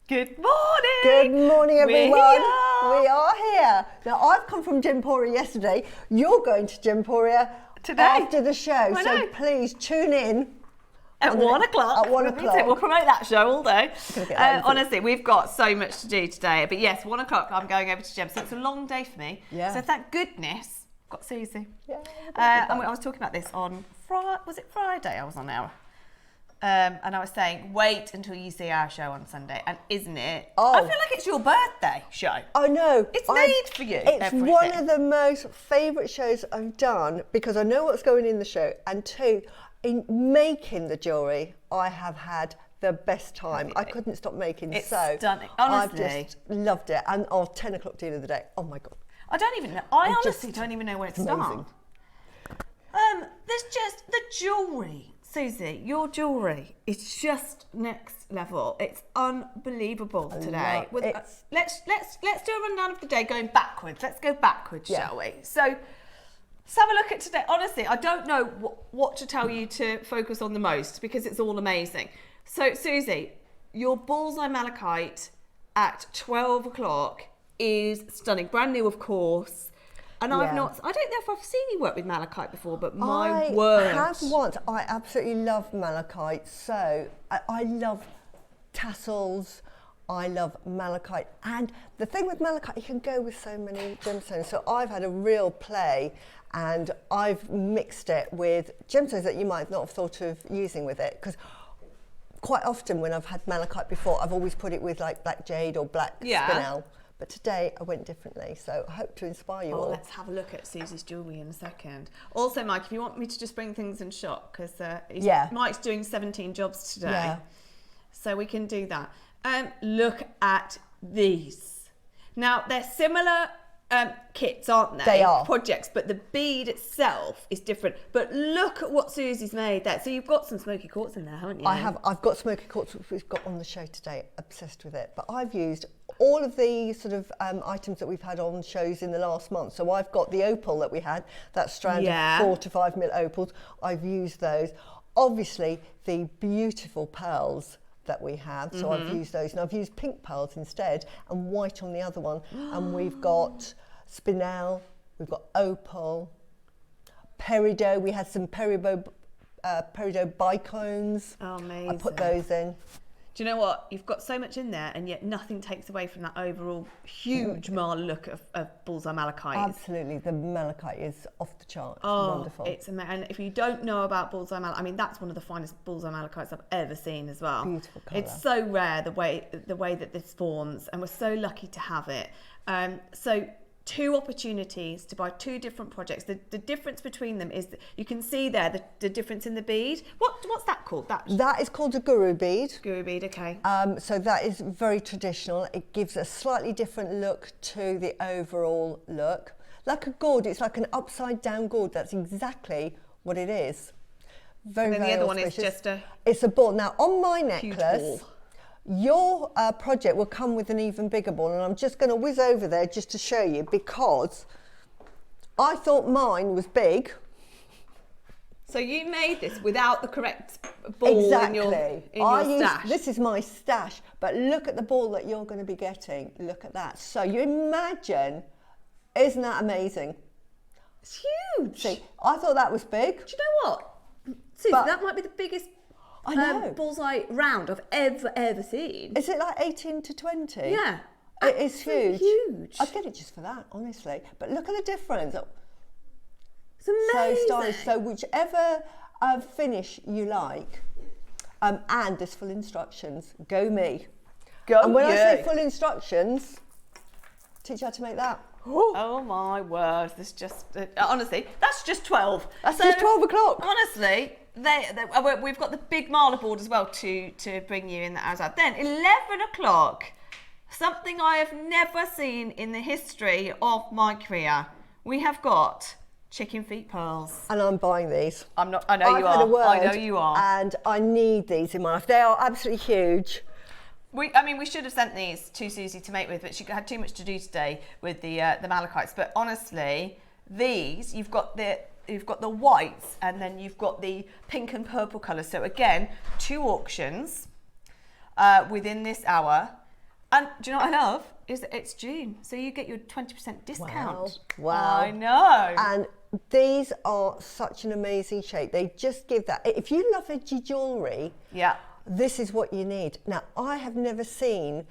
Good morning. Good morning, everyone. We are here. Now, I've come from Gemporia yesterday. You're going to Gemporia today after the show. So please tune in. At 1 o'clock. At 1 o'clock. We'll promote that show all day. Honestly, we've got so much to do today. But yes, 1 o'clock, I'm going over to Gem. So it's a long day for me. Yeah. So thank goodness I've got Suzie. Yeah. And I was talking about this on Friday? I was on our. And I was saying, wait until you see our show on Sunday. And isn't it? Oh. I feel like it's your birthday show. I know. It's made for you. It's one of the most favourite shows I've done because I know what's going in the show. And two, in making the jewellery, I have had the best time. I couldn't stop making. It's so stunning. Honestly. I've just loved it. And 10 o'clock deal of the day. Oh my God. I don't even know. I honestly don't even know where to start. Amazing. There's just the jewellery. Suzie, your jewellery is just next level. It's unbelievable today. Let's do a rundown of the day going backwards. Let's go backwards, shall we? So let's have a look at today. Honestly, I don't know what to tell you to focus on the most because it's all amazing. So Suzie, your Bullseye Malachite at 12 o'clock is stunning. Brand new, of course. And I don't know if I've seen you work with Malachite before, but my word. I have once. I absolutely love Malachite. So I love tassels. I love Malachite. And the thing with Malachite, you can go with so many gemstones. So I've had a real play and I've mixed it with gemstones that you might not have thought of using with it. Because quite often when I've had Malachite before, I've always put it with like black jade or black spinel. But today I went differently, so I hope to inspire you all. Let's have a look at Suzie's jewellery in a second. Also, Mike, if you want me to just bring things in shot, because Mike's doing 17 jobs today, so we can do that. Look at these. Now, they're similar kits, aren't they? They are. Projects, but the bead itself is different. But look at what Suzie's made there. So you've got some smoky quartz in there, haven't you? I have. I've got smoky quartz, which we've got on the show today. Obsessed with it. But I've used all of the sort of items that we've had on shows in the last month. So I've got the opal that we had, that strand of 4 to 5 mil opals. I've used those. Obviously, the beautiful pearls that we have. So I've used those. And I've used pink pearls instead and white on the other one. And we've got spinel, we've got opal, peridot. We had some peridot bicones. Oh, amazing. I put those in. Do you know what? You've got so much in there and yet nothing takes away from that overall huge marl look of Bullseye Malachite. Absolutely. The Malachite is off the charts. Oh, wonderful. It's amazing. And if you don't know about Bullseye Malachite, I mean, that's one of the finest Bullseye Malachites I've ever seen as well. Beautiful colour. It's so rare the way that this forms, and we're so lucky to have it. So 2 opportunities to buy 2 different projects. The difference between them is that you can see there the difference in the bead. What's that called? That is called a guru bead. Guru bead, okay. So that is very traditional. It gives a slightly different look to the overall look. Like a gourd, it's like an upside down gourd. That's exactly what it is. And then the other one is just it's a ball. Now on my huge necklace, ball. Your project will come with an even bigger ball, and I'm just going to whiz over there just to show you because I thought mine was big. So you made this without the correct ball in your stash. This is my stash, but look at the ball that you're going to be getting. Look at that. So you imagine, isn't that amazing? It's huge. See, I thought that was big. Do you know what? Suzie, that might be the biggest I know. Bullseye round I've ever seen. Is it like 18 to 20? Yeah. It is huge. Huge. I'd get it just for that, honestly. But look at the difference. It's amazing. So stylish. So whichever finish you like, and there's full instructions. Go me. Go And when you. I say full instructions, teach you how to make that. Oh my word! This just honestly, that's just 12. That's just 12 o'clock. Honestly, we've got the big marler board as well to bring you in that as well. Then 11 o'clock, something I have never seen in the history of my career. We have got chicken feet pearls. And I'm buying these. I'm not. I know you I've had a are. word, I know you are. And I need these in my life. They are absolutely huge. We should have sent these to Suzie to make with, but she had too much to do today with the Malachites. But honestly, these you've got the whites and then you've got the pink and purple colours. So again, 2 auctions within this hour. And do you know what I love? Is that it's June, so you get your 20% discount. Wow. I know. And these are such an amazing shape. They just give that. If you love edgy jewellery, yeah, this is what you need. Now, I have never seen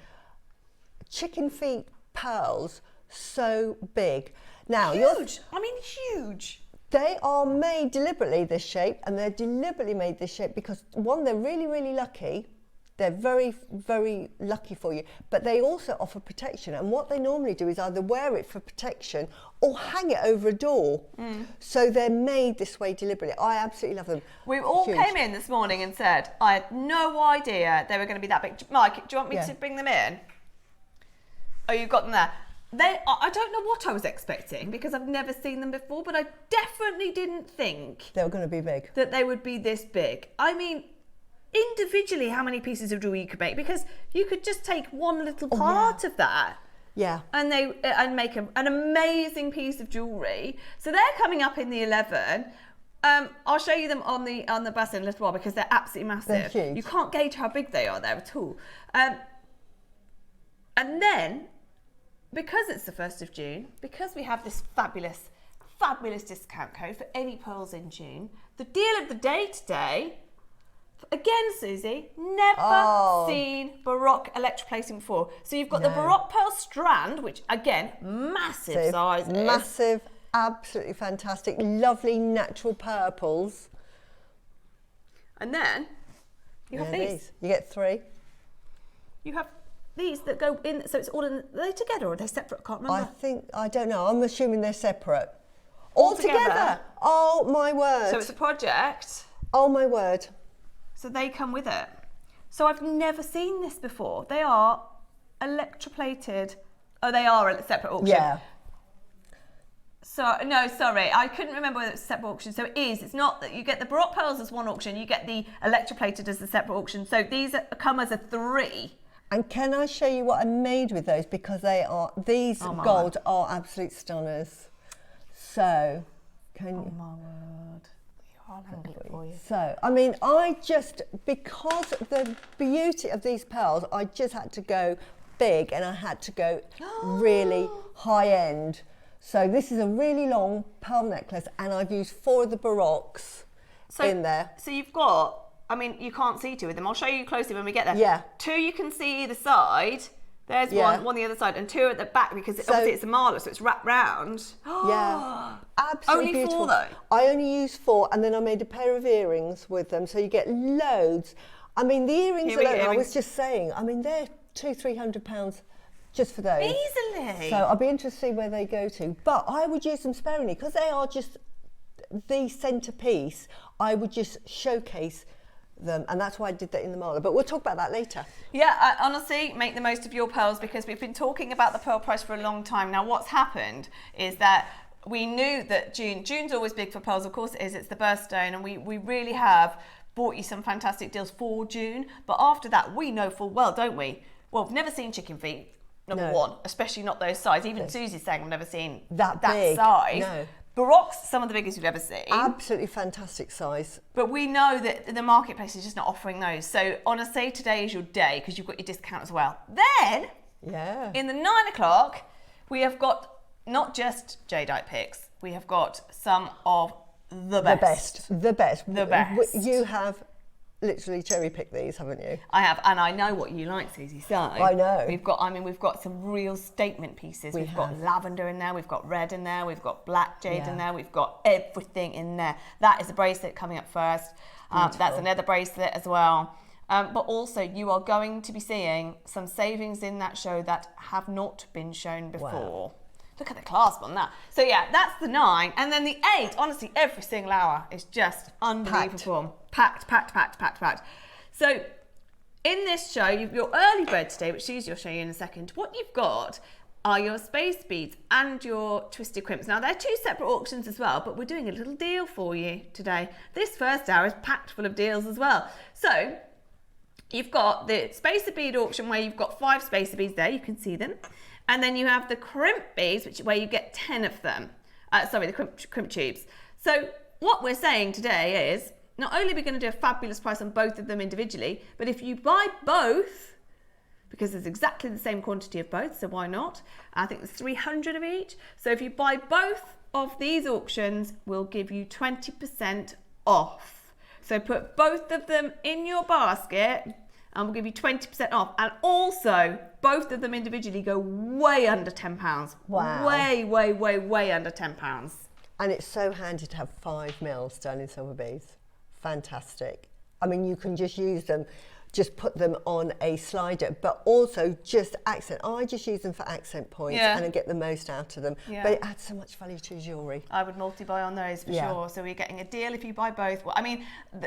chicken feet pearls so big. Now, huge. Huge. They are made deliberately this shape, and they're deliberately made this shape because, one, they're really, really lucky. They're very, very lucky for you, but they also offer protection. And what they normally do is either wear it for protection or hang it over a door. So they're made this way deliberately. I absolutely love them. We all came in this morning and said, I had no idea they were going to be that big. Mike, do you want me to bring them in? Oh, you've got them there. I don't know what I was expecting because I've never seen them before, but I definitely didn't think they were going to be big. That they would be this big. I mean, individually, how many pieces of jewelry you could make? Because you could just take one little part of that. Yeah. And make an amazing piece of jewelry. So they're coming up in the 11. I'll show you them on the bus in a little while because they're absolutely massive. They're huge. You can't gauge how big they are there at all. And then, because it's the 1st of June, because we have this fabulous discount code for any pearls in June, the deal of the day today, again, Suzie, never seen Baroque electroplating before. So you've got the Baroque pearl strand, which again, massive size. Massive, absolutely fantastic, lovely natural purples. And then you have these. You get 3. You have these that go in, so it's all in, are they together or are they separate? I can't remember. I don't know, I'm assuming they're separate. All together? Oh my word. So it's a project. Oh my word. So they come with it. So I've never seen this before. They are electroplated. Oh, they are a separate auction. Yeah. So, no, sorry, I couldn't remember whether it's a separate auction. So it is. It's not that you get the Baroque pearls as one auction, you get the electroplated as a separate auction. So these come as a 3. And can I show you what I made with those? Because these gold are absolute stunners. So, can you? Oh my word. I'll handle it for you. So, because the beauty of these pearls, I just had to go big and I had to go really high end. So this is a really long pearl necklace and I've used 4 of the Baroques in there. So you've got, you can't see 2 of them. I'll show you closely when we get there. Yeah. 2 you can see either side. There's one the other side, and 2 at the back because obviously it's a mala, so it's wrapped round. Yeah, absolutely only beautiful. 4 though? I only used 4, and then I made a pair of earrings with them, so you get loads. The earrings alone, I was just saying, they're £200-300 just for those. Easily. So I'll be interested to see where they go to. But I would use them sparingly because they are just the centrepiece. I would just showcase them, and that's why I did that in the mala, but we'll talk about that later. Yeah, honestly, make the most of your pearls because we've been talking about the pearl price for a long time. Now what's happened is that we knew that June's always big for pearls, of course it is, it's the birthstone, and we really have bought you some fantastic deals for June, but after that we know full well, don't we? Well, we've never seen chicken feet, number 1, especially not those size. Even Susie's saying I've never seen that size. No. Baroque's some of the biggest you've ever seen. Absolutely fantastic size. But we know that the marketplace is just not offering those. So honestly, today is your day because you've got your discount as well. Then, in the 9 o'clock, we have got not just Jadeite picks. We have got some of the best. The best. You have literally cherry picked these, haven't you? I have, and I know what you like, Suzie. So I know. We've got some real statement pieces. We've got lavender in there, we've got red in there, we've got black jade in there, we've got everything in there. That is a bracelet coming up first. That's another bracelet as well. But also, you are going to be seeing some savings in that show that have not been shown before. Wow. Look at the clasp on that. So yeah, that's the 9. And then the 8, honestly, every single hour is just unbelievable. Packed. So in this show, you've your early bird today, which Suzie will show you in a second. What you've got are your space beads and your twisted crimps. Now, they're 2 separate auctions as well, but we're doing a little deal for you today. This first hour is packed full of deals as well. So you've got the spacer bead auction where you've got 5 spacer beads there, you can see them. And then you have the crimp beads, where you get 10 of them. The crimp tubes. So what we're saying today is, not only are we going to do a fabulous price on both of them individually, but if you buy both, because there's exactly the same quantity of both, so why not? I think there's 300 of each. So if you buy both of these auctions, we'll give you 20% off. So put both of them in your basket and we'll give you 20% off. And also, both of them individually go way under £10. Wow. Way under £10. And it's so handy to have 5 mil sterling silver beads. Fantastic. I mean, you can just use them, just put them on a slider, but also just accent. I just use them for accent points and I get the most out of them. But it adds so much value to jewellery. I would multi-buy on those for sure. So we're getting a deal if you buy both. Well, I mean,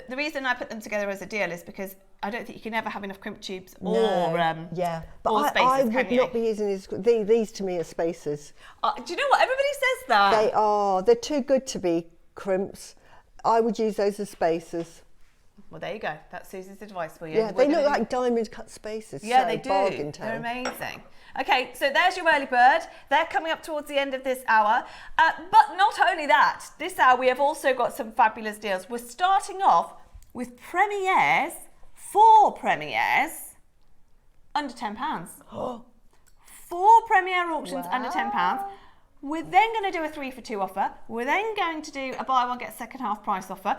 the reason I put them together as a deal is because I don't think you can ever have enough crimp tubes or but or spaces, I would not be using these to me are spacers. Do you know what? Everybody says that. They are. They're too good to be crimps. I would use those as spacers. Well, there you go. That's Susie's advice for you. Yeah, they look like diamond cut spacers. Yeah, so they do. Bargain They're amazing. Okay, so there's your early bird. They're coming up towards the end of this hour. But not only that, this hour we have also got some fabulous deals. We're starting off with premieres, 4 premieres, under £10. 4 premiere auctions under £10. We're then going to do a 3 for 2 offer. We're then going to do a buy one get second half price offer.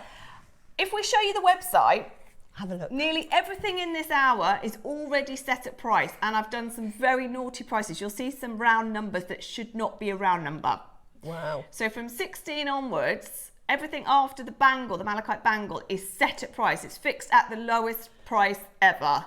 If we show you the website, have a look. Nearly everything in this hour is already set at price, and I've done some very naughty prices. You'll see some round numbers that should not be a round number. Wow. So from 16 onwards, everything after the bangle, the malachite bangle, is set at price. It's fixed at the lowest price ever.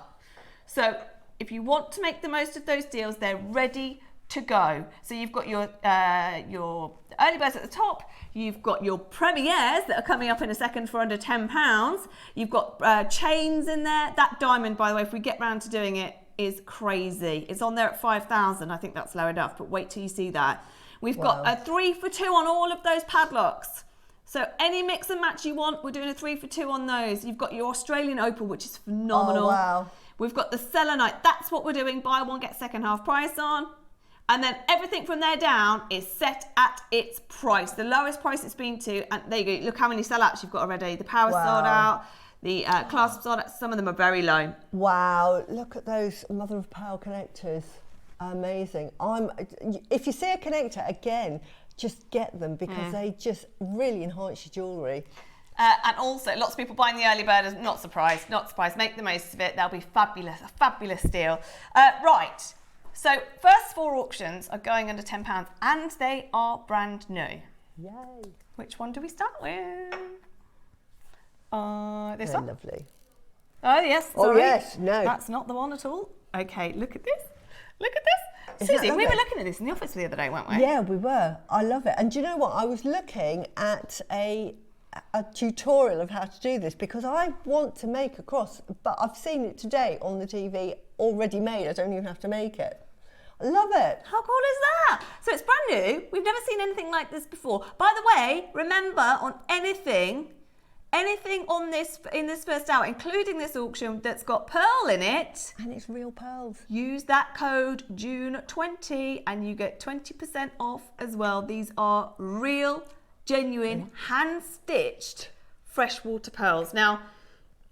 So if you want to make the most of those deals, they're ready to go. So you've got your early birds at the top. You've got your premieres that are coming up in a second for under £10. You've got chains in there. That diamond, by the way, if we get round to doing it, is crazy. It's on there at 5,000. I think that's low enough, but wait till you see that. We've got a 3 for 2 on all of those padlocks. So any mix and match you want, we're doing a 3 for 2 on those. You've got your Australian opal, which is phenomenal. Oh, wow. We've got the selenite. That's what we're doing. Buy one, get second half price on. And then everything from there down is set at its price, the lowest price it's been to. And there you go. Look how many sellouts you've got already. The power sold out, the clasp sold out. Some of them are very low. Wow, look at those mother of pearl connectors. Amazing. If you see a connector, again, just get them because they just really enhance your jewellery. And also, lots of people buying the early bird. Not surprised, not surprised. Make the most of it. They'll be fabulous, a fabulous deal. Right. So first 4 auctions are going under £10 and they are brand new. Yay. Which one do we start with? This They're one? lovely. Oh yes, Oh sorry. yes, no. That's not the one at all. Okay, look at this. Look at this. Isn't Susie, that we were lovely? looking at this in the office the other day, weren't we? Yeah, we were. I love it. And do you know what? I was looking at a tutorial of how to do this because I want to make a cross, but I've seen it today on the TV already made. I don't even have to make it. I love it. How cool is that? So it's brand new. We've never seen anything like this before. By the way, remember on anything on this in this first hour, including this auction that's got pearl in it, And it's real pearls. use that code June20 and you get 20% off as well. These are real, genuine, hand-stitched freshwater pearls. Now,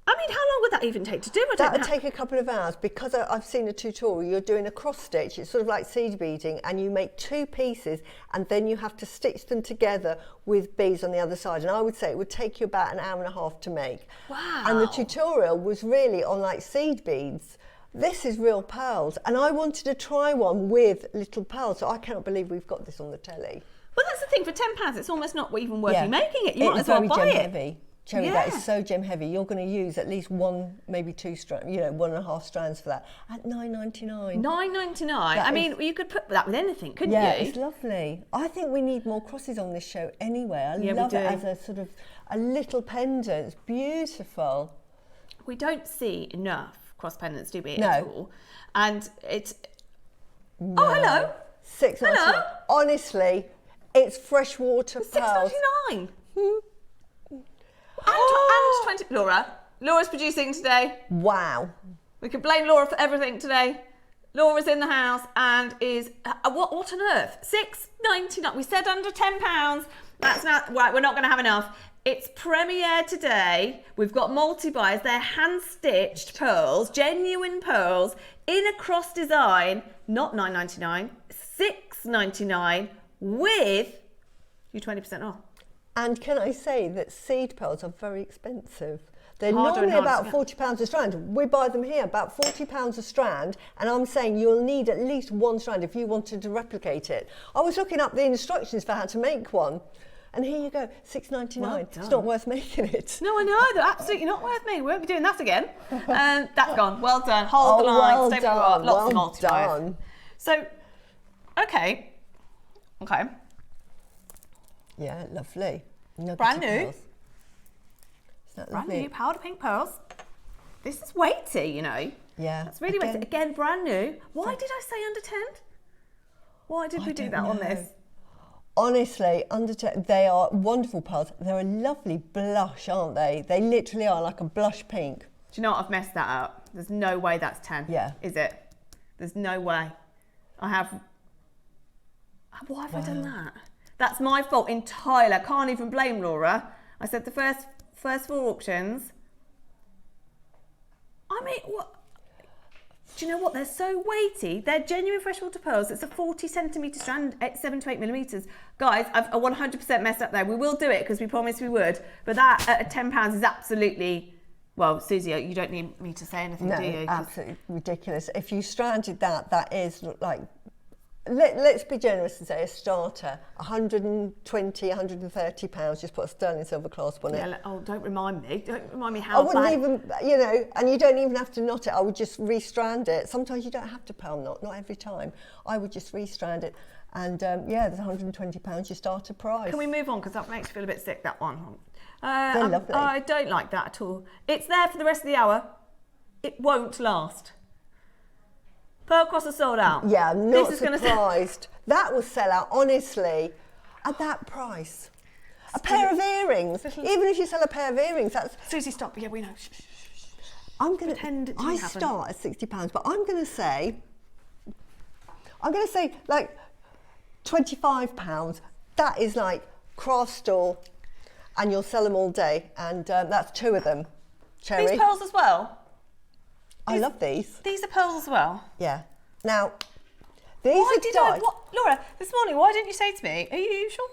I mean, how long would that even take to do? That would take a couple of hours because I've seen a tutorial. You're doing a cross stitch. It's sort of like seed beading, and you make 2 pieces, and then you have to stitch them together with beads on the other side. And I would say it would take you about an hour and a half to make. Wow! And the tutorial was really on like seed beads. This is real pearls, and I wanted to try one with little pearls. So I cannot believe we've got this on the telly. Well, that's the thing. For £10, it's almost not even worth you making it. You might It's as well very buy gem it. heavy. Cherry, that is so gem heavy. You're going to use at least 1, maybe 2 strands, 1.5 strands for that at £9.99. £9.99. I mean, you could put that with anything, couldn't you? Yeah, it's lovely. I think we need more crosses on this show anyway. I love it as a sort of a little pendant. It's beautiful. We don't see enough cross pendants, do we? No. At all. And it's. No. Oh, hello. £6.99. Honestly, it's freshwater pearls. £6.99. And 20. Laura's producing today. Wow. We can blame Laura for everything today. Laura's in the house and is what on earth? £6.99. We said under £10. That's not right. We're not going to have enough. It's premiere today. We've got multi-buys. They're hand-stitched pearls, genuine pearls, in a cross design, not $9.99, $6.99 with you 20% off. And can I say that seed pearls are very expensive? They're Harder normally and harder about £40 a strand. We buy them here about £40 a strand, and I'm saying you'll need at least one strand if you wanted to replicate it. I was looking up the instructions for how to make one, and here you go, $6.99. Well it's not worth making it. No, I know, they're absolutely not worth me. We won't be doing that again. That's gone. Well done. Hold the line. Well Stay done. lots of Well multi-buys. done. So, okay. Yeah, lovely. Nuggety Brand new. pearls. Isn't that Brand lovely? new powder pink pearls. This is weighty, you know. Yeah. That's really weighty. Again, brand new. Why did I say under 10? Why did we do that on this? Honestly, they are wonderful pearls. They're a lovely blush, aren't they? They literally are like a blush pink. Do you know what? I've messed that up. There's no way that's 10. Yeah. Is it? There's no way. Why have I done that? That's my fault entirely. I can't even blame Laura. I said the first 4 auctions. I mean, what? Do you know what? They're so weighty. They're genuine freshwater pearls. It's a 40 centimetre strand, 7 to 8 millimetres. Guys, I've 100% messed up there. We will do it because we promised we would. But that at £10 is absolutely, well, Suzie, you don't need me to say anything, do you? Absolutely ridiculous. If you stranded that is like, let's be generous and say a starter, £120, £130, just put a sterling silver clasp on it. Yeah, oh, don't remind me. Don't remind me how I wouldn't even, and you don't even have to knot it. I would just restrand it. Sometimes you don't have to pearl knot, not every time. I would just restrand it. And there's £120 your starter price. Can we move on? Because that makes me feel a bit sick, that one. They're lovely. I don't like that at all. It's there for the rest of the hour. It won't last. Pearl Cross are sold out. Yeah, I'm not surprised. That will sell out, honestly, at that price. A pair of earrings, even if you sell a pair of earrings, that's... Suzie, stop. Yeah, we know. Shh, shh, shh. I'm going to... I start at £60, but I'm going to say like £25. That is like craft store, and you'll sell them all day, and that's 2 of them. Cherry. These pearls as well? I love these. These are pearls as well? Yeah. Now, these are dyed. Laura, this morning, why didn't you say to me, are you sure?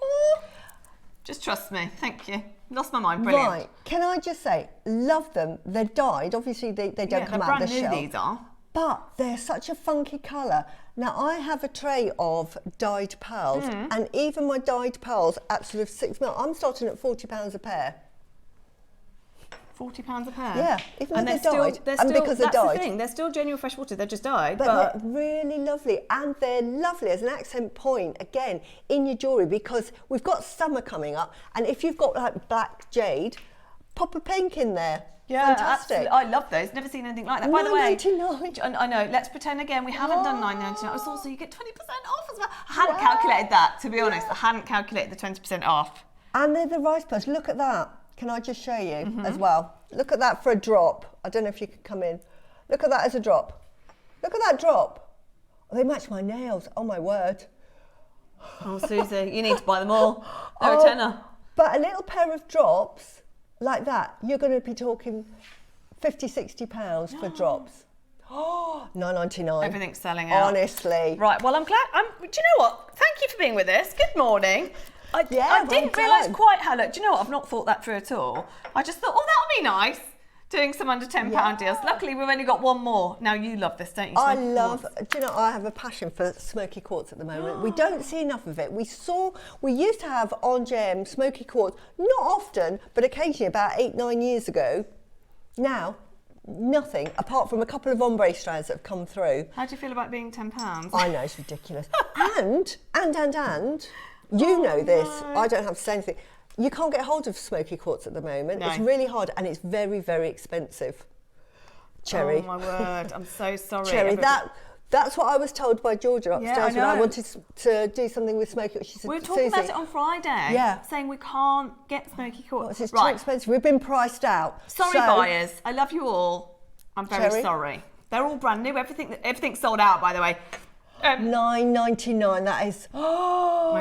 Just trust me. Thank you. Lost my mind. Brilliant. Right. Can I just say, love them. They're dyed. Obviously, they don't come out of the shell. These are. But they're such a funky colour. Now, I have a tray of dyed pearls, and even my dyed pearls at sort of 6 mil, I'm starting at £40 a pair. £40 a pair? Yeah, even though they're dyed. And because they're dyed. That's the thing, they're still genuine freshwater, they're just dyed. But they're really lovely, and they're lovely as an accent point, again, in your jewellery, because we've got summer coming up, and if you've got like black jade, pop a pink in there. Yeah, fantastic. Absolutely. I love those. Never seen anything like that. By the way, $9.99. I know. Let's pretend again we haven't done $9.99. It's also you get 20% off as well. I hadn't calculated that, to be honest. I hadn't calculated the 20% off. And they're the rice pearls. Look at that. Can I just show you as well? Look at that for a drop. I don't know if you could come in. Look at that as a drop. Look at that drop. Oh, they match my nails. Oh my word. Oh, Suzie, you need to buy them all. They're a tenner. But a little pair of drops like that, you're going to be talking £50, £60 for drops. Oh, $9.99. Everything's selling out. Honestly. Right, well, I'm glad. Do you know what? Thank you for being with us. Good morning. I didn't realise quite how, look, do you know what? I've not thought that through at all. I just thought, oh, that would be nice, doing some under £10 deals. Luckily, we've only got one more. Now, you love this, don't you? I love, do you know, I have a passion for smoky quartz at the moment. We don't see enough of it. We used to have on JM smoky quartz, not often, but occasionally about 8-9 years ago. Now, nothing, apart from a couple of ombre strands that have come through. How do you feel about being £10? I know, it's ridiculous. and, you know this, I don't have to say anything. You can't get hold of smoky quartz at the moment. No. It's really hard, and it's very, very expensive. Cherry. Oh my word, I'm so sorry. Cherry, that's what I was told by Georgia upstairs when I wanted to do something with smoky quartz. She said, we were talking about it on Friday, saying we can't get smoky quartz. It's too expensive. We've been priced out. Sorry, buyers. I love you all. I'm very sorry. They're all brand new. Everything's sold out, by the way. £9.99. That is. Oh,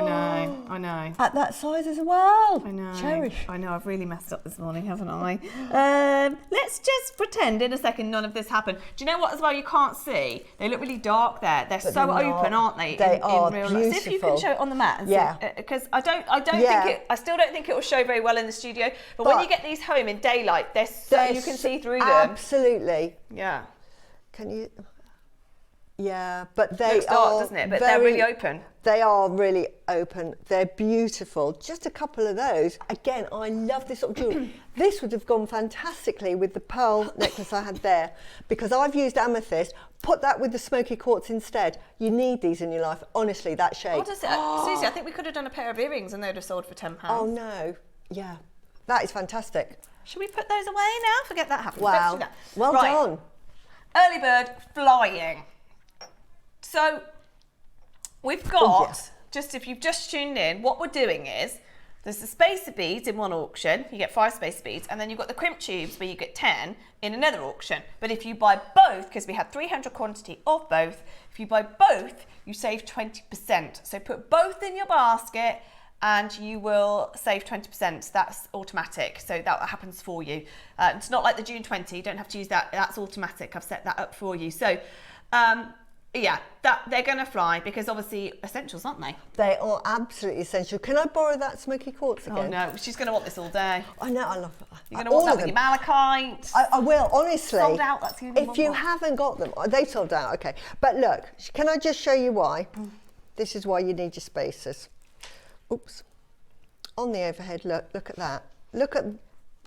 I know. At that size as well. I know. Cherish. I know. I've really messed up this morning, haven't I? Let's just pretend in a second none of this happened. Do you know what? As well, you can't see. They look really dark there. They're so open, aren't they? They are in real beautiful. life. See if you can show it on the mat. Because I still don't think it will show very well in the studio. But when you get these home in daylight, you can see through them. Absolutely. Yeah. Can you? Yeah, but they looks dark, doesn't it? But they're really open. They are really open. They're beautiful. Just a couple of those. Again, I love this sort of jewellery. This would have gone fantastically with the pearl necklace I had there, because I've used amethyst. Put that with the smoky quartz instead. You need these in your life. Honestly, that shape. Suzie, I think we could have done a pair of earrings and they'd have sold for £10. Oh no. Yeah, that is fantastic. Should we put those away now? Forget that happened. Wow. Let's do that. Well done. Early bird flying. So we've got, just if you've just tuned in, what we're doing is there's the spacer beads in one auction, you get 5 spacer beads, and then you've got the crimp tubes where you get 10 in another auction. But if you buy both, because we had 300 quantity of both, if you buy both, you save 20%. So put both in your basket and you will save 20%. That's automatic, so that happens for you. It's not like the June 20, you don't have to use that, that's automatic. I've set that up for you. So yeah, they're going to fly because obviously essentials, aren't they? They are absolutely essential. Can I borrow that smoky quartz again? Oh no, she's going to want this all day. I know, I love it. You're going to want that with your malachite. I will, honestly. Sold out, that's the only one. If you haven't got them, they sold out, okay. But look, can I just show you why? This is why you need your spacers. Oops. On the overhead, look at that. Look at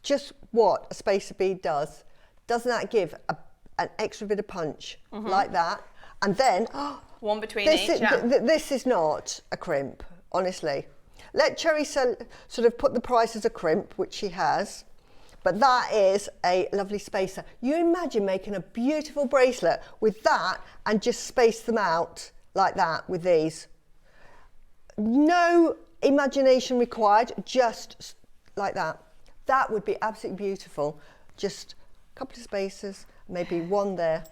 just what a spacer bead does. Doesn't that give an extra bit of punch like that? And then one between this is not a crimp, honestly. Let Cherry sort of put the price as a crimp, which she has, but that is a lovely spacer. You imagine making a beautiful bracelet with that and just space them out like that with these. No imagination required, just like that. That would be absolutely beautiful. Just a couple of spacers, maybe one there.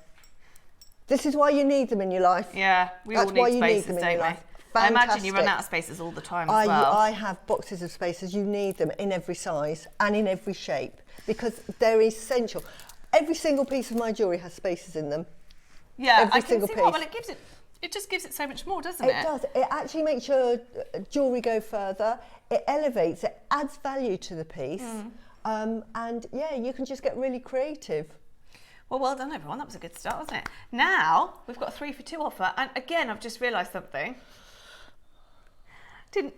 This is why you need them in your life. Yeah, we all need spacers, don't we? I imagine you run out of spacers all the time as well. I have boxes of spacers. You need them in every size and in every shape because they're essential. Every single piece of my jewellery has spacers in them. Yeah, I can see what, well, it just gives it so much more, doesn't it? It does. It actually makes your jewellery go further. It elevates, it adds value to the piece. And yeah, you can just get really creative. Well done, everyone. That was a good start, wasn't it? Now, we've got a 3 for 2 offer. And again, I've just realised something.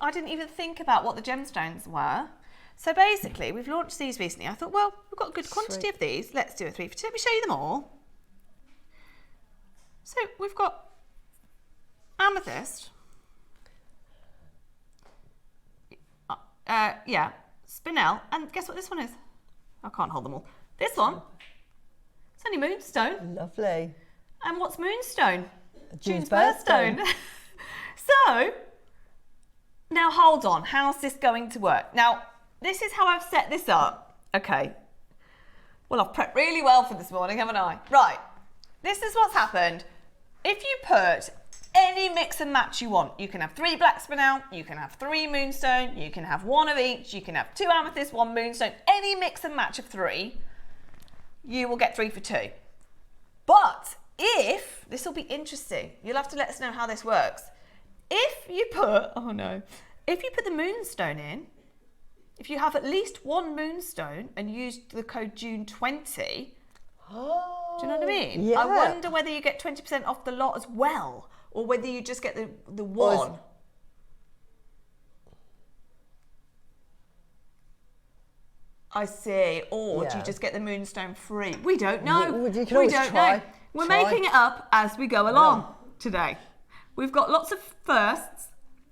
I didn't even think about what the gemstones were. So basically, we've launched these recently. I thought, well, we've got a good quantity of these. Let's do a 3 for 2. Let me show you them all. So we've got amethyst. Yeah, spinel. And guess what this one is? I can't hold them all. This one. It's only moonstone. Lovely. And what's moonstone? June's birthstone. So, now hold on. How's this going to work? Now, this is how I've set this up. Okay. Well, I've prepped really well for this morning, haven't I? Right. This is what's happened. If you put any mix and match you want, you can have 3 black spinel, you can have 3 moonstone, you can have 1 of each, you can have 2 amethyst, 1 moonstone, any mix and match of 3, you will get 3 for 2. But if, this will be interesting, you'll have to let us know how this works. If you put, if you put the moonstone in, if you have at least 1 moonstone and use the code June20, do you know what I mean? Yeah. I wonder whether you get 20% off the lot as well, or whether you just get the one. I see. Or do you just get the moonstone free? We don't know. We don't know. We're making it up as we go along today. We've got lots of firsts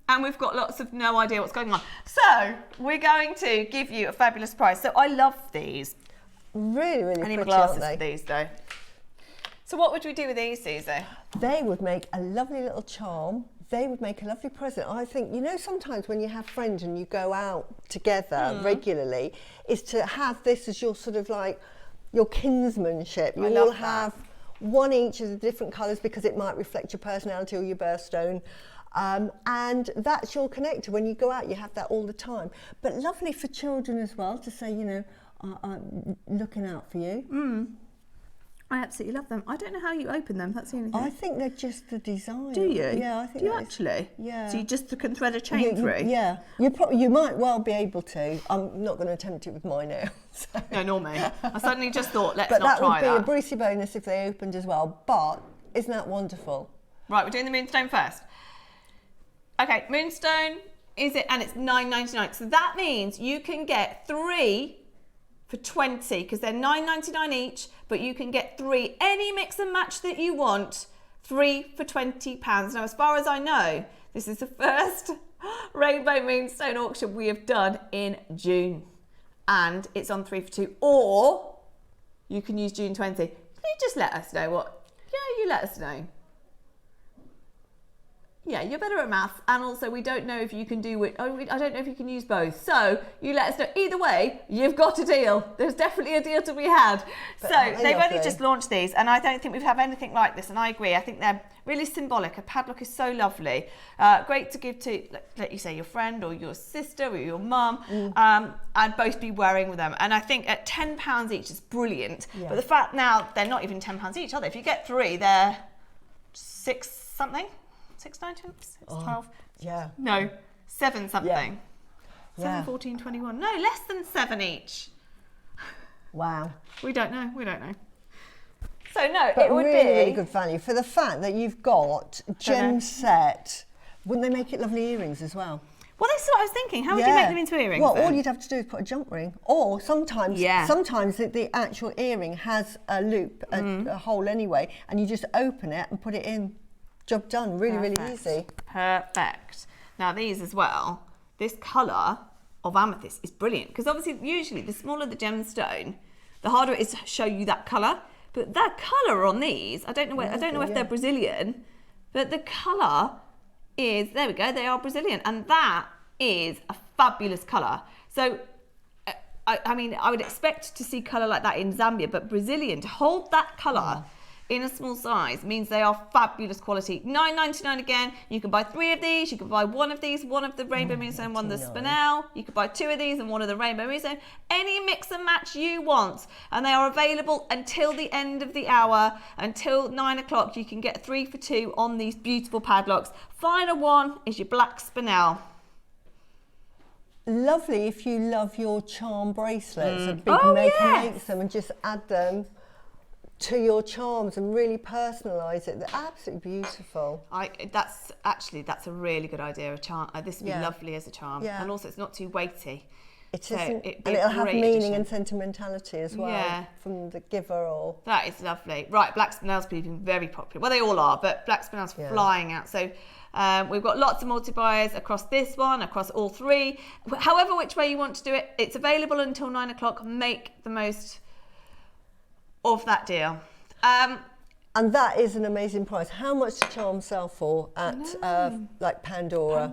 and we've got lots of no idea what's going on. So we're going to give you a fabulous price. So I love these. Really, really I need my pretty, glasses aren't for they? these though. So what would we do with these, Suzie? They would make a lovely little charm. They would make a lovely present. I think, you know, sometimes when you have friends and you go out together regularly, is to have this as your sort of like your kinsmanship. You all have one each of the different colours because it might reflect your personality or your birthstone. And that's your connector. When you go out, you have that all the time. But lovely for children as well to say, you know, I'm looking out for you. I absolutely love them. I don't know how you open them. That's the only thing. I think they're just the design. Do you? Yeah, I think. Do you actually? Yeah. So you just can thread a chain through? Yeah. You might well be able to. I'm not going to attempt it with my nails. So. No, nor me. I suddenly just thought, let's but not try that. But that would be a Brucey bonus if they opened as well. But isn't that wonderful? Right, we're doing the moonstone first. Okay, moonstone is it, and it's $9.99. So that means you can get 3 for 20 because they're $9.99 each, but you can get 3 any mix and match that you want, 3 for £20. Now, as far as I know, this is the first rainbow moonstone auction we have done in June, and it's on 3 for 2. Or you can use June 20. Can you just let us know what? Yeah, you let us know. Yeah, you're better at maths, and also we don't know if you can do it. I don't know if you can use both. So you let us know. Either way, you've got a deal. There's definitely a deal to be had. But so they've only just launched these, and I don't think we've had anything like this. And I agree. I think they're really symbolic. A padlock is so lovely. Great to give to, let you say, your friend or your sister or your mum, and both be wearing with them. And I think at £10 each is brilliant. Yeah. But the fact now they're not even £10 each, are they? If you get 3, they're 6 something. 6.90, 12. Yeah. No, 7 something. Yeah. 7, 14, 21. No, less than 7 each. Wow. We don't know. So no, but it would really, be really good value for the fact that you've got gem set. Wouldn't they make it lovely earrings as well? Well, this is what I was thinking. How would you make them into earrings? Well, then? all you'd have to do is put a jump ring, or sometimes the actual earring has a loop, a hole anyway, and you just open it and put it in. Job done. Really, really easy. Perfect. Now these as well. This colour of amethyst is brilliant because obviously, usually, the smaller the gemstone, the harder it is to show you that colour. But that colour on these, I don't know if they're Brazilian, but the colour is, there we go, they are Brazilian, and that is a fabulous colour. So, I mean, I would expect to see colour like that in Zambia, but Brazilian, to hold that colour in a small size means they are fabulous quality. $9.99 again. You can buy 3 of these. You can buy 1 of these, 1 of the rainbow moonstone, 1 of the spinel. You could buy 2 of these and 1 of the rainbow moonstone. Any mix and match you want, and they are available until the end of the hour, until 9 o'clock. You can get 3 for 2 on these beautiful padlocks. Final one is your black spinel. Lovely if you love your charm bracelets. A big maker makes them and just add them to your charms and really personalise it. They're absolutely beautiful. That's a really good idea. A charm. This would be lovely as a charm, and also it's not too weighty. It isn't, and it'll have meaning and sentimentality as well from the giver. Or that is lovely. Right, black spinel's been very popular. Well, they all are, but black spinel's flying out. So we've got lots of multi-buyers across this one, across all 3. However, which way you want to do it, it's available until 9 o'clock. Make the most of that deal. And that is an amazing price. How much do charms sell for at like Pandora?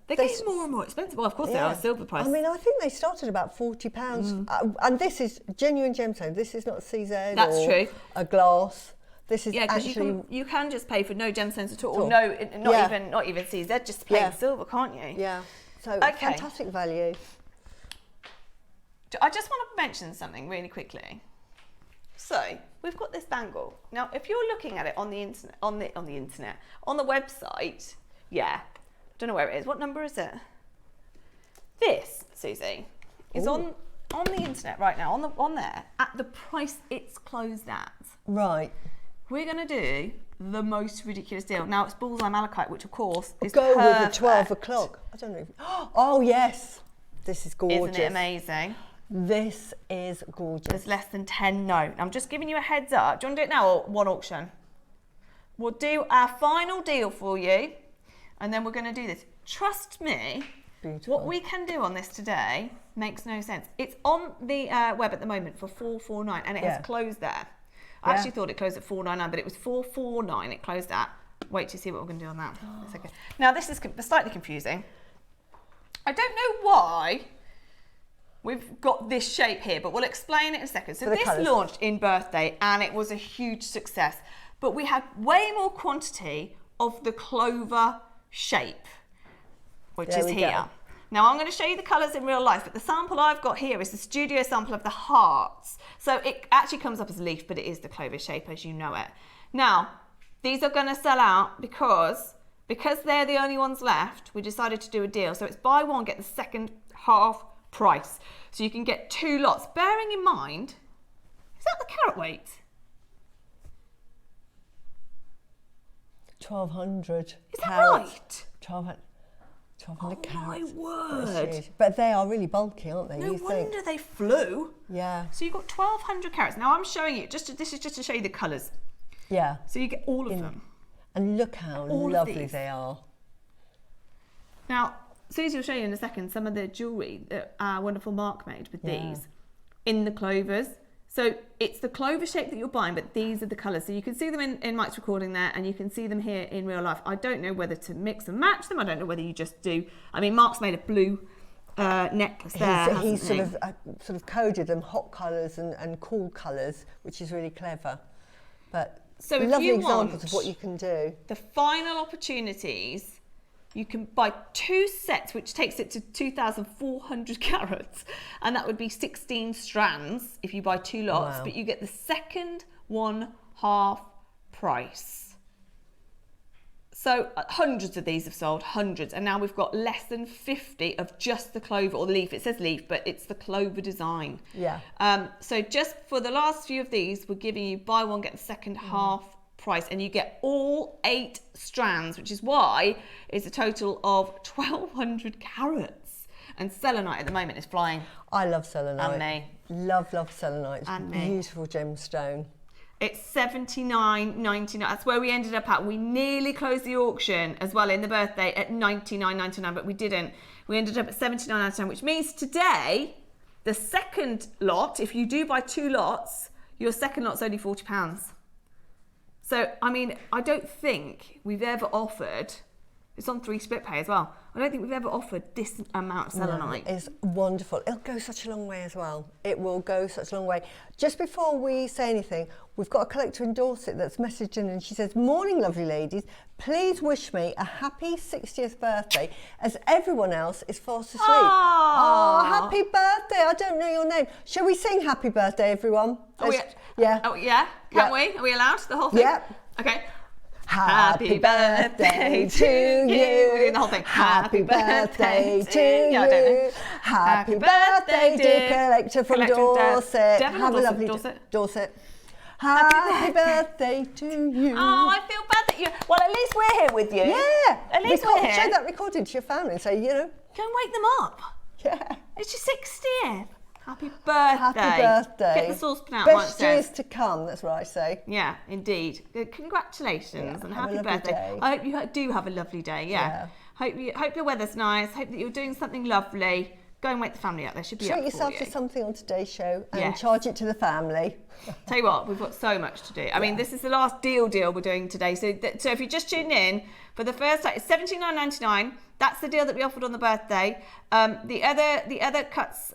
They're getting more and more expensive. Well, of course they are, silver price. I mean, I think they started about £40. And this is genuine gemstone. This is not CZ or a glass. This is actually... you can just pay for no gemstones at all. Or no, not even CZ, just plain silver, can't you? Yeah. So fantastic value. I just want to mention something really quickly. So we've got this bangle. Now, if you're looking at it on the internet, on the website, don't know where it is. What number is it? This, Susie, is on the internet right now, on there at the price it's closed at. Right. We're going to do the most ridiculous deal. Now it's Bullseye Malachite, which of course is go perfect. with the 12 o'clock. I don't know. Oh yes, this is gorgeous. Isn't it amazing? This is gorgeous. There's less than 10 no. I'm just giving you a heads up. Do you want to do it now or one auction? We'll do our final deal for you, and then we're going to do this. Trust me, beautiful. What we can do on this today makes no sense. It's on the web at the moment for $449, and it has closed there. I actually thought it closed at $499, but it was $449 it closed at. Wait till you see what we're going to do on that. That's okay. Now, this is slightly confusing. I don't know why we've got this shape here, but we'll explain it in a second. So this colours. launched in birthday and it was a huge success, but we had way more quantity of the clover shape, which is here. Go. Now I'm going to show you the colours in real life, but the sample I've got here is the studio sample of the hearts. So it actually comes up as a leaf, but it is the clover shape as you know it. Now, these are going to sell out because they're the only ones left, we decided to do a deal. So it's buy one, get the second half price. So you can get 2 lots. Bearing in mind, is that the carat weight? 1,200 Is that carats. right? 1,200 carats. My word. But they are really bulky, aren't they? No wonder they flew. Yeah. So you've got 1,200 carats. Now I'm showing you, this is just to show you the colours. Yeah. So you get all of them. And look how All of lovely these. they are. Now, Suzie will show you in a second some of the jewellery that our wonderful Mark made with these in the clovers. So it's the clover shape that you're buying, but these are the colours. So you can see them in Mike's recording there, and you can see them here in real life. I don't know whether to mix and match them. I don't know whether you just do. I mean, Mark's made a blue necklace there. He's sort of coded them hot colours and cool colours, which is really clever. But So if lovely you examples want of what you can do. the final opportunities, you can buy 2 sets, which takes it to 2,400 carats, and that would be 16 strands if you buy 2 lots. Wow. But you get the second one half price. So hundreds of these have sold, hundreds, and now we've got less than 50 of just the clover or the leaf. It says leaf, but it's the clover design. Yeah. So just for the last few of these, we're giving you buy one, get the second half price, and you get all 8 strands, which is why it's a total of 1,200 carats. And selenite at the moment is flying. I love selenite. And me. Love selenite. It's And a me. beautiful gemstone. It's $79.99. That's where we ended up at. We nearly closed the auction as well in the birthday at $99.99, but we didn't. We ended up at $79.99, which means today, the second lot, if you do buy 2 lots, your second lot's only £40. So, I mean, I don't think we've ever offered, it's on 3 split pay as well, I don't think we've ever offered this amount of selenite. No, it's wonderful. It'll go such a long way as well. It will go such a long way. Just before we say anything, we've got a collector in Dorset that's messaged in and she says, "Morning, lovely ladies. Please wish me a happy 60th birthday as everyone else is fast asleep." Oh, happy birthday. I don't know your name. Shall we sing happy birthday, everyone? Yeah. Oh, yeah? Can we? Are we allowed? The whole thing? Yeah. Okay. Happy birthday to you. We're doing the whole thing. Happy birthday to Yeah, I don't know. you. Happy birthday, dear collector from Dorset. Devon or Have a Dorset? lovely Dorset? Dorset. Happy birthday to you. Oh, I feel bad that you. Well, at least we're here with you. Yeah. At least we're here. Show that recording to your family and say, Go and wake them up. yeah. It's your 60th. Happy birthday. Happy birthday. Get the saucepan out. Best Mike years says. to come, that's what I say. Yeah, indeed. Congratulations and have a happy lovely birthday. day. I hope you do have a lovely day. Yeah. Hope your weather's nice. Hope that you're doing something lovely. Go and wake the family up. They should be up Treat yourself for to you. something on today's show and Yes. charge it to the family. Tell you what, we've got so much to do. I mean, this is the last deal we're doing today. So if you just tuned in, for the first time, it's $79.99. That's the deal that we offered on the birthday. The other cuts,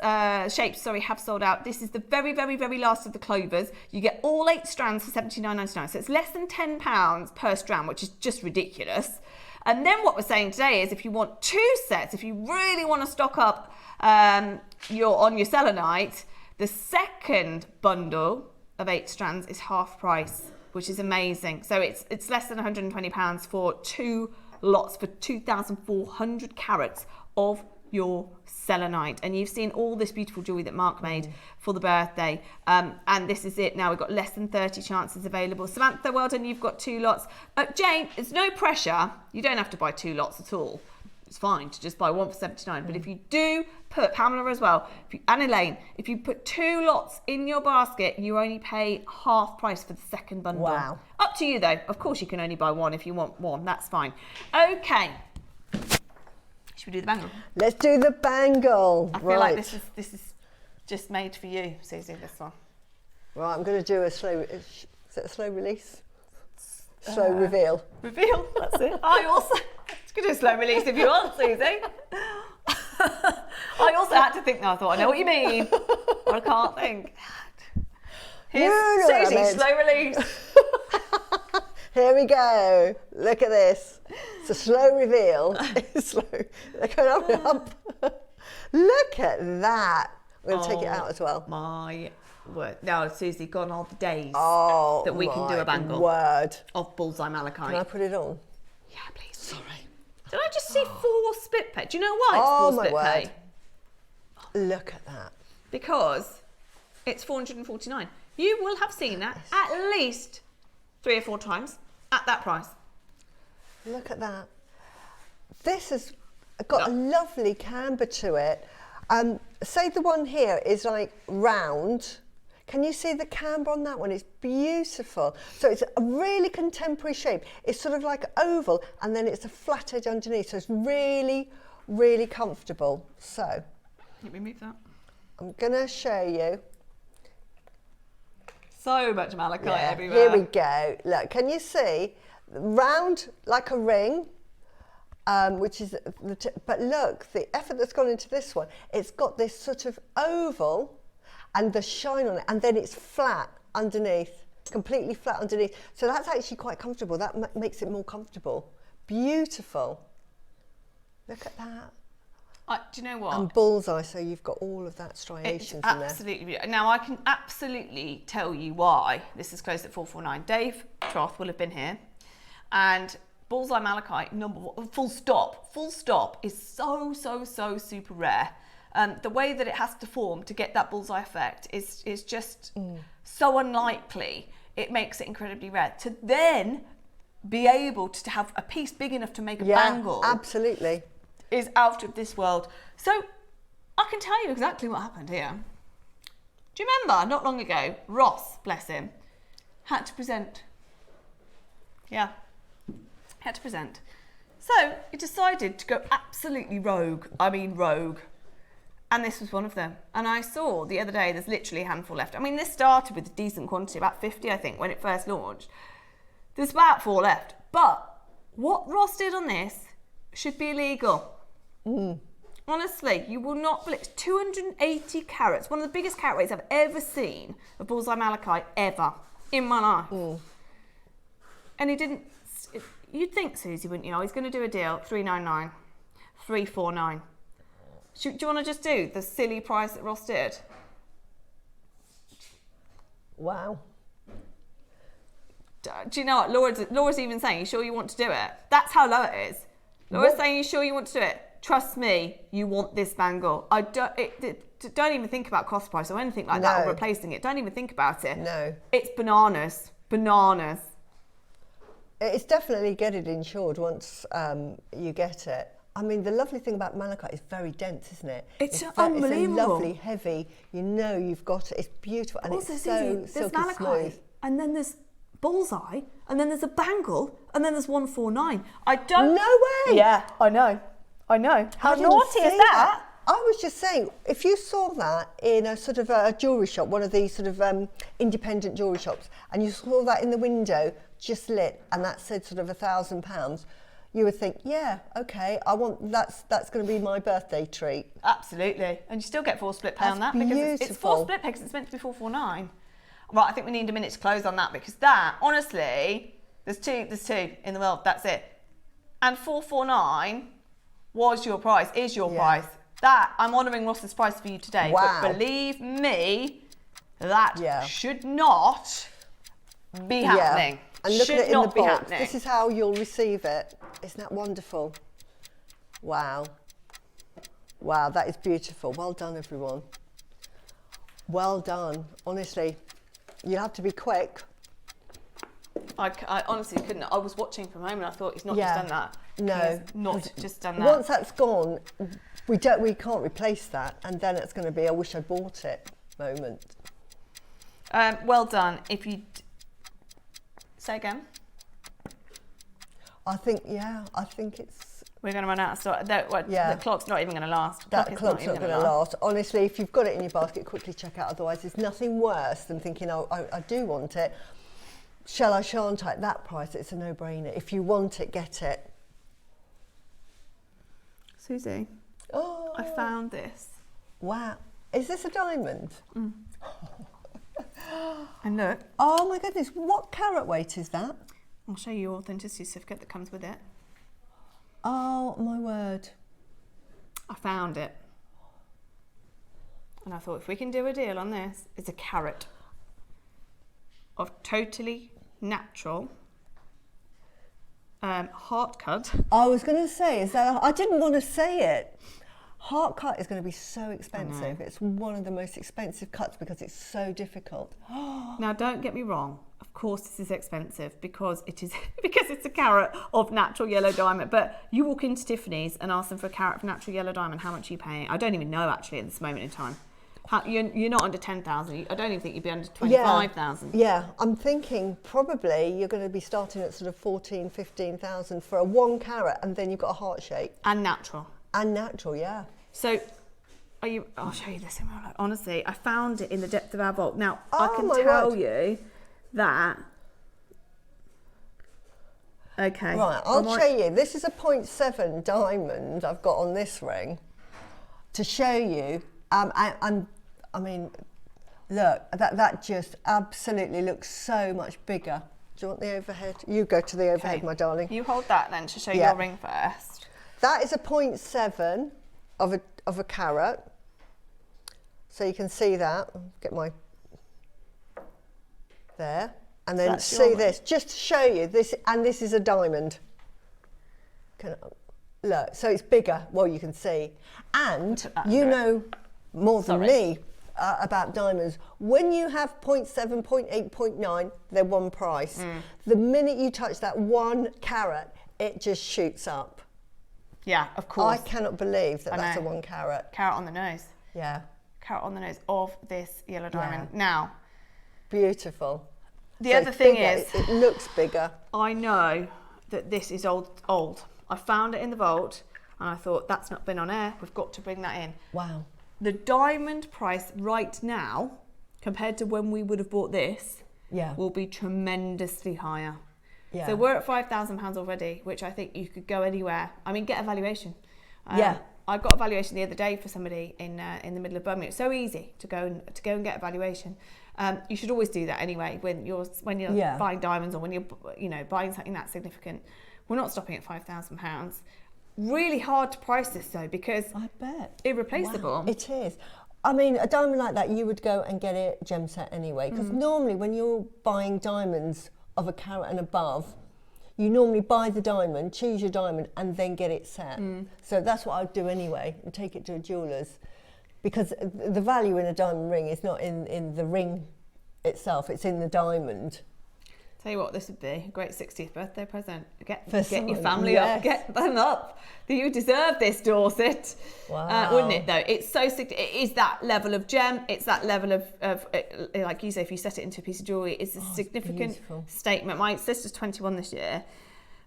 shapes, have sold out. This is the very, very, very last of the clovers. You get all 8 strands for $79.99. So it's less than £10 per strand, which is just ridiculous. And then what we're saying today is if you want 2 sets, if you really want to stock up on your selenite, the second bundle of 8 strands is half price, which is amazing. So it's less than £120 for 2 lots for 2,400 carats of your selenite. And you've seen all this beautiful jewellery that Mark made for the birthday. And this is it now. We've got less than 30 chances available. Samantha, well done. You've got 2 lots. Jane, it's no pressure. You don't have to buy 2 lots at all. It's fine to just buy one for $79. But if you do put, Pamela as well, and Elaine, if you put 2 lots in your basket, you only pay half price for the second bundle. Wow. Up to you though. Of course you can only buy 1 if you want 1. That's fine. Okay. Should we do the bangle? Let's do the bangle. I feel like this is just made for you, Suzie, this one. Right, I'm going to do a slow, is it a slow release? Slow reveal. Reveal, that's it. I also, you can do a slow release if you want, Suzie. I also had to think now. I thought, I know what you mean, but I can't think. Here's Suzie, slow release. Here we go. Look at this. It's a slow reveal. It's slow. They're going up and up. Look at that. We're going to take it out as well. My word. Now, Suzie, gone are the days Oh, that we can do a bangle word. of Bullseye Malachite. Can I put it on? Yeah, please. Sorry. Did I just see 4 split pay? Do you know why it's 4 split pay? Look at that. Because it's $449. You will have seen that at least 3 or 4 times at that price. Look at that. This has got a lovely camber to it. Say the one here is like round. Can you see the camber on that one? It's beautiful. So it's a really contemporary shape. It's sort of like oval, and then it's a flat edge underneath. So it's really, really comfortable. So let me move that. I'm gonna show you. So much malachite everywhere. Here we go. Look, can you see? Round like a ring, which is but look, the effort that's gone into this one. It's got this sort of oval and the shine on it, and then it's flat underneath, completely flat underneath. So that's actually quite comfortable. That makes it more comfortable. Beautiful. Look at that. Do you know what? And bullseye, so you've got all of that striations in there. Absolutely beautiful. Now I can absolutely tell you why this is closed at 449. Dave Troth will have been here, and Bullseye Malachite full stop is so super rare. The way that it has to form to get that bullseye effect is just so unlikely. It makes it incredibly rare. To then be able to have a piece big enough to make a bangle, absolutely, is out of this world. So I can tell you exactly what happened here. Do you remember not long ago, Ross, bless him, had to present. Yeah, had to present. So he decided to go absolutely rogue. I mean rogue. And this was one of them. And I saw the other day, there's literally a handful left. I mean, this started with a decent quantity, about 50, I think, when it first launched. There's about 4 left. But what Ross did on this should be illegal. Honestly, you will not believe it. 280 carats, one of the biggest carat weights I've ever seen of Bullseye Malachite ever in my life. And he didn't, you'd think, Suzie, wouldn't you? Oh, he's going to do a deal, 399, 349. Do you want to just do the silly price that Ross did? Wow. Do you know what? Laura's even saying, you sure you want to do it? That's how low it is. Laura's saying, you sure you want to do it? Trust me, you want this bangle. Don't even think about cost price or anything like that, or replacing it. Don't even think about it. No. It's bananas. Bananas. It's definitely get it insured once you get it. I mean, the lovely thing about malachite is very dense, isn't it? It's unbelievable. It's a lovely, heavy. You know you've got it. It's beautiful, and also, it's so Suzie, silky malachite, smooth. and then there's bullseye, and then there's a bangle, and then there's 149. I don't. No way. Yeah, I know. How naughty is that? I was just saying, if you saw that in a sort of a jewellery shop, one of these sort of independent jewellery shops, and you saw that in the window just lit, and that said sort of £1,000. You would think, yeah, okay, I want that's going to be my birthday treat. Absolutely, and you still get 4 split pay on that because it's 4 split pay because it's meant to be 449. Right, I think we need a minute to close on that because that, honestly, there's two in the world. That's it, and 449 was your price, is your price. That I'm honouring Ross's price for you today. Wow. But believe me, that should not be happening. And look at it in the box. Happening. This is how you'll receive it. Isn't that wonderful? Wow. Wow, that is beautiful. Well done, everyone. Well done. Honestly, you'll have to be quick. I honestly couldn't. I was watching from home and I thought he's not just done that. No, he's not just done that. Once that's gone, we can't replace that, and then it's going to be a wish I bought it moment. Well done. If you say again. I think it's. We're going to run out of stock. The clock's not even going to last. That clock's not going to last. Honestly, if you've got it in your basket, quickly check out. Otherwise, there's nothing worse than thinking, oh, I do want it. Shall I, shan't I? At that price, it's a no-brainer. If you want it, get it. Suzie. Oh. I found this. Wow. Is this a diamond? And look. Oh my goodness, what carat weight is that? I'll show you your authenticity certificate that comes with it. Oh my word. I found it. And I thought, if we can do a deal on this, it's a carat of totally natural heart cut. I was going to say, I didn't want to say it. Heart cut is going to be so expensive. It's one of the most expensive cuts because it's so difficult. Now, don't get me wrong. Of course, this is expensive because it is because it's a carat of natural yellow diamond. But you walk into Tiffany's and ask them for a carat of natural yellow diamond, how much are you paying? I don't even know actually at this moment in time. You're not under 10,000. I don't even think you'd be under 25,000. Yeah, I'm thinking probably you're going to be starting at sort of 14, 15,000 for a 1 carat, and then you've got a heart shape. And natural. And natural, yeah. So, I'll show you this in real life. Honestly, I found it in the depth of our vault. Now, Oh, I can my tell word. you that. Okay. Right, I'll show you. This is a 0.7 diamond I've got on this ring to show you. I mean, look, that just absolutely looks so much bigger. Do you want the overhead? You go to the overhead, my darling. You hold that then to show Yeah. your ring first. That is a 0.7 of a carat. So you can see that. Get my there. And then That's see your this, just to show you this, and this is a diamond. Look, so it's bigger, well you can see. And you know more than me about diamonds. When you have 0.7, 0.8, 0.9, they're one price. The minute you touch that 1 carat, it just shoots up. Yeah, of course. I cannot believe that that's a know. 1 carat. Carat on the nose. Yeah. Carat on the nose of this yellow diamond. Yeah. Now, Beautiful. the other thing bigger. is, it looks bigger. I know that this is old. I found it in the vault and I thought, that's not been on air. We've got to bring that in. Wow. The diamond price right now, compared to when we would have bought this, will be tremendously higher. Yeah. So we're at £5,000 already, which I think you could go anywhere. I mean, get a valuation. I got a valuation the other day for somebody in the middle of Birmingham. It's so easy to go and get a valuation. You should always do that anyway when you're buying diamonds or when you're buying something that significant. We're not stopping at £5,000. Really hard to price this though because I bet irreplaceable. Wow, it is. I mean, a diamond like that, you would go and get it gem set anyway. Because normally when you're buying diamonds of a carat and above, you normally buy the diamond, choose your diamond, and then get it set. So that's what I'd do anyway, and take it to a jeweller's. Because the value in a diamond ring is not in the ring itself, it's in the diamond. Tell you what, this would be a great 60th birthday present. Get someone, your family up, get them up. You deserve this, Dorset. Wow. Wouldn't it though? It's so sick. It is that level of gem. It's that level of like you say, if you set it into a piece of jewellery, it's a significant statement. My sister's 21 this year,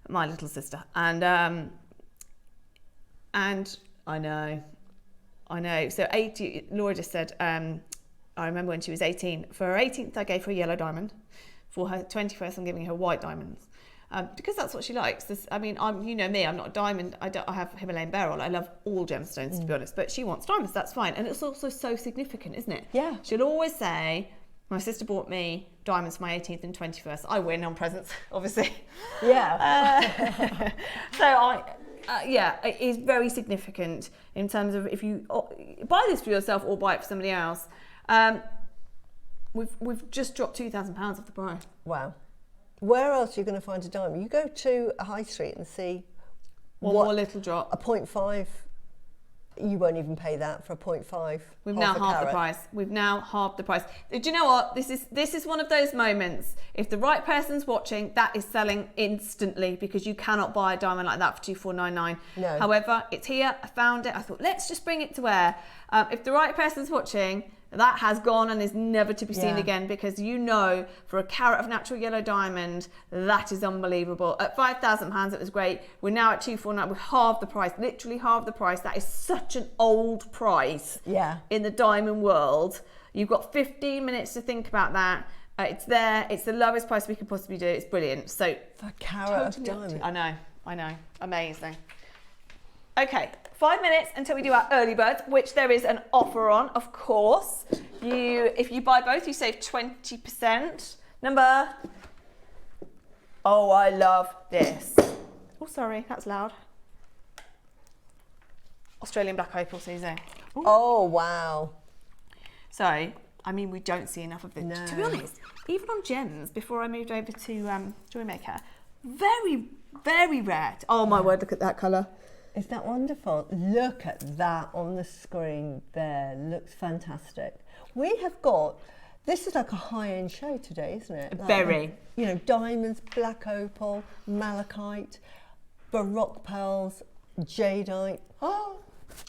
my little sister, and I know. So 80, Laura just said, I remember when she was 18. For her 18th, I gave her a yellow diamond. For her 21st, I'm giving her white diamonds. Because that's what she likes. I mean, you know me, I'm not a diamond. I have Himalayan beryl. I love all gemstones, to be honest. But she wants diamonds, that's fine. And it's also so significant, isn't it? Yeah. She'll always say, my sister bought me diamonds for my 18th and 21st. I win on presents, obviously. Yeah. Yeah, it is very significant in terms of if you buy this for yourself or buy it for somebody else. We've just dropped £2,000 off the price. Wow. Where else are you going to find a diamond? You go to a high street and see One more little drop. A 0.5. You won't even pay that for a 0.5. We've now halved the price. We've now halved the price. Do you know what? This is one of those moments. If the right person's watching, that is selling instantly because you cannot buy a diamond like that for $2,499. No. However, it's here. I found it. I thought, let's just bring it to air. If the right person's watching, that has gone and is never to be seen again because you know for a carat of natural yellow diamond, that is unbelievable. At £5,000, it was great. We're now at $2,499. We've halved the price, literally halved the price. That is such an old price in the diamond world. You've got 15 minutes to think about that. It's there. It's the lowest price we could possibly do. It's brilliant. So for a carat of diamond. I know. Amazing. Okay, 5 minutes until we do our early birds, which there is an offer on, of course. If you buy both, you save 20%. Oh, I love this. Oh, sorry, that's loud. Australian black opal, Suzie. Ooh. Oh, wow. So, I mean, we don't see enough of this. No. To be honest, even on gems, before I moved over to Jewellery Maker, very, very rare. Oh my word, look at that colour. Is that wonderful? Look at that on the screen there. Looks fantastic. We have got, this is like a high-end show today, isn't it? Like Very. You know, diamonds, black opal, malachite, Baroque pearls, jadeite. Oh,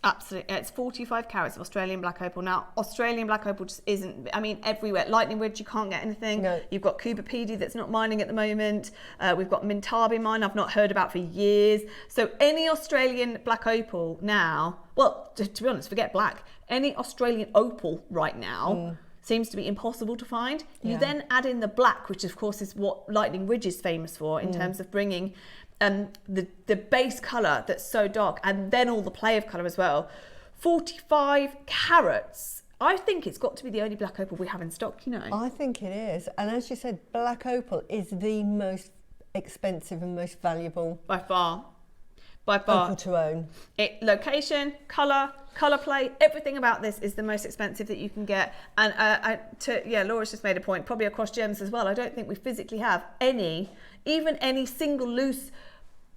absolutely. It's 45 carats of Australian black opal. Now, Australian black opal just isn't, I mean, everywhere. Lightning Ridge, you can't get anything. No. You've got Cooper Pedy that's not mining at the moment. We've got Mintabi mine I've not heard about for years. So any Australian black opal now, well, to be honest, forget black. Any Australian opal right now seems to be impossible to find. You then add in the black, which of course is what Lightning Ridge is famous for in terms of bringing the base colour that's so dark, and then all the play of colour as well. 45 carats. I think it's got to be the only black opal we have in stock, you know. I think it is. And as you said, black opal is the most expensive and most valuable By far. By far. opal to own. Location, colour play, everything about this is the most expensive that you can get. And Laura's just made a point, probably across gems as well. I don't think we physically have even any single loose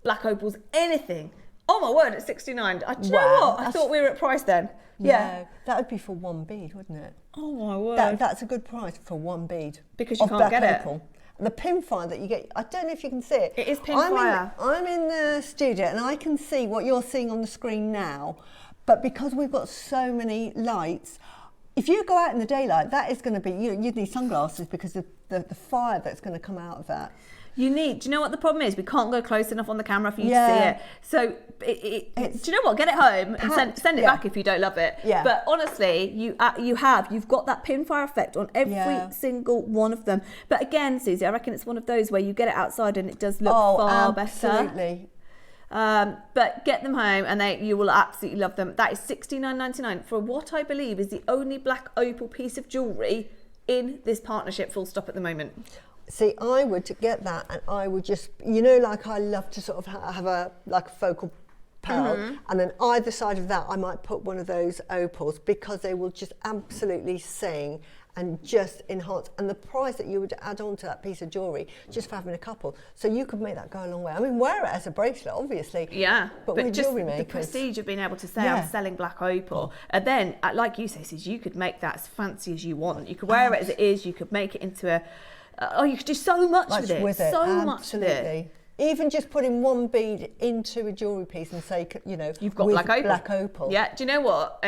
black opals, anything. Oh my word, it's 69. Do you know what? I thought we were at price then. Yeah. No, that would be for one bead, wouldn't it? Oh my word. That's a good price for one bead. Because you can't get it. The pinfire that you get, I don't know if you can see it. It is pinfire. I'm in the studio and I can see what you're seeing on the screen now, but because we've got so many lights, if you go out in the daylight, that is going to be, you'd need sunglasses because of the fire that's going to come out of that. Do you know what the problem is? We can't go close enough on the camera for you to see it. So, do you know what? Get it home and send it back if you don't love it. Yeah. But honestly, you've got that pinfire effect on every single one of them. But again, Suzie, I reckon it's one of those where you get it outside and it does look far better. Absolutely. But get them home and you will absolutely love them. That is $69.99 for what I believe is the only black opal piece of jewellery in this partnership, full stop at the moment. See, I would get that and I would just, like I love to sort of have a focal pearl, and then either side of that I might put one of those opals because they will just absolutely sing and just enhance. And the price that you would add on to that piece of jewellery just for having a couple, so you could make that go a long way. I mean, wear it as a bracelet, obviously. Yeah, but with just jewellery makers, the prestige of being able to say I'm selling black opal, and then, like you say, Sis, you could make that as fancy as you want. You could wear it as it is. You could make it into a you could do so much with it. So much with it. Even just putting one bead into a jewellery piece and say, you've got black opal. Yeah, do you know what?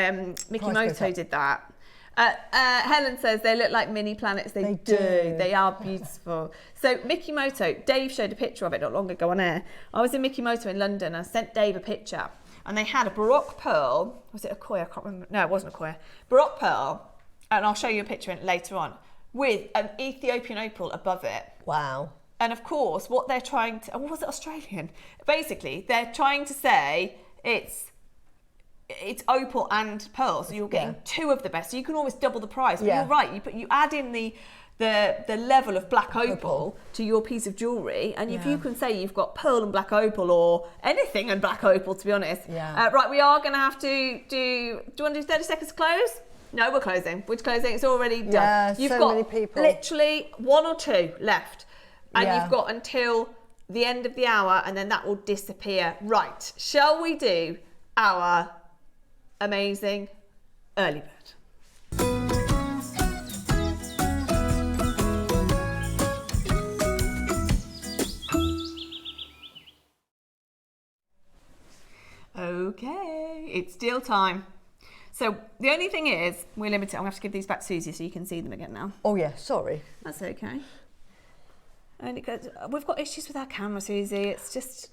Mickey Moto did that. Helen says they look like mini planets. They do. They are beautiful. So Mickey Moto, Dave showed a picture of it not long ago on air. I was in Mickey Moto in London. I sent Dave a picture, and they had a Baroque pearl. Was it a koi? I can't remember. No, it wasn't a koi. Baroque pearl, and I'll show you a picture later on, with an Ethiopian opal above it. Wow. And of course, what they're trying to, was it Australian? Basically, they're trying to say it's opal and pearl, so you're getting two of the best. So you can always double the price. But you're right. You add in the level of black opal to your piece of jewellery, and if you can say you've got pearl and black opal, or anything and black opal, to be honest. Yeah. Right, we are going to have to do you want to do 30 seconds to close? No, we're closing. We're closing. It's already done. Yeah, You've so got many people. Literally one or two left. And you've got until the end of the hour, and then that will disappear. Right. Shall we do our amazing early bird? Okay. It's still time. So the only thing is, we're limited. I'm going to have to give these back to Suzie so you can see them again now. Oh yeah, sorry. That's okay. And we've got issues with our camera, Suzie. It's just,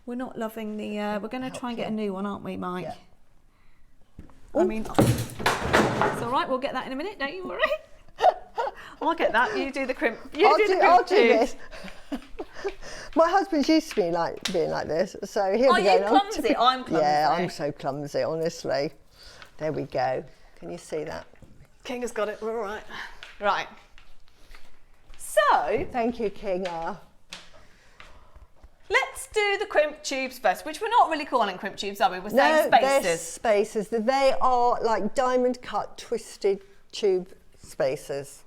we're not loving the, we're going to try and get a new one, aren't we, Mike? Yeah. I mean, it's all right. We'll get that in a minute. Don't you worry. I'll get that. You do the crimp. I'll do this. My husband's used to being like this, so he'll be going, Are you clumsy? I'm clumsy. Yeah, I'm so clumsy, honestly. There we go. Can you see that? King has got it. We're all right. Right. So, Thank you, King. let's do the crimp tubes first, which we're not really calling crimp tubes, are we? We're No, saying they're spaces. spacers. They are like diamond cut, twisted tube spacers.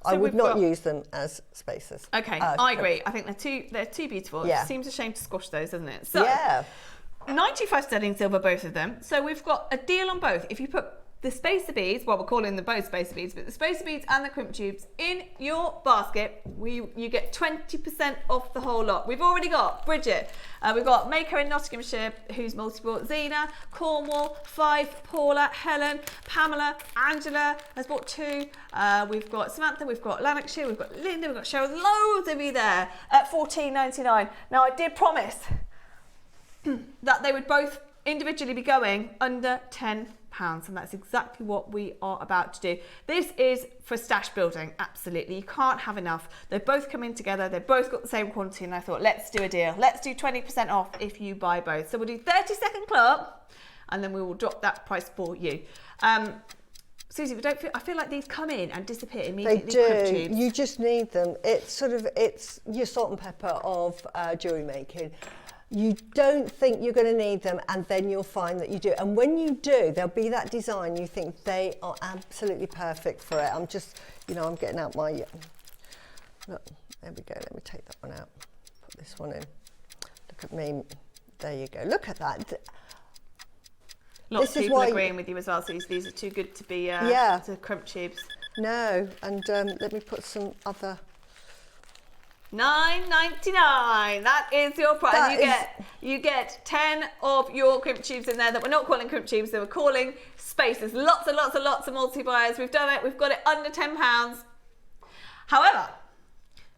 I would not use them as spacers. Okay, I agree. I think they're too beautiful. Yeah. It seems a shame to squash those, doesn't it? So, Yeah. 95 sterling silver, both of them. So we've got a deal on both. If you put the spacer beads, well, we're calling them both spacer beads, but the spacer beads and the crimp tubes in your basket, you get 20% off the whole lot. We've already got Bridget, we've got Maker in Nottinghamshire, who's multi-bought, Zena, Cornwall, Fife, Paula, Helen, Pamela, Angela has bought 2. We've got Samantha, we've got Lanarkshire, we've got Linda, we've got Cheryl, loads of you there at $14.99. Now, I did promise that they would both individually be going under £10, and that's exactly what we are about to do. This is for stash building, absolutely. You can't have enough. They both come in together, they've both got the same quantity, and I thought, let's do a deal. Let's do 20% off if you buy both. So we'll do 30-second clock, and then we will drop that price for you. Susie, I feel like these come in and disappear immediately. They do. You just need them. It's your salt and pepper of jewellery making. You don't think you're going to need them, and then you'll find that you do. And when you do, there'll be that design you think they are absolutely perfect for it. I'm just, I'm getting out my, look, there we go. Let me take that one out. Put this one in. Look at me. There you go. Look at that. Lots of people agreeing with you as well, so these are too good to be to crimp tubes. No, and let me put some other. $9.99. That is your price. And you get 10 of your crimp tubes in there that we're not calling crimp tubes, they were calling spacers. Lots and lots and lots of multi-buyers. We've done it. We've got it under £10. However,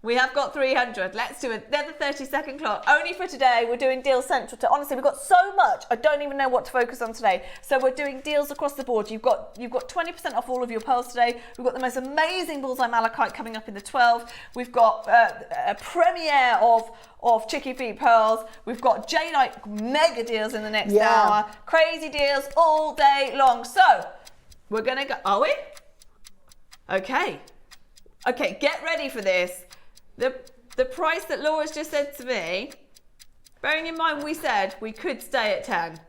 we have got 300. Let's do another 30-second clock. Only for today, we're doing Deal Central. Honestly, we've got so much, I don't even know what to focus on today. So we're doing deals across the board. You've got 20% off all of your pearls today. We've got the most amazing Bullseye Malachite coming up in the 12. We've got a premiere of Chicken Feet Pearls. We've got Jadeite mega deals in the next hour. Crazy deals all day long. So we're going to go. Are we? Okay, get ready for this. The price that Laura's just said to me, bearing in mind we said we could stay at 10.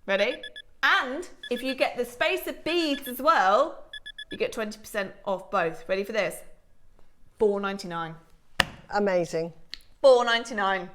Ready? And if you get the spacer beads as well, you get 20% off both. Ready for this? $4.99. Amazing. $4.99.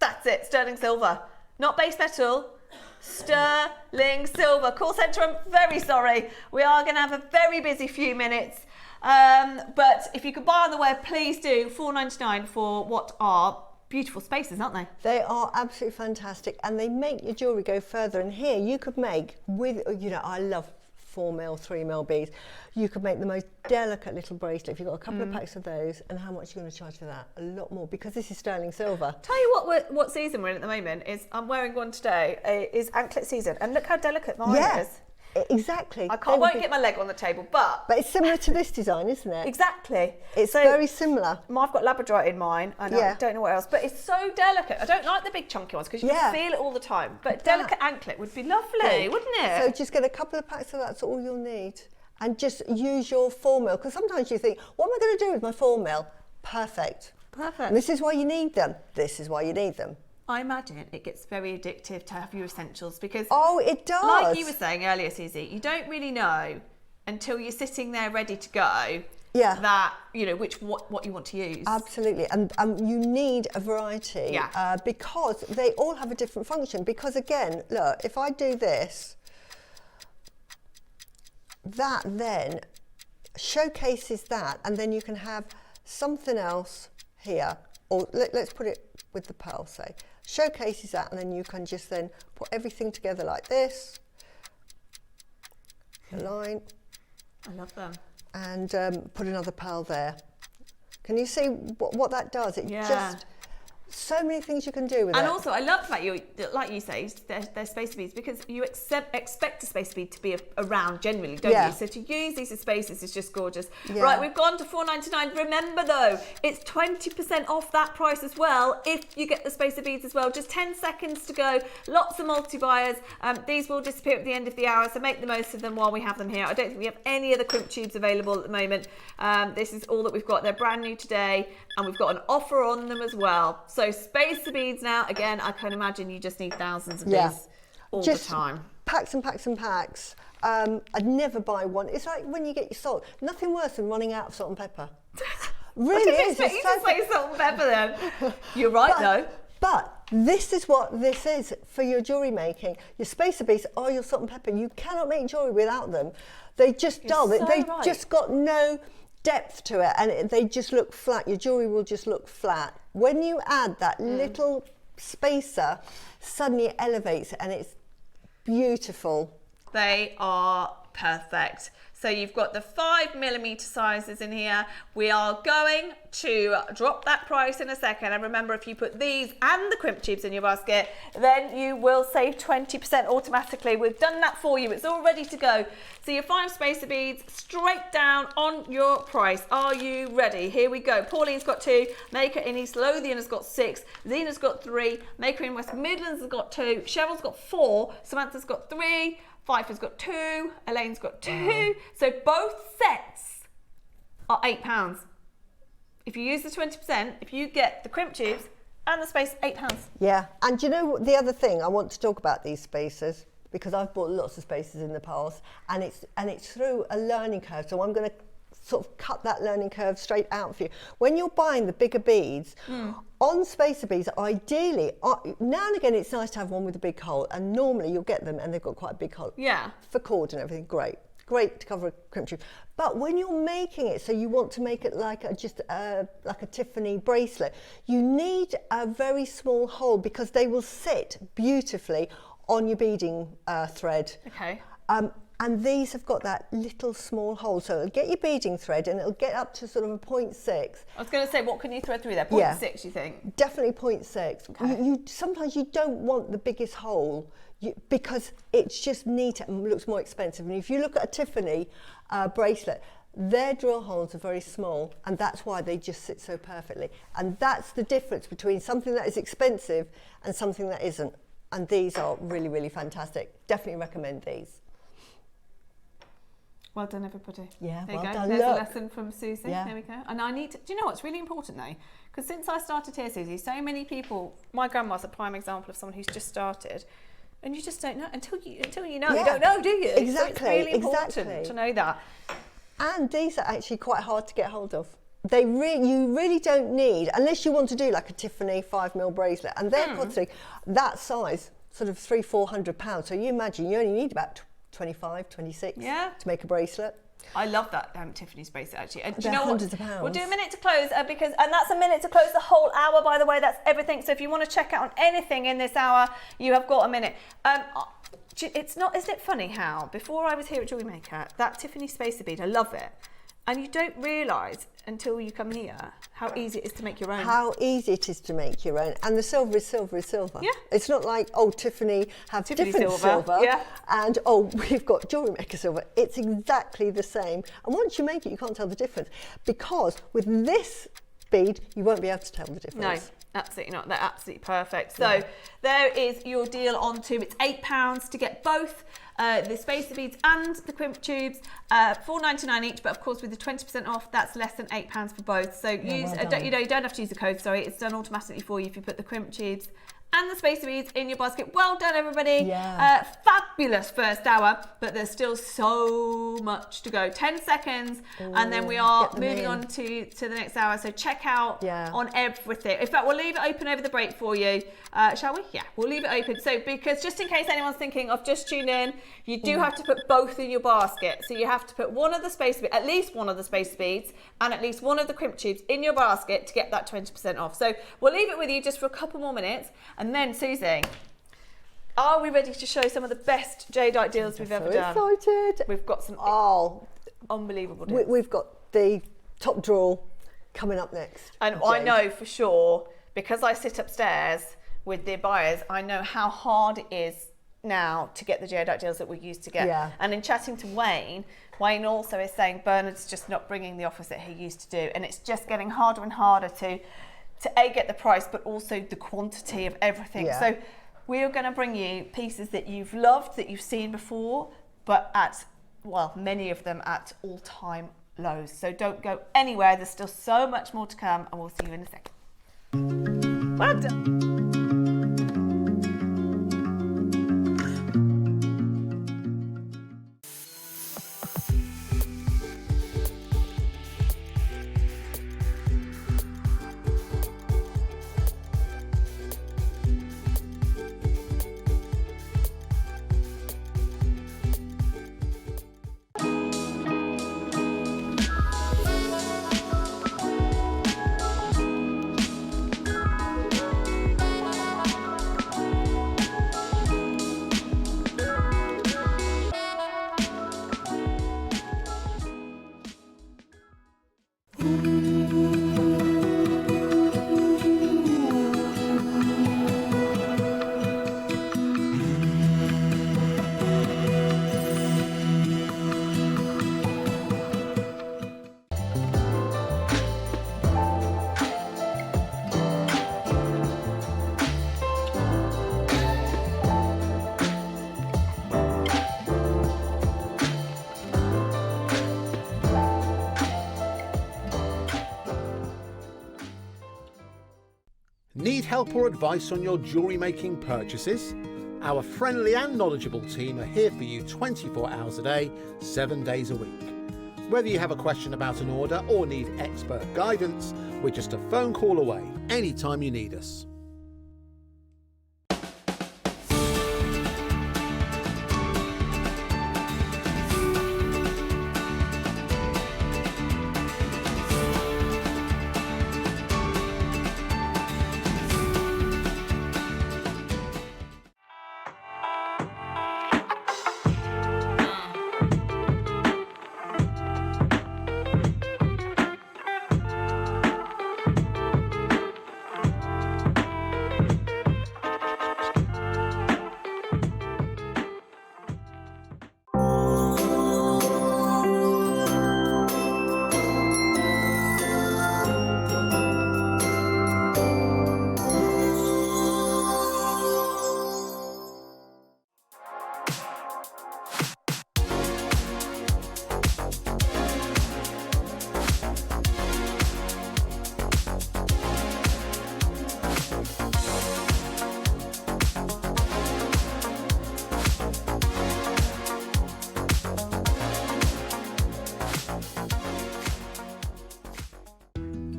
That's it. Sterling silver. Not base metal. Sterling silver. Call centre, I'm very sorry. We are going to have a very busy few minutes. But if you could buy on the web, please do. $4.99 for what are beautiful spacers, aren't they? They are absolutely fantastic, and they make your jewellery go further. And here you could make with, I love 4mm, 3mm beads. You could make the most delicate little bracelet if you've got a couple of packs of those. And how much are you going to charge for that? A lot more, because this is sterling silver. Tell you what season we're in at the moment is. I'm wearing one today. Is anklet season, and look how delicate mine is. Exactly. I won't get my leg on the table, but it's similar to this design, isn't it? Exactly. It's very similar. I've got labradorite in mine, and I don't know what else, but it's so delicate. I don't like the big chunky ones because you can feel it all the time. But delicate anklet would be lovely, wouldn't it? So just get a couple of packs of that's all you'll need, and just use your 4mm, because sometimes you think, what am I going to do with my 4mm? Perfect. And this is why you need them. This is why you need them. I imagine it gets very addictive to have your essentials because... Oh, it does. Like you were saying earlier, Susie, you don't really know until you're sitting there ready to go that, what you want to use. Absolutely. And you need a variety because they all have a different function. Because again, look, if I do this, that then showcases that, and then you can have something else here. Or let's put it with the pearl, say. Showcases that, and then you can just then put everything together like this. A line. I love them. And put another pearl there. Can you see what that does? It just So many things you can do with it. And also, I love the fact like you say, they're spacer beads, because you expect a spacer bead to be around generally, don't you? So to use these as spacers is just gorgeous. Right, we've gone to $4.99. Remember though, it's 20% off that price as well if you get the spacer beads as well. Just 10 seconds to go. Lots of multi-buyers. These will disappear at the end of the hour, so make the most of them while we have them here. I don't think we have any other crimp tubes available at the moment. This is all that we've got. They're brand new today, and we've got an offer on them as well. So spacer beads now, again, I can imagine you just need thousands of these all the time. Packs and packs and packs. I'd never buy one. It's like when you get your salt. Nothing worse than running out of salt and pepper. Really is. You just say salt and pepper then. You're right though. But this is what this is for your jewellery making. Your spacer beads are your salt and pepper. You cannot make jewellery without them. They just dull. So They've right. just got no depth to it, and they just look flat. Your jewellery will just look flat. When you add that little spacer, suddenly it elevates it, and it's beautiful. They are perfect. So you've got the 5mm sizes in here. We are going to drop that price in a second. And remember, if you put these and the crimp tubes in your basket, then you will save 20% automatically. We've done that for you. It's all ready to go. So your 5 spacer beads straight down on your price. Are you ready? Here we go. Pauline's got 2. Maker in East Lothian has got 6. Zena's got 3. Maker in West Midlands has got 2. Cheryl's got 4. Samantha's got 3. Pfeiffer's got 2, Elaine's got 2. So both sets are £8. If you use the 20%, if you get the crimp tubes and the space, £8. Yeah, and you know what, the other thing I want to talk about these spacers, because I've bought lots of spacers in the past, and it's through a learning curve. So I'm going to sort of cut that learning curve straight out for you. When you're buying the bigger beads, on spacer beads, ideally, now and again it's nice to have one with a big hole, and normally you'll get them and they've got quite a big hole. Yeah. For cord and everything, great to cover a crimp tube. But when you're making it, so you want to make it like like a Tiffany bracelet, you need a very small hole, because they will sit beautifully on your beading thread. Okay. And these have got that little small hole, so it'll get your beading thread and it'll get up to sort of a 0.6. I was going to say, what can you thread through there? 0.6, you think? Definitely 0.6. Okay. Sometimes you don't want the biggest hole because it's just neat and looks more expensive. And if you look at a Tiffany bracelet, their drill holes are very small, and that's why they just sit so perfectly. And that's the difference between something that is expensive and something that isn't. And these are really, really fantastic. Definitely recommend these. Well done, everybody. Yeah, there you well go. done. There's Look. a lesson from Suzie. Yeah. There we go. And I need to, do you know what's really important though? Because since I started here, Suzie, so many people, my grandma's a prime example of someone who's just started, and you just don't know until you know. You don't know, do you? Exactly. So it's really important to know that. And these are actually quite hard to get hold of. You really don't need, unless you want to do like a Tiffany 5mm bracelet, and they're costing that size, sort of £300-400. So you imagine you only need about 25, 26 to make a bracelet. I love that Tiffany's bracelet actually. And do They're you know hundreds what? of pounds. We'll do a minute to close and that's a minute to close the whole hour, by the way. That's everything. So if you want to check out on anything in this hour, you have got a minute. It's not, isn't it funny how before I was here at Jewellery Maker, that Tiffany spacer bead, I love it. And you don't realise until you come here how easy it is to make your own. How easy it is to make your own. And the silver is silver is silver. Yeah. It's not like, Tiffany have Tiffany different silver. Yeah. And, we've got Jewellery Maker silver. It's exactly the same. And once you make it, you can't tell the difference. Because with this bead, you won't be able to tell the difference. No. Absolutely not. They're absolutely perfect. So there is your deal on two. It's £8 to get both the spacer beads and the crimp tubes, $4.99 each. But of course, with the 20% off, that's less than £8 for both. So you don't have to use the code. Sorry, it's done automatically for you if you put the crimp tubes and the spacer beads in your basket. Well done, everybody. Yeah. Fabulous first hour, but there's still so much to go. 10 seconds, and then we are moving on to the next hour. So check out on everything. In fact, we'll leave it open over the break for you. Shall we? Yeah, we'll leave it open. So because just in case anyone's thinking of just tune in, you do have to put both in your basket. So you have to put one of the spacer beads, at least one of the spacer beads, and at least one of the crimp tubes in your basket to get that 20% off. So we'll leave it with you just for a couple more minutes. And then, Suzie, are we ready to show some of the best Jadeite deals we've ever done? So excited. We've got some unbelievable deals. We've got the top drawer coming up next. And I know for sure because I sit upstairs with the buyers, I know how hard it is now to get the jadeite deals that we used to get. Yeah. And in chatting to Wayne also is saying Bernard's just not bringing the offers that he used to do, and it's just getting harder and harder to A, get the price, but also the quantity of everything. Yeah. So we're going to bring you pieces that you've loved, that you've seen before, but many of them at all-time lows. So don't go anywhere. There's still so much more to come, and we'll see you in a second. Well done. Need help or advice on your jewellery making purchases? Our friendly and knowledgeable team are here for you 24 hours a day, 7 days a week. Whether you have a question about an order or need expert guidance, we're just a phone call away anytime you need us.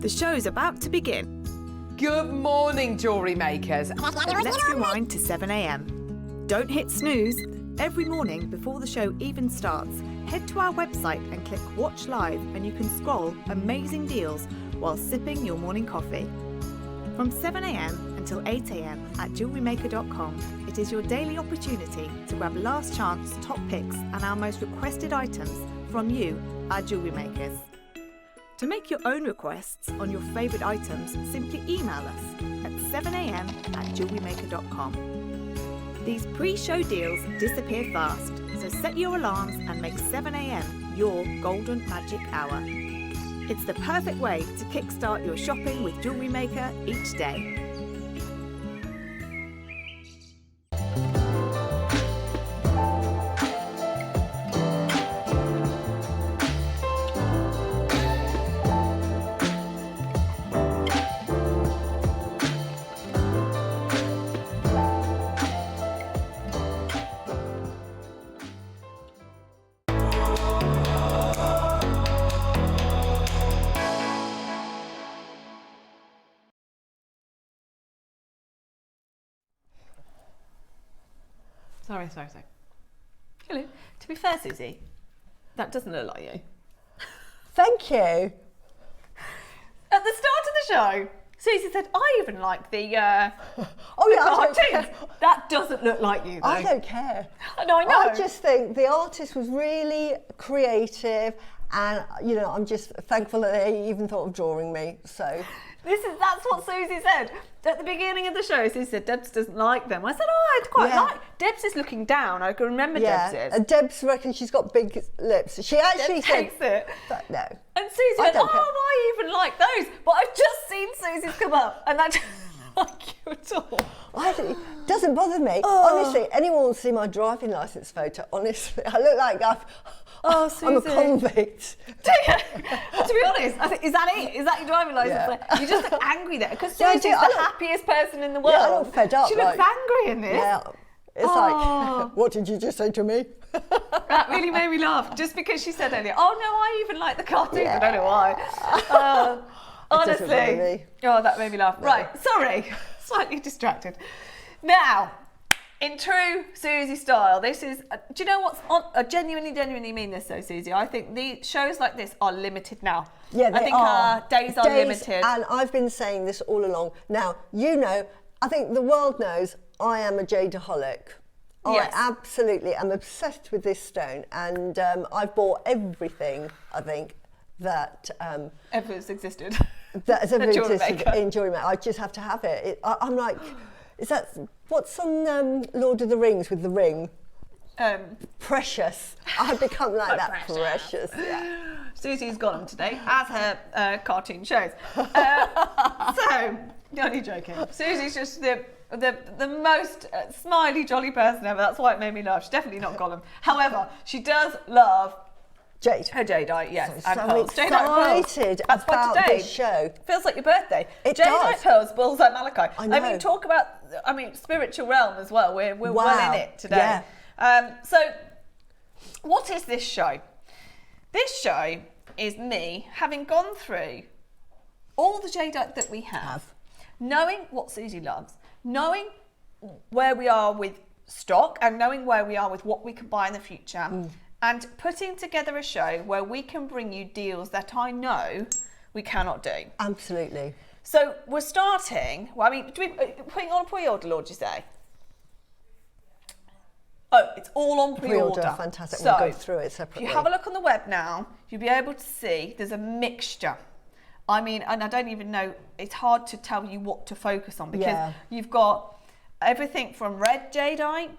The show's about to begin. Good morning, jewellery makers. Let's rewind to 7 a.m. Don't hit snooze. Every morning before the show even starts, head to our website and click Watch Live, and you can scroll amazing deals while sipping your morning coffee. From 7 a.m. until 8 a.m. at JewelleryMaker.com, it is your daily opportunity to grab last chance top picks and our most requested items from you, our jewellery makers. To make your own requests on your favourite items, simply email us at 7 a.m. at JewelleryMaker.com. These pre-show deals disappear fast, so set your alarms and make 7 a.m. your golden magic hour. It's the perfect way to kickstart your shopping with Jewellery Maker each day. Sorry. Hello. To be fair, Suzie, that doesn't look like you. Thank you. At the start of the show, Suzie said, I even like the cartoons. That doesn't look like you, though. I don't care. No, I know. I just think the artist was really creative And, you know, I'm just thankful that they even thought of drawing me, so. That's what Suzie said. At the beginning of the show, Suzie said Debs doesn't like them. I said, oh, I'd quite like. Debs is looking down. I can remember Debs is. And Debs reckons she's got big lips. She actually Debs said, hates it. No. And Suzie went, oh, I even like those. But I've just seen Susie's come up, and I don't like you at all. It doesn't bother me. Honestly, anyone will see my driving licence photo, honestly. I look like I'm a convict. To be honest, I think, is that it? Is that your driving licence? Yeah. You just look angry there. Because Susie's the happiest person in the world. Yeah, I look fed up. She looks angry in this. Yeah. It's like, what did you just say to me? That really made me laugh. Just because she said earlier, oh no, I even like the cartoons. I don't know why. Honestly. Oh, that made me laugh. No. Right, sorry. Slightly distracted. Now, in true Suzie style, this is, do you know what's on, I genuinely mean this though, Suzie. I think the shows like this are limited now. Yeah, they I think are. Our days are limited. And I've been saying this all along. Now, you know, I think the world knows I am a jadeaholic. Yes. I absolutely am obsessed with this stone, and I've bought everything, I think, that ever's existed. That has ever existed Maker. in Jewellery Maker. I just have to have it. I'm like, is that what's on Lord of the Rings with the ring? Precious. I've become like that. Precious. Yeah. Susie's got them today, as her cartoon shows. So, only joking. Susie's just the most smiley, jolly person ever. That's why it made me laugh. She's definitely not got them. However, she does love Jade. Her Jadeite, yes. So and pearls. excited about this show. Feels like your birthday. It Jadeite does. Pearls, Bullseye, Malachite. I know. I mean, talk about, spiritual realm as well. We're well in it today. Yeah. So, what is this show? This show is me having gone through all the Jadeite that we have, knowing what Suzie loves, knowing where we are with stock, and knowing where we are with what we can buy in the future. And putting together a show where we can bring you deals that I know we cannot do. Absolutely. So we're starting, putting on a pre-order, Lord, you say? Oh, it's all on pre-order. Fantastic. So, we'll go through it separately. if you have a look on the web now, you'll be able to see there's a mixture. I mean, and I don't even know, it's hard to tell you what to focus on because you've got everything from red jadeite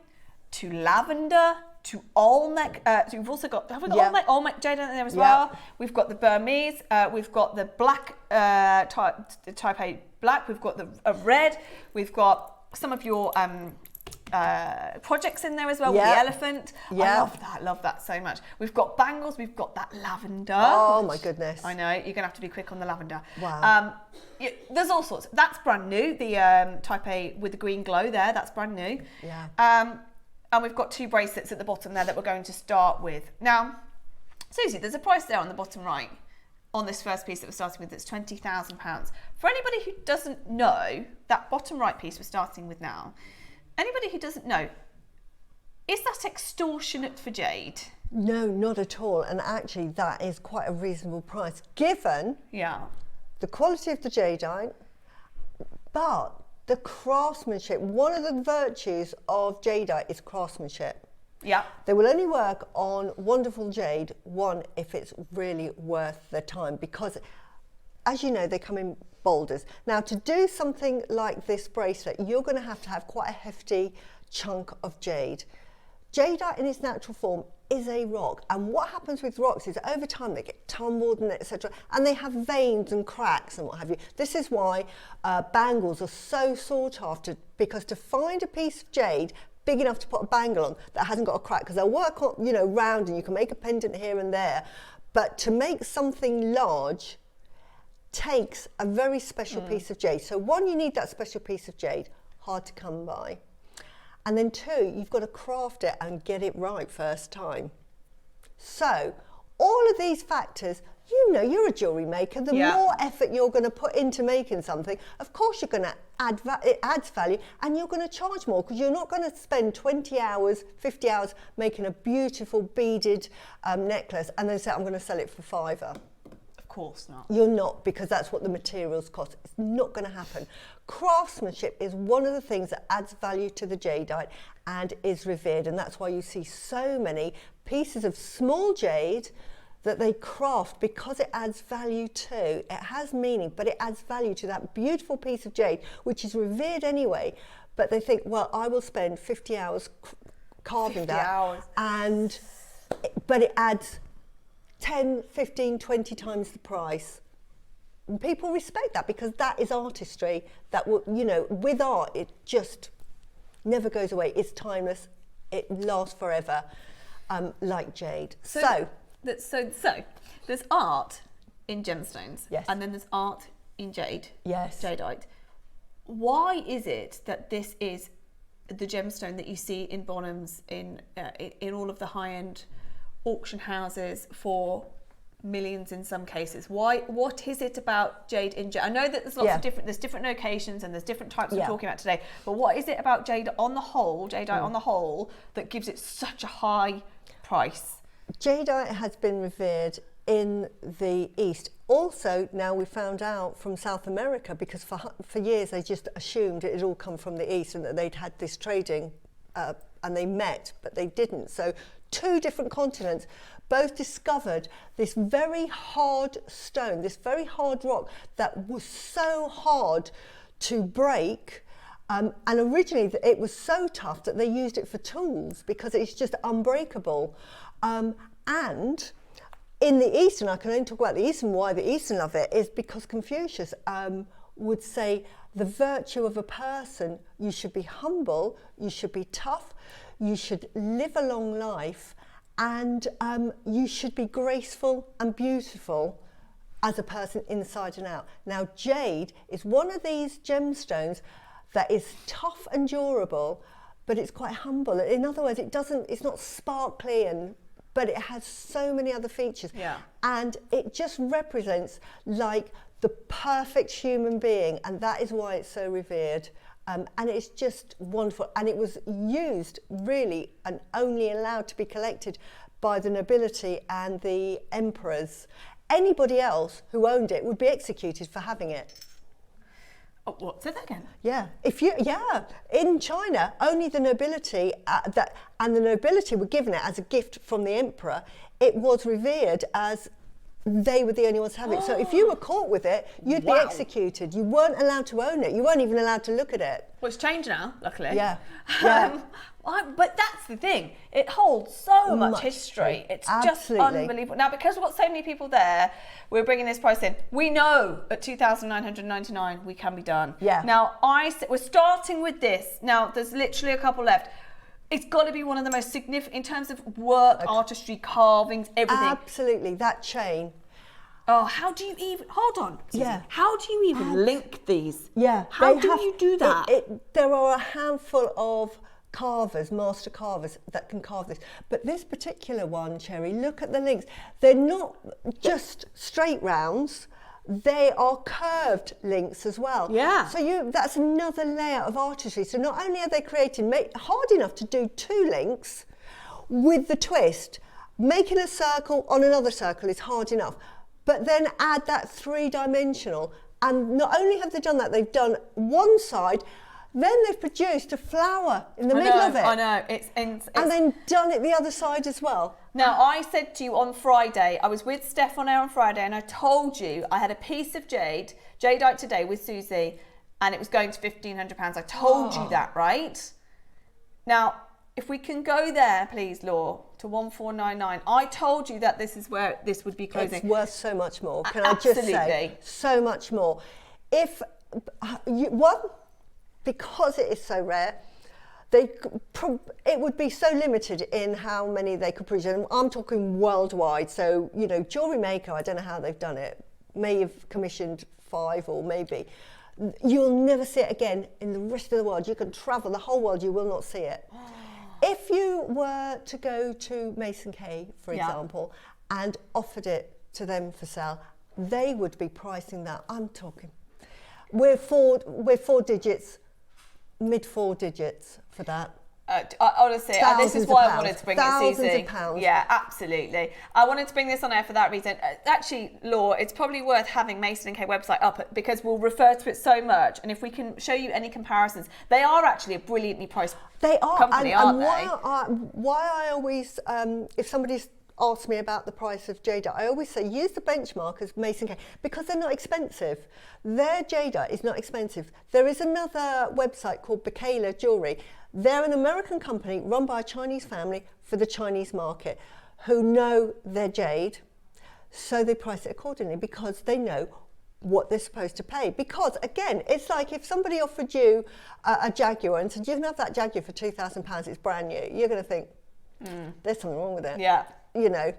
to lavender to Olmec. So we've also got, have we got Olmec jadeite in there as well? We've got the Burmese, we've got the black, type A black, we've got the red, we've got some of your projects in there as well with the elephant. I love that so much. We've got bangles, we've got that lavender. Oh my goodness. I know, you're gonna have to be quick on the lavender. Wow. There's all sorts. That's brand new, the type A with the green glow there, that's brand new. Yeah. And we've got 2 bracelets at the bottom there that we're going to start with. Now, Suzie, there's a price there on the bottom right on this first piece that we're starting with, that's £20,000. For anybody who doesn't know, that bottom right piece we're starting with now, anybody who doesn't know, is that extortionate for jade? No, not at all. And actually, that is quite a reasonable price, given the quality of the jadeite, but the craftsmanship. One of the virtues of jadeite is craftsmanship. Yeah. They will only work on wonderful jade, if it's really worth the time, because as you know, they come in boulders. Now, to do something like this bracelet, you're going to have quite a hefty chunk of jade. Jadeite in its natural form is a rock, and what happens with rocks is over time they get tumbled and etc., and they have veins and cracks and what have you. This is why bangles are so sought after, because to find a piece of jade big enough to put a bangle on that hasn't got a crack, because they'll work on, you know, round and you can make a pendant here and there, but to make something large takes a very special piece of jade. So one, you need that special piece of jade, hard to come by. And then 2, you've got to craft it and get it right first time. So all of these factors, you know, you're a jewellery maker. The more effort you're going to put into making something, of course you're going to it adds value, and you're going to charge more, because you're not going to spend 20 hours, 50 hours making a beautiful beaded necklace and then say, I'm going to sell it for £5. Of course not. You're not, because that's what the materials cost. It's not going to happen. Craftsmanship is one of the things that adds value to the jadeite and is revered, and that's why you see so many pieces of small jade that they craft because it adds value too. It has meaning, but it adds value to that beautiful piece of jade, which is revered anyway. But they think, well, I will spend 50 hours carving 50 that. hours. But it adds 10, 15, 20 times the price. And people respect that because that is artistry. That will, you know, with art, it just never goes away. It's timeless. It lasts forever, like jade. So there's art in gemstones, yes, and then there's art in jade, yes, jadeite. Why is it that this is the gemstone that you see in Bonhams, in all of the high-end auction houses for millions in some cases? What is it about jade in jade? I know that there's lots of different locations and there's different types we're talking about today, but what is it about jade on the whole, jadeite on the whole, that gives it such a high price? Jadeite has been revered in the East. Also, now we found out from South America, because for years they just assumed it had all come from the East and that they'd had this trading and they met, but they didn't. So 2 different continents both discovered this very hard stone, this very hard rock that was so hard to break. And originally it was so tough that they used it for tools because it's just unbreakable. And in the East, and I can only talk about the East, and why the Eastern love it is because Confucius would say the virtue of a person, you should be humble, you should be tough, you should live a long life, and you should be graceful and beautiful as a person inside and out. Now, jade is one of these gemstones that is tough and durable, but it's quite humble. In other words, it's not sparkly, but it has so many other features. Yeah. And it just represents like the perfect human being, and that is why it's so revered. And it's just wonderful. And it was used really and only allowed to be collected by the nobility and the emperors. Anybody else who owned it would be executed for having it. Oh, what? Say that again. Yeah, in China, only the nobility and the nobility were given it as a gift from the emperor. It was revered as they were the only ones to have it. So if you were caught with it, you'd be executed. You weren't allowed to own it. You weren't even allowed to look at it. Well, it's changed now, luckily. Yeah. But that's the thing. It holds so much history. It's just unbelievable. Now, because we've got so many people there, we're bringing this price in. We know at $2,999 we can be done. Yeah. Now, we're starting with this. Now, there's literally a couple left. It's got to be one of the most significant in terms of work, artistry, carvings, everything. Absolutely, that chain. Oh, how do you even, hold on, Suzie. Yeah. How do you even link these? Yeah. How do you do that? There are a handful of carvers, master carvers, that can carve this. But this particular one, Cherry, look at the links. They're not just straight rounds. They are curved links as well. Yeah. So that's another layer of artistry. So not only are they created hard enough to do 2 links with the twist, making a circle on another circle is hard enough. But then add that 3-dimensional, and not only have they done that, they've done one side, then they've produced a flower in the middle of it. I know, and then done it the other side as well. Now, I said to you on Friday, I was with Steph on air on Friday, and I told you I had a piece of jadeite today with Suzie, and it was going to £1,500. I told you that, right? Now, if we can go there, please, Law, to 1499. I told you that this is where this would be closing. It's worth so much more. Can I just say, so much more. If because it is so rare, it would be so limited in how many they could produce. And I'm talking worldwide. So, Jewellery Maker, I don't know how they've done it, may have commissioned 5 or maybe. You'll never see it again in the rest of the world. You can travel the whole world, you will not see it. If you were to go to Mason Kay, for example, and offered it to them for sale, they would be pricing that. I'm talking. We're 4 digits, mid 4 digits for that. Honestly, this is why I wanted to bring Thousands it, Suzie. of pounds. Yeah, absolutely. I wanted to bring this on air for that reason. Actually, Law, it's probably worth having Mason & Kay website up because we'll refer to it so much. And if we can show you any comparisons, they are actually a brilliantly priced company, aren't they? Why I always, if somebody's ask me about the price of jadeite, I always say use the benchmark as Mason K, because they're not expensive. Their jadeite is not expensive. There is another website called Bacala Jewellery. They're an American company run by a Chinese family for the Chinese market who know their jade, so they price it accordingly because they know what they're supposed to pay. Because again, it's like if somebody offered you a Jaguar and said you can have that Jaguar for £2,000, it's brand new, you're going to think there's something wrong with it. Yeah. You know,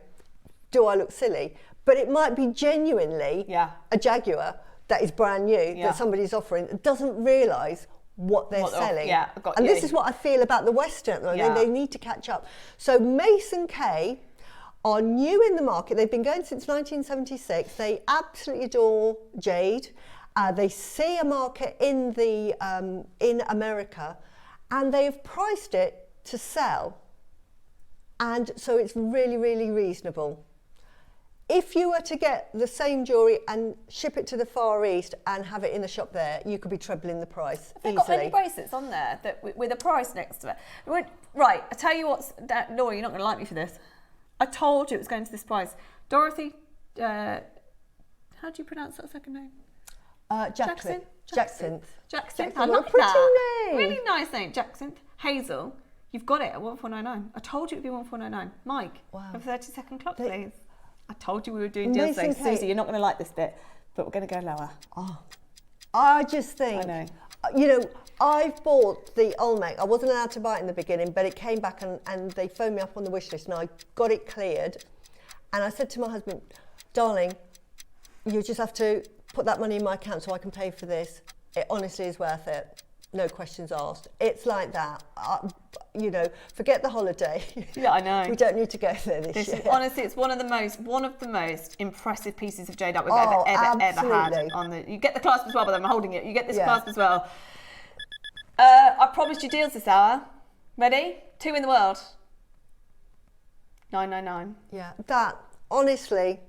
do I look silly? But it might be genuinely a Jaguar that is brand new that somebody's offering that doesn't realise what they're selling. And this is what I feel about the Western at the moment. They need to catch up. So Mason K are new in the market. They've been going since 1976. They absolutely adore jade. They see a market in the in America, and they've priced it to sell. And so it's really, really reasonable. If you were to get the same jewellery and ship it to the Far East and have it in the shop there, you could be trebling the price Have they got any bracelets on there that with a price next to it? Right, I tell you what, Laura, you're not going to like me for this. I told you it was going to this price. Dorothy, how do you pronounce that second name? Jackson. Jackson. I What a like pretty that. name. Really nice name, Jackson. Hazel, you've got it at 1499. I told you it would be 1499. Mike, have a 30-second clock, please. I told you we were doing deals today. Susie, you're not going to like this bit, but we're going to go lower. Oh, I just think, I know. You know, I've bought the Olmec. I wasn't allowed to buy it in the beginning, but it came back and they phoned me up on the wish list and I got it cleared. And I said to my husband, darling, you just have to put that money in my account so I can pay for this. It honestly is worth it. No questions asked. It's like that. You know, forget the holiday. Yeah, I know. We don't need to go there this year. Honestly, it's one of the most impressive pieces of jadeite we've ever had on the. You get the clasp as well, but I'm holding it. You get this clasp as well. I promised you deals this hour. Ready? 2 in the world. 999. Yeah, that honestly.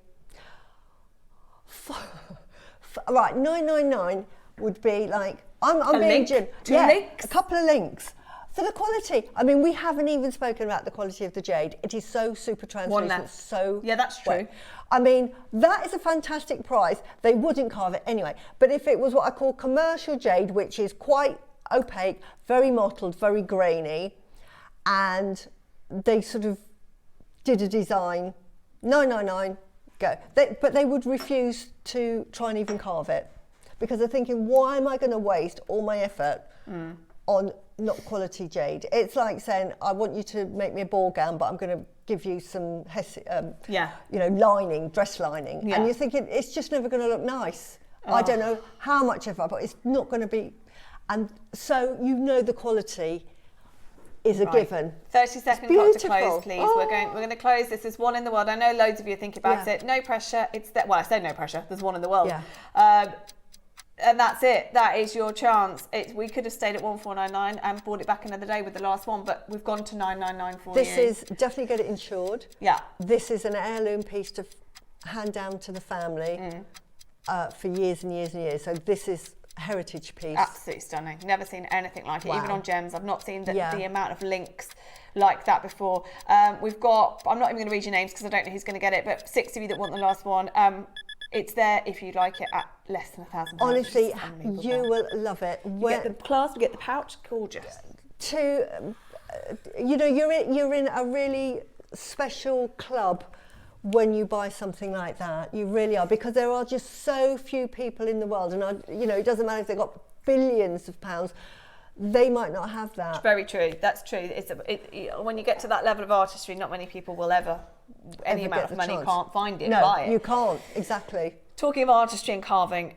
Right, 999 would be like. I'm being link, two links. A couple of links. For the quality, I mean, we haven't even spoken about the quality of the jade. It is so super translucent, so that's true. wet. I mean, that is a fantastic price. They wouldn't carve it anyway. But if it was what I call commercial jade, which is quite opaque, very mottled, very grainy, and they sort of did a design, 999, go. But they would refuse to try and even carve it. Because they're thinking, why am I going to waste all my effort on not quality jade? It's like saying, I want you to make me a ball gown, but I'm going to give you some, lining, dress lining. Yeah. And you're thinking, it's just never going to look nice. I don't know how much effort, but it's not going to be. And so you know the quality is a given. 30-second clock to close, please. We're going to close. This is 1 in the world. I know loads of you are thinking about it. No pressure. I say no pressure. There's 1 in the world. Yeah. And that's it. That is your chance. We could have stayed at 1499 and bought it back another day with the last one, but we've gone to 999 for you. This is definitely get it insured. Yeah. This is an heirloom piece to hand down to the family for years and years and years. So this is a heritage piece. Absolutely stunning. Never seen anything like it. Even on gems, I've not seen the amount of links like that before. We've got. I'm not even going to read your names because I don't know who's going to get it, but 6 of you that want the last one. It's there if you'd like it at less than £1,000. Honestly, you will love it. You get the clasp, you get the pouch, gorgeous. You're in a really special club when you buy something like that. You really are, because there are just so few people in the world, and it doesn't matter if they've got billions of pounds. They might not have that. Very true. That's true. When you get to that level of artistry, not many people will ever amount of money can't find it. No, buy it. You can't. Exactly. Talking of artistry and carving,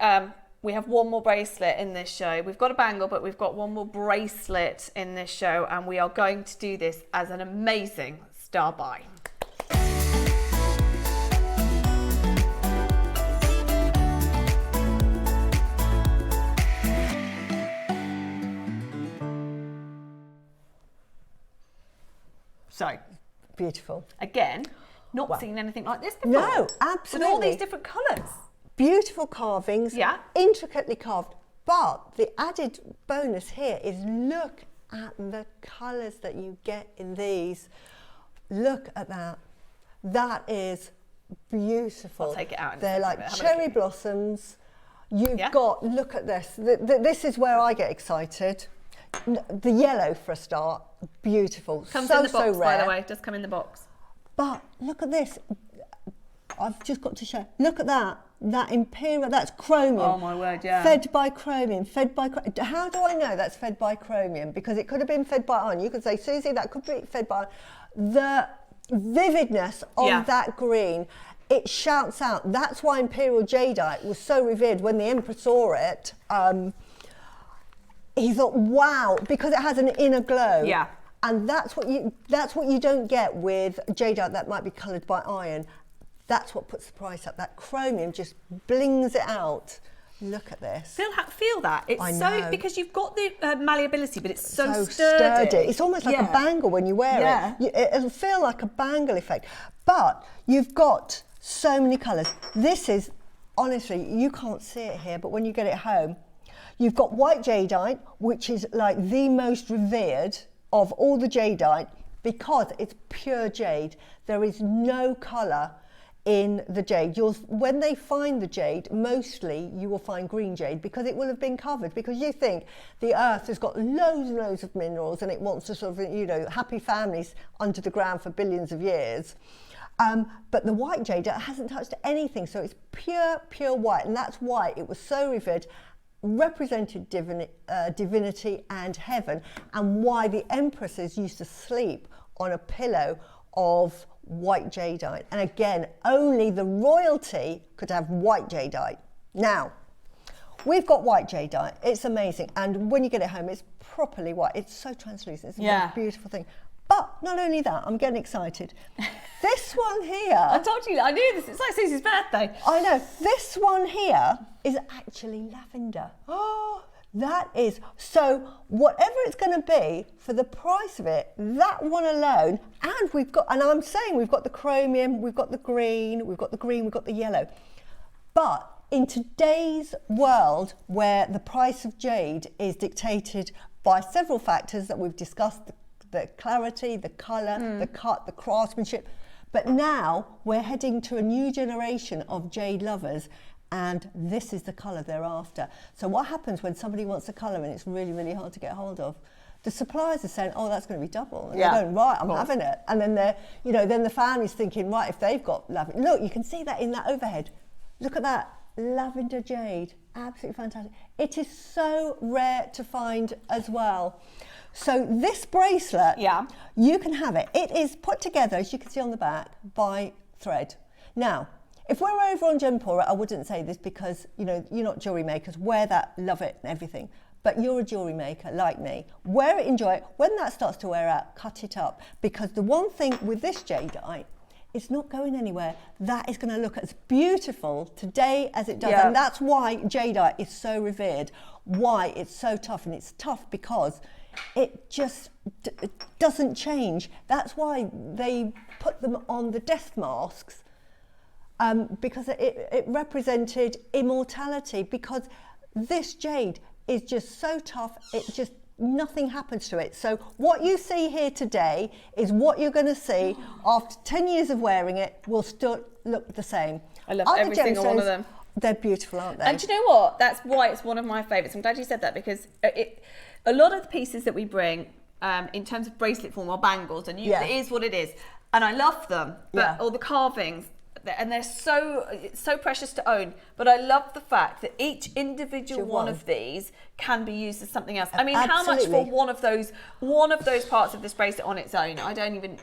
we have one more bracelet in this show. We've got a bangle, but we've got one more bracelet in this show, and we are going to do this as an amazing star buy. So, beautiful. Again, not seen anything like this before. No, absolutely. With all these different colours. Beautiful carvings, intricately carved. But the added bonus here is look at the colours that you get in these. Look at that. That is beautiful. I'll take it out. They're like cherry blossoms. You've Yeah. got, look at this. This is where I get excited. The yellow for a start, beautiful. Comes so, in the box, so rare. by the way. It does come in the box. But look at this. I've just got to show. Look at that. That imperial, that's chromium. Oh my word, yeah. Fed by chromium, How do I know that's fed by chromium? Because it could have been fed by iron. You could say, Suzie, that could be fed by the vividness of that green. It shouts out. That's why imperial jadeite was so revered when the emperor saw it. He thought, wow, because it has an inner glow. Yeah. And that's what you don't get with jadeite that might be coloured by iron. That's what puts the price up. That chromium just blings it out. Look at this. Feel that. It's I so, know. because you've got the malleability, but it's so sturdy. It's almost like a bangle when you wear it. It'll feel like a bangle effect. But you've got so many colours. This is, honestly, you can't see it here, but when you get it home, you've got white jadeite, which is like the most revered of all the jadeite because it's pure jade. There is no colour in the jade. When they find the jade, mostly you will find green jade because it will have been covered, because you think the earth has got loads and loads of minerals and it wants to sort of, happy families under the ground for billions of years. But the white jade hasn't touched anything, so it's pure white, and that's why it was so revered, represented divinity and heaven, and why the empresses used to sleep on a pillow of white jadeite. And again, only the royalty could have white jadeite. Now, we've got white jadeite. It's amazing. And when you get it home, it's properly white. It's so translucent. It's the most beautiful thing. But not only that, I'm getting excited. This one here. I told you, I knew this. It's like Susie's birthday. I know. This one here is actually lavender. Oh, that is, so whatever it's going to be for the price of it, that one alone, and I'm saying we've got the chromium, we've got the green, we've got the yellow. But in today's world where the price of jade is dictated by several factors that we've discussed, the clarity, the colour, the cut, the craftsmanship, but now we're heading to a new generation of jade lovers, and this is the colour they're after. So what happens when somebody wants a colour and it's really, really hard to get hold of? The suppliers are saying, oh, that's going to be double. And they're going, right, I'm having it. And then then the family's thinking, right, if they've got lavender. Look, you can see that in that overhead. Look at that, lavender jade, absolutely fantastic. It is so rare to find as well. So this bracelet, you can have it. It is put together, as you can see on the back, by thread. Now, if we're over on Gempora, I wouldn't say this because, you're not jewellery makers. Wear that, love it and everything. But you're a jewellery maker like me. Wear it, enjoy it. When that starts to wear out, cut it up. Because the one thing with this jadeite, it's not going anywhere. That is going to look as beautiful today as it does. And that's why jadeite is so revered, why it's so tough. And it's tough because it just it doesn't change. That's why they put them on the death masks. Because it represented immortality, because this jade is just so tough, nothing happens to it. So what you see here today is what you're going to see after 10 years of wearing it will still look the same. I love every single one of them. They're beautiful, aren't they? And do you know what? That's why it's one of my favourites. I'm glad you said that, because a lot of the pieces that we bring in terms of bracelet form or bangles, and it is what it is. And I love them, but all the carvings, and they're so precious to own. But I love the fact that each individual one of these can be used as something else. I mean, how much for one of those parts of this bracelet on its own? I don't even.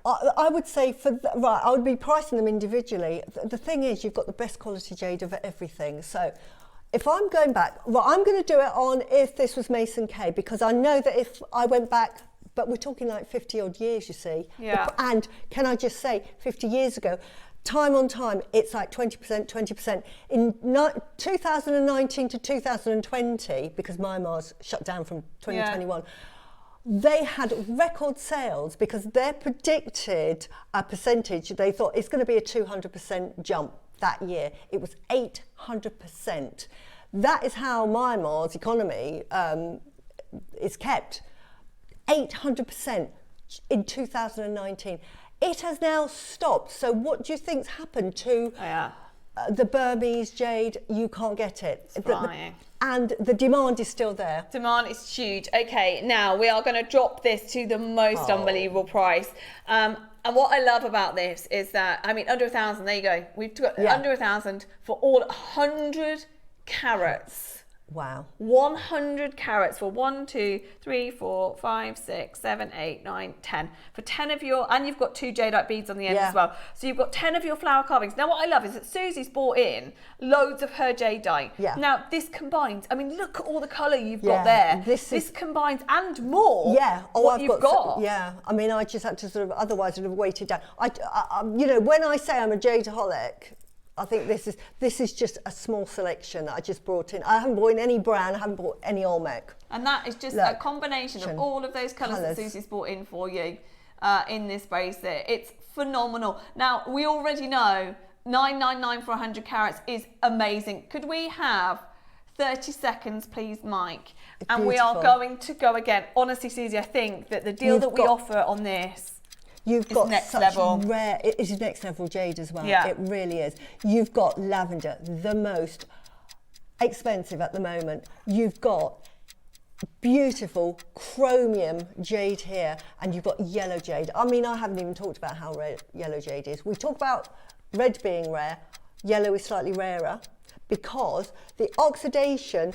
I would say I would be pricing them individually. The thing is, you've got the best quality jade of everything. So if I'm going back, I'm going to do it on if this was Mason K, because I know that if I went back. But we're talking like 50 odd years, you see. Yeah. And can I just say, 50 years ago, time on time, it's like 20%. In 2019 to 2020, because Myanmar's shut down from 2021, they had record sales because their predicted percentage, they thought it's going to be a 200% jump that year. It was 800%. That is how Myanmar's economy is kept. 800% in 2019. It has now stopped. So what do you think's happened to the Burmese jade? You can't get it. And the demand is still there. Demand is huge. Okay, now we are going to drop this to the most unbelievable price. And what I love about this is that, I mean, under 1,000, there you go. We've got under 1,000 for all 100 carats. Wow. 100 carats for 1, 2, 3, 4, 5, 6, 7, 8, 9, 10. For 10 of your, and you've got 2 jadeite beads on the end as well. So you've got 10 of your flower carvings. Now what I love is that Suzie's bought in loads of her jadeite. Yeah. Now this combines, I mean, look at all the colour you've got there. This combines and more. Yeah. What you've got. Yeah. I mean, I just had to sort of, otherwise I'd have weighted down. I you know, when I say I'm a jadeaholic, I think this is just a small selection that I just brought in. I haven't bought in any brown, I haven't bought any Olmec. And that is just a combination of all of those colours that Suzie's brought in for you in this bracelet. It's phenomenal. Now, we already know $9.99 for 100 carats is amazing. Could we have 30 seconds, please, Mike? And we are going to go again. Honestly, Suzie, I think that the deal that we offer on this, you've got next such level. rare, it is next level jade as well. Yeah. It really is. You've got lavender, the most expensive at the moment. You've got beautiful chromium jade here, and you've got yellow jade. I mean, I haven't even talked about how rare yellow jade is. We talk about red being rare, yellow is slightly rarer because the oxidation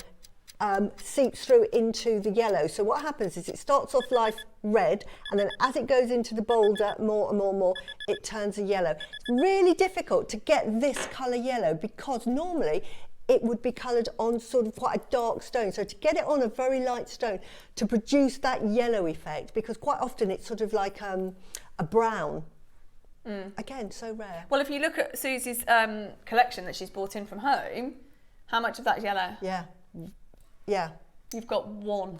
seeps through into the yellow. So what happens is it starts off life red, and then as it goes into the boulder more and more and more, it turns a yellow. It's really difficult to get this colour yellow because normally it would be coloured on sort of quite a dark stone. So to get it on a very light stone to produce that yellow effect, because quite often it's sort of like a brown. Again, so rare. well, if you look at Suzie's collection that she's brought in from home, how much of that is yellow? Yeah. Yeah. You've got one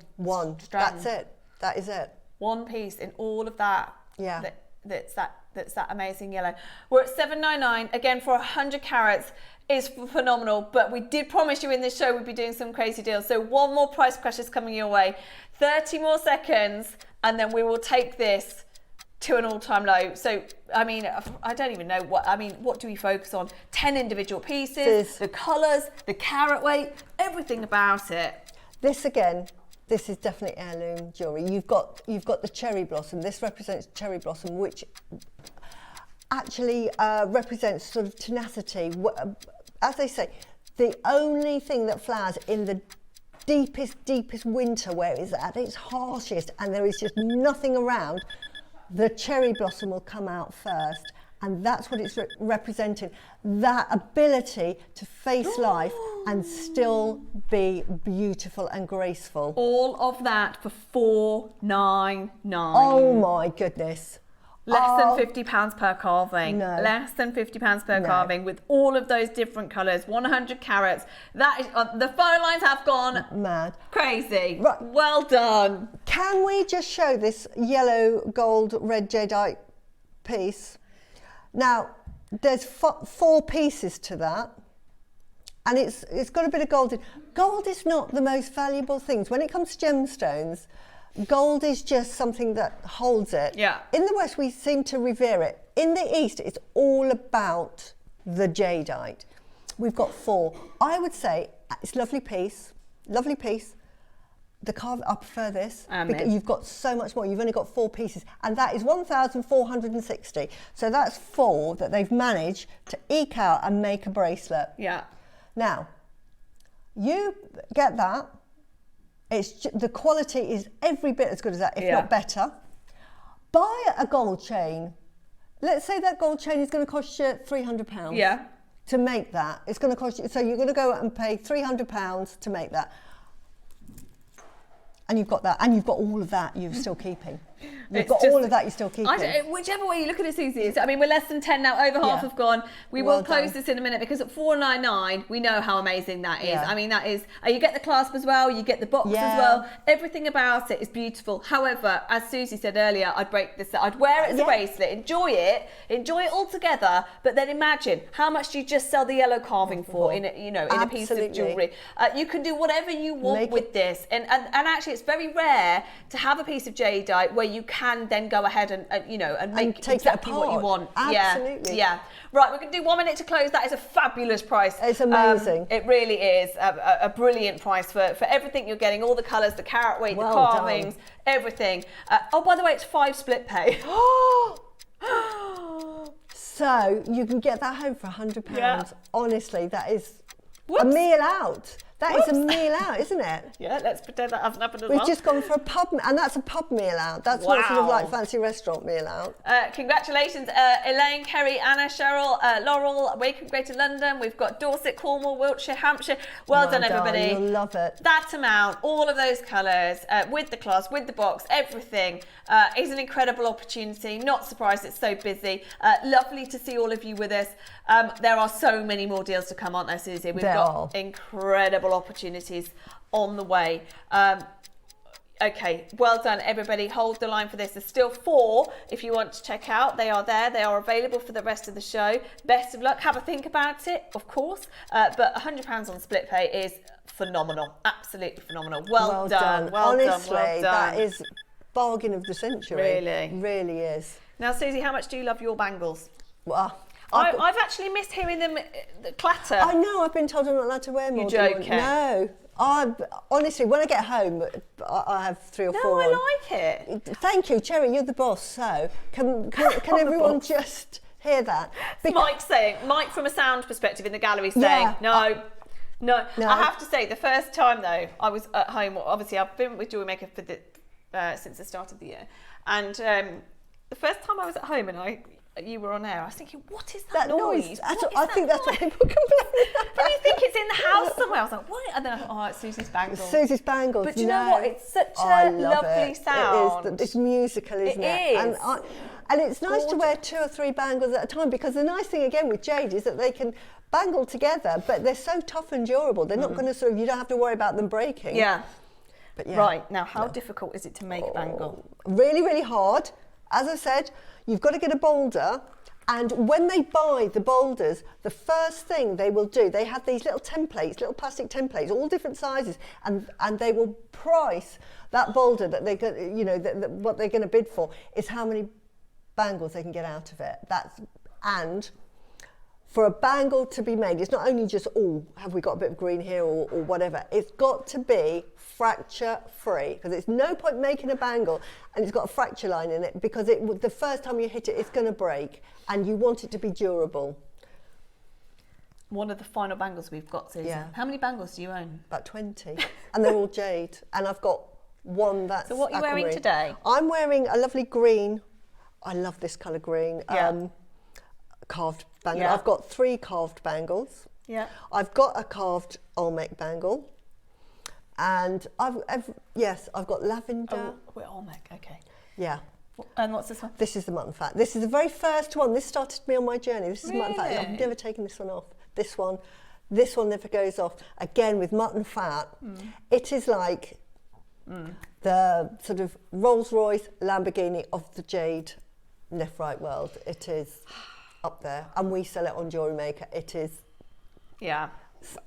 strand. That's it. That is it. One piece in all of that. Yeah. That's that amazing yellow. We're at $7.99 again for 100 carats. Is phenomenal, but we did promise you in this show we'd be doing some crazy deals. So one more price crash is coming your way. 30 more seconds, and then we will take this to an all-time low. So, I mean, I don't even know what do we focus on? 10 individual pieces, the colours, the carat weight, everything about it. This again, this is definitely heirloom jewellery. You've got the cherry blossom. This represents cherry blossom, which actually represents sort of tenacity. As they say, the only thing that flowers in the deepest winter, where it's at its harshest and there is just nothing around, the cherry blossom will come out first, and that's what it's representing, that ability to face life and still be beautiful and graceful. All of that for $4.99. Oh my goodness. Less than £50 per carving. No. Less than £50 per carving with all of those different colours. 100 carats. That is, the phone lines have gone mad. Crazy. Right. Well done. Can we just show this yellow, gold, red jadeite piece? Now, there's 4 pieces to that. And it's got a bit of gold in. Gold is not the most valuable things. When it comes to gemstones, gold is just something that holds it. Yeah. In the West, we seem to revere it. In the East, it's all about the jadeite. We've got 4. I would say it's a lovely piece. Lovely piece. The carve, I prefer this because you've got so much more. You've only got 4 pieces, and that is 1,460. So that's 4 that they've managed to eke out and make a bracelet. Yeah. Now, you get that. The quality is every bit as good as that, if not better. Buy a gold chain. Let's say that gold chain is going to cost you £300. Yeah. To make that, it's going to cost you. So you're going to go and pay £300 to make that. And you've got that, and you've got all of that you're still keeping. You've got all of that you're still keeping. Whichever way you look at it, Suzie, I mean, we're less than 10 now, over half have gone. We will close this in a minute because at $4.99, we know how amazing that is. I mean, that is, you get the clasp as well, you get the box as well. Everything about it is beautiful. However, as Suzie said earlier, I'd break this, I'd wear it as a bracelet, enjoy it all together, but then imagine how much do you just sell the yellow carving for in a piece of jewellery. You can do whatever you want with this. And actually, it's very rare to have a piece of jadeite where you can then go ahead and make take exactly it what you apart. want. Absolutely. Yeah. Right, we're going to do 1 minute to close. That is a fabulous price. It's amazing. It really is a brilliant price for everything you're getting, all the colours, the carat weight, the carvings, everything. Oh, by the way, it's 5 split pay. So you can get that home for £100. Yeah. Honestly, that is Whoops. a meal out. That is a Whoops. meal out, isn't it? Yeah, let's pretend that hasn't happened as We've well. just gone for a pub, and that's a pub meal out. That's not sort of Wow. like fancy restaurant meal out. Congratulations, Elaine, Kerry, Anna, Cheryl, Laurel, Wakem, Greater London. We've got Dorset, Cornwall, Wiltshire, Hampshire. Well done, everybody. You'll love it. That amount, all of those colours, with the cloths, with the box, everything is an incredible opportunity. Not surprised it's so busy. Lovely to see all of you with us. There are so many more deals to come, aren't there, Suzie? We've got incredible opportunities on the way. Okay, well done, everybody. Hold the line for this. There's still 4 if you want to check out. They are there. They are available for the rest of the show. Best of luck. Have a think about it, of course. But £100 on split pay is phenomenal. Absolutely phenomenal. Well done. Well Honestly, done. Well done. that is bargain of the century. Really? Really is. Now, Suzie, how much do you love your bangles? Well, I've actually missed hearing them clatter. I know, I've been told I'm not allowed to wear more. You're joking. No. Honestly, when I get home, I have 3 or 4 No, I on. like it. Thank you, Cherry, you're the boss. So can everyone just hear that? Mike from a sound perspective in the gallery saying, no. I have to say, the first time though, I was at home, obviously I've been with Jewellery Maker since the start of the year. And the first time I was at home and you were on air, I was thinking, what is that noise? I think that's what people complain about. Then you think it's in the house somewhere. I was like, what? And then I thought, oh, it's Susie's bangles. Susie's bangles. But do you know what? It's such a lovely sound. It is. It's musical, isn't it? It is. And it's nice to wear 2 or 3 bangles at a time, because the nice thing again with jade is that they can bangle together, but they're so tough and durable. They're not going to you don't have to worry about them breaking. Yeah. But yeah. Right. Now, how difficult is it to make a bangle? Really, really hard. As I said, you've got to get a boulder. And when they buy the boulders, the first thing they will do, they have these little templates, little plastic templates, all different sizes, and they will price that boulder that they what they're going to bid for is how many bangles they can get out of it. And for a bangle to be made, it's not only just, have we got a bit of green here or whatever. It's got to be fracture free, because it's no point making a bangle and it's got a fracture line in it, because the first time you hit it, it's going to break, and you want it to be durable. One of the final bangles we've got, Susie. Yeah. How many bangles do you own? About 20, and they're all jade, and I've got one that's So what are you wearing aquamarine. today? I'm wearing a lovely green. I love this colour green. Yeah. Carved bangle. Yeah. I've got 3 carved bangles. Yeah. I've got a carved Olmec bangle, and I've got lavender. Oh, we're Olmec, okay. Yeah. And what's this one? This is the mutton fat. This is the very first one. This started me on my journey. This is mutton fat. I've never taken this one off. This one never goes off. Again, with mutton fat, it is like the sort of Rolls-Royce Lamborghini of the jade left-right world. It is up there, and we sell it on Jewellery Maker. It is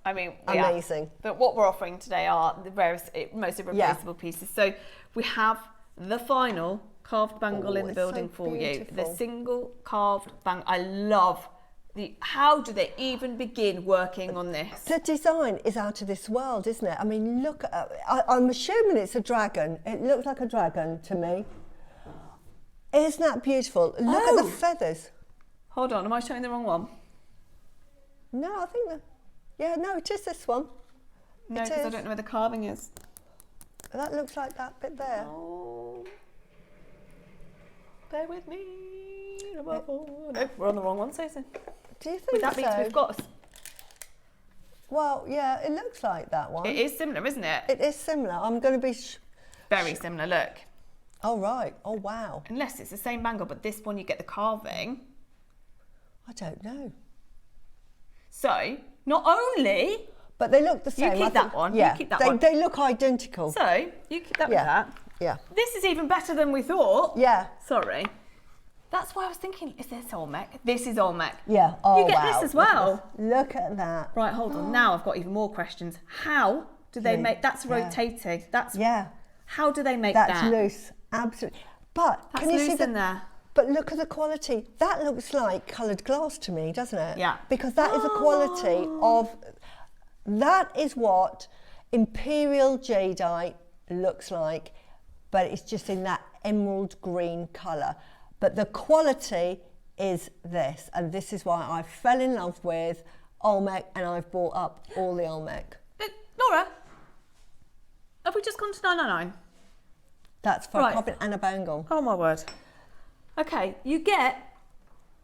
amazing. But what we're offering today are the most irreplaceable pieces. So we have the final carved bangle in the building for beautiful. you. The single carved bangle. I love how do they even begin working on this? The design is out of this world, isn't it? I mean, look, I'm assuming it's a dragon. It looks like a dragon to me. Isn't that beautiful? Look at the feathers. Hold on, am I showing the wrong one? No, I think it is this one. No, because I don't know where the carving is. That looks like that bit there. Oh. Bear with me. No, we're on the wrong one, Susan. Do you think Would that so? mean we've got? Well, yeah, it looks like that one. It is similar, isn't it? It is similar. I'm going to be... Very similar, look. Oh, right. Oh, wow. Unless it's the same bangle, but this one you get the carving. I don't know. So, not only... But they look the same. You keep that one. Yeah, You keep that one. They look identical. So, you keep that with that. Yeah. This is even better than we thought. Yeah. Sorry. That's why I was thinking, is this Olmec? This is Olmec. Yeah. Oh, you get wow. this as well. Look at that. Right, hold on. Now I've got even more questions. How do they make... That's rotating. That's... Yeah. How do they make that? That's loose. Absolutely. But That's can you loose see in there. But look at the quality. That looks like coloured glass to me, doesn't it? Yeah. Because that is a quality of, that is what Imperial Jadeite looks like, but it's just in that emerald green colour. But the quality is this, and this is why I fell in love with Olmec, and I've bought up all the Olmec. Laura, have we just gone to 999? That's for a carving and a bangle. Oh my word. Okay, you get,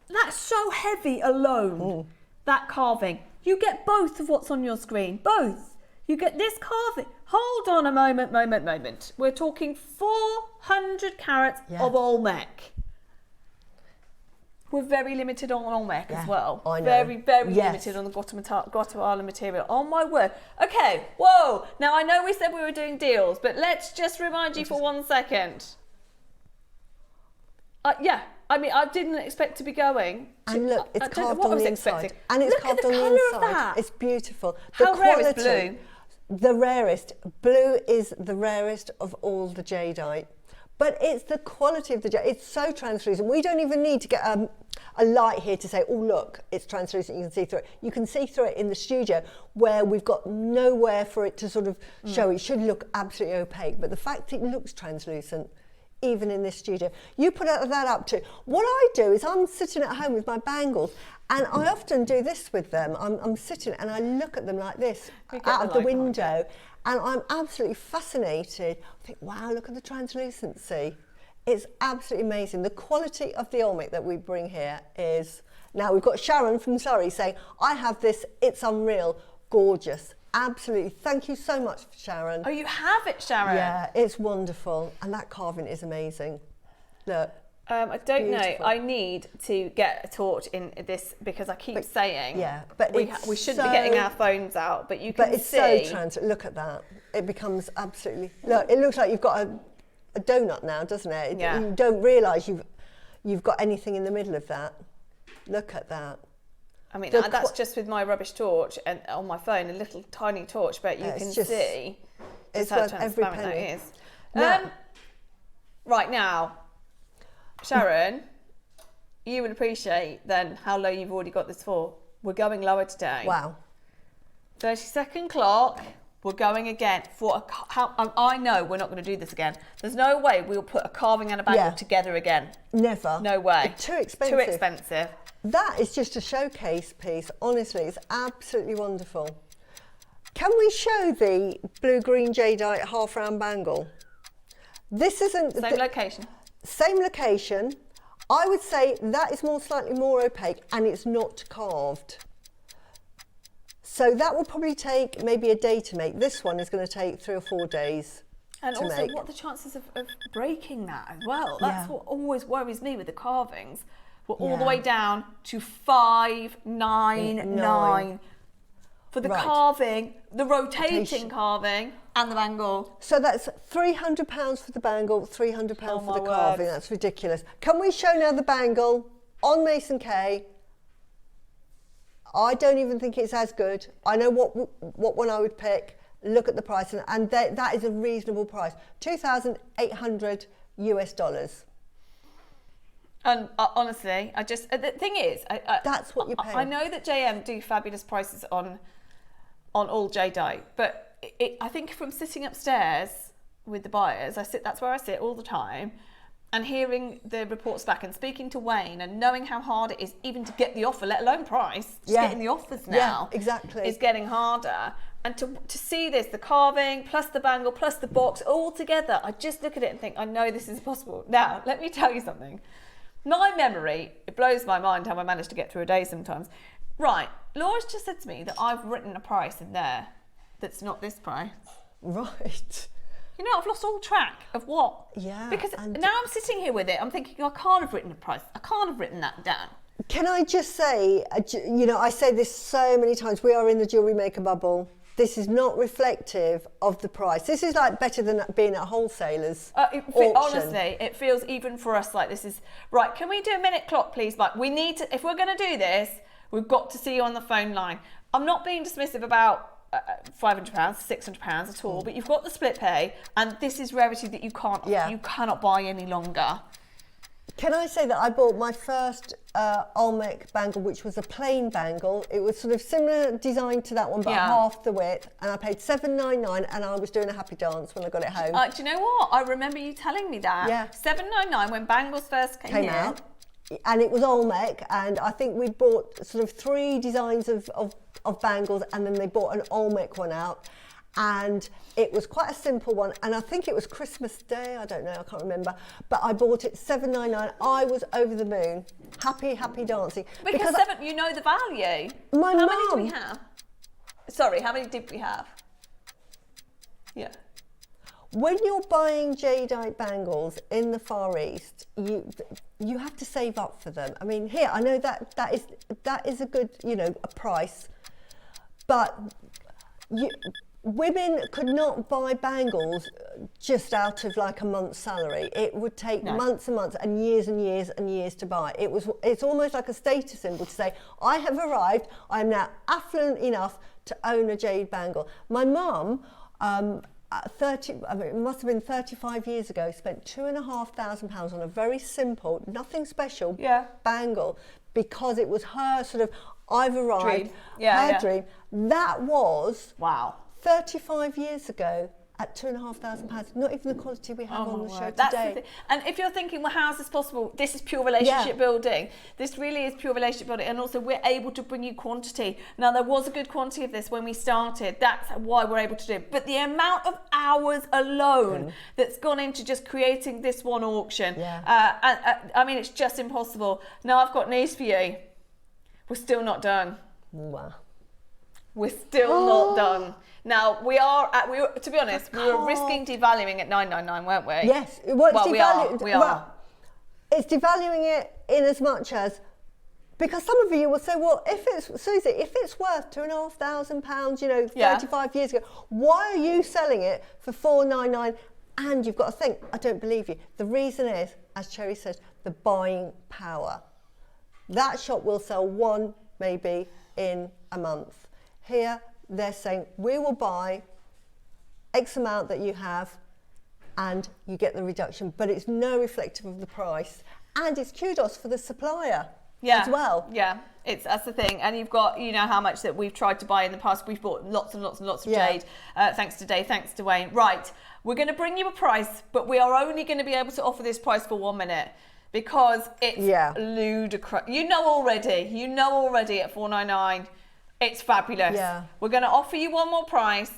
that's so heavy alone, that carving. You get both of what's on your screen, both. You get this carving. Hold on a moment. We're talking 400 carats of Olmec. We're very limited on Olmec as well. I know. Very limited on the Guatemala material. Oh my word. Okay, whoa. Now I know we said we were doing deals, but let's just remind you for 1 second. I mean, I didn't expect to be going. And look, it's carved what I on was the expecting. inside. And it's Look carved at the on the colour of inside. that. It's beautiful. How rare is blue? The rarest. Blue is the rarest of all the jadeite. But it's the quality of the jadeite. It's so translucent. We don't even need to get a light here to say, oh, look, it's translucent, you can see through it. You can see through it in the studio where we've got nowhere for it to sort of show. It should look absolutely opaque. But the fact it looks translucent, even in this studio, you put that up to. What I do is I'm sitting at home with my bangles, and I often do this with them. I'm sitting and I look at them like this out of the window, and I'm absolutely fascinated. I think, wow, look at the translucency. It's absolutely amazing. The quality of the Olmec that we bring here is, now we've got Sharon from Surrey saying, I have this, it's unreal, gorgeous. Absolutely. Thank you so much, Sharon. Oh, you have it, Sharon? Yeah, it's wonderful. And that carving is amazing. Look. I don't beautiful. know. I need to get a torch in this because I keep saying but we shouldn't be getting our phones out, but you can But it's see. so look at that. It becomes absolutely, look, it looks like you've got a donut now, doesn't it? Yeah. You don't realise you've got anything in the middle of that. Look at that. I mean, that's just with my rubbish torch and on my phone, a little tiny torch, but you can see it's how worth every transparent that penny. is. Now, Right now, Sharon, you would appreciate then how low you've already got this for. We're going lower today. wow. 30-second clock. We're going again for I know we're not going to do this again. There's no way we'll put a carving and a bangle together again. Never. No way. Too expensive. Too expensive. That is just a showcase piece. Honestly, it's absolutely wonderful. Can we show the blue-green jadeite half-round bangle? This isn't... Same location. Same location. I would say that is slightly more opaque, and it's not carved. So that will probably take maybe a day to make. This one is going to take 3 or 4 days and to also, make. what are the chances of breaking that as well? That's what always worries me with the carvings. We're all the way down to 599 for the carving, the rotating carving, and the bangle. So that's £300 for the bangle, £300 for the carving. That's ridiculous. Can we show now the bangle on Mason K? I don't even think it's as good. I know what one I would pick. Look at the price, and that is a reasonable price. $2,800 US. And honestly, the thing is, that's what you pay. I know that JM do fabulous prices on all jadeite, but I think from sitting upstairs with the buyers, that's where I sit all the time, and hearing the reports back and speaking to Wayne and knowing how hard it is even to get the offer, let alone price, just getting the offers now exactly. is getting harder. And to see this, the carving, plus the bangle, plus the box, all together, I just look at it and think, I know this is possible. Now, let me tell you something. My memory, it blows my mind how I manage to get through a day sometimes. Right, Laura's just said to me that I've written a price in there that's not this price. Right. You know, I've lost all track of what. Yeah. Because now I'm sitting here with it, I'm thinking, I can't have written a price. I can't have written that down. Can I just say, you know, I say this so many times, we are in the Jewellery Maker bubble. This is not reflective of the price. This is like better than being at wholesalers. Honestly, it feels even for us like this is, right, can we do a minute clock, please? Like, we need to, if we're going to do this, we've got to see you on the phone line. I'm not being dismissive about £500, £600 at all, but you've got the split pay, and this is rarity that you cannot buy any longer. Can I say that I bought my first Olmec bangle, which was a plain bangle. It was sort of similar design to that one, but half the width, and I paid $7.99, and I was doing a happy dance when I got it home. Do you know what? I remember you telling me that. Yeah. $7.99 when bangles first came out. And it was Olmec, and I think we bought sort of 3 designs of bangles, and then they bought an Olmec one out. And it was quite a simple one, and I think it was Christmas Day, I don't know, I can't remember, but I bought it $7.99. I was over the moon, happy dancing. Because you know the value. How many do we have? Sorry, how many did we have? Yeah. When you're buying jadeite bangles in the Far East, you have to save up for them. I mean, here, I know that is a good, a price, but women could not buy bangles just out of like a month's salary. It would take months and months and years and years and years to buy. It's almost like a status symbol to say, I have arrived, I'm now affluent enough to own a jade bangle. My mum, it must have been 35 years ago, spent £2,500 on a very simple, nothing special bangle, because it was her sort of, I've arrived, her dream. That was 35 years ago at £2,500. Not even the quality we have on the show today. And if you're thinking, well, how is this possible? This is pure relationship building. This really is pure relationship building. And also we're able to bring you quantity. Now, there was a good quantity of this when we started. That's why we're able to do it. But the amount of hours alone that's gone into just creating this one auction, I mean, it's just impossible. Now, I've got news for you. We're still not done. Wow. We're still not done. Now, to be honest, we were risking devaluing at $9.99, weren't we? Yes. We are. It's devaluing it in as much as, because some of you will say, well, Suzie, if it's worth £2,500, 35 years ago, why are you selling it for $4.99? And you've got to think, I don't believe you. The reason is, as Cherry says, the buying power. That shop will sell one maybe in a month. Here, they're saying, we will buy X amount that you have and you get the reduction, but it's no reflective of the price. And it's kudos for the supplier as well. Yeah, that's the thing. And you've got, how much that we've tried to buy in the past. We've bought lots and lots and lots of jade. Thanks to Dave, thanks to Wayne. Right, we're going to bring you a price, but we are only going to be able to offer this price for 1 minute. Because it's ludicrous. You know already at $4.99, it's fabulous. Yeah. We're going to offer you one more price,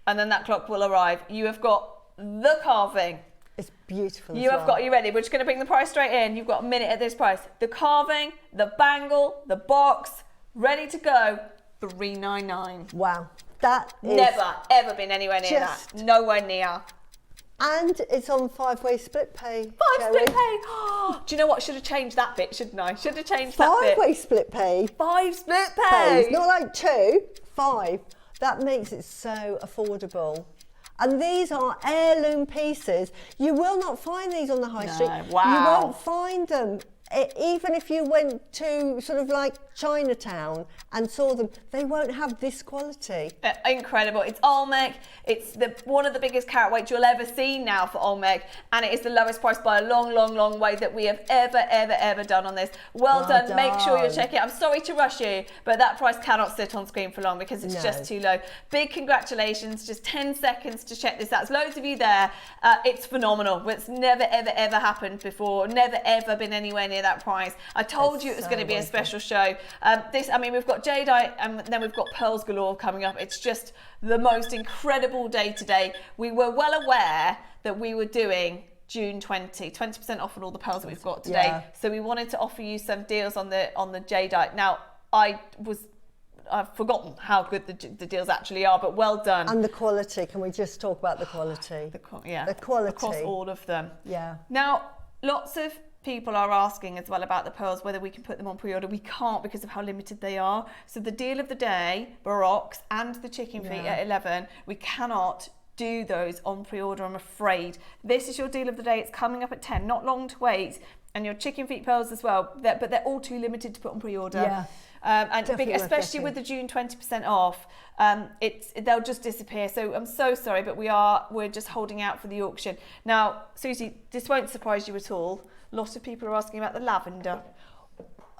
and then that clock will arrive. You have got the carving. It's beautiful. You ready? We're just going to bring the price straight in. You've got a minute at this price. The carving, the bangle, the box, ready to go. $3.99. Wow, that is never ever been anywhere near that. Nowhere near. And it's on 5-way split pay. Split pay. Do you know what? Should have changed that bit, shouldn't I? Should have changed that bit. 5-way split pay. 5 split pay. Not like 2, 5. That makes it so affordable. And these are heirloom pieces. You will not find these on the high street. Wow. You won't find them. Even if you went to sort of like Chinatown and saw them, they won't have this quality. Incredible. It's Olmec. It's one of the biggest carat weight you'll ever see now for Olmec, and it is the lowest price by a long, long, long way that we have ever done on this. Well done. Make sure you're checking it. I'm sorry to rush you, but that price cannot sit on screen for long because it's just too low. Big congratulations. Just 10 seconds to check this out. There's loads of you there. It's phenomenal. It's never, ever happened before. Never, ever been anywhere near that price. I told you it was going to be a special show. We've got jadeite and then we've got pearls galore coming up. It's just the most incredible day today. We were well aware that we were doing June 20% off on all the pearls that we've got today. So we wanted to offer you some deals on the jadeite. Now, I've forgotten how good the deals actually are, but well done. And the quality. Can we just talk about the quality? The quality. Across all of them. Yeah. Now, lots of people are asking as well about the pearls, whether we can put them on pre-order. We can't because of how limited they are. So the deal of the day, Baroques and the chicken feet at 11, we cannot do those on pre-order, I'm afraid. This is your deal of the day. It's coming up at 10, not long to wait. And your chicken feet pearls as well, but they're all too limited to put on pre-order. Especially with the June 20% off, they'll just disappear. So I'm so sorry, but we're just holding out for the auction. Now, Suzie, this won't surprise you at all. Lots of people are asking about the lavender.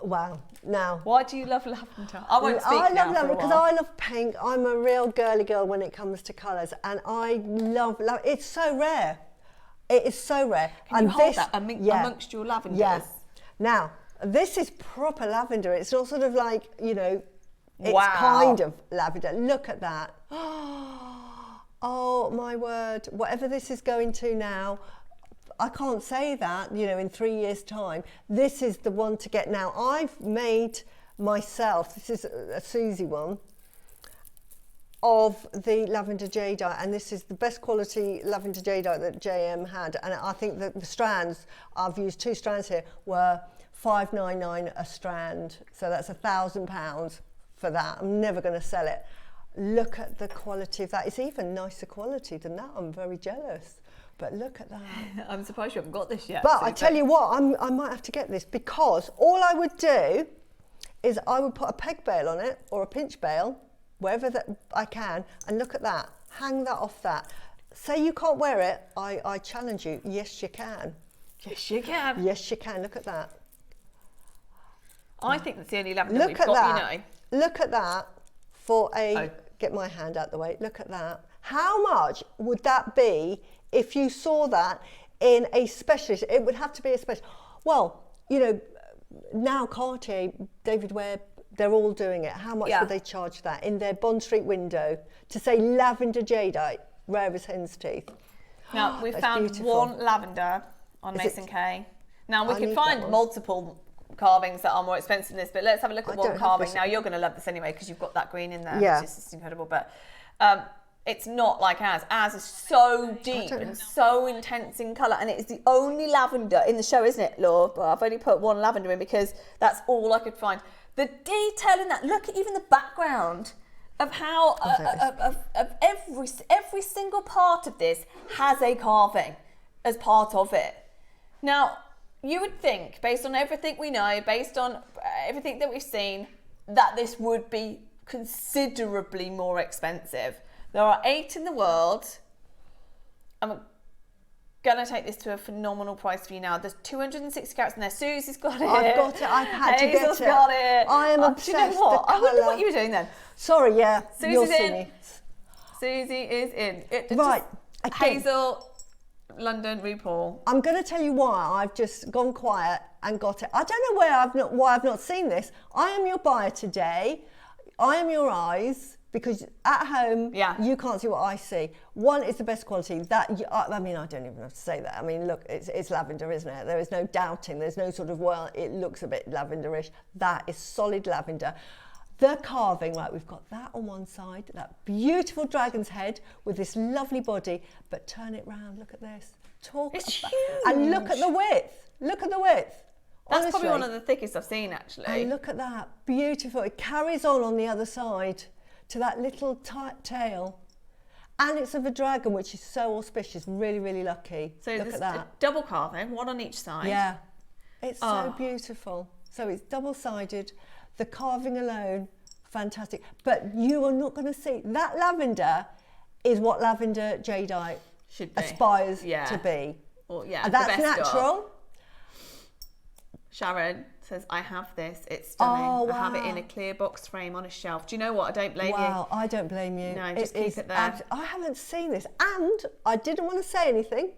Wow. Now, why do you love lavender? I won't speak I now love lavender because I love pink. I'm a real girly girl when it comes to colours, and I love. It's so rare. It is so rare. Can you hold that amongst your lavenders? Yeah. Now, this is proper lavender. It's not sort of like, you know, it's kind of lavender. Look at that. Oh my word! Whatever this is going to now. I can't say that, you know, in 3 years' time. This is the one to get now. I've made myself, this is a Suzie one, of the lavender jadeite, and this is the best quality lavender jadeite that JM had. And I think that the strands, I've used 2 strands here, were $5.99 a strand. So that's £1,000 for that. I'm never going to sell it. Look at the quality of that. It's even nicer quality than that. I'm very jealous. But look at that. I'm surprised you haven't got this yet. But I tell you what, I might have to get this, because all I would do is I would put a peg bail on it or a pinch bail, wherever that I can, and look at that. Hang that off that. Say you can't wear it, I challenge you. Yes, you can. Yes, you can. Yes, you can. Look at that. I think that's the only lavender we've got, you know. Look at that for get my hand out the way. Look at that. How much would that be if you saw that in a specialist? It would have to be a specialist. Well, you know, now Cartier, David Webb, they're all doing it. How much would they charge that in their Bond Street window to say lavender jadeite, rare as hen's teeth? Now, we've found beautiful. One lavender on Mason K. Now, we can find multiple carvings that are more expensive than this, but let's have a look at one carving. Now, you're going to love this anyway because you've got that green in there, which is just incredible. But it's not like ours. Ours is so deep and so intense in colour, and it is the only lavender in the show, isn't it, Laura? But I've only put one lavender in because that's all I could find. The detail in that, look at even the background of how of every single part of this has a carving as part of it. Now, you would think, based on everything we know, based on everything that we've seen, that this would be considerably more expensive. There are 8 in the world. I'm going to take this to a phenomenal price for you now. There's 260 carats in there. Susie's got it. I've got it. I've had to get it. Hazel's got it. I am obsessed. Do you know what? I wonder what you were doing then. Sorry, yeah. Susie's in. Suzie is in. Right. Hazel, London, RuPaul. I'm going to tell you why I've just gone quiet and got it. I don't know why I've not seen this. I am your buyer today. I am your eyes. Because at home, you can't see what I see. One, it's the best quality. I mean, I don't even have to say that. I mean, look, it's lavender, isn't it? There is no doubting. There's no sort of, well, it looks a bit lavenderish. That is solid lavender. The carving, right, we've got that on one side, that beautiful dragon's head with this lovely body, but turn it round, look at this. It's huge. And look at the width. Look at the width. That's honestly, probably one of the thickest I've seen, actually. And look at that, beautiful. It carries on the other side to that little tight tail, and it's of a dragon, which is so auspicious. Really, really lucky. So look at that. A double carving, one on each side. Yeah, it's so beautiful. So it's double-sided. The carving alone, fantastic. But you are not going to see that lavender is what lavender jadeite aspires to be. Well, and that's natural. Sharon says, I have this, it's stunning. Oh, wow. I have it in a clear box frame on a shelf. Do you know what? I don't blame you. Wow, I don't blame you. No, just keep it there. I haven't seen this, and I didn't want to say anything,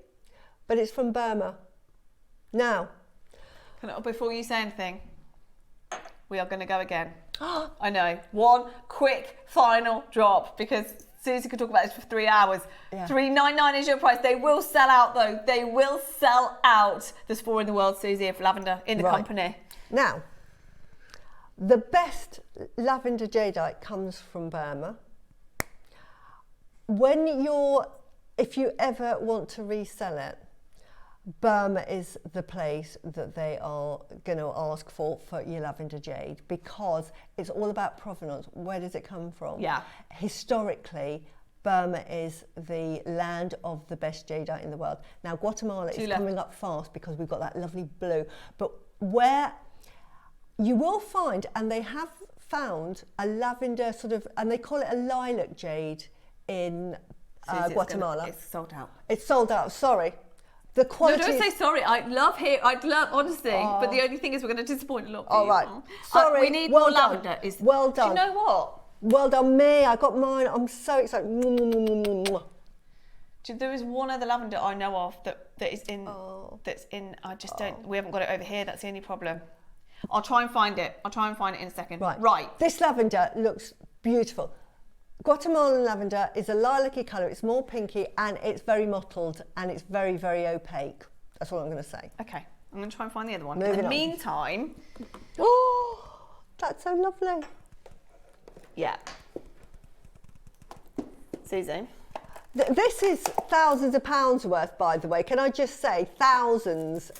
but it's from Burma. Now. Before you say anything, we are going to go again. I know. One quick final drop, because Suzie could talk about this for 3 hours. Yeah. $3.99 is your price. They will sell out, though. They will sell out. There's 4 in the world, Suzie, of lavender in the company. Now, the best lavender jadeite comes from Burma. If you ever want to resell it, Burma is the place that they are going to ask for your lavender jade, because it's all about provenance. Where does it come from? Yeah. Historically, Burma is the land of the best jadeite in the world. Now, Guatemala is coming up fast because we've got that lovely blue. But where you will find, and they have found a lavender sort of, and they call it a lilac jade in Guatemala. It's sold out. It's sold out, sorry. The quality. No, don't say sorry. I'd love, honestly, but the only thing is we're going to disappoint a lot of people. All right. Sorry. We need well more done. lavender. Well done. Do you know what? Well done, me. I got mine. I'm so excited. There is one other lavender I know of that is in. That's in. I just don't. We haven't got it over here. That's the only problem. I'll try and find it. in a second. Right. This lavender looks beautiful. Guatemalan lavender is a lilac-y colour. It's more pinky and it's very mottled and it's very, very opaque. That's all I'm going to say. Okay. I'm going to try and find the other one. Moving in the on. meantime. Oh, that's so lovely. Yeah. Susie. This is thousands of pounds worth, by the way. Can I just say thousands.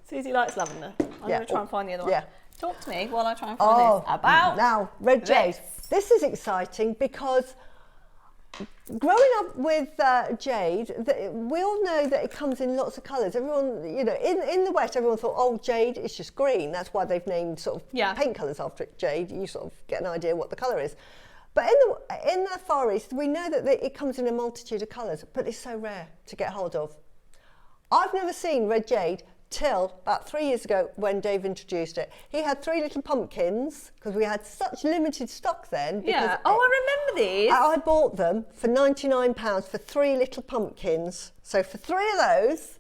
Susie likes lavender. I'm going to try and find the other one. Yeah. Talk to me while I try and find this. About now, red jade. This is exciting because growing up with jade, we all know that it comes in lots of colours. Everyone, you know, in the West, everyone thought, oh, jade is just green. That's why they've named sort of paint colours after it. Jade, you sort of get an idea what the colour is. But in the Far East, we know that it comes in a multitude of colours, but it's so rare to get hold of. I've never seen red jade till about 3 years ago when Dave introduced it. He had 3 little pumpkins because we had such limited stock then. Yeah. Oh, I remember these. I bought them for £99 for 3 little pumpkins. So for 3 of those,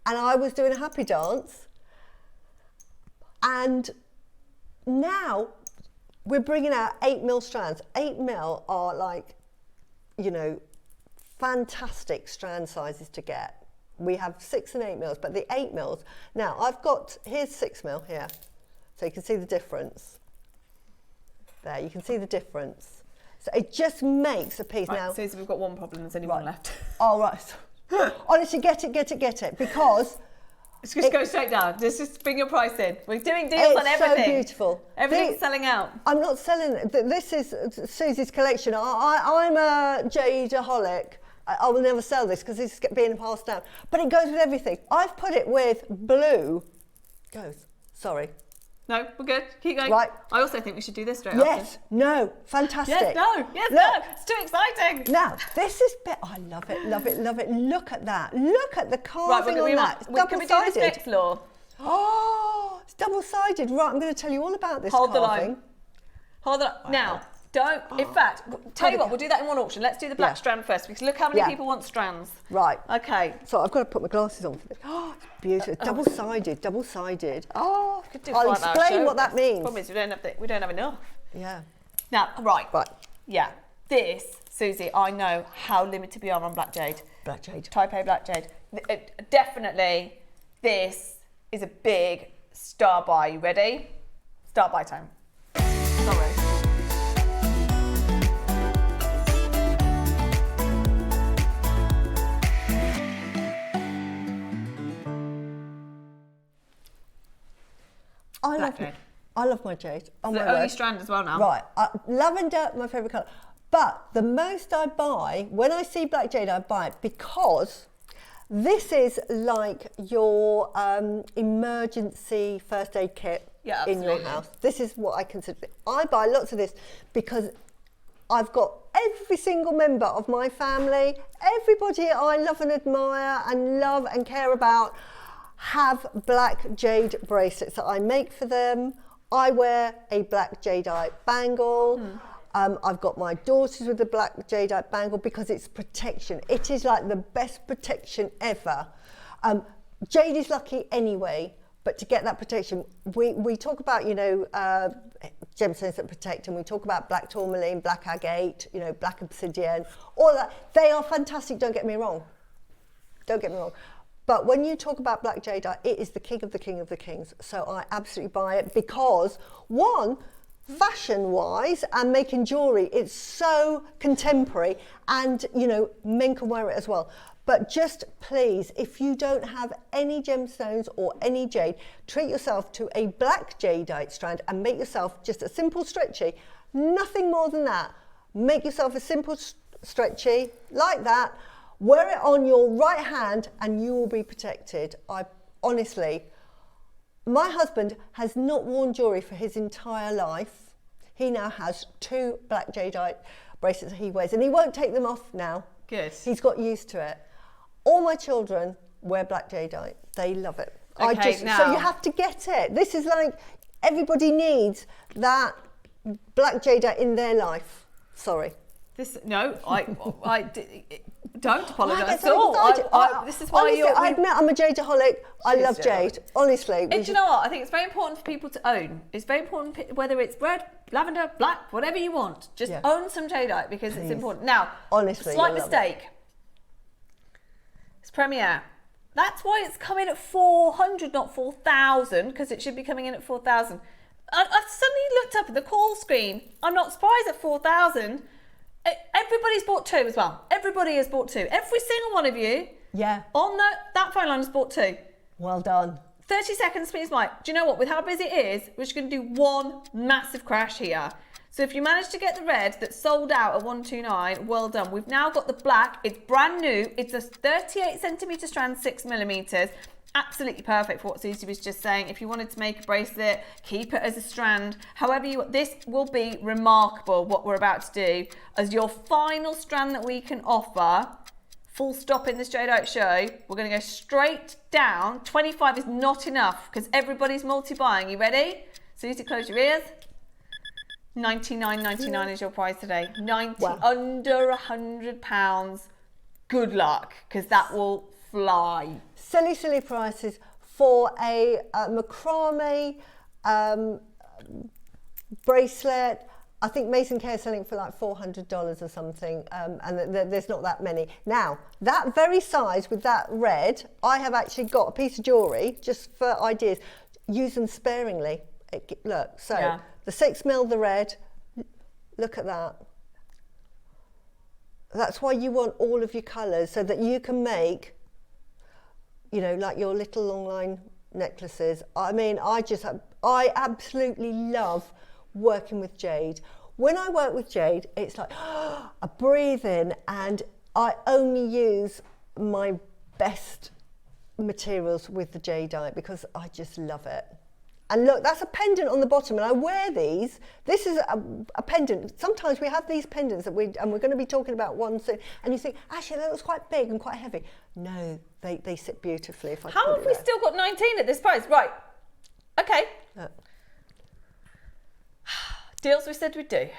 and I was doing a happy dance. And now we're bringing out 8mm strands. 8mm are like, you know, fantastic strand sizes to get. We have 6 and 8mm, but the 8mm, now here's 6mm here, so you can see the difference. There, you can see the difference. So it just makes a piece. Right, now, Susie, we've got one problem, there's only one left. Oh, right. Honestly, get it, because... Just go straight down, just bring your price in. We're doing deals on everything. It's so beautiful. Everything's selling out. I'm not selling it. This is Susie's collection. I'm a jade-aholic. I will never sell this because this is being passed down. But it goes with everything. I've put it with blue. Sorry. No, we're good. Keep going. Right. I also think we should do this straight Yes. after. No. Fantastic. Yes, no. Yes, Look. no. It's too exciting. Now, this is... I love it, love it, love it. Look at that. Look at the carving on that. It's double-sided. Can we do this next floor? Oh, it's double-sided. Right, I'm going to tell you all about this Hold carving. the line. Hold the line. Now, don't... In fact, tell you what, we'll do that in one auction. Let's do the black strand first, because look how many people want strands. Right. Okay. So I've got to put my glasses on for this. Oh, it's beautiful. Double-sided, double-sided. Oh, Could do I'll 5 hour explain show. what that means. Problem is we don't have enough. Yeah. Now, right. Right. Yeah. This, Susie, I know how limited we are on black jade. Black jade. Type A black jade. Definitely, this is a big star buy. You ready? Start buy time. Sorry. I love my jade. Oh, It's the only strand as well now. Right. Lavender, my favourite colour. But the most I buy, when I see black jade, I buy it because this is like your emergency first aid kit in your house. This is what I consider it. I buy lots of this because I've got every single member of my family, everybody I love and admire and love and care about, have black jade bracelets that I make for them. I wear a black jadeite bangle. I've got my daughters with the black jadeite bangle because it's protection. It is like the best protection ever. Jade is lucky anyway, but to get that protection, we talk about, you know, gemstones that protect, and we talk about black tourmaline, black agate, you know, black obsidian, all that. They are fantastic, don't get me wrong. Don't get me wrong. But when you talk about black jadeite, it is the king of the king of the kings. So I absolutely buy it because, one, fashion-wise and making jewellery, it's so contemporary, and, you know, men can wear it as well. But just please, if you don't have any gemstones or any jade, treat yourself to a black jadeite strand and make yourself just a simple stretchy, nothing more than that. Make yourself a simple stretchy like that. Wear it on your right hand and you will be protected. I honestly, My husband has not worn jewellery for his entire life. He now has 2 black jadeite bracelets that he wears, and he won't take them off now. Good. He's got used to it. All my children wear black jadeite. They love it. Okay, So you have to get it. This is like, everybody needs that black jadeite in their life. Sorry. I don't apologise at so all. This is why honestly, I admit I'm a jadeaholic. I love jade. Honestly. And do you know what? I think it's very important for people to own. It's very important, whether it's red, lavender, black, whatever you want. Just own some jadeite because it's important. Now, honestly, slight mistake. It's Premier. That's why it's coming at 400, not 4,000, because it should be coming in at 4,000. I suddenly looked up at the call screen. I'm not surprised at 4,000. Everybody's bought 2 as well. Everybody has bought 2. Every single one of you on that phone line has bought 2. Well done. 30 seconds, please, Mike. Do you know what? With how busy it is, we're just going to do one massive crash here. So if you manage to get the red that's sold out at 129, well done. We've now got the black. It's brand new. It's a 38 centimetre strand, 6 millimetres. Absolutely perfect for what Suzie was just saying. If you wanted to make a bracelet, keep it as a strand. However you want, this will be remarkable what we're about to do as your final strand that we can offer. Full stop in this jadeite show. We're going to go straight down. 25 is not enough because everybody's multi-buying. You ready? Suzie, close your ears. $99.99 is your price today. Under £100. Good luck, because that will fly. Silly prices for a macrame bracelet. I think Mason Care is selling for like $400 or something, and there's not that many. Now, that very size with that red, I have actually got a piece of jewellery, just for ideas. Use them sparingly. Look, so the 6mm, the red, look at that. That's why you want all of your colours, so that you can make, you know, like your little long line necklaces. I mean, I absolutely love working with jade. When I work with jade, it's like I breathe in, and I only use my best materials with the jadeite because I just love it. And look, that's a pendant on the bottom, and I wear these. This is a pendant. Sometimes we have these pendants that we're going to be talking about one soon, and you think, actually, that looks quite big and quite heavy. No, they sit beautifully. If I How have we still got 19 at this price? Right. Okay. Deals we said we'd do.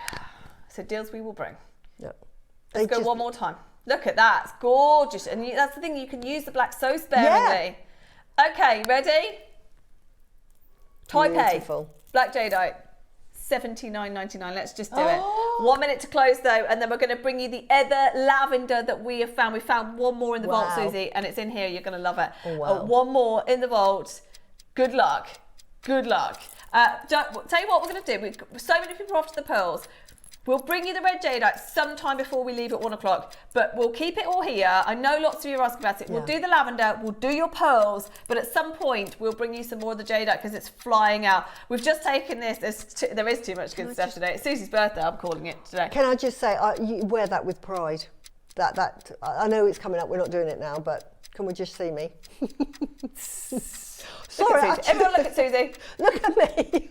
So deals we will bring. Let's go one more time. Look at that. It's gorgeous. And that's the thing. You can use the black so sparingly. Yeah. Okay, ready? Type A, black jadeite, $79.99. Let's just do it. 1 minute to close though, and then we're going to bring you the other lavender that we have found. We found one more in the vault, Suzie, and it's in here. You're going to love it. One more in the vault. Good luck. Good luck. Tell you what we're going to do. So many people are off to the pearls. We'll bring you the red jadeite sometime before we leave at 1 o'clock, but we'll keep it all here. I know lots of you are asking about it. We'll do the lavender, we'll do your pearls, but at some point we'll bring you some more of the jadeite because it's flying out. We've just taken this. There is too much good stuff today. It's Susie's birthday, I'm calling it today. Can I just say, you wear that with pride. That I know it's coming up. We're not doing it now, but can we just see me? Sorry, everyone look at Suzie. Look at me.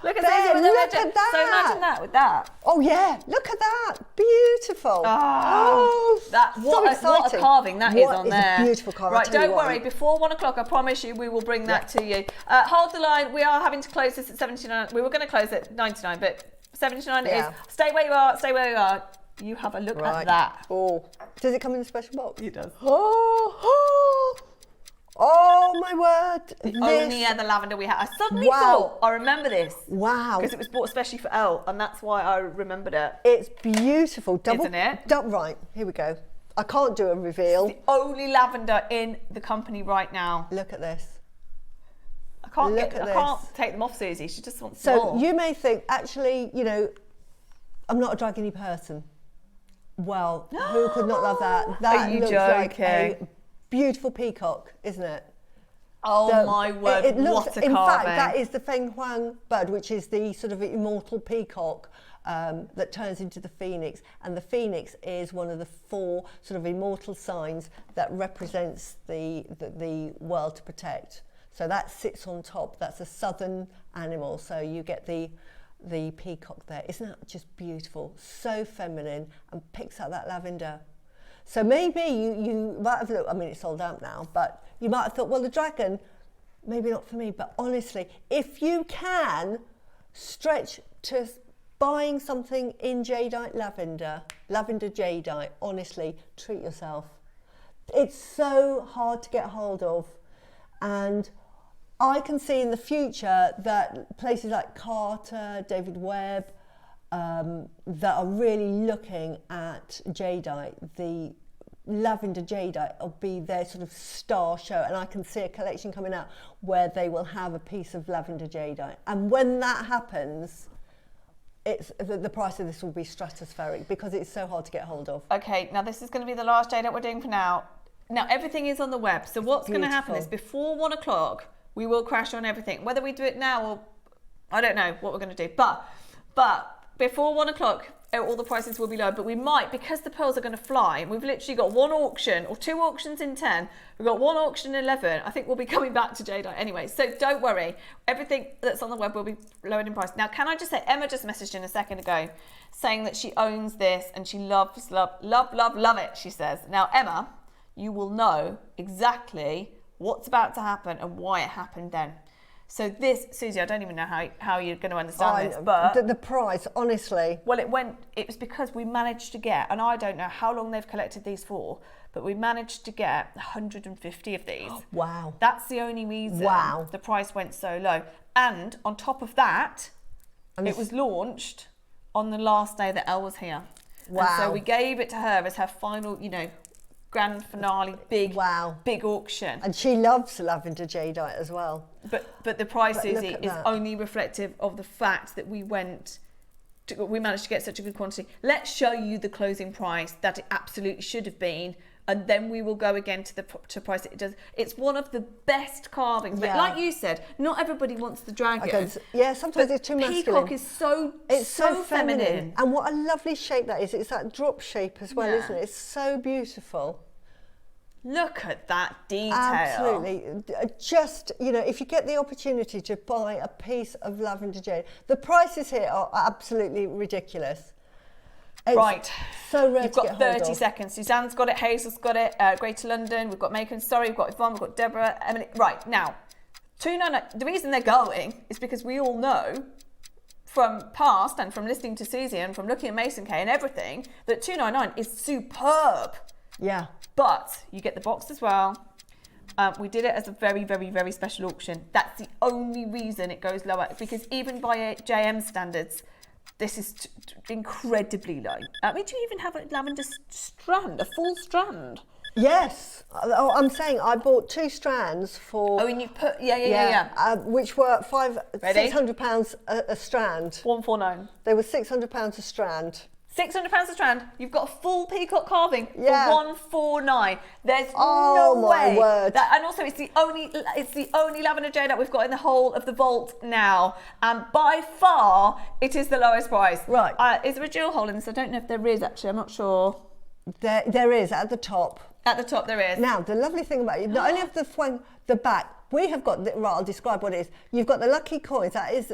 Look at Suzie with the red jadeite. So imagine that with that. Oh yeah, look at that. Beautiful. What a carving that is on there. A beautiful carving. Right, don't worry. Before 1 o'clock, I promise you, we will bring that to you. Hold the line. We are having to close this at 79. We were going to close at 99, but 79 is. Stay where you are. Stay where you are. You have a look at that. Oh, does it come in a special box? It does. Oh my word! The only other lavender we had. I suddenly thought, I remember this. Wow. Because it was bought especially for Elle, and that's why I remembered it. It's beautiful. Isn't it? Right, here we go. I can't do a reveal. It's the only lavender in the company right now. Look at this. I can't take them off Suzie. She just wants more. So you may think, actually, you know, I'm not a dragony person. Well, who could not love that? That looks like a beautiful peacock, isn't it? Oh my word, it looks, what a in carving. fact, that is the Feng Huang bird, which is the sort of immortal peacock that turns into the phoenix. And the phoenix is one of the 4 sort of immortal signs that represents the world to protect. So that sits on top. That's a southern animal. So you get the peacock there. Isn't that just beautiful? So feminine and picks out that lavender. So maybe you might have looked, I mean, it's sold out now, but you might have thought, well, the dragon, maybe not for me. But honestly, if you can stretch to buying something in jadeite lavender jadeite, honestly, treat yourself. It's so hard to get hold of. And I can see in the future that places like Carter, David Webb, that are really looking at jadeite, the lavender jadeite will be their sort of star show, and I can see a collection coming out where they will have a piece of lavender jadeite. And when that happens, it's the price of this will be stratospheric because it's so hard to get hold of. Okay, now this is going to be the last jadeite we're doing for now. Now everything is on the web, so what's going to happen is before 1 o'clock we will crash on everything. Whether we do it now or I don't know what we're going to do, but before 1 o'clock all the prices will be low. But we might, because the pearls are going to fly, we've literally got one auction or 2 auctions in 10, we've got 1 auction in 11. I think we'll be coming back to jadeite anyway, so don't worry, everything that's on the web will be lowered in price. Now can I just say, Emma just messaged in a second ago saying that she owns this and she love it, she says. Now Emma, you will know exactly what's about to happen and why it happened then. So this, Suzie, I don't even know how you're going to understand this, but the price, honestly. Well, it was because we managed to get, and I don't know how long they've collected these for, but we managed to get 150 of these. Wow. That's the only reason the price went so low. And on top of that, it was launched on the last day that Elle was here. Wow. And so we gave it to her as her final, grand finale, big auction. And she loves lavender jadeite as well. But the price, Suzie, is only reflective of the fact that we managed to get such a good quantity. Let's show you the closing price that it absolutely should have been, and then we will go again to price it does. It's one of the best carvings. But like you said, not everybody wants the dragon. Sometimes it's too masculine. Peacock is so feminine. And what a lovely shape that is. It's that drop shape as well, isn't it? It's so beautiful. Look at that detail. Absolutely. Just, if you get the opportunity to buy a piece of lavender jade, the prices here are absolutely ridiculous. It's right. So rare. You've got 30 seconds. Suzanne's got it, Hazel's got it, Greater London, we've got Macon, we've got Yvonne, we've got Deborah, Emily. Right, now, 299, the reason they're going is because we all know from past and from listening to Suzie and from looking at Mason K and everything that 299 is superb. Yeah. But you get the box as well. We did it as a very, very, very special auction. That's the only reason it goes lower, because even by JM standards, this is incredibly low. Do you even have a lavender strand, a full strand? Yes. I'm saying I bought 2 strands for... Oh, and you put... which were £600 a strand. 149. They were £600 a strand. £600 a strand. You've got a full peacock carving for 149. There's no way. My word. And also, it's the only lavender jade that we've got in the whole of the vault now, and by far it is the lowest price. Right. Is there a jewel hole in this? I don't know if there is actually. I'm not sure. There is at the top. At the top there is. Now the lovely thing about it, not only of the back. We have got, I'll describe what it is. You've got the lucky coins, that is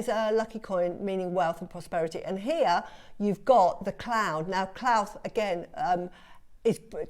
a lucky coin, meaning wealth and prosperity. And here you've got the cloud. Now cloud, again,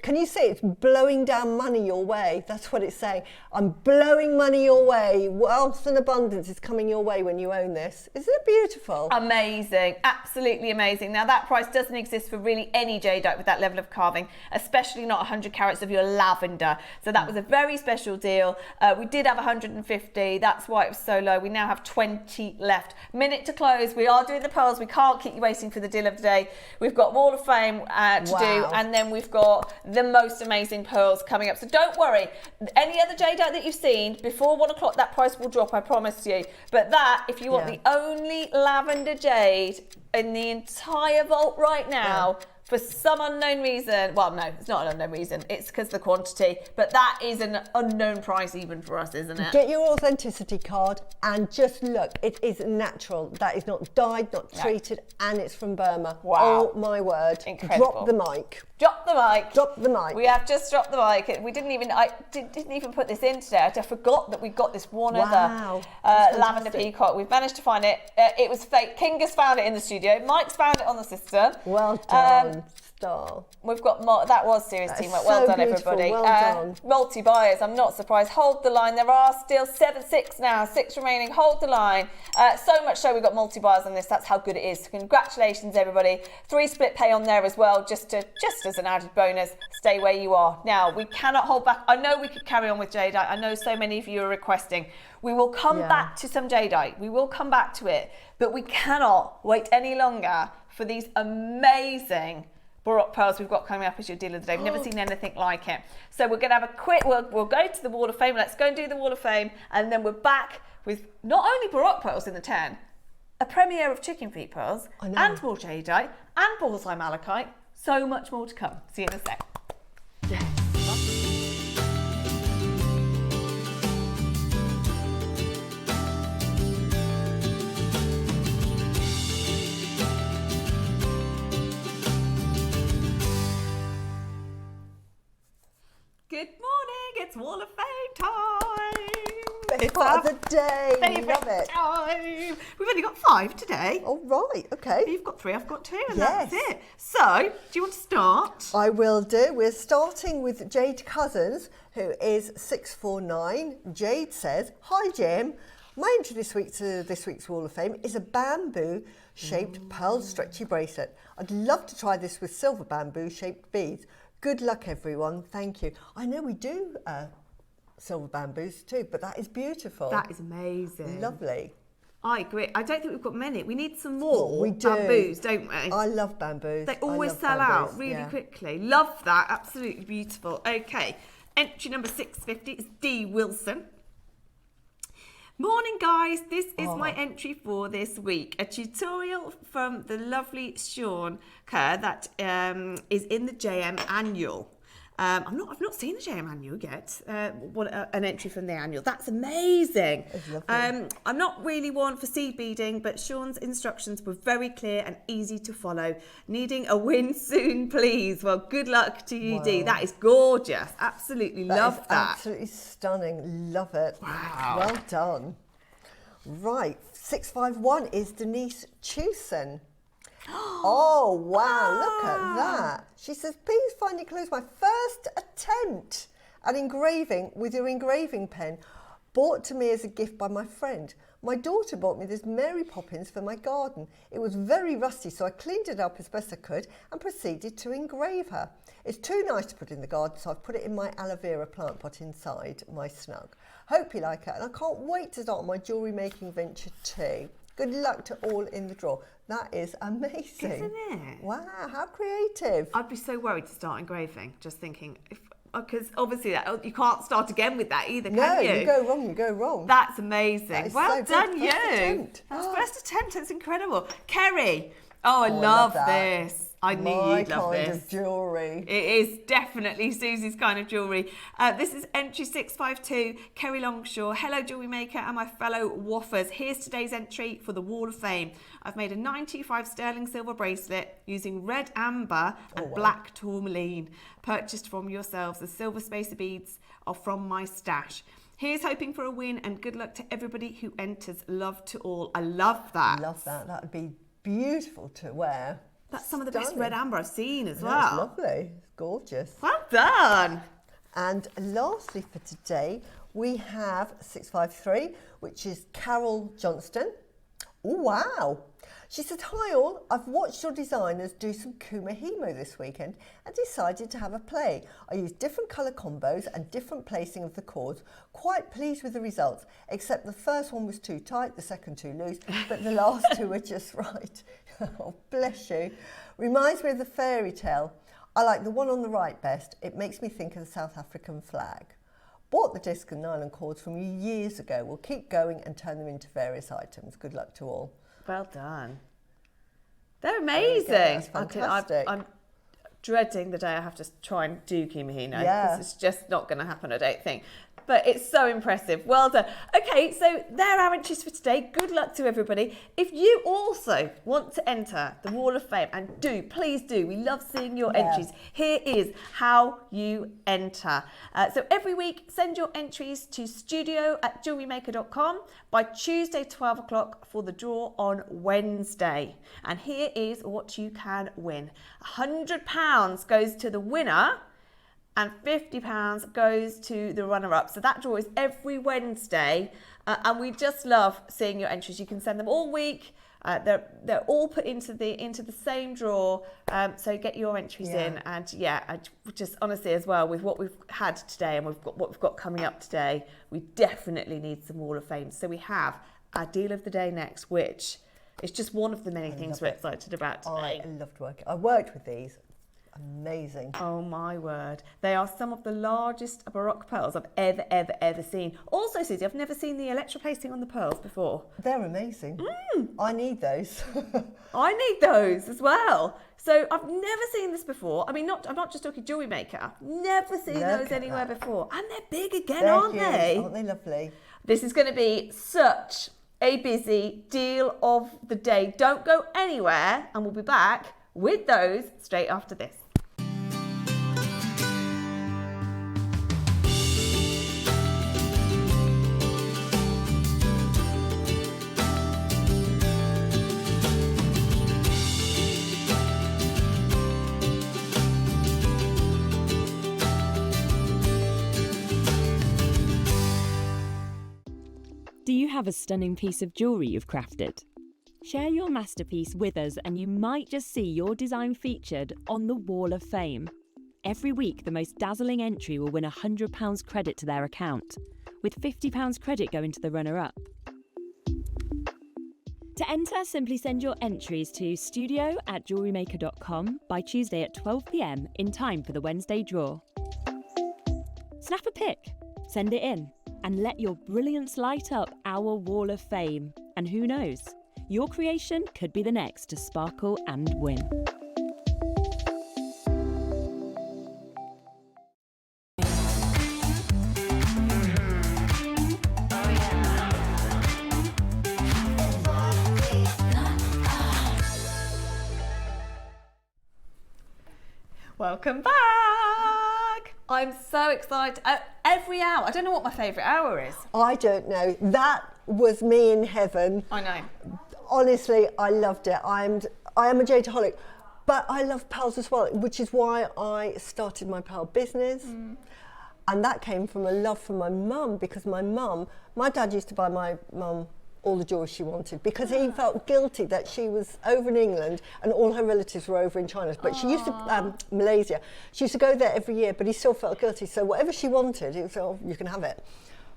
can you see it's blowing down money your way? That's what it's saying. I'm blowing money your way. Wealth and abundance is coming your way when you own this. Isn't it beautiful? Amazing, absolutely amazing. Now that price doesn't exist for really any jadeite with that level of carving, especially not 100 carats of your lavender. So that was a very special deal. We did have 150, that's why it was so low. We now have 20 left. Minute to close, we are doing the pearls. We can't keep you waiting for the deal of the day. We've got Wall of Fame to do, and then we've got the most amazing pearls coming up. So don't worry, any other jadeite that you've seen before 1 o'clock, that price will drop, I promise you. But that, if you want the only lavender jade in the entire vault right now, for for some unknown reason. Well, no, it's not an unknown reason. It's because of the quantity, but that is an unknown price even for us, isn't it? Get your authenticity card and just look. It is natural. That is not dyed, not treated, and it's from Burma. Wow. Oh my word. Incredible. Drop the mic. Drop the mic. Drop the mic. We have just dropped the mic. We didn't even. I didn't even put this in today. I just forgot that we got this one Wow. other lavender peacock. We've managed to find it. It was fake. King has found it in the studio. Mike's found it on the system. Well done, Star. We've got that was serious That is teamwork. Well so done, beautiful. everybody. Well done. Multi-buyers. I'm not surprised. Hold the line. There are still 6 now. 6 remaining. Hold the line. So much so we've got multi-buyers on this. That's how good it is. Congratulations, everybody. 3 split pay on there as well, just as an added bonus. Stay where you are. Now, we cannot hold back. I know we could carry on with Jadeite. I know so many of you are requesting. We will come back to some Jadeite. We will come back to it. But we cannot wait any longer for these amazing Baroque pearls we've got coming up as your deal of the day. We've never seen anything like it. So we're going to have a quick, we'll go to the Wall of Fame. Let's go and do the Wall of Fame. And then we're back with not only Baroque pearls in the 10, a premiere of chicken feet pearls, and more Jadeite, and Bullseye Malachite. So much more to come. See you in a sec. Good morning, it's Wall of Fame time. Best part of the day. Love it. Time. We've only got 5 today. All right, okay. You've got 3, I've got 2, and Yes. that's it. So, do you want to start? I will do. We're starting with Jade Cousins, who is 649. Jade says, "Hi Jim, my entry this week to this week's Wall of Fame is a bamboo-shaped pearl stretchy bracelet. I'd love to try this with silver bamboo-shaped beads. Good luck, everyone. Thank you." I know we do silver bamboos too, but that is beautiful. That is amazing. Lovely. I agree. I don't think we've got many. We need some more We do. bamboos, don't we? I love bamboos. They I always love sell bamboos, out really yeah. quickly. Love that. Absolutely beautiful. Okay. Entry number 650 is D. Wilson. Morning, guys. This is my entry for this week. A tutorial from the lovely Sean Kerr that is in the JM Annual. I've not seen the JM Annual yet. An entry from the annual. That's amazing. I'm not really one for seed beading, but Sean's instructions were very clear and easy to follow. Needing a win soon, please. Well, good luck to you, D. That is gorgeous. Absolutely love that. Absolutely stunning. Love it. Wow. Well done. Right, 651 is Denise Chewson. Oh, wow, look at that. She says, "Please find enclosed my first attempt at engraving with your engraving pen, bought to me as a gift by my friend. My daughter bought me this Mary Poppins for my garden. It was very rusty, so I cleaned it up as best I could and proceeded to engrave her. It's too nice to put in the garden, so I've put it in my aloe vera plant pot inside my snug. Hope you like it, and I can't wait to start my jewellery making venture too. Good luck to all in the draw." That is amazing. Isn't it? Wow, how creative. I'd be so worried to start engraving, just thinking, because obviously you can't start again with that either, can you? No, you go wrong, you go wrong. That's amazing. That is Well so done, good. you. First attempt. That's first attempt. That's incredible. Kerry. Oh, I love love that. this. I knew My you'd love kind this. of jewellery. It is definitely Susie's kind of jewellery. This is entry 652, Kerry Longshaw. Hello, Jewellery Maker and my fellow waffers. Here's today's entry for the Wall of Fame. I've made a 925 sterling silver bracelet using red amber and black tourmaline. Purchased from yourselves. The silver spacer beads are from my stash. Here's hoping for a win and good luck to everybody who enters. Love to all. I love that. Love that. That would be beautiful to wear. That's some of the best Stunning. red amber I've seen as That's well. lovely. It's gorgeous. Well done. And lastly for today, we have 653, which is Carol Johnston. Oh, wow. She said, "Hi all, I've watched your designers do some Kumahimo this weekend and decided to have a play. I used different colour combos and different placing of the cords. Quite pleased with the results, except the first one was too tight, the second too loose, but the last two were just right." Oh, bless you. Reminds me of the fairy tale. I like the one on the right best. It makes me think of the South African flag. Bought the disc and nylon cords from you years ago. We'll keep going and turn them into various items. Good luck to all. Well done. They're amazing. That's fantastic. dreading the day I have to try and do Kimihino. Yeah. It's just not going to happen, I don't think. But it's so impressive. Well done. Okay, so there are our entries for today. Good luck to everybody. If you also want to enter the Wall of Fame, and please do, we love seeing your entries. Here is how you enter. So every week, send your entries to studio@jewellerymaker.com by Tuesday, 12 o'clock for the draw on Wednesday. And here is what you can win. £100 goes to the winner, and £50 goes to the runner-up. So that draw is every Wednesday, and we just love seeing your entries. You can send them all week. They're all put into the same draw. So get your entries in, and I just honestly as well with what we've had today and what we've got coming up today, we definitely need some Wall of Fame. So we have our deal of the day next, which is just one of the many things we're excited about today. I loved working. I worked with these. Amazing. Oh my word. They are some of the largest Baroque pearls I've ever seen. Also, Susie, I've never seen the electroplating on the pearls before. They're amazing. I need those. I need those as well. So I've never seen this before. I mean, I'm not just talking Jewellery Maker. I've never seen those anywhere before. And they're big again, aren't they? Aren't they lovely? This is going to be such a busy deal of the day. Don't go anywhere, and we'll be back with those straight after this. Do you have a stunning piece of jewellery you've crafted? Share your masterpiece with us and you might just see your design featured on the Wall of Fame. Every week, the most dazzling entry will win £100 credit to their account, with £50 credit going to the runner-up. To enter, simply send your entries to studio@jewellerymaker.com by Tuesday at 12 p.m. in time for the Wednesday draw. Snap a pic, send it in, and let your brilliance light up our Wall of Fame. And who knows, your creation could be the next to sparkle and win. Welcome back. I'm so excited. Every hour. I don't know what my favourite hour is. I don't know. That was me in heaven. I know. Honestly, I loved it. I am a Jadeite-holic, but I love pearls as well, which is why I started my pearl business. And that came from a love for my mum, because my dad used to buy my mum all the jewelry she wanted, because he felt guilty that she was over in England and all her relatives were over in China. But she used to, Malaysia, she used to go there every year, but he still felt guilty. So whatever she wanted, he was like, oh, you can have it.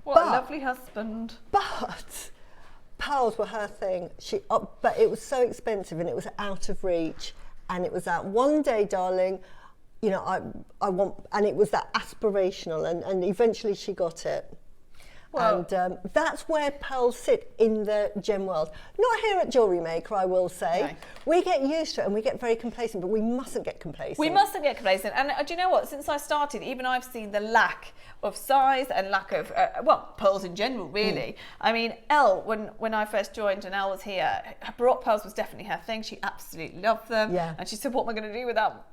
What a lovely husband. But pearls were her thing. But it was so expensive and it was out of reach. And it was that one day, darling, you know, I want, and it was that aspirational, and eventually she got it. Well, and that's where pearls sit in the gem world. Not here at Jewellery Maker, I will say. No. We get used to it and we get very complacent, but we mustn't get complacent. We mustn't get complacent. And do you know what? Since I started, even I've seen the lack of size and lack of, pearls in general, really. I mean, Elle, when I first joined and Elle was here, her Baroque pearls was definitely her thing. She absolutely loved them. Yeah. And she said, what am I going to do without,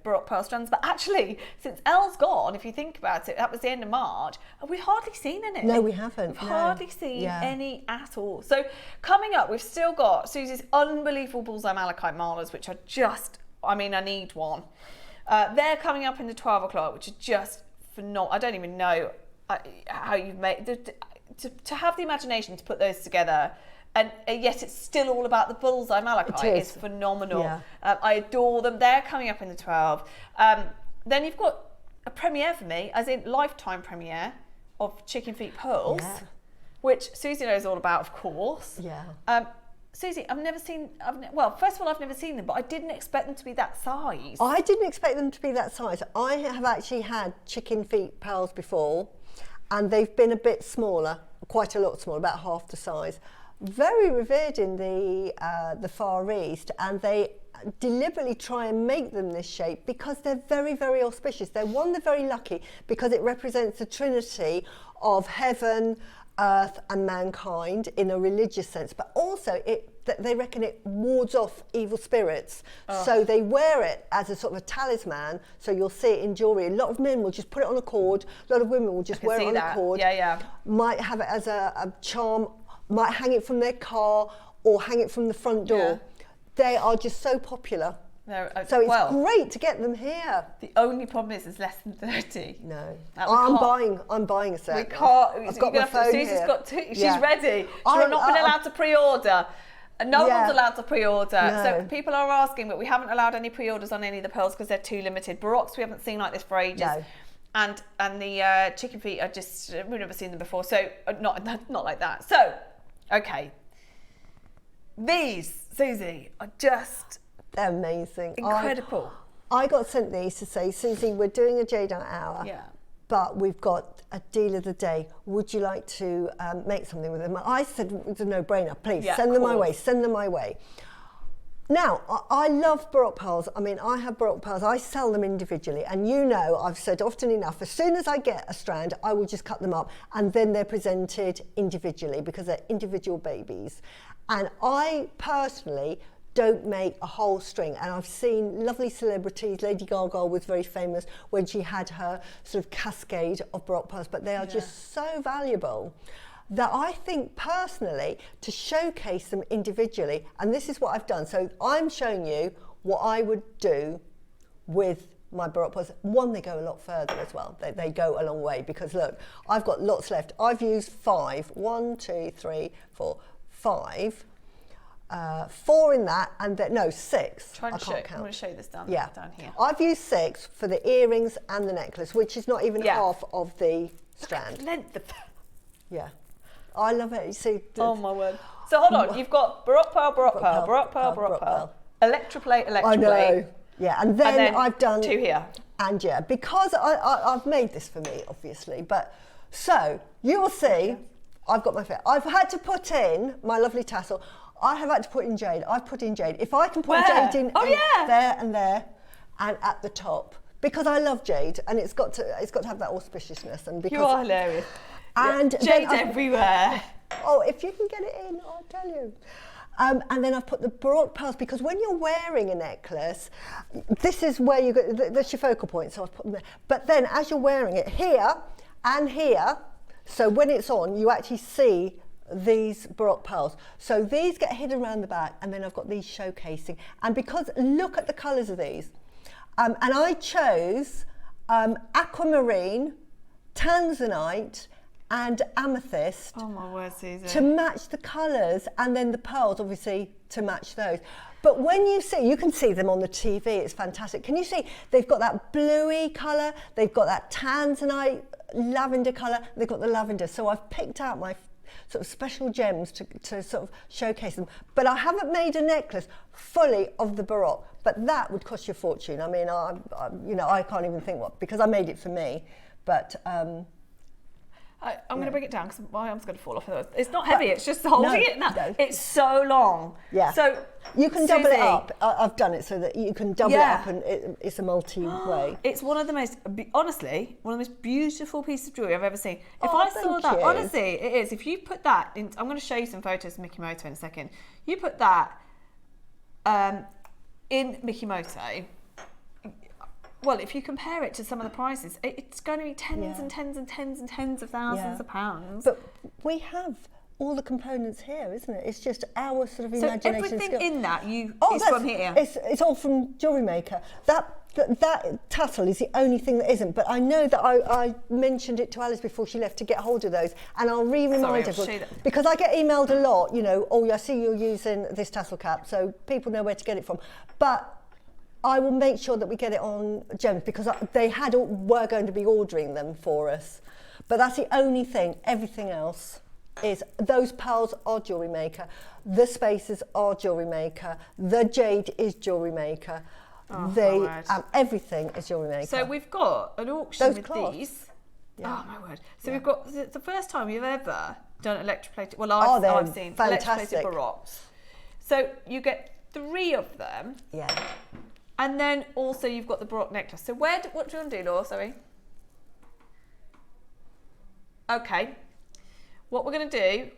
Baroque pearl strands? But actually, since Elle's gone, if you think about it, that was the end of March, we've hardly seen any. No, we haven't. We've hardly seen any at all. So coming up, we've still got Suzie's unbelievable Bullseye Malachite marlers, which are just, I need one. They're coming up in the 12 o'clock, which is just phenomenal. I don't even know how you've made, to have the imagination to put those together, and yet it's still all about the Bullseye Malachite. It's phenomenal. Yeah. I adore them. They're coming up in the 12. Then you've got a premiere for me, as in lifetime premiere, of Chicken Feet Pearls, which Suzie knows all about, of course. Yeah. Suzie, first of all, I've never seen them, but I didn't expect them to be that size. I didn't expect them to be that size. I have actually had Chicken Feet Pearls before, and they've been a bit smaller, quite a lot smaller, about half the size. Very revered in the Far East, and they deliberately try and make them this shape because they're very, very auspicious. They're very lucky because it represents the trinity of heaven, earth and mankind in a religious sense, but also they reckon it wards off evil spirits. So they wear it as a sort of a talisman, so you'll see it in jewellery. A lot of men will just put it on a cord, a lot of women will just wear it on a cord. Might have it as a charm, might hang it from their car or hang it from the front door. They are just so popular. So it's great to get them here. The only problem is it's less than 30. No. I'm buying a set. We can't. I've got my phone Susie's here. got two. She's ready. We've not been allowed to pre-order. No one's allowed to pre-order. No. So people are asking, but we haven't allowed any pre-orders on any of the pearls because they're too limited. Baroques we haven't seen like this for ages. No. And the chicken feet are just, we've never seen them before. So not like that. So, okay. These, Suzie, are just... They're amazing. Incredible. I got sent these to say, Suzie, we're doing a Jadeite hour, but we've got a deal of the day. Would you like to make something with them? I said, it's a no-brainer. Please, send them my way. Send them my way. Now, I love Baroque pearls. I mean, I have Baroque pearls. I sell them individually. And you know, I've said often enough, as soon as I get a strand, I will just cut them up. And then they're presented individually because they're individual babies. And I personally don't make a whole string, and I've seen lovely celebrities. Lady Gaga was very famous when she had her sort of cascade of Baroque pearls, but they are just so valuable that I think personally to showcase them individually, and this is what I've done. So I'm showing you what I would do with my Baroque pearls. One, they go a lot further as well. They go a long way because look, I've got lots left. I've used 5. 1, 2, 3, 4, 5. 4 in that, and then no 6. I can't count. I'm going to show you this down Yeah, down here. I've used 6 for the earrings and the necklace, which is not even half of the strand. Length of Yeah, I love it. You see? Oh my word! So hold on, you've got Baroque pearl, Baroque pearl, Baroque pearl, Baroque pearl, electroplate, electroplate. I know. Yeah, and then I've done 2 here. And yeah, because I've made this for me, obviously, but so you will see. I've got my fit. I've had to put in my lovely tassel. I have had to put in jade. I've put in jade. If I can put jade in, there and there, and at the top, because I love jade, and it's got to have that auspiciousness. And because you are hilarious. And jade everywhere. Oh, if you can get it in, I'll tell you. And then I've put the Baroque pearls because when you're wearing a necklace, this is where you get that's your focal point. So I've put them there. But then as you're wearing it here and here, so when it's on, you actually see these Baroque pearls. So these get hidden around the back, and then I've got these showcasing. And because look at the colours of these, and I chose aquamarine, tanzanite, and amethyst. Oh my word, Suzie. To match the colours, and then the pearls obviously to match those. But when you can see them on the TV, it's fantastic. Can you see they've got that bluey colour, they've got that tanzanite lavender colour, they've got the lavender. So I've picked out my sort of special gems to sort of showcase them. But I haven't made a necklace fully of the Baroque, but that would cost you a fortune. I mean, I can't even think what, because I made it for me. But I'm going to bring it down because my arm's going to fall off. It's not heavy, it's just holding it. No. It's so long. Yeah. So you can double it up. I've done it so that you can double it up, and it's a multi-way. It's one of the most, honestly, one of the most beautiful pieces of jewellery I've ever seen. If Oh, I saw thank that, you. honestly, it is. If you put that in, I'm going to show you some photos of Mickey Moto in a second. You put that in Mickey Moto. Well, if you compare it to some of the prices, it's going to be tens and tens and tens and tens of thousands of pounds. But we have all the components here, isn't it? It's just our sort of imagination. So everything in that is from here. It's all from Jewellery Maker. That tassel is the only thing that isn't. But I know that I mentioned it to Alice before she left to get hold of those, and I'll remind everyone because I get emailed a lot. You know, oh, I see you're using this tassel cap, so people know where to get it from. But I will make sure that we get it on Gems because they were going to be ordering them for us. But that's the only thing. Everything else is, those pearls are Jewellery Maker. The spaces are Jewellery Maker. The jade is Jewellery Maker. Everything is Jewellery Maker. So we've got an auction Those with cloths. these. Yeah. Oh my word. So we've got, it's the first time you've ever done electroplated, well they're I've seen fantastic. electroplated Baroques. So you get 3 of them. Yeah. And then also you've got the Baroque necklace. So what do you want to do, Laura? Sorry. Okay. What we're going to do,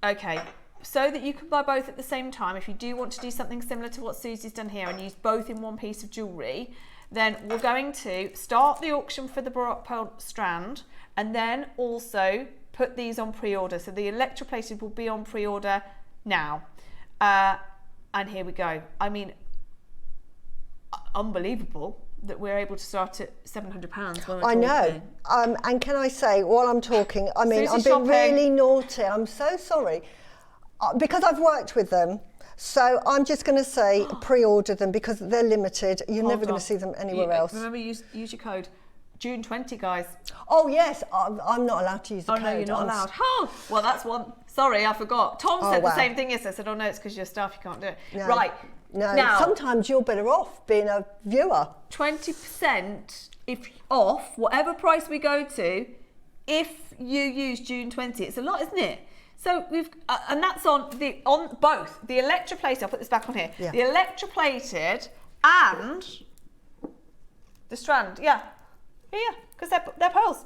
okay, so that you can buy both at the same time, if you do want to do something similar to what Suzie's done here and use both in one piece of jewellery, then we're going to start the auction for the Baroque pearl strand and then also put these on pre-order. So the electroplated will be on pre-order now. And here we go. I mean, unbelievable that we're able to start at £700 when we're I know. And can I say, while I'm talking, I mean, Susie's I'm being shopping. really naughty. I'm so sorry. Because I've worked with them, so I'm just going to say pre-order them because they're limited. You're never going to see them anywhere else. Remember, use your code June 20, guys. Oh, yes. I'm not allowed to use the code. Oh, no, you're not allowed. Oh, well, that's one. Sorry, I forgot. Tom said the same thing yesterday. I said, oh, no, it's because you're staff, you can't do it. No. Right. No, now, sometimes you're better off being a viewer. 20% off, whatever price we go to, if you use June 20. It's a lot, isn't it? So we've, and that's on both the electroplated. I'll put this back on here. Yeah. The electroplated and the strand. Yeah, because they're pearls.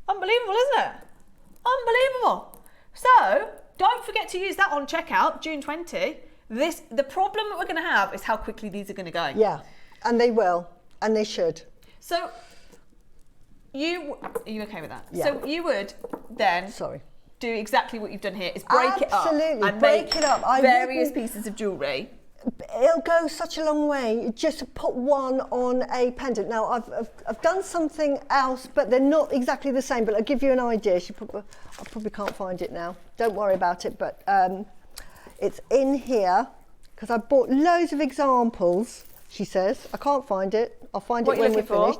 Unbelievable, isn't it? Unbelievable. So don't forget to use that on checkout, June 20. The problem that we're going to have is how quickly these are going to go. Yeah, and they will, and they should. So are you okay with that? Yeah. So you would then do exactly what you've done here, is break it up and break make it up. various pieces of jewellery. It'll go such a long way. Just put one on a pendant. Now I've done something else, but they're not exactly the same. But I'll give you an idea. I probably can't find it now. Don't worry about it. But it's in here because I bought loads of examples. She says I can't find it. I'll find it when we're finished.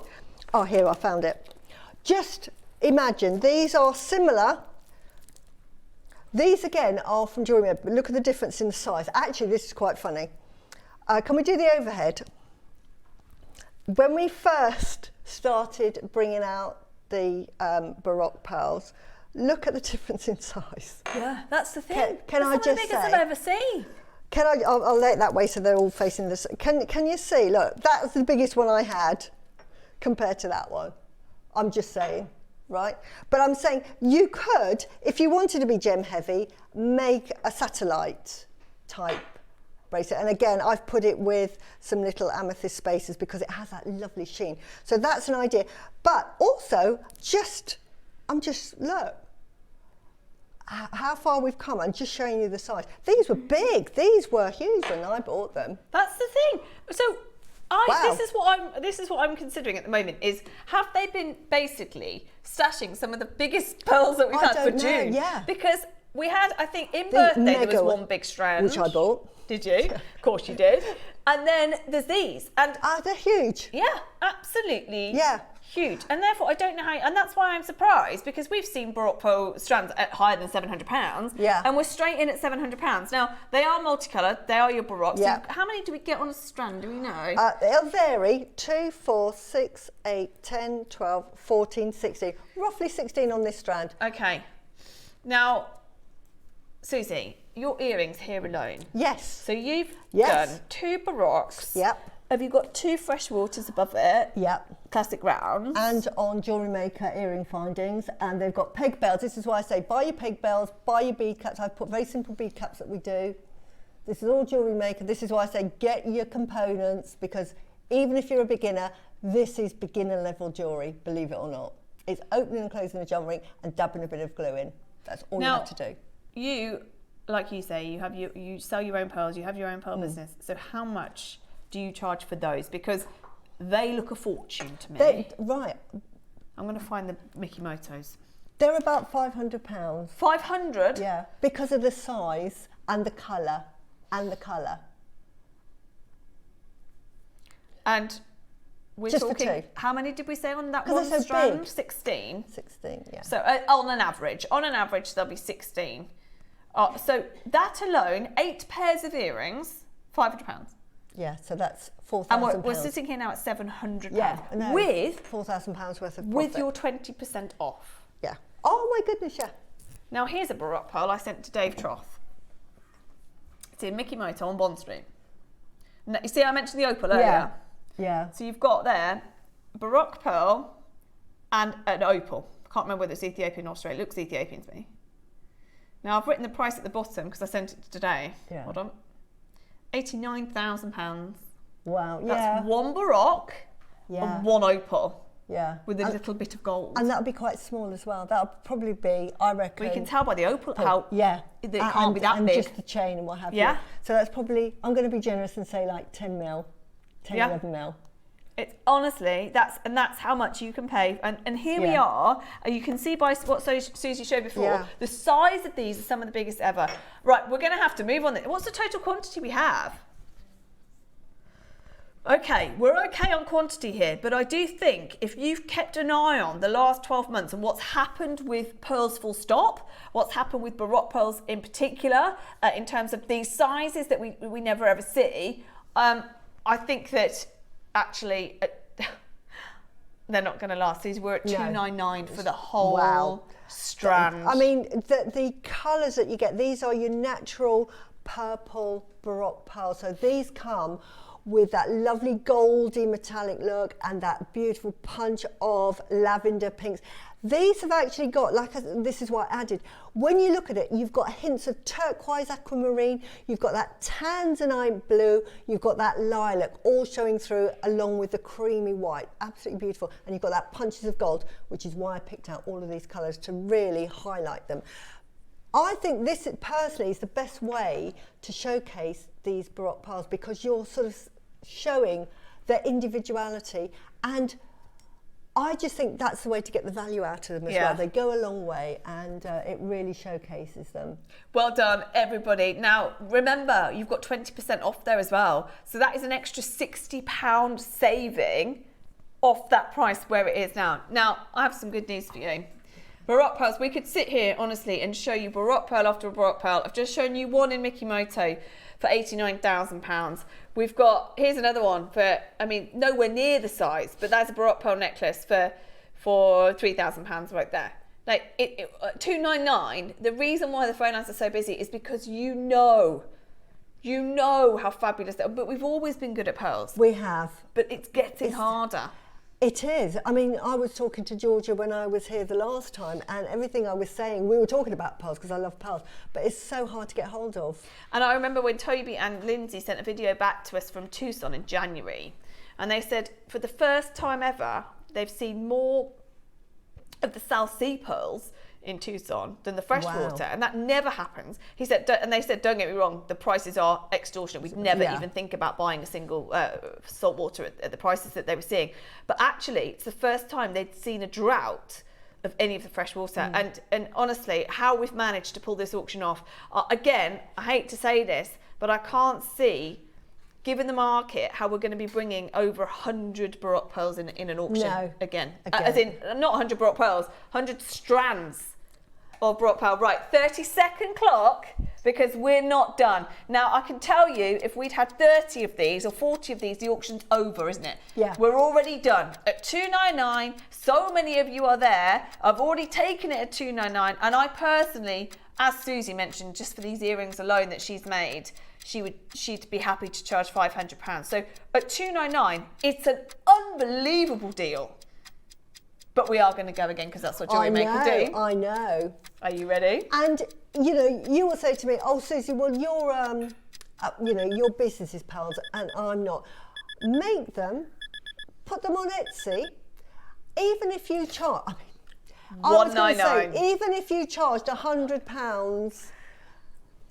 Oh, here I found it. Just imagine these are similar. These again are from Jewellery Maker, but look at the difference in the size. Actually, this is quite funny. Can we do the overhead? When we first started bringing out the Baroque pearls, look at the difference in size. Yeah, that's the thing. Can I just say? Some of the biggest I've ever seen. I'll lay it that way so they're all facing this. Can you see? Look, that's the biggest one I had compared to that one. I'm just saying. Right? But I'm saying you could, if you wanted to be gem heavy, make a satellite type bracelet. And again, I've put it with some little amethyst spaces because it has that lovely sheen. So that's an idea. But also, look how far we've come. I'm just showing you the size. These were big. These were huge when I bought them. That's the thing. So this is what I'm considering at the moment is have they been basically stashing some of the biggest pearls that we've had for June? Yeah. Because we had, I think, in birthday there was one big strand. Which I bought. Did you? Of course you did. And then there's these. And they're huge. Yeah, absolutely. Yeah. Huge. And therefore I don't know how, and that's why I'm surprised because we've seen Baroque pearl strands at higher than £700. Yeah. And we're straight in at £700. Now, they are multicoloured, they are your Baroque. Yeah. So how many do we get on a strand, do we know? It'll vary, 2, 4, 6, 8, 10, 12, 14, 16. Roughly 16 on this strand. Okay. Now, Suzie, your earrings here alone. Yes. So you've done 2 Baroques. Yep. Have you got 2 Freshwaters above it? Yep. Classic rounds. And on Jewellery Maker earring findings, and they've got peg bells. This is why I say buy your peg bells, buy your bead caps. I've put very simple bead caps that we do. This is all Jewellery Maker. This is why I say get your components because even if you're a beginner, this is beginner level jewellery, believe it or not. It's opening and closing the jump ring and dabbing a bit of glue in. That's all you have to do. You, like you say, you sell your own pearls, you have your own pearl business. So how much do you charge for those? Because they look a fortune to me. Right. I'm going to find the Mickey Motos. They're about £500. 500? Yeah, because of the size and the colour and the colour. And we're Just talking, for 2. how many did we say on that 'Cause one they're so strand? big. 16. 16, yeah. So on an average, there'll be 16. So that alone, 8 pairs of earrings, £500. Yeah, so that's £4,000. And we're sitting here now at £700. Yeah, no, with £4,000 worth of profit. with your 20% off. Yeah. Oh my goodness, yeah. Now here's a Baroque pearl I sent to Dave Troth. It's in Mickey Moto on Bond Street. Now, you see I mentioned the opal earlier? Yeah. So you've got there a Baroque pearl and an opal. I can't remember whether it's Ethiopian or Australian. It looks Ethiopian to me. Now I've written the price at the bottom because I sent it today. Yeah. Hold on. £89,000. Wow. Yeah. That's one Baroque and one opal. Yeah. With a little bit of gold. And that'll be quite small as well. That'll probably be, I reckon. Well, you can tell by the opal how it can't be that and big. Just the chain and what have you. Yeah. So that's probably, I'm going to be generous and say like 10 mil, 11 mil. It's honestly, that's how much you can pay. And here we are. You can see by what Suzie showed before, the size of these are some of the biggest ever. Right, we're going to have to move on. What's the total quantity we have? Okay, we're okay on quantity here, but I do think if you've kept an eye on the last 12 months and what's happened with pearls full stop, what's happened with Baroque pearls in particular, in terms of these sizes that we never ever see, I think that actually they're not going to last. These were at $299 for the whole strand. I mean, the colours that you get, these are your natural purple Baroque pearls. So these come with that lovely goldy metallic look and that beautiful punch of lavender pinks. These have actually got, this is what I added, when you look at it, you've got hints of turquoise aquamarine, you've got that tanzanite blue, you've got that lilac all showing through along with the creamy white. Absolutely beautiful. And you've got that punches of gold, which is why I picked out all of these colours to really highlight them. I think this personally is the best way to showcase these Baroque pearls because you're sort of showing their individuality, and I just think that's the way to get the value out of them as well. They go a long way, and it really showcases them. Well done, everybody. Now, remember, you've got 20% off there as well. So that is an extra £60 saving off that price where it is now. Now, I have some good news for you. Baroque pearls, we could sit here, honestly, and show you Baroque pearl after Baroque pearl. I've just shown you one in Mickey Moto for £89,000. We've got, here's another one for, I mean, nowhere near the size, but that's a Baroque pearl necklace for £3,000 right there. Like, $299, the reason why the phone lines are so busy is because you know how fabulous they are. But we've always been good at pearls. We have. But it's getting harder. It is. I mean, I was talking to Georgia when I was here the last time, and everything I was saying, we were talking about pearls because I love pearls, but it's so hard to get hold of. And I remember when Toby and Lindsay sent a video back to us from Tucson in January, and they said for the first time ever, they've seen more of the South Sea pearls in Tucson than the freshwater, and that never happens. He said, and they said, don't get me wrong, the prices are extortionate. We'd never even think about buying a single saltwater at the prices that they were seeing. But actually, it's the first time they'd seen a drought of any of the freshwater. And honestly, how we've managed to pull this auction off, again, I hate to say this, but I can't see, given the market, how we're going to be bringing over 100 Baroque pearls in an auction again. As in, not 100 Baroque pearls, 100 strands of Baroque pearl. Right, 30-second clock, because we're not done. Now, I can tell you, if we'd had 30 of these or 40 of these, the auction's over, isn't it? Yeah. We're already done. At $299, so many of you are there. I've already taken it at $299, and I personally, as Suzie mentioned, just for these earrings alone that she's made, she'd be happy to charge £500. So at $299, it's an unbelievable deal. But we are going to go again because that's what Jewellery Maker do. I know. Are you ready? And you know, you will say to me, "Oh, Suzie, well, your business is pearls, and I'm not." Make them, put them on Etsy. Even if you charge, $199. Even if you charged £100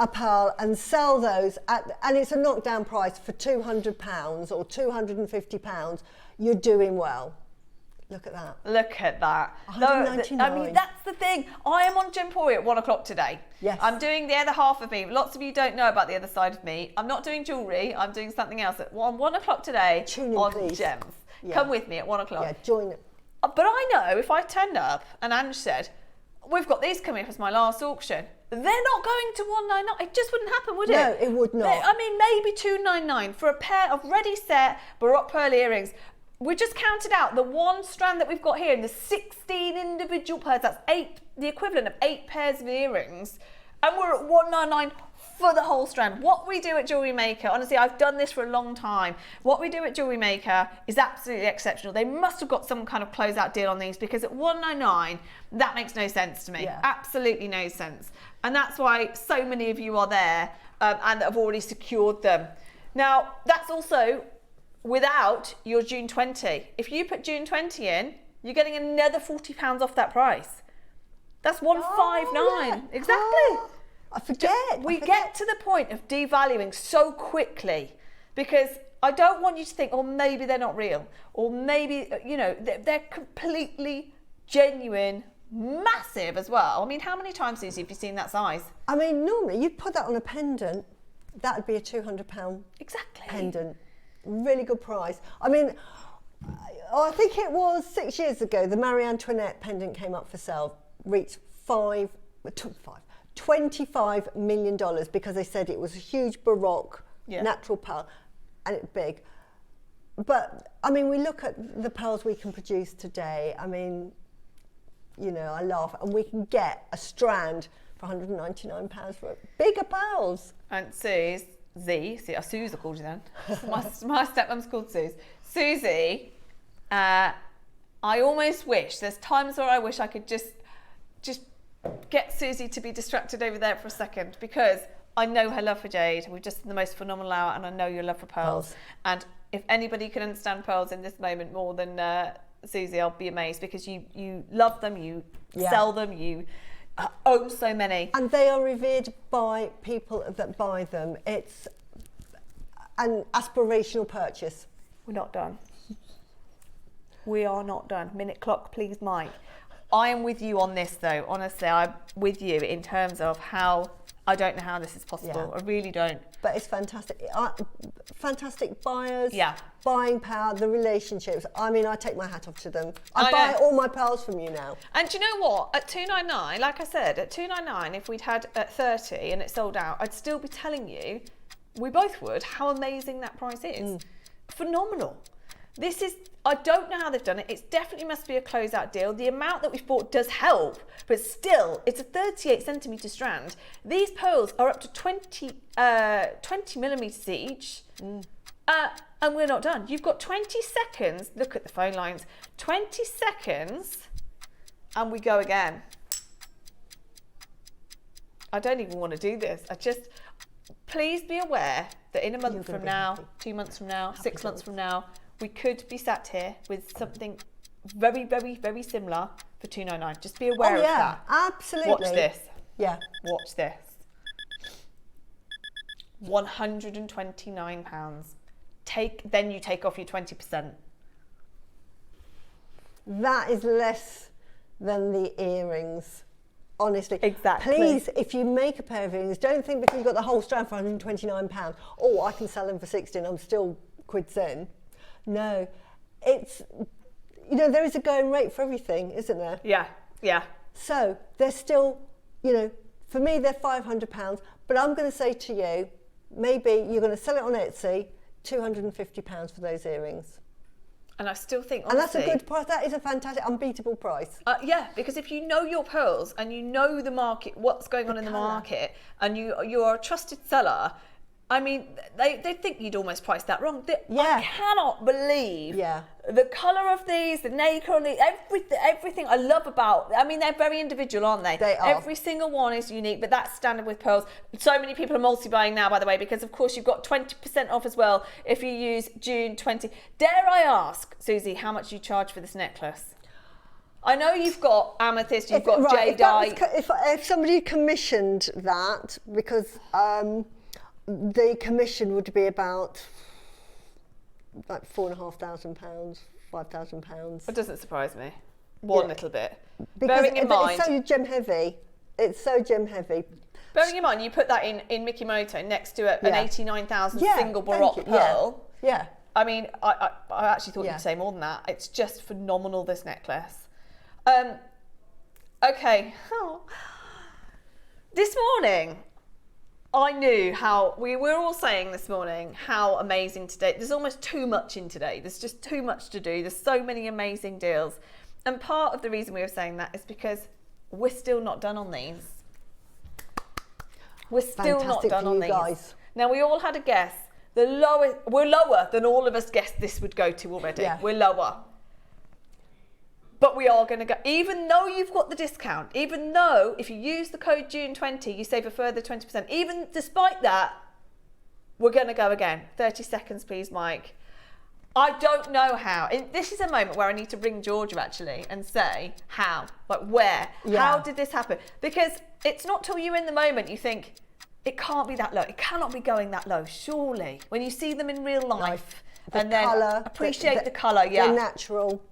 a pearl and sell those and it's a knockdown price for £200 or £250, you're doing well. Look at that. Look at that. $199. I mean, that's the thing. I am on Jempori at 1 o'clock today. Yes. I'm doing the other half of me. Lots of you don't know about the other side of me. I'm not doing jewellery. I'm doing something else at 1 o'clock today. Tune in, on please. Gems. Yeah. Come with me at 1 o'clock. Yeah, join it. But I know if I turned up and Ange said, we've got these coming up as my last auction, they're not going to $199. It just wouldn't happen, would it? No, it would not. I mean, maybe $299 for a pair of ready set Baroque pearl earrings. We just counted out the one strand that we've got here and the 16 individual pairs. That's the equivalent of 8 pairs of earrings. And we're at $199 for the whole strand. What we do at Jewellery Maker, honestly, I've done this for a long time. What we do at Jewellery Maker is absolutely exceptional. They must have got some kind of closeout deal on these, because at $199, that makes no sense to me. Yeah. Absolutely no sense. And that's why so many of you are there and have already secured them. Now, that's also without your June 20. If you put June 20 in, you're getting another £40 off that price. That's 159. Yeah. Exactly. I forget. We get to the point of devaluing so quickly, because I don't want you to think, oh, maybe they're not real, or maybe, you know, they're completely genuine, massive as well. I mean, how many times, Suzie, have you seen that size? I mean, normally you'd put that on a pendant, that would be a £200 Exactly. pendant. Really good price. I mean, I think it was 6 years ago, the Marie Antoinette pendant came up for sale, reached $25 million, because they said it was a huge Baroque natural pearl, and it's big. But I mean, we look at the pearls we can produce today. I mean, you know, I laugh, and we can get a strand for £199 for bigger pearls. And Suze, Suze I called you then. my stepmom's called Suze. Suzie, I almost wish, there's times where I wish I could just get Suzie to be distracted over there for a second, because I know her love for jade. We've just had the most phenomenal hour, and I know your love for pearls. And if anybody can understand pearls in this moment more than Suzie, I'll be amazed, because you love them, you sell them, you own so many. And they are revered by people that buy them. It's an aspirational purchase. We're not done. We are not done. Minute clock, please, Mike. I am with you on this, though. Honestly, I'm with you in terms of how, I don't know how this is possible. I really don't. But it's fantastic. Fantastic buyers, buying power, the relationships. I mean, I take my hat off to them. I buy all my pearls from you now. And do you know what? At $299, like I said, at $299, if we'd had at 30 and it sold out, I'd still be telling you, we both would, how amazing that price is. Phenomenal. This is, I don't know how they've done it. It definitely must be a closeout deal. The amount that we've bought does help, but still, it's a 38 centimetre strand. These pearls are up to 20 millimetres each, and we're not done. You've got 20 seconds. Look at the phone lines. 20 seconds, and we go again. I don't even want to do this. Please be aware that in a month from now, 2 months from now, 6 months from now, we could be sat here with something very, very, very similar for $299. Just be aware of that. Absolutely. Watch this. Yeah. Watch this. £129. Then you take off your 20%. That is less than the earrings. Honestly. Exactly. Please, if you make a pair of earrings, don't think because you've got the whole strand for £129, oh, I can sell them for 60 and I'm still quids in. No, it's, you know, there is a going rate for everything, isn't there? Yeah, yeah. So they're still, you know, for me they're £500, but I'm going to say to you, maybe you're going to sell it on Etsy, £250 for those earrings. And I still think, honestly, and that's a good price. That is a fantastic, unbeatable price. Yeah, because if you know your pearls and you know the market, what's going on in the market, and you are a trusted seller, I mean, they think you'd almost price that wrong. I cannot believe the colour of these, the nacre on these, everything I love about. I mean, they're very individual, aren't they? They are. Every single one is unique, but that's standard with pearls. So many people are multi-buying now, by the way, because of course you've got 20% off as well if you use June 20. Dare I ask, Suzie, how much you charge for this necklace? I know you've got amethyst, you've got jadeite. If somebody commissioned that, because the commission would be about £4,500, £5,000. It doesn't surprise me one little bit. Because bearing in mind, it's so gem heavy. It's so gem heavy. Bearing in mind, you put that in Mikimoto next to an 89,000 single Baroque pearl. Yeah. I mean, I actually thought you'd say more than that. It's just phenomenal, this necklace. Okay. This morning, I knew how, we were all saying this morning how amazing today, there's almost too much in today. There's just too much to do. There's so many amazing deals. And part of the reason we were saying that is because we're still not done on these. We're still not Fantastic done for on you these. guys. Now, we all had a guess. We're lower than all of us guessed this would go to already. Yeah. We're lower. But we are going to go, even though you've got the discount, even though if you use the code June20, you save a further 20%, even despite that, we're going to go again. 30 seconds, please, Mike. I don't know how. This is a moment where I need to ring Georgia, actually, and say how, like where, how did this happen? Because it's not till you're in the moment you think, it can't be that low. It cannot be going that low, surely. When you see them in real life, and then colour, appreciate the colour, yeah. The natural.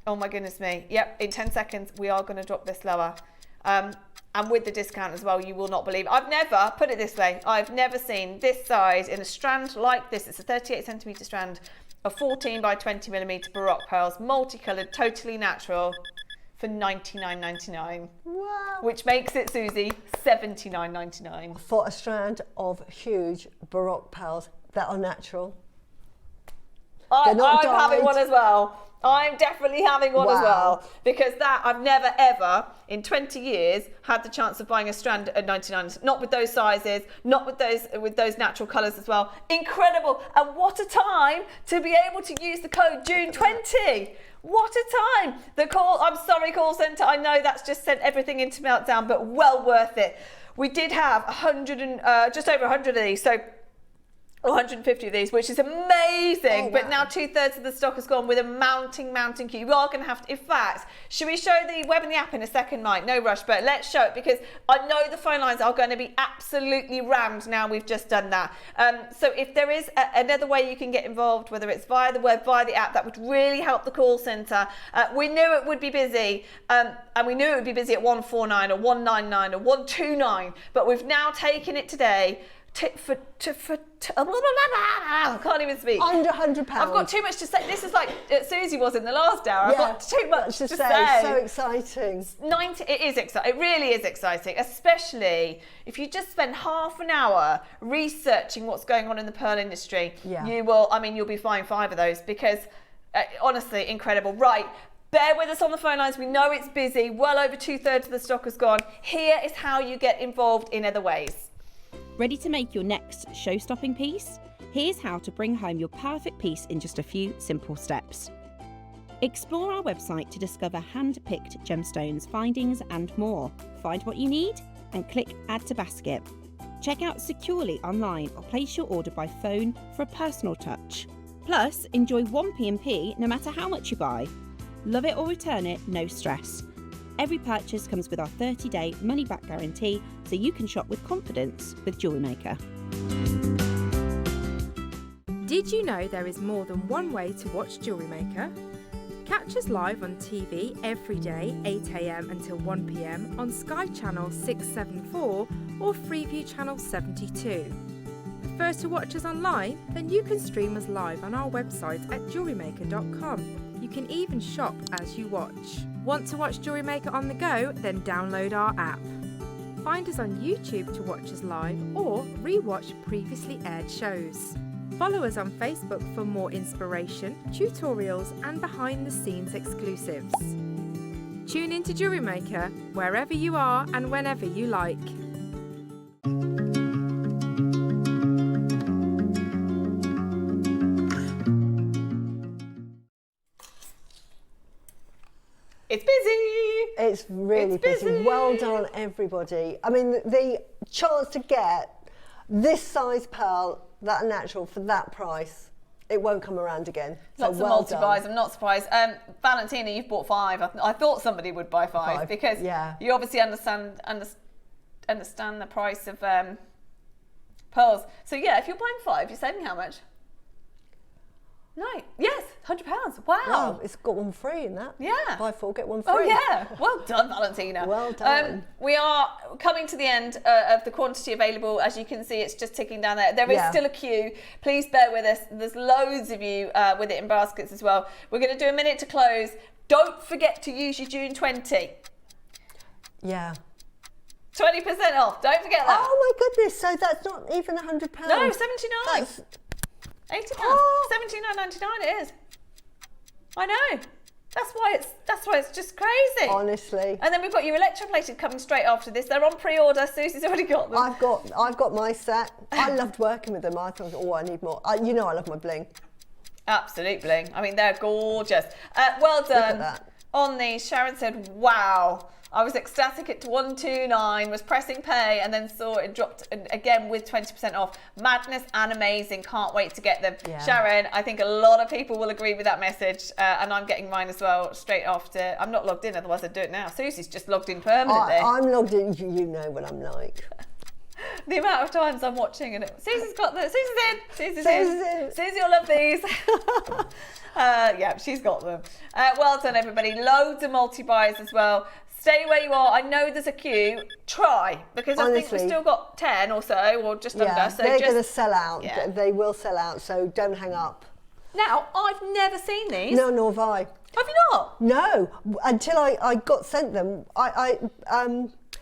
Oh my goodness me. Yep, in 10 seconds, we are going to drop this lower. And with the discount as well, you will not believe. I've never, put it this way, I've never seen this size in a strand like this. It's a 38 centimetre strand of 14 by 20 millimetre Baroque pearls, multicoloured, totally natural, for $99.99. Wow. Which makes it, Susie, $79.99. For a strand of huge Baroque pearls that are natural. I'm not having dyed. one as well. I'm definitely having one as Wow. well, because that I've never ever in 20 years had the chance of buying a strand at 99. Not with those sizes, not with those natural colours as well. Incredible! And what a time to be able to use the code June20. What a time! I'm sorry, call centre. I know that's just sent everything into meltdown, but well worth it. We did have just over 100 of these, so 150 of these, which is amazing. Oh, but wow. now 2/3 of the stock has gone with a mounting queue. You are going to have to, in fact, should we show the web and the app in a second, Mike? No rush, but let's show it, because I know the phone lines are going to be absolutely rammed now we've just done that. So if there is another way you can get involved, whether it's via the web, via the app, that would really help the call centre. We knew it would be busy, and we knew it would be busy at 149 or 199 or 129, but we've now taken it today I can't even speak. Under £100. I've got too much to say. This is like Susie was in the last hour. I've got too much to say. So exciting. It is exciting. It really is exciting, especially if you just spend half an hour researching what's going on in the pearl industry. Yeah. You'll be buying 5 of those, because honestly, incredible. Right. Bear with us on the phone lines. We know it's busy. Well over 2/3 of the stock has gone. Here is how you get involved in other ways. Ready to make your next show-stopping piece? Here's how to bring home your perfect piece in just a few simple steps. Explore our website to discover hand-picked gemstones, findings and more. Find what you need and click Add to Basket. Check out securely online or place your order by phone for a personal touch. Plus, enjoy one P&P no matter how much you buy. Love it or return it, no stress. Every purchase comes with our 30-day money-back guarantee, so you can shop with confidence with Jewellery Maker. Did you know there is more than one way to watch Jewellery Maker? Catch us live on TV every day, 8 AM until 1 PM on Sky Channel 674 or Freeview Channel 72. Prefer to watch us online? Then you can stream us live on our website at JewelleryMaker.com. You can even shop as you watch. Want to watch Jewellery Maker on the go? Then download our app. Find us on YouTube to watch us live or re-watch previously aired shows. Follow us on Facebook for more inspiration, tutorials and behind-the-scenes exclusives. Tune in to Jewellery Maker wherever you are and whenever you like. It's busy. It's really busy. Well done, everybody. I mean, the chance to get this size pearl, that natural, for that price, it won't come around again. So Lots of multi-buys. I'm not surprised. Valentina, you've bought 5. I thought somebody would buy 5 because you obviously understand the price of pearls. So yeah, if you're buying 5, you're saving how much? No. Yes, £100. Wow. Wow, it's got one free in that. Yeah. Buy 4, get one free. Oh yeah. Well done, Valentina. Well done. We are coming to the end of the quantity available. As you can see, it's just ticking down there. There is still a queue. Please bear with us. There's loads of you with it in baskets as well. We're going to do a minute to close. Don't forget to use your June 20. Yeah. 20% off. Don't forget that. Oh my goodness. So that's not even £100. No, 79. That's £80. £79.99 it is. I know. That's why it's just crazy. Honestly. And then we've got your electroplated coming straight after this. They're on pre-order. Susie's already got them. I've got my set. I loved working with them. I thought, I need more. I love my bling. Absolute bling. I mean, they're gorgeous. Well done. Look at that. On these, Sharon said, wow. I was ecstatic at 129, was pressing pay, and then saw it dropped again with 20% off. Madness and amazing. Can't wait to get them. Yeah. Sharon, I think a lot of people will agree with that message, and I'm getting mine as well straight after. I'm not logged in, otherwise I'd do it now. Susie's just logged in permanently. I'm logged in. You know what I'm like. The amount of times I'm watching and Susie's got the Susie's in. Susie will love these. Yeah, she's got them. Well done, everybody. Loads of multi-buys as well. Stay where you are. I know there's a queue. Try, because I think we've still got 10 or so, or just under. So they're going to sell out. Yeah. They will sell out, so don't hang up. Now, I've never seen these. No, nor have I. Have you not? No, until I got sent them.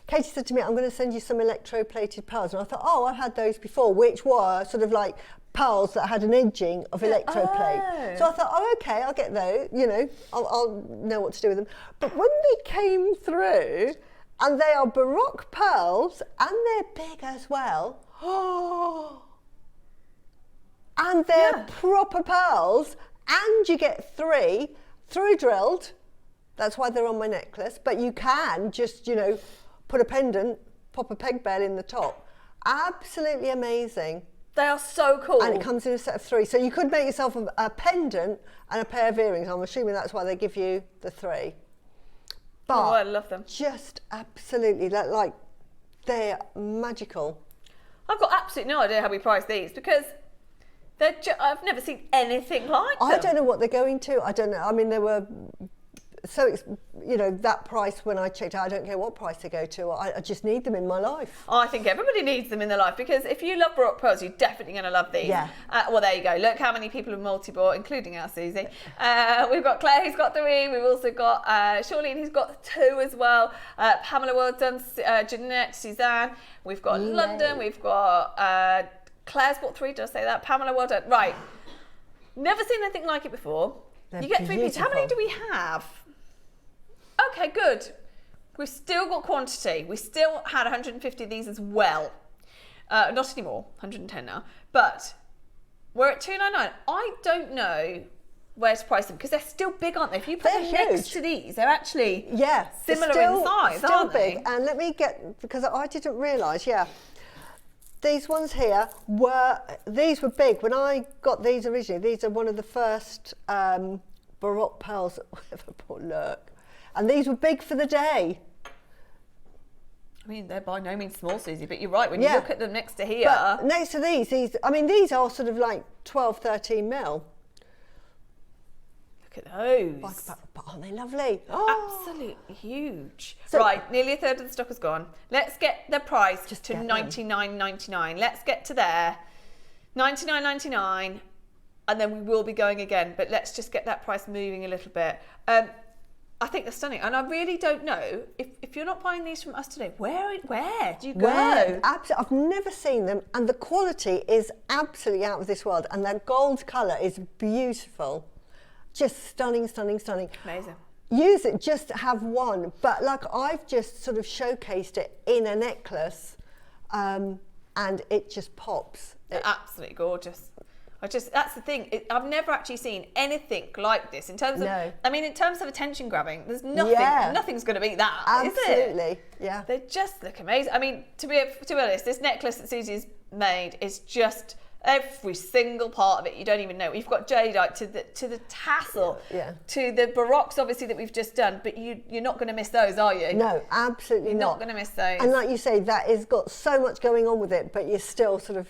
Katie said to me, I'm going to send you some electroplated pearls. And I thought, I've had those before, which were sort of like pearls that had an edging of electroplate. So I thought, okay, I'll get those, I'll know what to do with them. But when they came through, and they are Baroque pearls, and they're big as well. And they're proper pearls, and you get three through drilled. That's why they're on my necklace. But you can just, put a pendant, pop a peg bell in the top. Absolutely amazing. They are so cool. And it comes in a set of 3. So you could make yourself a pendant and a pair of earrings. I'm assuming that's why they give you the 3. But I love them. Just absolutely, they're magical. I've got absolutely no idea how we price these, because I've never seen anything like them. I don't know what they're going to. I don't know. I mean, they were so, that price when I checked out, I don't care what price they go to. I just need them in my life. I think everybody needs them in their life, because if you love Baroque pearls, you're definitely going to love these. Yeah. Well, there you go. Look how many people have multi-bought, including our Susie. We've got Claire, who's got 3. We've also got Charlene, who's got 2 as well. Pamela, well done. Jeanette, Suzanne. We've got London. We've got Claire's bought 3. Did I say that? Pamela, well done. Right. Never seen anything like it before. They're you get 3 pieces. How many do we have? Okay, good. We've still got quantity. We still had 150 of these as well. Not anymore, 110 now. But we're at $299. I don't know where to price them, because they're still big, aren't they? If you put them next to these, they're actually similar in size, aren't they? Big. And let me because I didn't realise, these ones here these were big. When I got these originally, these are one of the first Baroque pearls that I ever bought. Look. And these were big for the day. I mean, they're by no means small, Susie, but you're right. When you look at them next to here. But next to these are sort of like 12, 13 mil. Look at those. But aren't they lovely? Absolutely huge. So, right, nearly a third of the stock is gone. Let's get the price to $99.99. Let's get to there. $99.99, and then we will be going again. But let's just get that price moving a little bit. I think they're stunning, and I really don't know if you're not buying these from us today. Where do you go? I've never seen them, and the quality is absolutely out of this world, and that gold colour is beautiful, just stunning, stunning, stunning. Amazing. Use it, just have one, but I've just sort of showcased it in a necklace, and it just pops. Absolutely gorgeous. That's the thing. I've never actually seen anything like this in terms of. No. I mean, in terms of attention grabbing, there's nothing. Nothing's going to beat that, absolutely. Is it? Yeah. They just look amazing. I mean, to be honest, this necklace that Susie's made is just every single part of it. You don't even know. You've got jadeite to the tassel, to the Baroques, obviously, that we've just done. But you're not going to miss those, are you? No, absolutely not. You're not going to miss those. And like you say, that has got so much going on with it, but you're still sort of.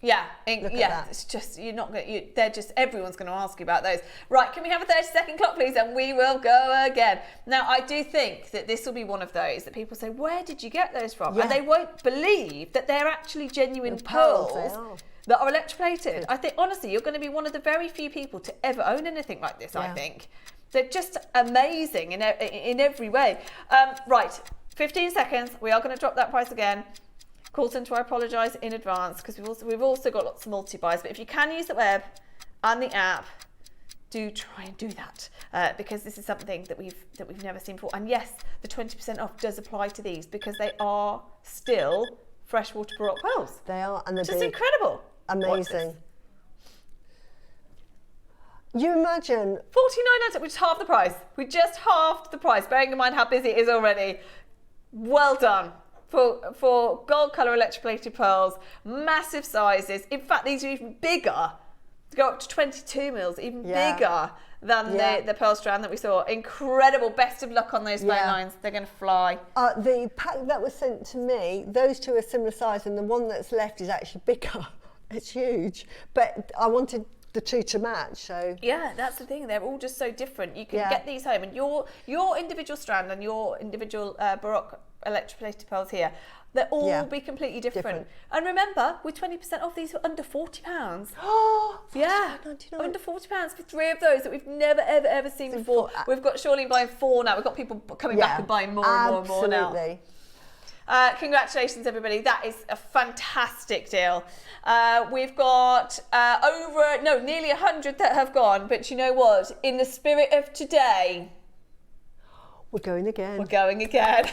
It's just everyone's going to ask you about those. Right, can we have a 30-second clock, please, and we will go again. Now, I do think that this will be one of those that people say, where did you get those from? And they won't believe that they're actually genuine pearls that are electroplated. I think, honestly, you're going to be one of the very few people to ever own anything like this, I think. They're just amazing in every way. Right, 15 seconds. We are going to drop that price again. Call centre, I apologise in advance, because we've also got lots of multi-buys. But if you can use the web and the app, do try and do that because this is something that we've never seen before. And yes, the 20% off does apply to these because they are still freshwater Baroque pearls. They are, and they're just incredible. Amazing. You imagine 49.90, which is half the price. We just halved the price, bearing in mind how busy it is already. Well done. For gold colour electroplated pearls, massive sizes. In fact, these are even bigger. Go up to 22 mils, even bigger than the pearl strand that we saw. Incredible. Best of luck on those phone lines. They're going to fly. The pack that was sent to me, those two are similar size, and the one that's left is actually bigger. It's huge. But I wanted the two to match, so yeah, that's the thing. They're all just so different. You can get these home, and your individual strand and your individual Baroque electroplated pearls here, they'll all be completely different. And remember, with 20% off, these were under £40. Oh, yeah, under £40 for 3 of those that we've never ever seen before. We've got Charlene buying 4 now. We've got people coming back and buying more and more now. Congratulations, everybody. That is a fantastic deal. We've got nearly 100 that have gone. But you know what? In the spirit of today, we're going again. We're going again.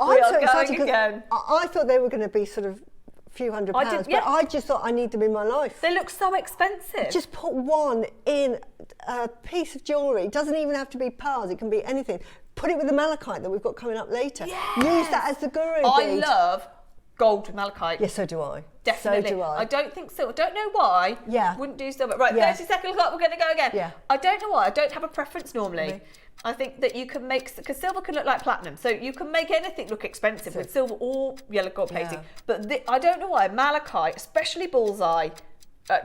I'm so excited again. I thought they were going to be sort of a few £100, but I just thought I need them in my life. They look so expensive. Just put one in a piece of jewellery. It doesn't even have to be pearls. It can be anything. Put it with the malachite that we've got coming up later. Yes. Use that as the guru bead. I love gold with malachite. Yes, so do I. Definitely. So do I. I don't think silver. I don't know why. Yeah. Wouldn't do silver. Right, 30 seconds clock. We're going to go again. Yeah. I don't know why. I don't have a preference normally. I think that you can make, because silver can look like platinum, so you can make anything look expensive with silver or yellow gold plating. But I don't know why malachite, especially Bullseye,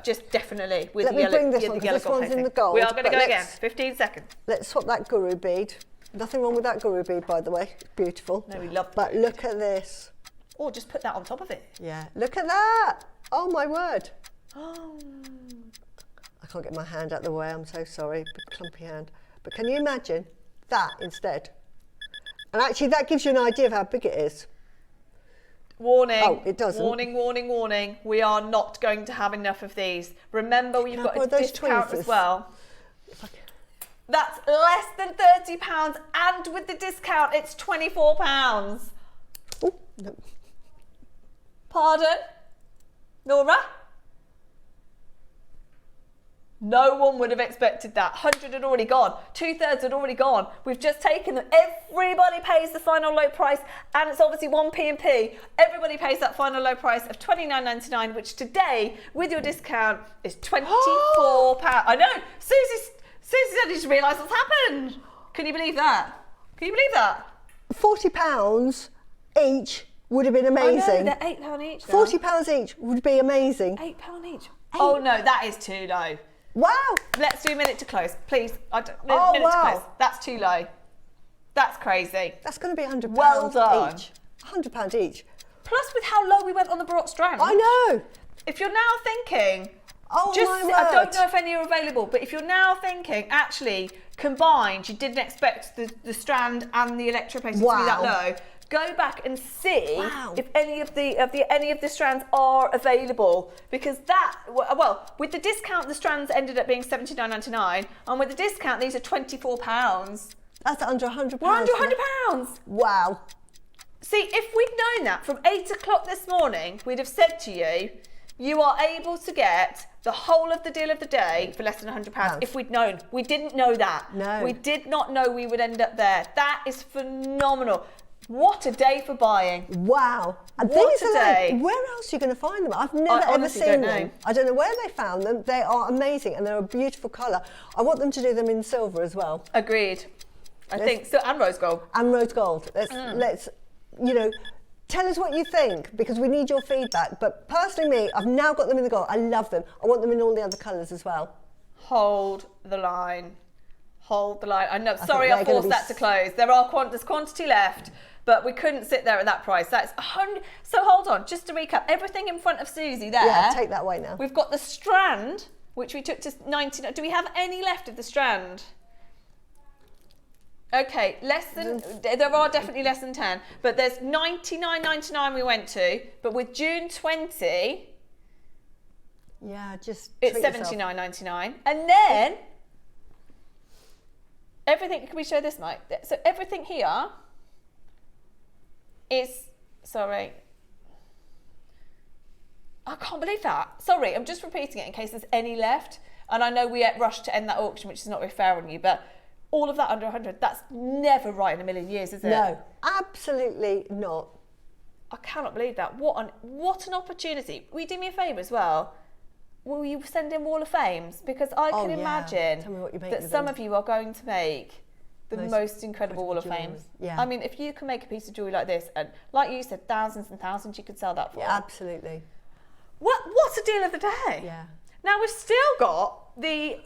just definitely with Let the me yellow, bring this one, the yellow this gold one's plating. in the gold. We are going to go again. 15 seconds. Let's swap that guru bead. Nothing wrong with that guru bead, by the way. It's beautiful. No, we love that. But look at this. Or just put that on top of it. Yeah, look at that. Oh, my word. Oh. I can't get my hand out of the way. I'm so sorry. Big clumpy hand. But can you imagine that instead? And actually, that gives you an idea of how big it is. Warning. Oh, it doesn't. Warning, warning, warning. We are not going to have enough of these. Remember, we've got a discount as well. That's less than £30, and with the discount, it's £24. Oh, no. Pardon? Nora? No one would have expected that. 100 had already gone. 2/3 had already gone. We've just taken them. Everybody pays the final low price, and it's obviously 1p&p. Everybody pays that final low price of £29.99, which today, with your discount, is £24. I know. Susie said, I just realised what's happened. Can you believe that? Can you believe that? £40 each would have been amazing. I know, they're £8 each now. £40 each would be amazing. £8 each. Oh no, that is too low. Wow. Let's do a minute to close, please. Minute to close. That's too low. That's crazy. That's going to be £100 well done. each. £100 each. Plus, with how low we went on the Baroque strand. I know. If you're now thinking, my word. I don't know if any are available, but if you're now thinking, actually, combined, you didn't expect the strand and the electroplated to be that low. Go back and see if any of the strands are available, because with the discount the strands ended up being £79.99, and with the discount these are £24. That's under £100. We're under £100. Wow. See, if we'd known that from 8 o'clock this morning, we'd have said to you, you are able to get the whole of the deal of the day for less than £100. If we'd known. We didn't know that. No. We did not know we would end up there. That is phenomenal. What a day for buying. Wow. And what a day. Where else are you going to find them? I've never ever seen them. I don't know where they found them. They are amazing, and they're a beautiful colour. I want them to do them in silver as well. Agreed. I think so, and rose gold. And rose gold. Let's tell us what you think, because we need your feedback. But personally, me, I've now got them in the gold. I love them. I want them in all the other colours as well. Hold the line. Hold the line. I know. Sorry, I forced that to close. There's quantity left, but we couldn't sit there at that price. That's 100. So hold on. Just to recap, everything in front of Susie there. Yeah, take that way now. We've got the strand, which we took to 99. Do we have any left of the strand? Okay, there are definitely less than 10, but there's 99.99 we went to, but with June 20, yeah, just it's 79.99, and then everything, can we show this, Mike? So everything here is, sorry, I can't believe that. Sorry, I'm just repeating it in case there's any left. And I know we rushed to end that auction, which is not very fair on you, but all of that under 100, that's never right in a million years, is it? No, absolutely not. I cannot believe that. What an opportunity. Will you do me a favour as well? Will you send in Wall of Fames? Because I can imagine Tell me what you make that with some them. of you are going to make the most incredible Wall of jewellery. Fames. Yeah. I mean, if you can make a piece of jewellery like this, and like you said, thousands and thousands you could sell that for. Yeah, absolutely. What's the deal of the day? Yeah. Now we've still got the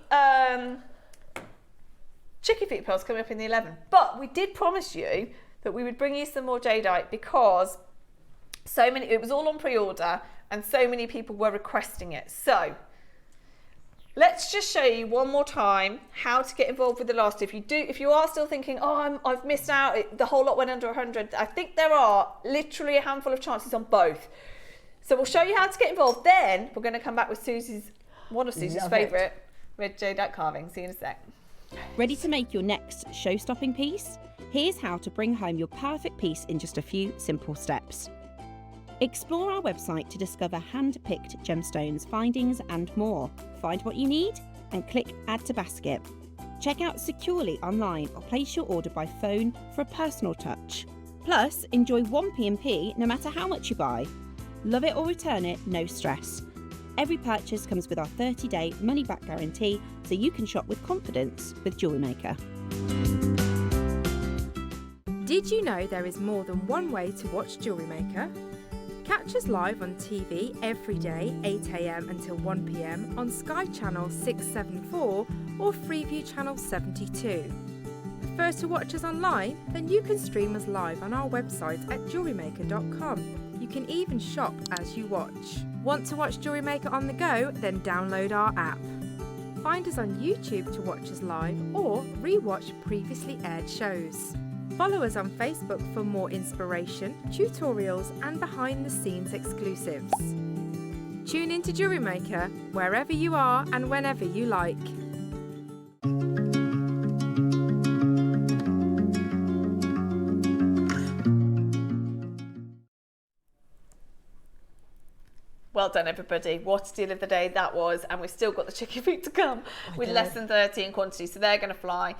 Chicken Feet Pearls coming up in the 11th, but we did promise you that we would bring you some more Jadeite because it was all on pre-order and so many people were requesting it. So let's just show you one more time how to get involved with the last. If you are still thinking, oh, I've missed out, the whole lot went under 100, I think there are literally a handful of chances on both. So we'll show you how to get involved. Then we're going to come back with one of Susie's favourite red Jadeite carving. See you in a sec. Ready to make your next show-stopping piece? Here's how to bring home your perfect piece in just a few simple steps. Explore our website to discover hand-picked gemstones, findings and more. Find what you need and click Add to Basket. Check out securely online or place your order by phone for a personal touch. Plus, enjoy one P&P no matter how much you buy. Love it or return it, no stress. Every purchase comes with our 30-day money-back guarantee, so you can shop with confidence with Jewellery Maker. Did you know there is more than one way to watch Jewellery Maker? Catch us live on TV every day, 8 AM until 1 PM on Sky Channel 674 or Freeview Channel 72. Prefer to watch us online? Then you can stream us live on our website at JewelleryMaker.com. You can even shop as you watch. Want to watch Jewellery Maker on the go? Then download our app. Find us on YouTube to watch us live or re-watch previously aired shows. Follow us on Facebook for more inspiration, tutorials and behind-the-scenes exclusives. Tune in to Jewellery Maker wherever you are and whenever you like. Well done, everybody. What a deal of the day that was. And we've still got the chicken feet to come with less than 30 in quantity, so they're going to fly.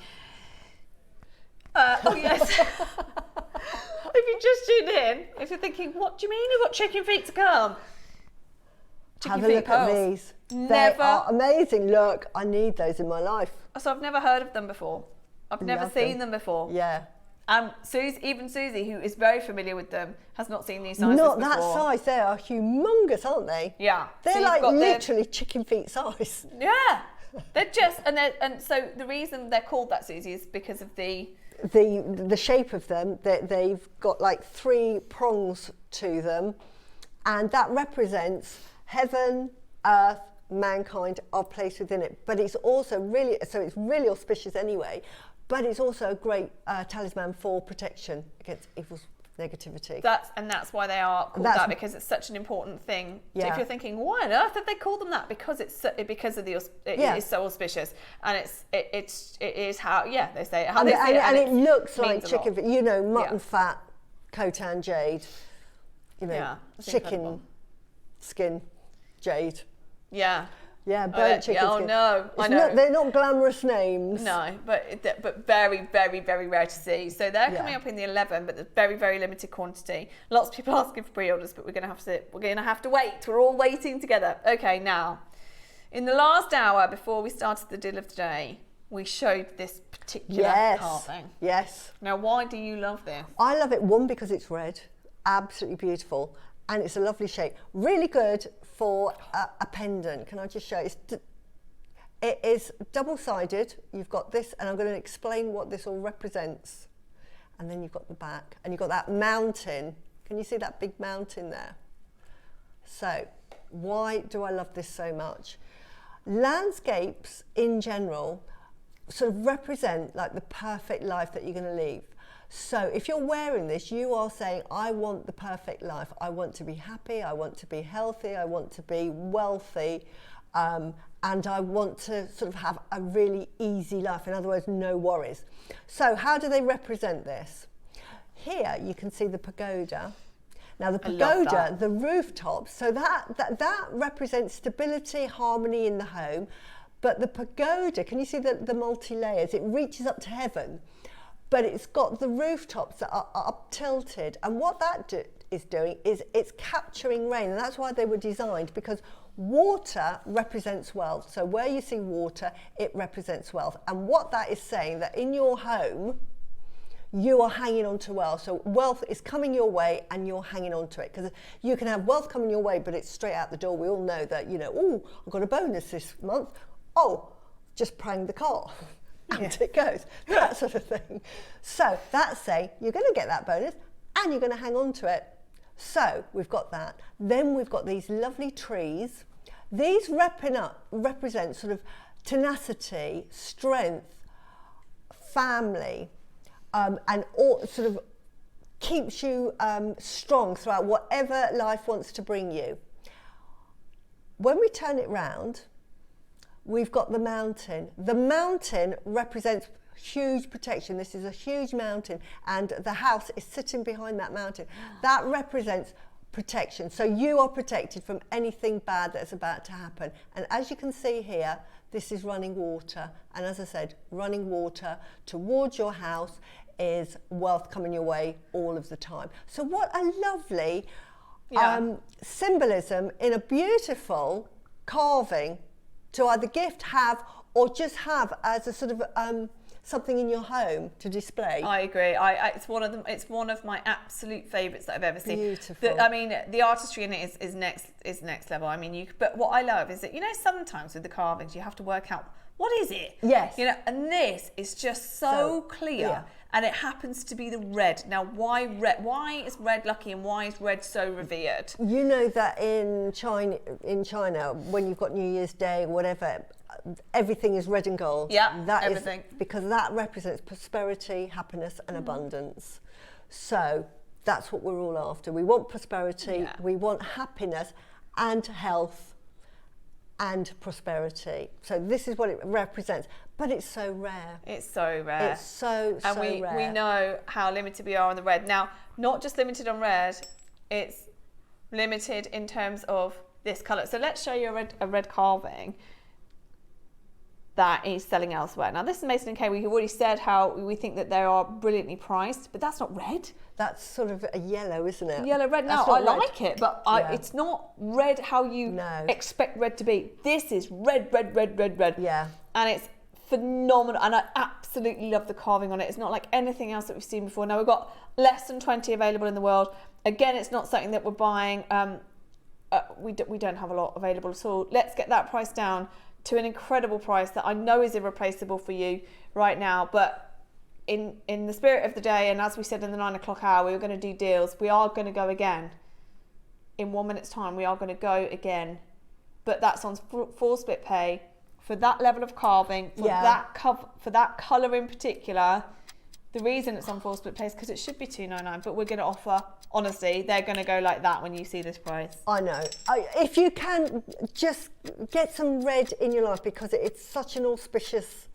Oh, yes. If you just tuned in, if you're thinking, what do you mean you've got chicken feet to come? Chicken Have a look at these. They are amazing. Look, I need those in my life. So I've never heard of them before. I've never seen them before. Yeah. And even Susie, who is very familiar with them, has not seen these sizes Not before. that size. They are humongous, aren't they? Yeah. They're So like literally chicken feet size. Yeah. They're just, and so the reason they're called that, Susie, is because of the shape of them. They've got like 3 prongs to them, and that represents heaven, earth, mankind are placed within it. But it's also it's really auspicious anyway. But it's also a great talisman for protection against evil negativity. That's why they are called that, because it's such an important thing. Yeah. So if you're thinking, why on earth did they call them that? Because it is so auspicious, and it is how they say it. How they say it, and it looks like chicken, mutton Yeah. fat, Khotan jade, chicken incredible. skin jade. Yeah. Yeah, burnt chicken skin. Oh no, I know. They're not glamorous names. No, but very, very, very rare to see. So they're coming up in the 11, but there's very, very limited quantity. Lots of people asking for pre-orders, but we're gonna have to wait. We're all waiting together. Okay, now, in the last hour before we started the deal of the day, we showed this particular carving. Yes. Now, why do you love this? I love it, one, because it's red, absolutely beautiful, and it's a lovely shape. Really good for a pendant. Can I just show you? It is double-sided. You've got this, and I'm going to explain what this all represents. And then you've got the back, and you've got that mountain. Can you see that big mountain there? So, why do I love this so much? Landscapes, in general, sort of represent like the perfect life that you're going to lead. So if you're wearing this, you are saying, I want the perfect life. I want to be happy, I want to be healthy, I want to be wealthy, and and I want to sort of have a really easy life. In other words, no worries. So how do they represent this? Here you can see the pagoda. Now the pagoda, the rooftops, so that represents stability, harmony in the home. But the pagoda, can you see the multi-layers? It reaches up to heaven, but it's got the rooftops that are up tilted. And what that is doing is it's capturing rain, and that's why they were designed, because water represents wealth. So where you see water, it represents wealth. And what that is saying, that in your home, you are hanging on to wealth. So wealth is coming your way and you're hanging on to it. Because you can have wealth coming your way, but it's straight out the door. We all know that, you know, oh, I've got a bonus this month. Oh, just prang the car. And it goes. That sort of thing. So that's saying you're going to get that bonus and you're going to hang on to it. So we've got that. Then we've got these lovely trees. These represent sort of tenacity, strength, family, and all sort of keeps you strong throughout whatever life wants to bring you. When we turn it round, we've got the mountain. The mountain represents huge protection. This is a huge mountain, and the house is sitting behind that mountain. That represents protection. So you are protected from anything bad that's about to happen. And as you can see here, this is running water. And as I said, running water towards your house is wealth coming your way all of the time. So what a lovely symbolism in a beautiful carving to either gift, have, or just have as a sort of something in your home to display. I agree. It's one of them. It's one of my absolute favourites that I've ever seen. Beautiful. I mean, the artistry in it is next level. I mean, but what I love is that, you know, sometimes with the carvings you have to work out what is it. Yes. You know, and this is just so clear. And it happens to be the red. Now, why red? Why is red lucky, and why is red so revered? You know that in China, when you've got New Year's Day or whatever, everything is red and gold. Yeah, that everything. Is because that represents prosperity, happiness, and abundance. So that's what we're all after. We want prosperity, we want happiness, and health, and prosperity. So this is what it represents. But it's so rare. It's so rare. It's so and rare. we know how limited we are on the red. Now, not just limited on red, it's limited in terms of this colour. So let's show you a red carving that is selling elsewhere. Now, this is Mason & Kay. We've already said how we think that they are brilliantly priced, but that's not red. That's sort of a yellow, isn't it? Yellow, red. No, I like it, but it's not red how you expect red to be. This is red, red, red, red, red. Yeah. And it's phenomenal, and I absolutely love the carving on it. It's not like anything else that we've seen before. Now, we've got less than 20 available in the world. Again, it's not something that we're buying. We don't have a lot available at all. Let's get that price down to an incredible price that I know is irreplaceable for you right now. But in the spirit of the day, and as we said in the 9 o'clock hour, we were going to do deals. We are going to go again. In 1 minute's time, we are going to go again. But that's on full split pay for that level of carving, for that colour in particular. The reason it's on full split pay is because it should be $2.99, but we're going to offer, honestly, they're going to go like that when you see this price. I know. If you can, just get some red in your life, because it's such an auspicious,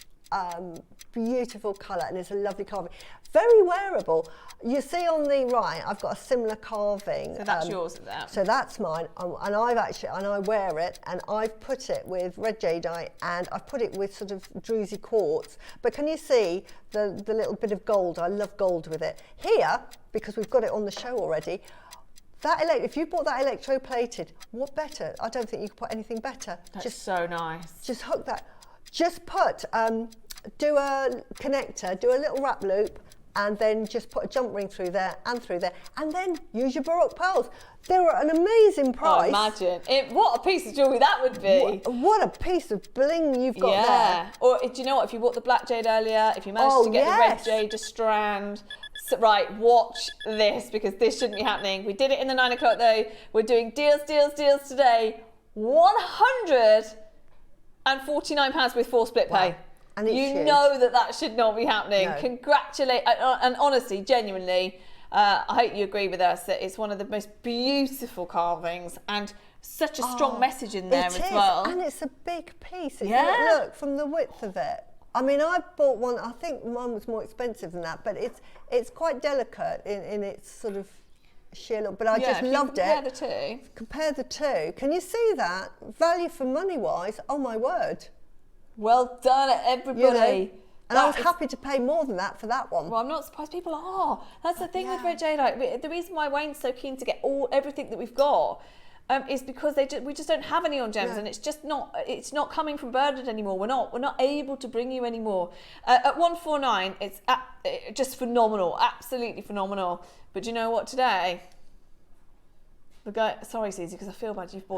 beautiful colour, and it's a lovely carving. Very wearable. You see on the right, I've got a similar carving. So that's yours, is that? So that's mine, and I wear it, and I've put it with red jadeite, and I've put it with sort of druzy quartz. But can you see the little bit of gold? I love gold with it. Here, because we've got it on the show already, if you bought that electroplated, what better? I don't think you could put anything better. That's just so nice. Just hook that. Just put, do a connector, do a little wrap loop, and then just put a jump ring through there, and then use your Baroque pearls. They were an amazing price. Oh, imagine. What a piece of jewellery that would be. What a piece of bling you've got there. Or do you know what, if you bought the black jade earlier, if you managed to get the red jade, a strand, right, watch this, because this shouldn't be happening. We did it in the 9 o'clock though. We're doing deals today. £149 with full split pay. Wow. And you know that should not be happening. No. Congratulate, and honestly, genuinely, I hope you agree with us that it's one of the most beautiful carvings, and such a strong message in there It as is, well. and it's a big piece. Yeah. Look, from the width of it. I mean, I bought one, I think mine was more expensive than that, but it's quite delicate in its sort of sheer look, but I just loved it. Compare the two. Can you see that? Value for money wise, oh my word. Well done, everybody. And I was happy to pay more than that for that one. Well, I'm not surprised people are. That's the thing with red jadeite. The reason why Wayne's so keen to get everything that we've got is because we just don't have any on gems, and it's not coming from Bernard anymore. We're not able to bring you any more. At 149, it's just phenomenal, absolutely phenomenal. But do you know what today? Sorry, Suzie, because I feel bad. You've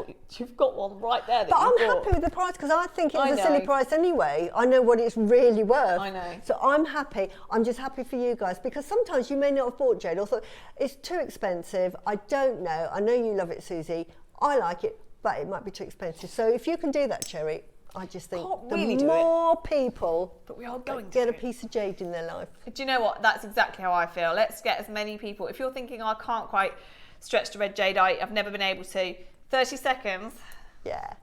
got one right there. But I'm happy with the price because I think it's a silly price anyway. I know what it's really worth. I know. So I'm happy. I'm just happy for you guys because sometimes you may not have bought jade or thought it's too expensive. I don't know. I know you love it, Suzie. I like it, but it might be too expensive. So if you can do that, Cherry, I just think the more people but we are going get a piece of jade in their life. Do you know what? That's exactly how I feel. Let's get as many people. If you're thinking, I can't quite stretch to red jadeite, I've never been able to, 30 seconds,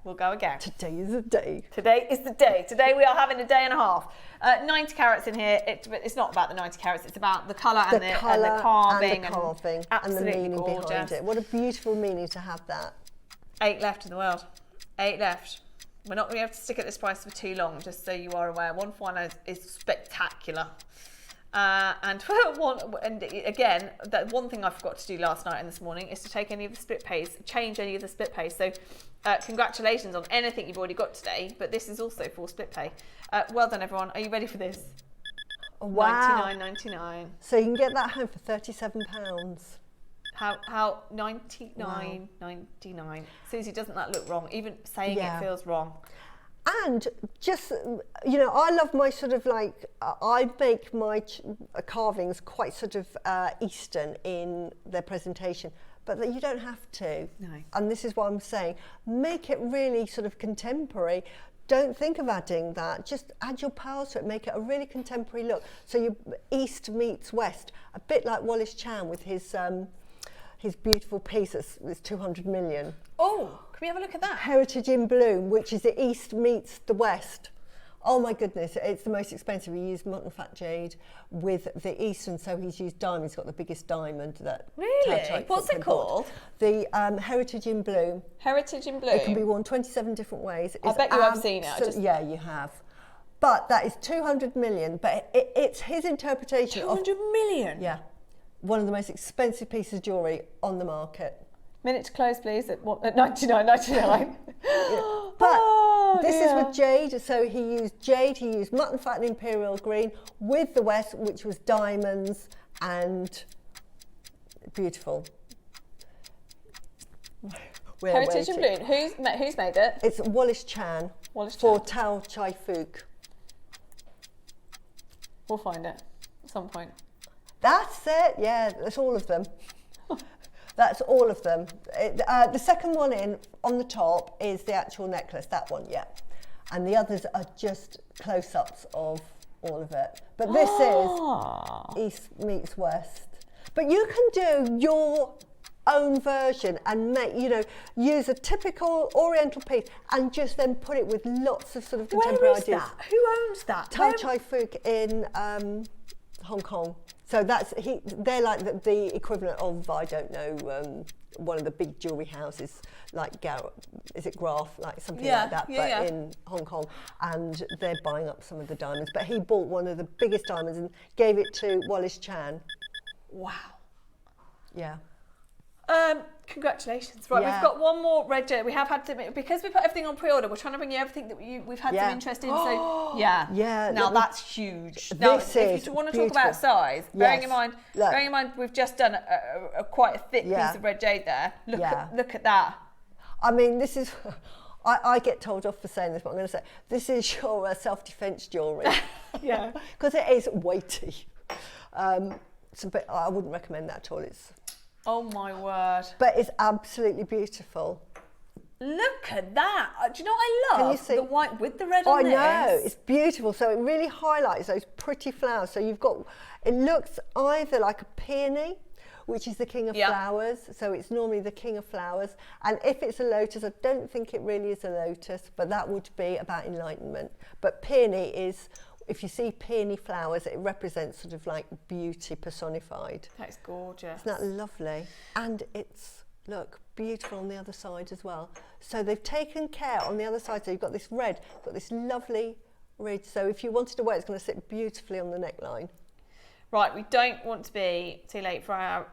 we'll go again. Today is the day. Today is the day. Today we are having a day and a half. 90 carats in here. It's not about the 90 carats, it's about the colour and the carving. And the meaning gorgeous. behind it. What a beautiful meaning to have that. 8 left in the world. 8 left. We're not going to be able to stick at this price for too long, just so you are aware. 149 is spectacular. And again, that one thing I forgot to do last night and this morning is to take any of the split pays, change any of the split pays. So congratulations on anything you've already got today, but this is also for split pay. Well done, everyone. Are you ready for this? Wow. $99.99. So you can get that home for £37. How 99.99. Suzie, doesn't that look wrong? Even saying it feels wrong. And just, you know, I love my sort of like, I make my carvings quite sort of Eastern in their presentation, but that you don't have to. No. And this is what I'm saying. Make it really sort of contemporary. Don't think of adding that. Just add your pearls to it. Make it a really contemporary look. So you East meets West, a bit like Wallace Chan with his beautiful piece that's 200 million. Oh, can we have a look at that? Heritage in Bloom, which is the East meets the West. Oh my goodness, it's the most expensive. He used mutton fat jade with the East, and so he's used diamond. He's got the biggest diamond that. Really? What's it called? The Heritage in Bloom. Heritage in Bloom. It can be worn 27 different ways. I bet you have seen it. Yeah, you have. But that is 200 million. But it's his interpretation. 200 million? Yeah. One of the most expensive pieces of jewellery on the market. Minute to close, please, at $99.99. But this is with jade, so he used jade, he used mutton fat and imperial green with the West, which was diamonds and beautiful. Heritage in Bloom. Who's made it? It's Wallace Chan for Tao Chai Fook. We'll find it at some point. That's it, yeah, that's all of them. That's all of them. The second one in on the top is the actual necklace, that one, yeah. And the others are just close-ups of all of it. But this is East meets West. But you can do your own version and make, you know, use a typical Oriental piece and just then put it with lots of sort of contemporary ideas. Where is that? Who owns that? Tao Chai Fook in Hong Kong. So they're like the equivalent of, I don't know, one of the big jewellery houses, like is it Graf, like something like that, but in Hong Kong, and they're buying up some of the diamonds. But he bought one of the biggest diamonds and gave it to Wallace Chan. Wow. Yeah. Congratulations. Right, we've got one more red jade. We have had to, because we put everything on pre-order, we're trying to bring you everything that we've had some interest in. So yeah. Now that's huge. Now, if you want to talk about size, bearing in mind we've just done a quite a thick piece of red jade there. Look at that. I mean, this is. I get told off for saying this, but I'm going to say this is your self-defense jewellery. Yeah. Because it is weighty. But I wouldn't recommend that at all. Oh my word. But it's absolutely beautiful. Look at that. Do you know what I love? Can you see? The white with the red on this. I know, it's beautiful. So it really highlights those pretty flowers. So you've got, it looks either like a peony which is the king of flowers. So it's normally the king of flowers. And if it's a lotus, I don't think it really is a lotus, but that would be about enlightenment. But peony is, if you see peony flowers, it represents sort of like beauty personified. That's gorgeous. Isn't that lovely? And it's, look, beautiful on the other side as well. So they've taken care on the other side. So you've got this red, got this lovely ridge. So if you wanted to wear it, it's going to sit beautifully on the neckline. Right, we don't want to be too late for our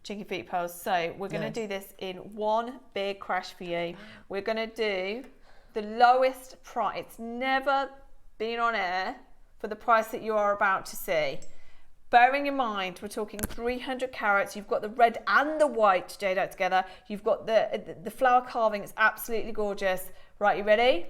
chicken feet pearls, so we're going to do this in one big crash for you. We're going to do the lowest price. It's never been on air for the price that you are about to see. Bearing in mind, we're talking 300 carats. You've got the red and the white jadeite together. You've got the flower carving. It's absolutely gorgeous. Right, you ready?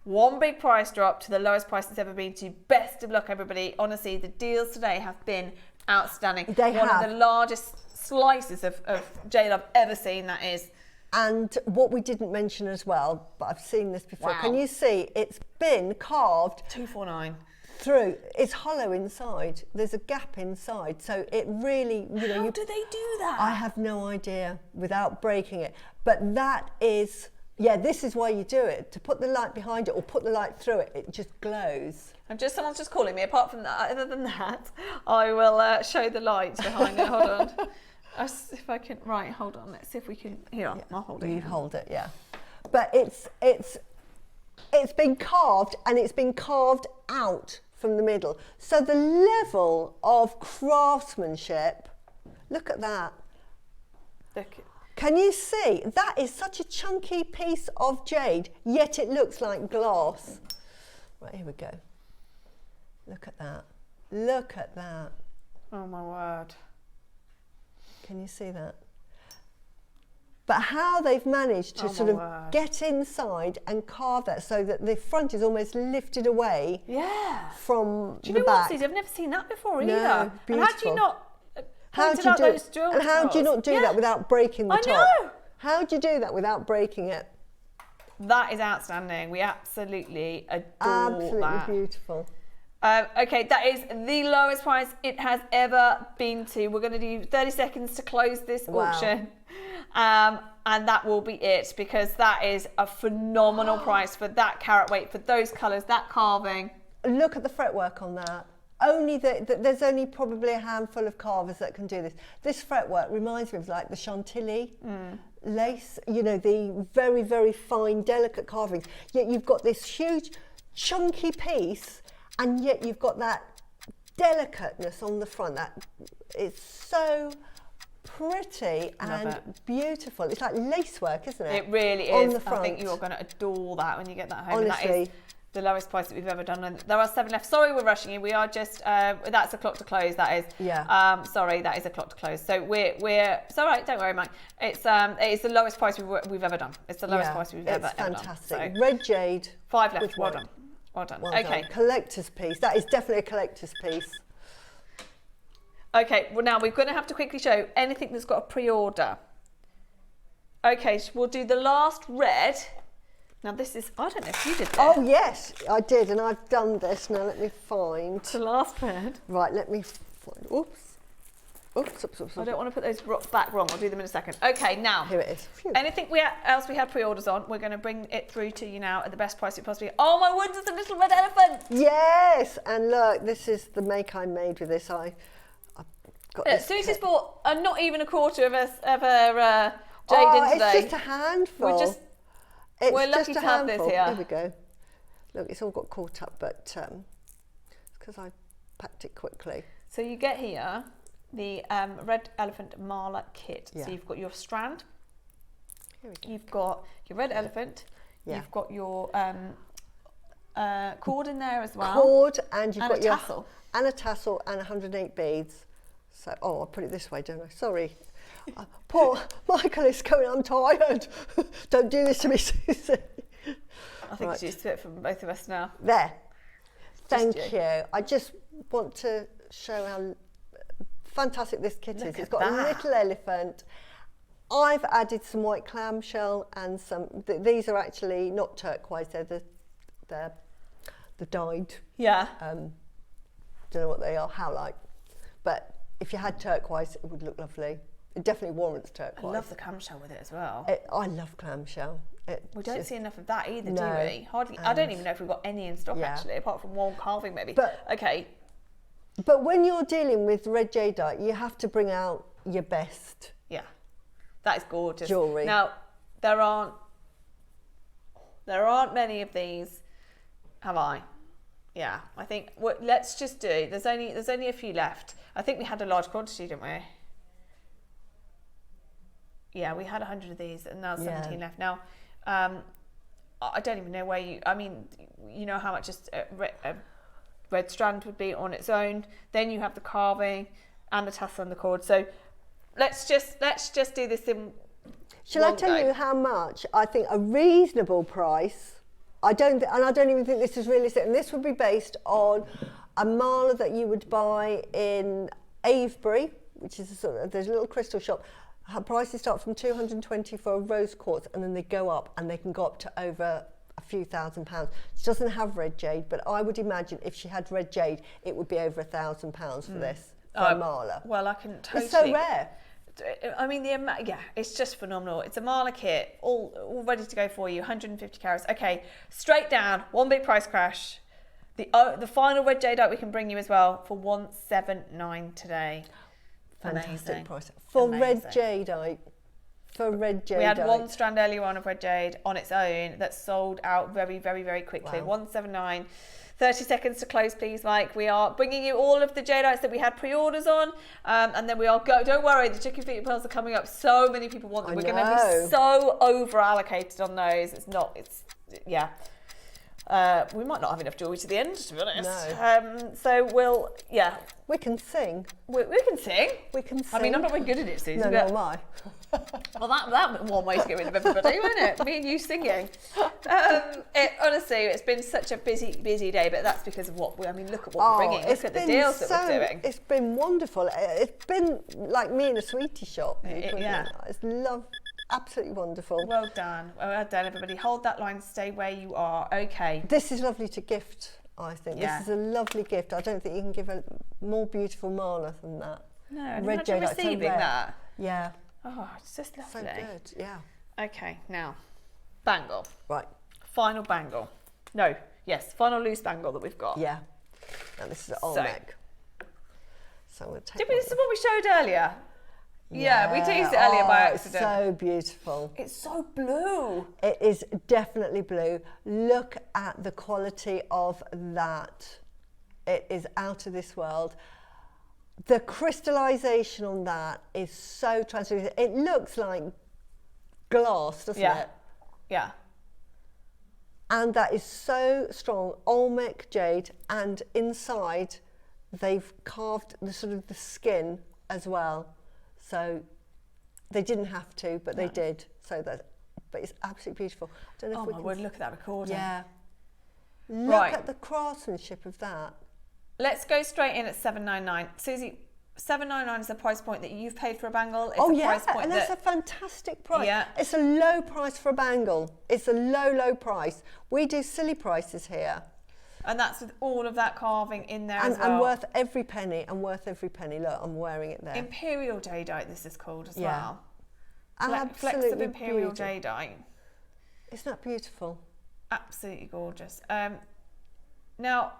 One big price drop to the lowest price it's ever been to. Best of luck, everybody. Honestly, the deals today have been outstanding. One of the largest slices of jade I've ever seen, that is. And what we didn't mention as well, but I've seen this before. Wow. Can you see it's been carved? 249. Through. It's hollow inside. There's a gap inside. So it really, you know. How do they do that? I have no idea without breaking it. But that is... Yeah, this is why you do it, to put the light behind it or put the light through it. It just glows. Someone's just calling me. Apart from that, other than that, I will show the lights behind it. Hold on. If I can, right, hold on. Let's see if we can, here, I'll hold it. You hold it, yeah. But it's been carved, and it's been carved out from the middle. So the level of craftsmanship, look at that. Look. Can you see? That is such a chunky piece of jade, yet it looks like glass. Right, here we go. Look at that. Look at that. Oh my word. Can you see that? But how they've managed to sort of get inside and carve that so that the front is almost lifted away from the back. Do you know what, Suzie? I've never seen that before either. Beautiful. And how do you not... How do you do it? And how do you not do that without breaking the top? I know. How do you do that without breaking it? That is outstanding. We absolutely adore that. Absolutely beautiful. Okay, that is the lowest price it has ever been to. We're going to do 30 seconds to close this auction. And that will be it, because that is a phenomenal price for that carat weight, for those colours, that carving. Look at the fretwork on that. There's only probably a handful of carvers that can do this. This fretwork reminds me of like the Chantilly lace, you know, the very, very fine, delicate carvings. Yet you've got this huge, chunky piece, and yet you've got that delicateness on the front. That it's so pretty and beautiful. It's like lacework, isn't it? It really is. On the front. I think you're going to adore that when you get that home. Honestly. And that is the lowest price that we've ever done. And there are 7 left. Sorry, we're rushing you. We are just, that's a clock to close, that is. Yeah. Sorry, that is a clock to close. So it's all right, don't worry, Mike. It's the lowest price we've ever done. It's the lowest price we've ever done. It's fantastic. So, red jade. 5 left, well done. Well done. Okay. Collector's piece. That is definitely a collector's piece. Okay, well now we're going to have to quickly show anything that's got a pre-order. Okay, so we'll do the last red. Now this is, I don't know if you did this. Oh yes, I did, and I've done this. Now let me find. The last red. Right, let me find, oops. I don't want to put those back wrong, I'll do them in a second. Okay, now. Here it is. Phew. Anything else we have pre-orders on, we're going to bring it through to you now at the best price it possibly can. Oh my word, there's a little red elephant! Yes, and look, this is the make I made with this. I got this. Susie's bought not even a quarter of her jade in today. It's just a handful. We're lucky to have this here. There we go. Look, it's all got caught up, but it's because I packed it quickly. So you get here the red elephant mala kit. Yeah. So you've got your strand. Here we go. You've got your red elephant. Yeah. You've got your cord in there as well. Cord, and you've got a tassel. And a tassel and 108 beads. So, I'll put it this way, don't I? Sorry. Poor Michael is going, I'm tired. Don't do this to me, Susie. I think it's used to it from both of us now. There. Thank you. I just want to show how fantastic this kit is. It's got a little elephant. I've added some white clamshell and some, these are actually not turquoise, they're the dyed. Yeah. Don't know what they are, howlite. But if you had turquoise, it would look lovely. It definitely warrants turquoise. I love the clamshell with it as well. I love clamshell. We don't see enough of that either, No. do we? Hardly. I don't even know if we've got any in stock actually, apart from one carving maybe. But- okay. But when you're dealing with red jadeite, you have to bring out your best. Yeah, that is gorgeous. Jewellery. Now, there aren't many of these, have I? Yeah, I think let's just do. There's only a few left. I think we had a large quantity, didn't we? Yeah, we had 100 of these, and now 17 left. Now, I don't even know where you. I mean, you know how much just a red strand would be on its own. Then you have the carving and the tassel and the cord. So let's just do this in. Shall I tell you how much I think a reasonable price? I don't even think this is realistic. And this would be based on a mala that you would buy in Avebury, which is there's a little crystal shop. Her prices start from 220 for a rose quartz, and then they go up, and they can go up to over a few £1,000s. She doesn't have red jade, but I would imagine if she had red jade, it would be over £1,000 for this for a mala. Well, I can totally. It's so rare. I mean, it's just phenomenal. It's a mala kit, all ready to go for you. 150 carats. Okay, straight down. One big price crash. The final red jadeite we can bring you as well for 179 today. Fantastic Amazing. price for Amazing. red jadeite. For red jadeite. We had one strand earlier on of red jade on its own that sold out very, very, very quickly. Wow. 179. 30 seconds to close, please, Mike. We are bringing you all of the jadeites that we had pre-orders on, and then we are don't worry, the chicken feet pearls are coming up. So many people want them. We're going to be so over allocated on those. We might not have enough jewellery to the end, to be honest. No. So we can sing. We can sing. We can sing. I mean, I'm not very good at it, Susie. No, but, nor am I. well, that one way to get rid of everybody, wasn't it? Me and you singing. Honestly, it's been such a busy day, but that's because of look at what we're bringing. Look at the deals that we're doing. It's been wonderful. It's been like me in a sweetie shop. Yeah. It's absolutely wonderful. Well done, everybody. Hold that line, stay where you are. Okay. This is lovely to gift, I think. Yeah. This is a lovely gift. I don't think you can give a more beautiful mala than that. No, and red imagine jadeite, so receiving rare. that. Yeah. Oh, it's just lovely. So good, yeah. Okay, now, bangle. Right. Final bangle. No, yes, final loose bangle that we've got. Yeah. And this is all So- neck. So we'll take This is what we showed earlier. Yeah, we teased it earlier by accident. It's so beautiful. It's so blue. It is definitely blue. Look at the quality of that. It is out of this world. The crystallization on that is so translucent. It looks like glass, doesn't it? Yeah. And that is so strong. Olmec jade, and inside they've carved the skin as well. So they didn't have to, but they did. But it's absolutely beautiful. I don't know if we can look at that recording. Yeah. Look Right. at the craftsmanship of that. Let's go straight in at $799. Susie, $799 is the price point that you've paid for a bangle. It's price point and that's a fantastic price. Yeah. It's a low price for a bangle. It's a low price. We do silly prices here. And that's with all of that carving in there as well. And worth every penny, Look, I'm wearing it there. Imperial jadeite, this is called as Yeah. well. Absolutely Flecks of imperial beautiful. jadeite. Isn't that beautiful? Absolutely gorgeous. Now,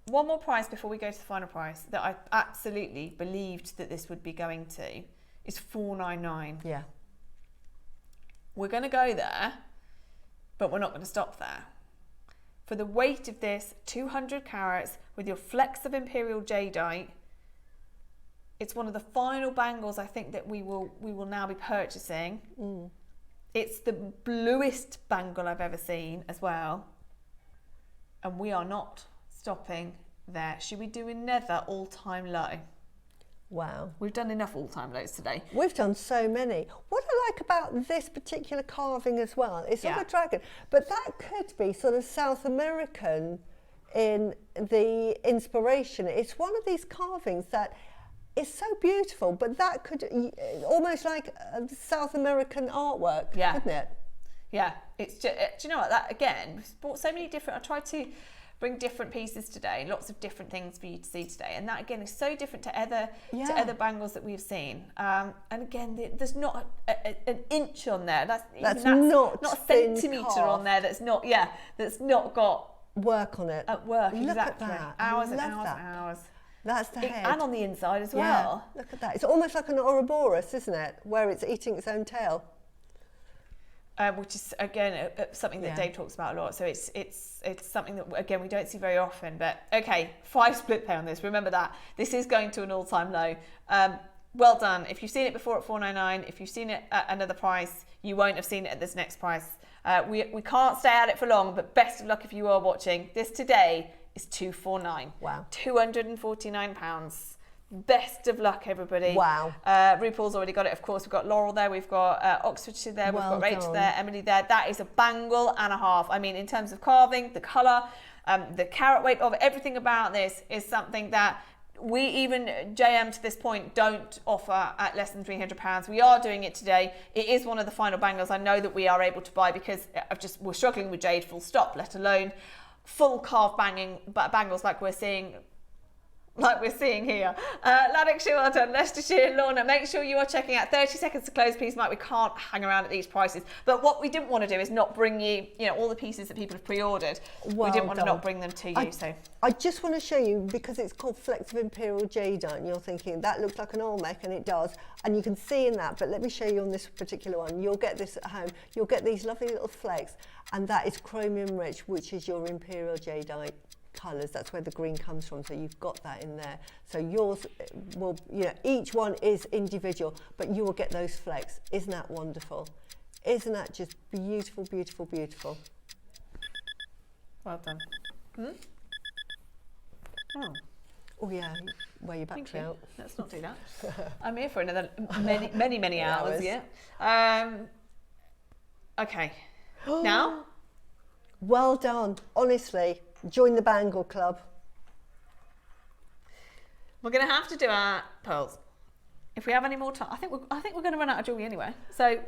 one more price before we go to the final price that I absolutely believed that this would be going to is $499. Yeah. We're going to go there, but we're not going to stop there. For the weight of this, 200 carats with your flecks of imperial jadeite, it's one of the final bangles I think that we will now be purchasing. It's the bluest bangle I've ever seen as well, and we are not stopping there. Should we do another all-time low? Wow. We've done enough all-time lows today. We've done so many. What I like about this particular carving as well, it's of a dragon, but that could be sort of South American in the inspiration. It's one of these carvings that is so beautiful, but that could almost like a South American artwork, couldn't it? Yeah, it's just, do you know what, that again, we've bought so many different, I tried to bring different pieces today, lots of different things for you to see today. And that again is so different to other bangles that we've seen. And again, there's not an inch on there. That's not a centimetre on there. That's not got work on it. At work, Look exactly. at that. Hours and I love hours that. and hours. That's the head. And on the inside as well. Look at that. It's almost like an Ouroboros, isn't it? Where it's eating its own tail. Which is again something that Dave talks about a lot. So it's something that again we don't see very often. But okay, 5 split pay on this. Remember that this is going to an all-time low. Well done. If you've seen it before at $4.99, if you've seen it at another price, you won't have seen it at this next price. We can't stay at it for long, but best of luck if you are watching. This today is $249. Wow. £249. Best of luck, everybody. Wow. RuPaul's already got it, of course. We've got Laurel there, we've got Oxfordshire there, we've got Rachel there, Emily there. That is a bangle and a half. I mean, in terms of carving, the colour, the carat weight of everything about this is something that we even, JM to this point, don't offer at less than £300. We are doing it today. It is one of the final bangles I know that we are able to buy because we're struggling with jade full stop, let alone full carved bangles like we're seeing here. Lanarkshire, well done. Leicestershire, Lorna, make sure you are checking out 30 seconds to close, please, Mike. We can't hang around at these prices. But what we didn't want to do is not bring you, all the pieces that people have pre-ordered. We didn't want to not bring them to you. I just want to show you, because it's called Flecks of Imperial Jadeite, and you're thinking, that looks like an Olmec, and it does. And you can see in that, but let me show you on this particular one. You'll get this at home. You'll get these lovely little flecks, and that is chromium rich, which is your Imperial Jadeite colours. That's where the green comes from, so you've got that in there. So yours will, each one is individual, but you will get those flecks. Isn't that wonderful? Isn't that just beautiful, beautiful, beautiful? Well done. Oh yeah, wear your battery out. Let's not do that. I'm here for another many hours. Yeah. Okay. Now. Well done. Honestly, join the Bangle Club. We're going to have to do our pearls. If we have any more time, I think we're going to run out of jewellery anyway. So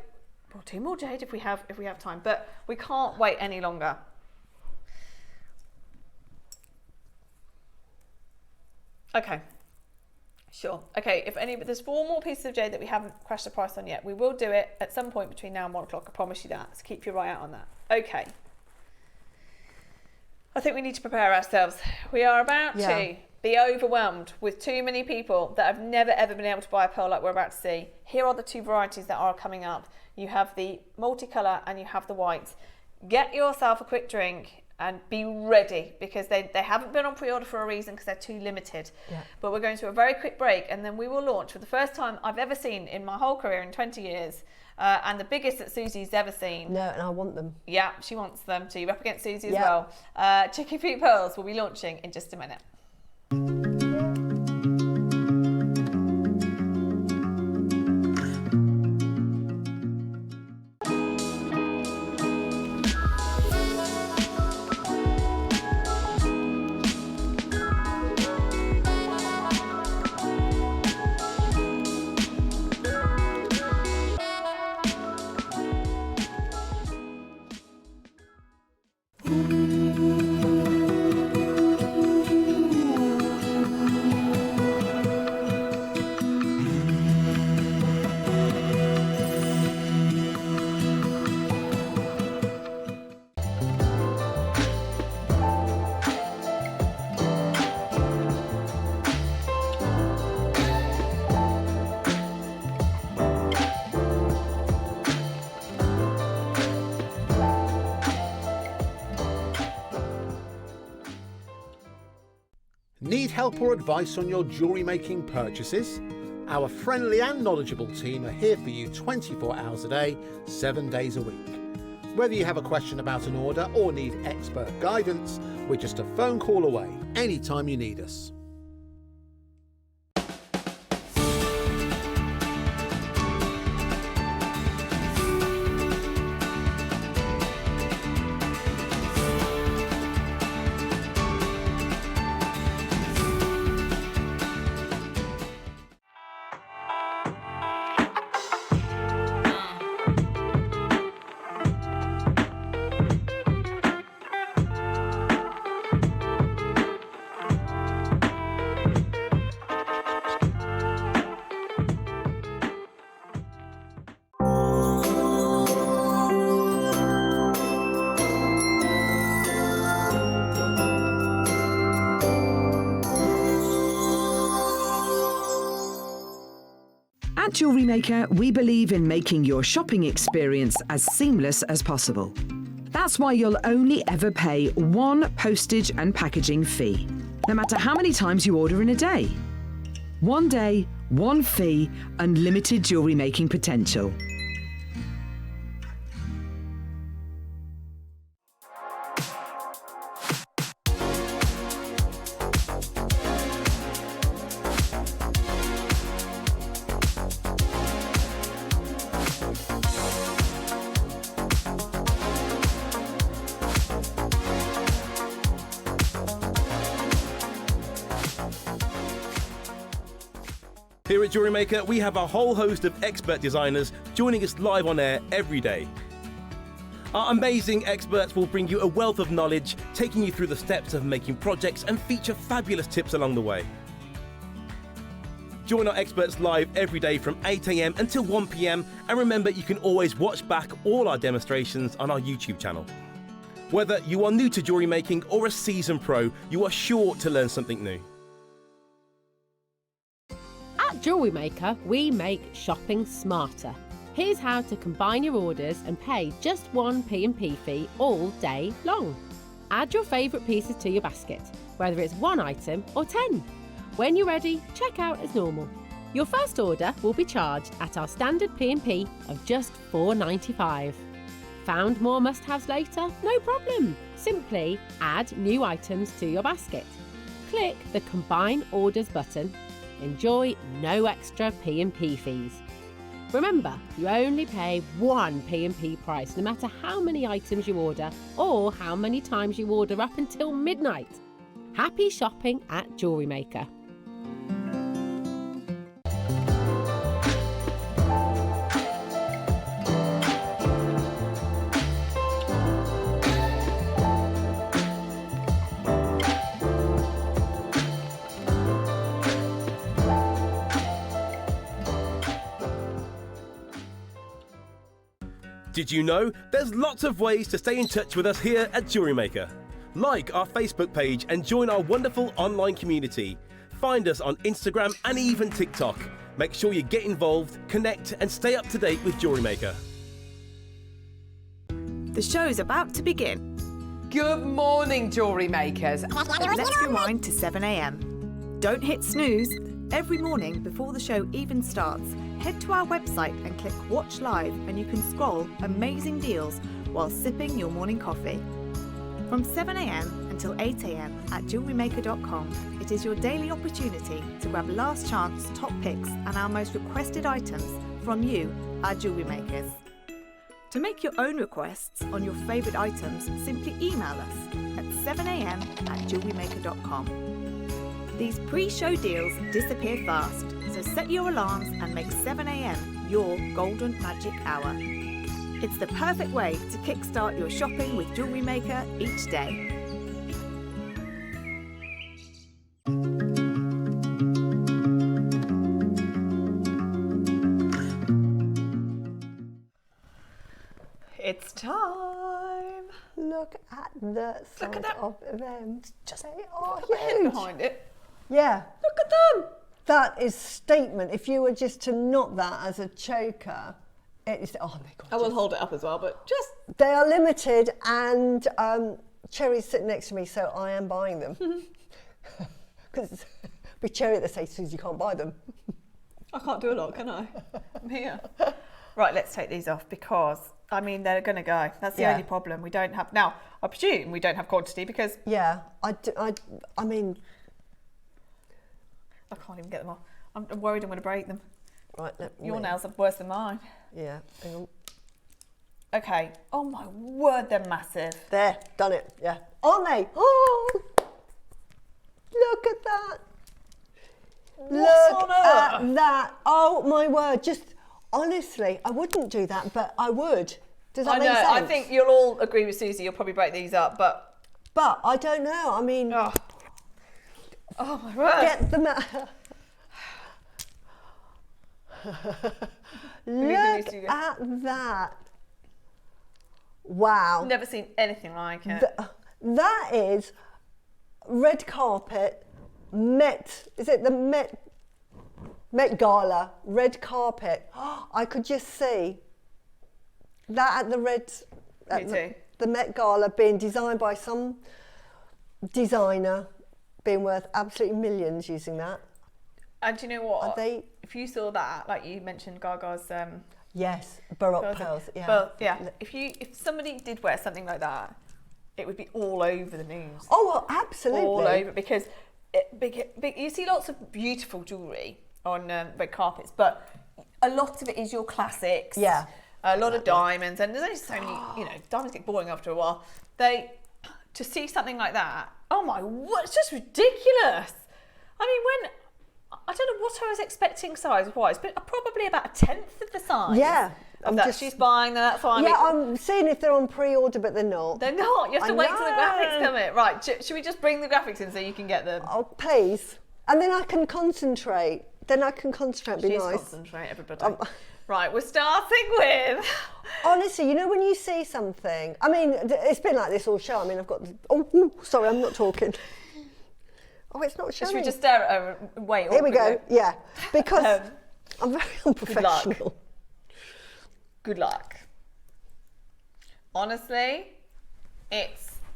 we'll do more jade if we have time, but we can't wait any longer. Okay. Sure. Okay, there's 4 more pieces of jade that we haven't crashed the price on yet. We will do it at some point between now and 1 o'clock. I promise you that. So keep your eye out on that. Okay. I think we need to prepare ourselves. We are about to be overwhelmed with too many people that have never ever been able to buy a pearl like we're about to see. Here are the 2 varieties that are coming up. You have the multicolour and you have the white. Get yourself a quick drink and be ready, because they haven't been on pre-order for a reason, because they're too limited. Yeah. But we're going to a very quick break, and then we will launch for the first time I've ever seen in my whole career in 20 years. And the biggest that Susie's ever seen. No, and I want them. Yeah, she wants them too. You're up against Suzie as well. Chicken Feet Pearls will be launching in just a minute. Need help or advice on your jewellery making purchases? Our friendly and knowledgeable team are here for you 24 hours a day, 7 days a week. Whether you have a question about an order or need expert guidance, we're just a phone call away anytime you need us. At Jewellery Maker, we believe in making your shopping experience as seamless as possible. That's why you'll only ever pay one postage and packaging fee, no matter how many times you order in a day. One day, one fee, unlimited jewellery making potential. Here at Jewellery Maker, we have a whole host of expert designers joining us live on air every day. Our amazing experts will bring you a wealth of knowledge, taking you through the steps of making projects and feature fabulous tips along the way. Join our experts live every day from 8 a.m. until 1 p.m. and remember, you can always watch back all our demonstrations on our YouTube channel. Whether you are new to jewellery making or a seasoned pro, you are sure to learn something new. At Jewellery Maker, we make shopping smarter. Here's how to combine your orders and pay just one P&P fee all day long. Add your favourite pieces to your basket, whether it's one item or 10. When you're ready, check out as normal. Your first order will be charged at our standard P&P of just $4.95. Found more must-haves later? No problem. Simply add new items to your basket. Click the Combine Orders button. Enjoy no extra P&P fees. Remember, you only pay one P&P price no matter how many items you order or how many times you order up until midnight. Happy shopping at Jewellery Maker. Did you know there's lots of ways to stay in touch with us here at Jewellery Maker? Like our Facebook page and join our wonderful online community. Find us on Instagram and even TikTok. Make sure you get involved, connect and stay up to date with Jewellery Maker. The show's about to begin. Good morning, Jewellery Makers. Let's rewind to 7 a.m. Don't hit snooze. Every morning before the show even starts, head to our website and click Watch Live and you can scroll amazing deals while sipping your morning coffee. From 7 a.m. until 8 a.m. at JewelleryMaker.com, it is your daily opportunity to grab last chance top picks and our most requested items from you, our Jewellery Makers. To make your own requests on your favourite items, simply email us at 7 a.m. at JewelleryMaker.com. These pre-show deals disappear fast, so set your alarms and make 7 a.m. your golden magic hour. It's the perfect way to kickstart your shopping with Jewellery Maker each day. It's time. Look at the size of them. Just they are put my head huge. behind it. Yeah. Look at them. That is statement. If you were just to knot that as a choker, it is. Oh my God. I will hold it up as well, but just. They are limited, and Cherry's sitting next to me, so I am buying them. Because with Cherry, they say, Susie, you can't buy them. I can't do a lot, can I? I'm here. Right, let's take these off because, I mean, they're going to go. That's the only problem. We don't have, now, I presume we don't have quantity because... Yeah, I mean... I can't even get them off. I'm worried I'm going to break them. Right, your nails are worse than mine. Yeah, hang on. Okay. Oh my word, they're massive. There, done it, yeah. Aren't they? Oh! Look at that. Look at that. Oh my word, just... Honestly, I wouldn't do that, but I would. Does that make sense? I think you'll all agree with Susie. You'll probably break these up, but... But I don't know. I mean... Oh my word. Get them out. Look at that. Wow. Never seen anything like it. That is red carpet, Met. Is it the Met Met Gala, red carpet. I could just see that at the red, the Met Gala being designed by some designer, being worth absolutely millions using that. And do you know what? If you saw that, like you mentioned, Gaga's. Yes, Baroque pearls. Yeah. But yeah, if somebody did wear something like that, it would be all over the news. Oh, well, absolutely. All over, because you see lots of beautiful jewellery on red carpets, but a lot of it is your classics. Yeah. A lot of diamonds, and there's only so many, diamonds get boring after a while. To see something like that, oh my, what, it's just ridiculous. I mean, I don't know what I was expecting size-wise, but probably about a tenth of the size. Yeah. She's buying them, that's fine. Yeah, I'm seeing if they're on pre-order, but they're not. They're not. You have to wait till the graphics come in. Right, should we just bring the graphics in so you can get them? Oh, please. And then I can concentrate. Be nice. Concentrate, everybody. Right, we're starting with... Honestly, when you see something... I mean, it's been like this all show. I mean, I've got... Oh, sorry, I'm not talking. Oh, it's not showing. Should we just stare at her and wait? Here we go. Yeah, because I'm very unprofessional. Good luck. Honestly,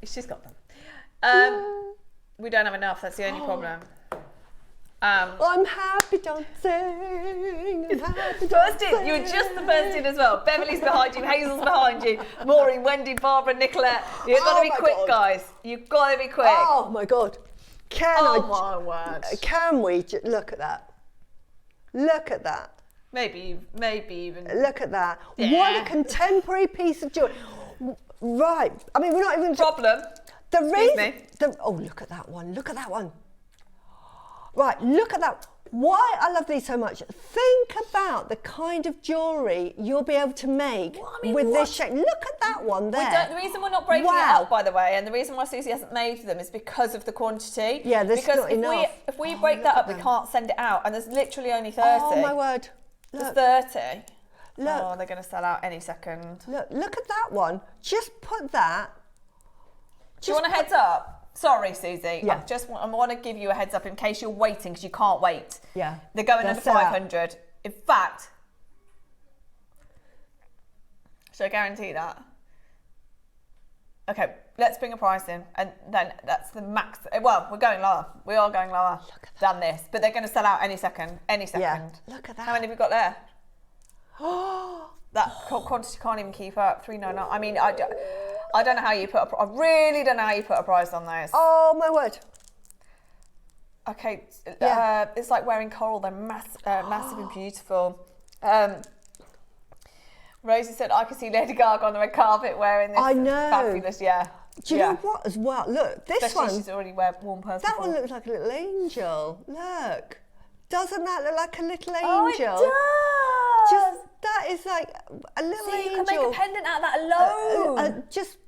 she's got them. We don't have enough. That's the only problem. I'm happy dancing. First in, you were just the first in as well. Beverly's behind you, Hazel's behind you, Maureen, Wendy, Barbara, Nicolette. You've got to be quick, guys. You've got to be quick. Oh my God. My word. Can we look at that? Look at that. Maybe even. Look at that. Yeah. What a contemporary piece of jewelry. Right. I mean, we're not even... Problem. Oh, look at that one. Look at that one. Right, look at that. Why I love these so much. Think about the kind of jewellery you'll be able to make with this shape. Look at that one there. The reason we're not breaking it up, by the way, and the reason why Suzie hasn't made them is because of the quantity. Yeah, there's not enough. If we break that up, we can't send it out, and there's literally only 30. Oh my word. Look. There's 30. Look. Oh, they're going to sell out any second. Look at that one. Just put that. Do you want a heads up? Sorry, Suzie. Yeah. I want to give you a heads up in case you're waiting, because you can't wait. Yeah. They're going under 500. In fact, should I guarantee that? Okay, let's bring a price in, and then that's the max. Well, we're going lower. We are going lower than this, but they're going to sell out any second. Yeah. Look at that. How many have you got there? That quantity can't even keep up. 399. I mean, I don't know how you I really don't know how you put a price on those. Oh my word. Okay, it's like wearing coral. They're massive and beautiful. Rosie said, I could see Lady Gaga on the red carpet wearing this. I know. Fabulous, yeah. Do you know what as well? Look, this Especially one. She's already worn pearls That before. one looks like a little angel. Look. Doesn't that look like a little angel? Oh, it does. That is like a little angel. You can make a pendant out of that alone. Just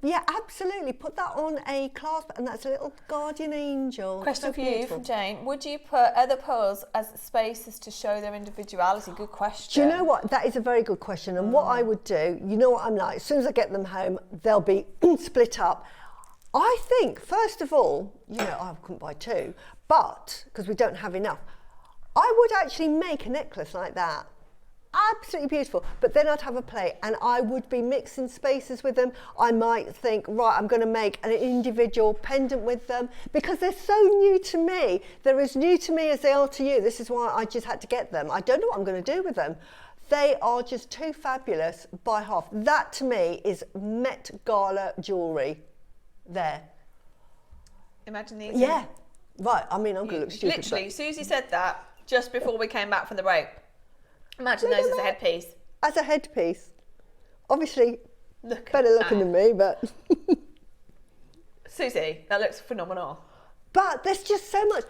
absolutely. Put that on a clasp, and that's a little guardian angel. Question for you from Jane. Would you put other pearls as spaces to show their individuality? Good question. Do you know what? That is a very good question. And what I would do, you know what I'm like, as soon as I get them home, they'll be split up. I think, first of all, I couldn't buy two, but, because we don't have enough, I would actually make a necklace like that. Absolutely beautiful. But then I'd have a plate and I would be mixing spaces with them. I might think, right, I'm going to make an individual pendant with them because they're so new to me. They're as new to me as they are to you. This is why I just had to get them. I don't know what I'm going to do with them. They are just too fabulous by half. That to me is Met Gala jewellery. There. Imagine these. Yeah. Right. I mean, I'm going to look stupid. Literally, Suzie said that just before we came back from the break. Imagine those as a headpiece. As a headpiece. Obviously, better looking than me, but... Suzie, that looks phenomenal. But there's just so much...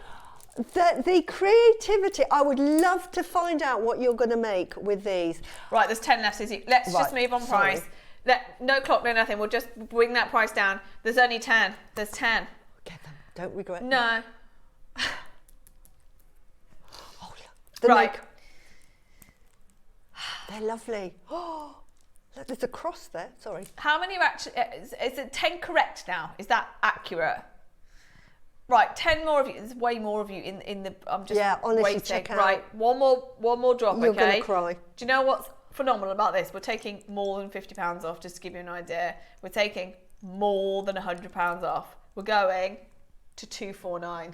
The creativity, I would love to find out what you're going to make with these. Right, there's 10 left, Suzie. Let's just move on price. No clock, no nothing. We'll just bring that price down. There's only 10. There's 10. Get them. Don't regret them. No. Oh, right. They're lovely. Oh, look, there's a cross there. Sorry. How many are actually... Is it 10 correct now? Is that accurate? Right, 10 more of you. There's way more of you in the. I'm just honestly, waiting. check out. Right, one more drop. You're okay. gonna cry. Do you know what's phenomenal about this? We're taking more than £50 off. Just to give you an idea, we're taking more than £100 off. We're going to 249.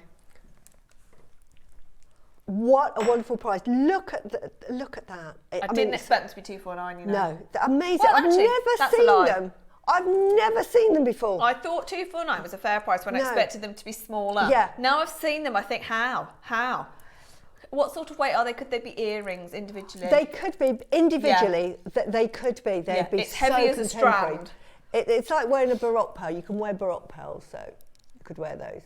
What a wonderful price! Look at that. I didn't expect them to be 249. You know. No, they're amazing. Well, I've actually, never that's a seen lie. them. I've never seen them before. I thought 249 was a fair price when I No. expected them to be smaller. Yeah. Now I've seen them, I think, how? What sort of weight are they? Could they be earrings individually? They could be individually. They could be. They'd be it's so heavy as a contemporary. strand. It's like wearing a Baroque pearl. You can wear Baroque pearls, so you could wear those.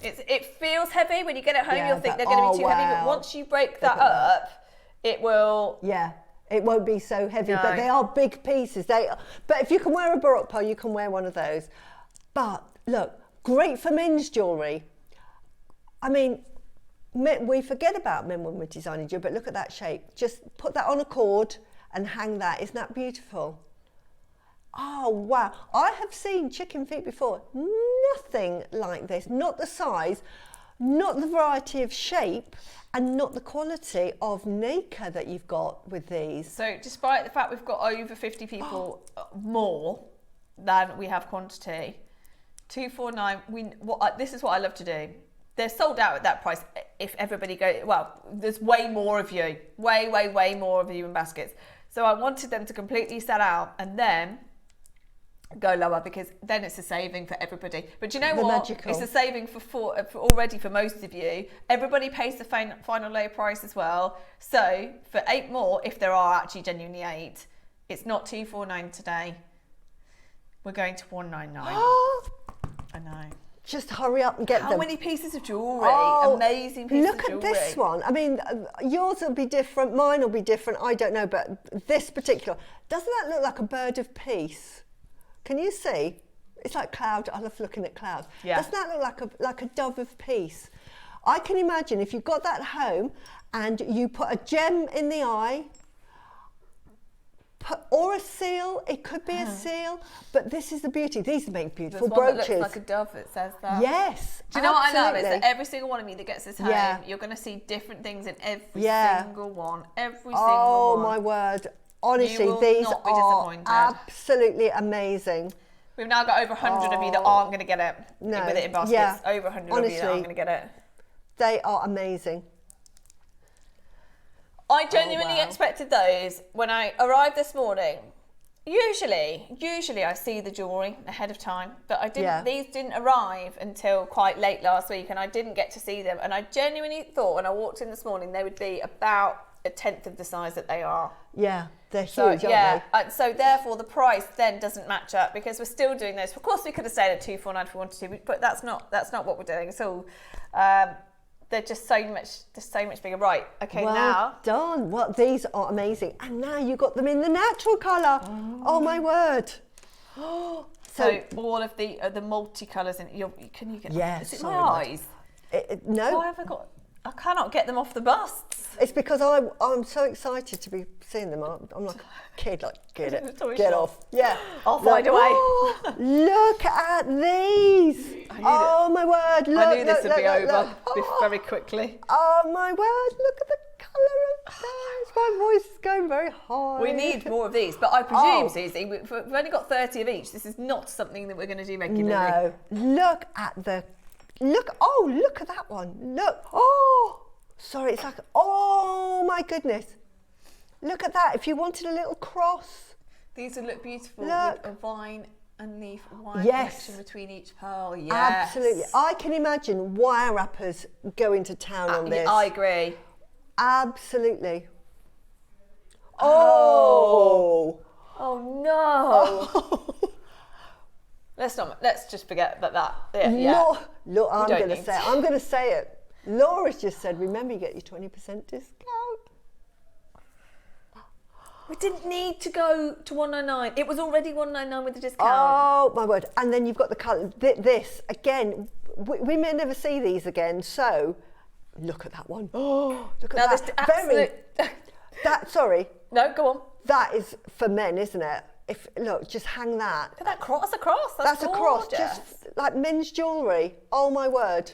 It feels heavy when you get it home. Yeah, You'll think but- they're going to be too oh, heavy, but wow. once you break Look that at that. up, it will. Yeah, it won't be so heavy, No. but they are big pieces. But if you can wear a Baroque pearl, you can wear one of those. But look, great for men's jewellery. I mean, we forget about men when we're designing jewellery, but look at that shape. Just put that on a cord and hang that. Isn't that beautiful? Oh, wow. I have seen chicken feet before. Nothing like this. Not the size, not the variety of shape, and not the quality of nacre that you've got with these. So, despite the fact we've got over 50 people more than we have quantity, 249. This is what I love to do. They're sold out at that price. If everybody goes, well, there's way more of you, way more of you in baskets. So I wanted them to completely sell out and then go lower, because then it's a saving for everybody. But do you know what? Magical. It's a saving for already for most of you. Everybody pays the final low price as well. So for 8 more, if there are actually genuinely 8, it's not 249 today. We're going to 199. I know. Just hurry up and get them. How many pieces of jewellery? Oh, Amazing pieces of look jewellery. at this one. I mean, yours will be different, mine will be different, I don't know, but this particular, doesn't that look like a bird of peace? Can you see? It's like cloud. I love looking at clouds. Yeah. Doesn't that look like a dove of peace? I can imagine if you got that home and you put a gem in the eye, or a seal. It could be a seal, but this is the beauty. These make beautiful There's one brooches. that looks like a dove that says that. Yes. Do you know what I love? Is absolutely. that every single one of you that gets this home, Yeah. you're going to see different things in every Yeah. single one. Every single Oh one. my word. Honestly, You will these not be are disappointed. absolutely amazing. We've now got over 100 of you that aren't going to get it No. with it in baskets. Yeah. Over 100 of you that Honestly. aren't going to get it. They are amazing. I genuinely wow. expected those when I arrived this morning. Usually I see the jewellery ahead of time, but I didn't. Yeah. These didn't arrive until quite late last week, and I didn't get to see them. And I genuinely thought when I walked in this morning they would be about a tenth of the size that they are. Yeah, they're So huge, yeah, aren't so therefore the price then doesn't match up, because we're still doing those. Of course, we could have stayed at 249 if we wanted to, but that's not what we're doing. So they're just so much bigger. Right, okay, well now. done. Well, these are amazing. And now you got them in the natural colour. Oh my word. So all of the multicolours in can you get? Yes, Is it sorry, my love. eyes? No. Why have I got? I cannot get them off the busts. It's because I'm so excited to be seeing them. I'm like a kid, like, get it, Toy get shop. off. Yeah. I'll find a way. Look at these. Oh my word. Look, I knew this would be over look. very quickly. Oh my word, look at the colour of those. My voice is going very high. We need more of these, but I presume, Suzie, we've only got 30 of each. This is not something that we're going to do regularly. No. Look at that one. Look. Oh, sorry, it's like, oh my goodness. Look at that. If you wanted a little cross. These would look beautiful Look. with a vine and leaf wire Yes. connection between each pearl. Yes. Absolutely. I can imagine wire wrappers going to town on this. I agree. Absolutely. Oh. Oh no. Let's just forget that. Yeah. Look, I'm don't going to need say it. to. I'm going to say it. Laura's just said, remember, you get your 20% discount. We didn't need to go to 199. It was already 199 with the discount. Oh my word. And then you've got the colour. This, again, we may never see these again. So look at that one. Oh, look at Now that. this absolute... Sorry. No, go on. That is for men, isn't it? look, just hang that. Look at that cross. That's a cross. That's a cross. gorgeous. Just like men's jewellery. Oh my word.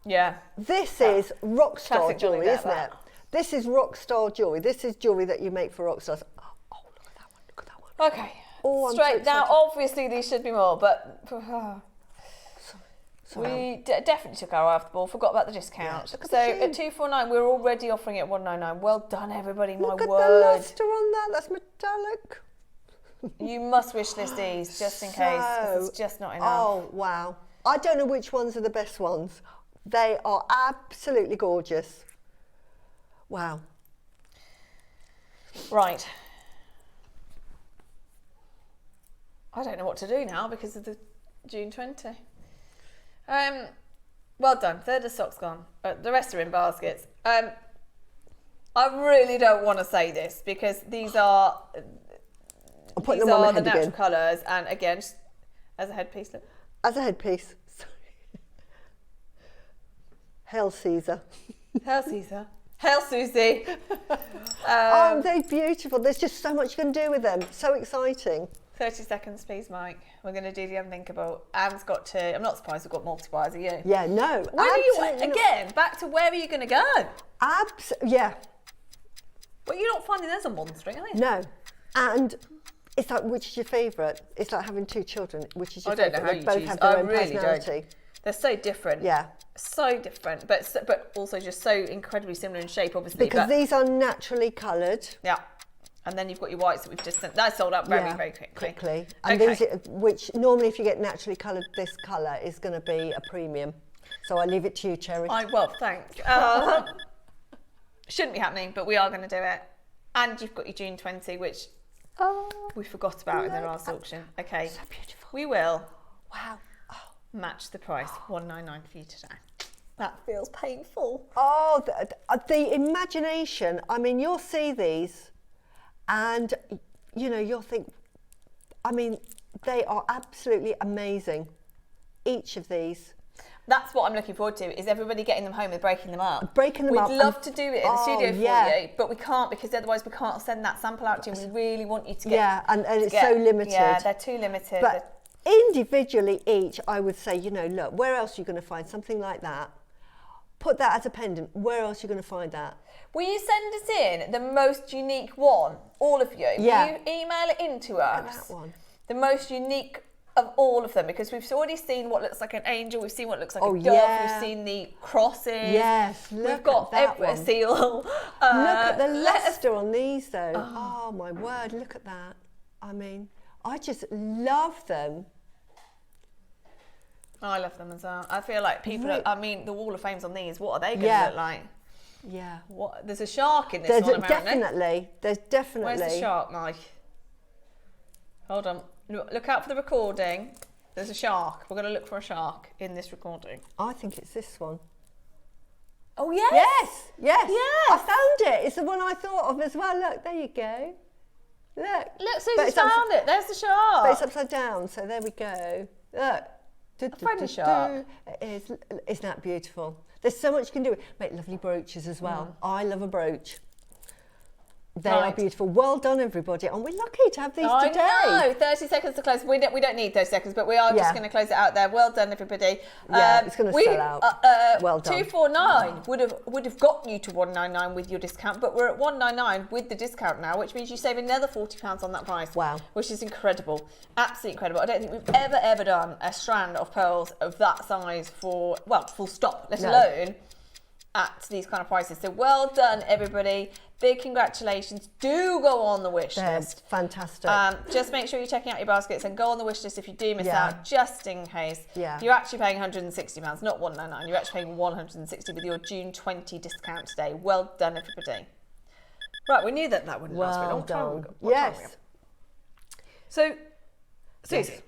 Yeah. This is rock star Classic jewellery, jewellery, isn't that. it? This is rock star jewellery. This is jewellery that you make for rock stars. Oh, look at that one. Look at that one. Okay. Oh, I'm Straight so now. excited. Obviously, these should be more, but we definitely took our eye off the ball. Forgot about the discount. Look at So the sheen. at 249, we're already offering it at 199. Well done, everybody. Look My at word. the lustre on that. That's metallic. You must wish list these just in case. 'Cause it's just not enough. Oh, wow. I don't know which ones are the best ones. They are absolutely gorgeous. Wow. Right. I don't know what to do now because of the June 20. Well done. Third of the stock's gone. The rest are in baskets. I really don't want to say this because these are putting these them on my are the head natural again. colours, and again, just as a headpiece. Look. As a headpiece. Sorry. Hail Caesar. Hail Caesar. Hail Suzie. Oh, they're beautiful. There's just so much you can do with them. So exciting. 30 seconds, please, Mike. We're going to do the unthinkable. Anne's got to. I'm not surprised we've got multipliers. Are you? Yeah, no. Where are you absolutely not. again? Back to where are you going to go? Yeah. Well, you're not finding those on Bond Street, are you? No. And it's like, which is your favourite? It's like having two children. Which is your I don't favourite? know how They you both choose. have their I own really personality. don't. They're so different. Yeah. So different, but also just so incredibly similar in shape, obviously. Because but, these are naturally coloured. yeah. And then you've got your whites that we've just sent. That sold out very, very quickly. And Okay. these, which normally if you get naturally coloured, this colour is going to be a premium. So I leave it to you, Cherry. Well, thanks. Shouldn't be happening, but we are going to do it. And you've got your June 20, which we forgot about in the last auction. Okay. So beautiful. We will Wow. match the price, $199 for you today. That feels painful. Oh, the imagination. I mean, you'll see these and, you know, you'll think, I mean, they are absolutely amazing. Each of these. That's what I'm looking forward to, is everybody getting them home and breaking them up. Breaking them up. We'd love to do it in the studio for yeah. you, but we can't because otherwise we can't send that sample out to you. We really want you to get... Yeah, and it's so limited. Yeah, they're too limited. But individually each, I would say, you know, look, where else are you going to find something like that? Put that as a pendant. Where else are you going to find that? Will you send us in the most unique one, all of you? Yeah. Will you email it in to us? That one. The most unique of all of them, because we've already seen what looks like an angel, we've seen what looks like a dove, yeah. we've seen the crosses. Yes, we've look got at that a one. seal. Look at the let us- lustre on these though. Oh my word, look at that. I mean, I just love them. I love them as well. I feel like people, I mean, the Wall of Fame's on these. What are they going to Yeah. look like? Yeah. What? There's a shark in this There's one, apparently. there's definitely. Where's the shark, Mike? Hold on. Look out for the recording. There's a shark. We're going to look for a shark in this recording. I think it's this one. Oh, yes. Yes, yes. Yes. I found it. It's the one I thought of as well. Look, there you go. Look. Look, But Susie's it's found it. There's the shark. But it's upside down, so there we go. Look. friendly shark. It is. Isn't that beautiful? There's so much you can do. Make lovely brooches as well. I love a brooch. They are Right. beautiful. Well done, everybody. Aren't we lucky to have these today? I know. 30 seconds to close. We don't need 30 seconds, but we are just Yeah. going to close it out there. Well done, everybody. Yeah, it's gonna sell out. Well done. 249 would have got you to 199 with your discount, but we're at 199 with the discount now, which means you save another £40 on that price. Wow. Which is incredible. Absolutely incredible. I don't think we've ever done a strand of pearls of that size for, well, full stop, let alone at these kind of prices. So well done, everybody. Big congratulations. Do go on the wish list. Fantastic. Just make sure you're checking out your baskets and go on the wish list if you do miss Yeah. out, just in case. Yeah. You're actually paying £160, not £199. You're actually paying £160 with your June 20 discount today. Well done, everybody. Right, we knew that wouldn't last for a Well long time. done. What time we Yes. have? So, Suzie,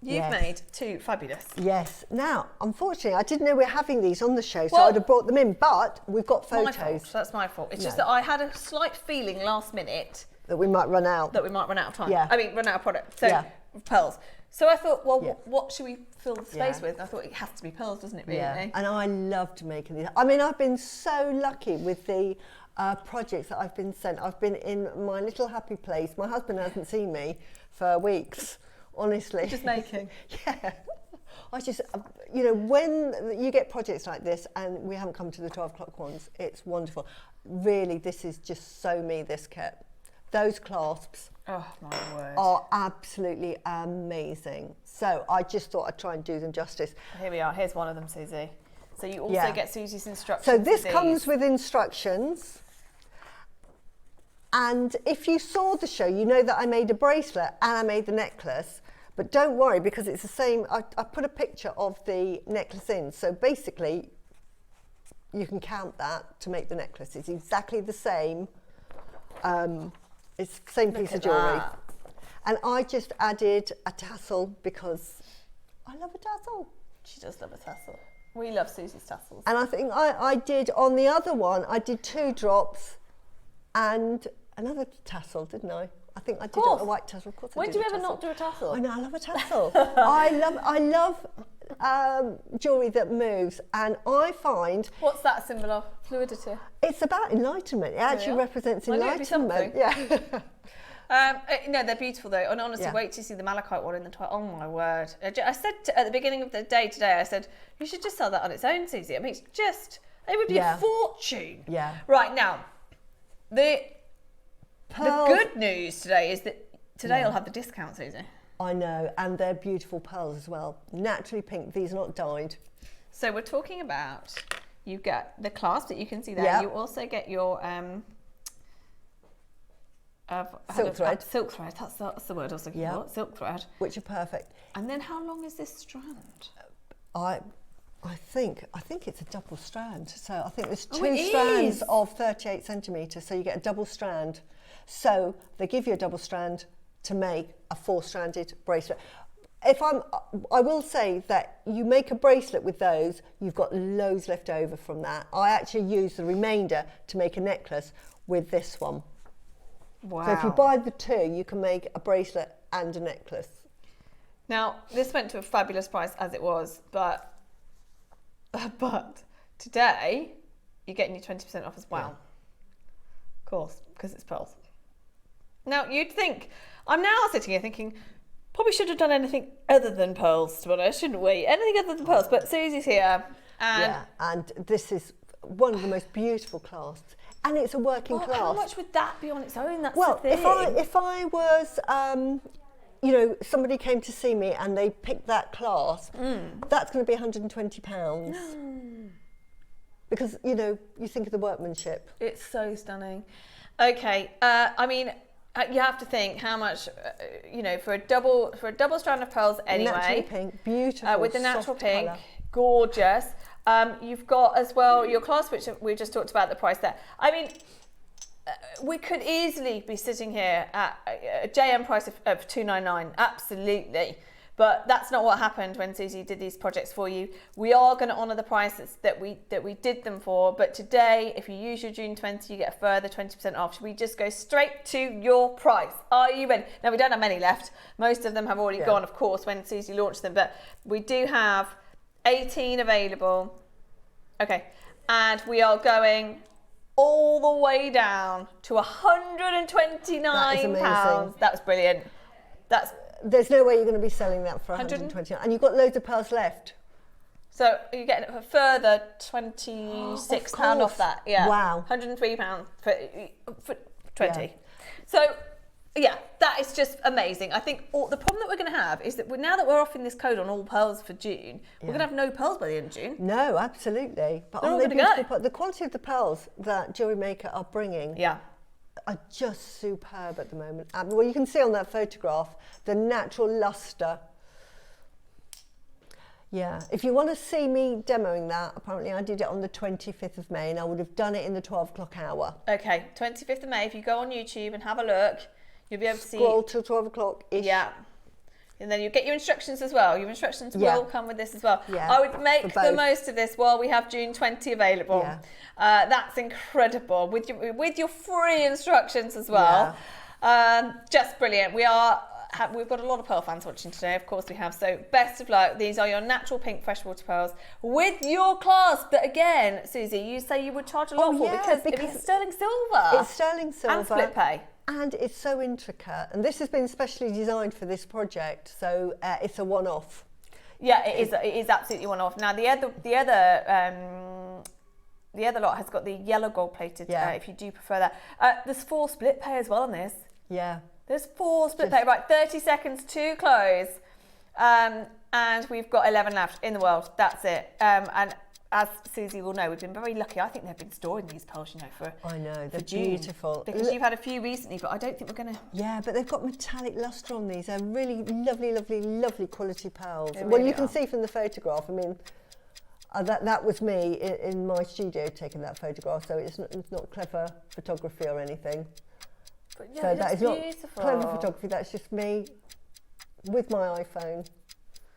you've Yes. made two fabulous. Yes. Now, unfortunately, I didn't know we were having these on the show, so Well, I'd have brought them in. But we've got My photos fault. That's my fault. It's just No. that I had a slight feeling last minute that we might run out. that we might run out of time. Yeah. I mean, run out of product. So, Yeah. pearls. So I thought, well, Yeah. what should we fill the space Yeah. with? And I thought it has to be pearls, doesn't it, really? Yeah. And I loved making these. I mean, I've been so lucky with the projects that I've been sent. I've been in my little happy place. My husband hasn't seen me for weeks, honestly. Just making. Yeah. I just, you know, when you get projects like this, and we haven't come to the 12 o'clock ones, it's wonderful. Really, this is just so me, this kit. Those clasps are absolutely amazing. So I just thought I'd try and do them justice. Here we are. Here's one of them, Suzie. So you also get Suzie's instructions. So this comes with instructions. And if you saw the show, you know that I made a bracelet and I made the necklace. But don't worry, because it's the same. I put a picture of the necklace in. So basically, you can count that to make the necklace. It's exactly the same. It's the same piece of jewellery. And I just added a tassel because I love a tassel. She does love a tassel. We love Suzie's tassels. And I think I did, on the other one, I did 2 drops and another tassel, didn't I? I think I did a white tassel. Of course I did. When do you ever not do a tassel? I know, I love a tassel. I love jewellery that moves, and I find... What's that symbol of? Fluidity? It's about enlightenment. It actually represents enlightenment. No, they're beautiful though, and honestly, wait till you see the malachite one in the oh my word. I said at the beginning of the day today, I said, you should just sell that on its own, Suzie. I mean, it's just, it would be a fortune. Yeah. Right, now, the good news today is that today you'll have the discount, Suzie. I know, and they're beautiful pearls as well. Naturally pink, these are not dyed. So we're talking about, you get the clasp that you can see there. Yep. You also get your silk thread. Silk thread, that's the word I was looking for. Silk thread. Which are perfect. And then how long is this strand? I think it's a double strand. So I think there's 2 strands of 38 centimetres, so you get a double strand. So they give you a double strand to make a 4-stranded bracelet. I will say that you make a bracelet with those, you've got loads left over from that. I actually use the remainder to make a necklace with this one. Wow. So if you buy the 2, you can make a bracelet and a necklace. Now, this went to a fabulous price as it was, but today you're getting your 20% off as well. Of course, because it's pearls. Now, you'd think, I'm now sitting here thinking, probably should have done anything other than pearls, to be honest, shouldn't we? Anything other than pearls, but Suzie's here. And this is one of the most beautiful clasps. And it's a working clasp. How much would that be on its own? That's the thing. If I was, you know, somebody came to see me and they picked that clasp, that's going to be £120. Because, you know, you think of the workmanship. It's so stunning. Okay, I mean, you have to think how much, you know, for a double strand of pearls anyway. Naturally pink, beautiful. With the natural pink, colour. Gorgeous. You've got as well your clasp, which we just talked about the price there. I mean, we could easily be sitting here at a JM price of $299, absolutely. But that's not what happened when Suzie did these projects for you. We are going to honour the prices that we did them for. But today, if you use your June 20, you get a further 20% off. Should we just go straight to your price? Are you ready? Now, we don't have many left. Most of them have already gone, of course, when Suzie launched them. But we do have 18 available. Okay. And we are going all the way down to £129. That is amazing. That was brilliant. There's no way you're going to be selling that for 120. And you've got loads of pearls left. So you're getting a further £26 off that. Yeah. Wow. £103 for 20. Yeah. So, yeah, that is just amazing. I think the problem that we're going to have is that now that we're offering this code on all pearls for June, we're going to have no pearls by the end of June. No, absolutely. But they're all going to go. The quality of the pearls that Jewellery Maker are bringing are just superb at the moment. Well, you can see on that photograph the natural lustre. Yeah, if you want to see me demoing that, apparently I did it on the 25th of May and I would have done it in the 12 o'clock hour. Okay, 25th of May, if you go on YouTube and have a look, you'll be able to see... Scroll till 12 o'clock-ish. Yeah. And then you get your instructions as well. Your instructions will come with this as well. Yeah, I would make the most of this while we have June 20 available. Yeah. That's incredible. With your free instructions as well. Yeah. Just brilliant. We are we've got a lot of pearl fans watching today, of course we have, so best of luck. These are your natural pink freshwater pearls with your clasp, but again, Suzie, you say you would charge a lot for because it's sterling silver. It's sterling silver. And split pay. And it's so intricate, and this has been specially designed for this project, so it's a one-off. Yeah, it is absolutely one-off. Now the other lot has got the yellow gold plated, if you do prefer that. There's 4 split pay as well on this. Yeah. There's 4 split pay, right, 30 seconds to close. And we've got 11 left in the world, that's it. And as Suzie will know, we've been very lucky. I think they've been storing these pearls, you know, for they're June, beautiful. because you've had a few recently, but I don't think we're going to... Yeah, but they've got metallic lustre on these. They're really lovely, lovely, lovely quality pearls. They Well, really you can are. see from the photograph, I mean, that was me in my studio taking that photograph, so it's not clever photography or anything. But yeah, So that is not beautiful. clever photography, that's just me with my iPhone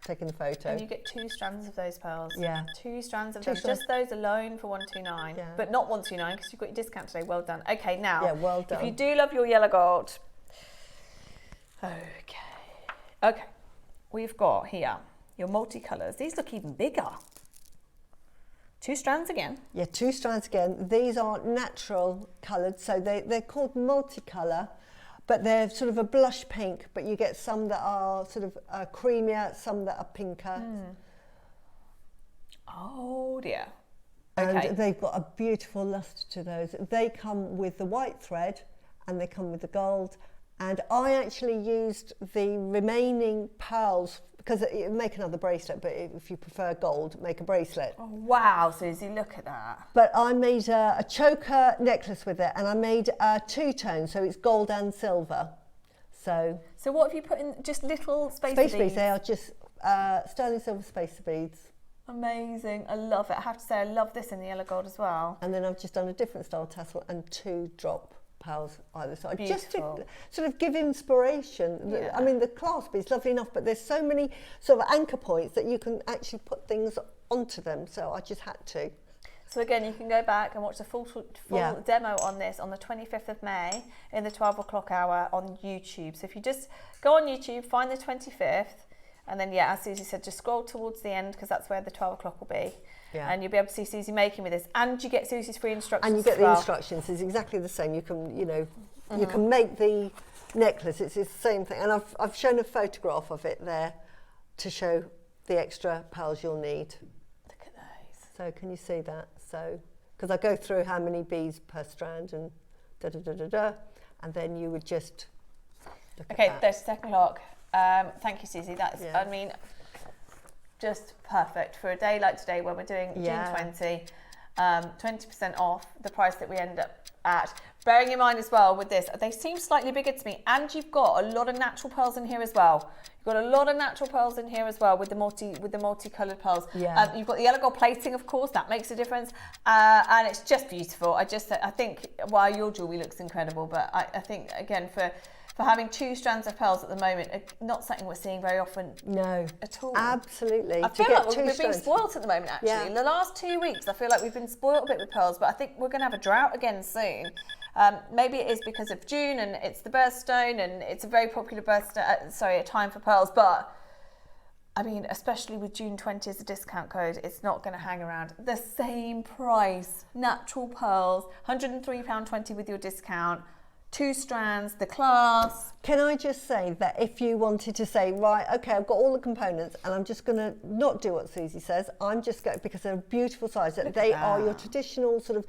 taking the photo. And you get 2 strands of those pearls. Yeah. 2 strands of 2 them. strands. Just those alone for 129. Yeah. But not 129 because you've got your discount today. Well done. Okay, now. Yeah, well done. If you do love your yellow gold. Okay. We've got here your multicolours. These look even bigger. 2 strands again. Yeah, 2 strands again. These are natural coloured, so they're called multicolour, but they're sort of a blush pink, but you get some that are sort of creamier, some that are pinker. Oh dear. And they've got a beautiful lustre to those. They come with the white thread and they come with the gold. And I actually used the remaining pearls because it make another bracelet, but if you prefer gold, make a bracelet. Oh, wow, Suzie, look at that. But I made a choker necklace with it, and I made a 2-tone, so it's gold and silver. So what have you put in? Just little spacer space beads? beads, they are just sterling silver spacer beads. Amazing, I love it. I have to say I love this in the yellow gold as well. And then I've just done a different style tassel and 2 drop pearls either side. Just to sort of give inspiration. Yeah. I mean, the clasp is lovely enough, but there's so many sort of anchor points that you can actually put things onto them, so I just had to. So again, you can go back and watch the full demo on this on the 25th of May in the 12 o'clock hour on YouTube. So if you just go on YouTube, find the 25th, and then, as Suzie said, just scroll towards the end because that's where the 12 o'clock will be. Yeah. And you'll be able to see Suzie making with this. And you get Suzie's free instructions. And you get the instructions. It's exactly the same. You can, you can make the necklace. It's the same thing. And I've shown a photograph of it there to show the extra pearls you'll need. Look at those. So can you see that? So, because I go through how many beads per strand and da-da-da-da-da. And then you would just look at that. 30 o'clock. Thank you, Suzie. That's, I mean, just perfect for a day like today when we're doing June 20, 20% off the price that we end up at. Bearing in mind as well with this, they seem slightly bigger to me, and you've got a lot of natural pearls in here as well. You've got a lot of natural pearls in here as well with the multicolored pearls. Yeah. You've got the yellow gold plating, of course, that makes a difference, and it's just beautiful. I think your jewellery looks incredible, but I think again for having 2 strands of pearls at the moment, not something we're seeing very often. No, at all. Absolutely. I feel like we're being spoilt at the moment, actually. Yeah. In the last 2 weeks, I feel like we've been spoilt a bit with pearls, but I think we're going to have a drought again soon. Maybe it is because of June and it's the birthstone and it's a very popular a time for pearls, but I mean, especially with June 20 as a discount code, it's not going to hang around. The same price, natural pearls, £103.20 with your discount. 2 strands, the clasp. Can I just say that if you wanted to say, right, okay, I've got all the components and I'm just going to not do what Suzie says, I'm just going, because they're a beautiful size, that they are your traditional sort of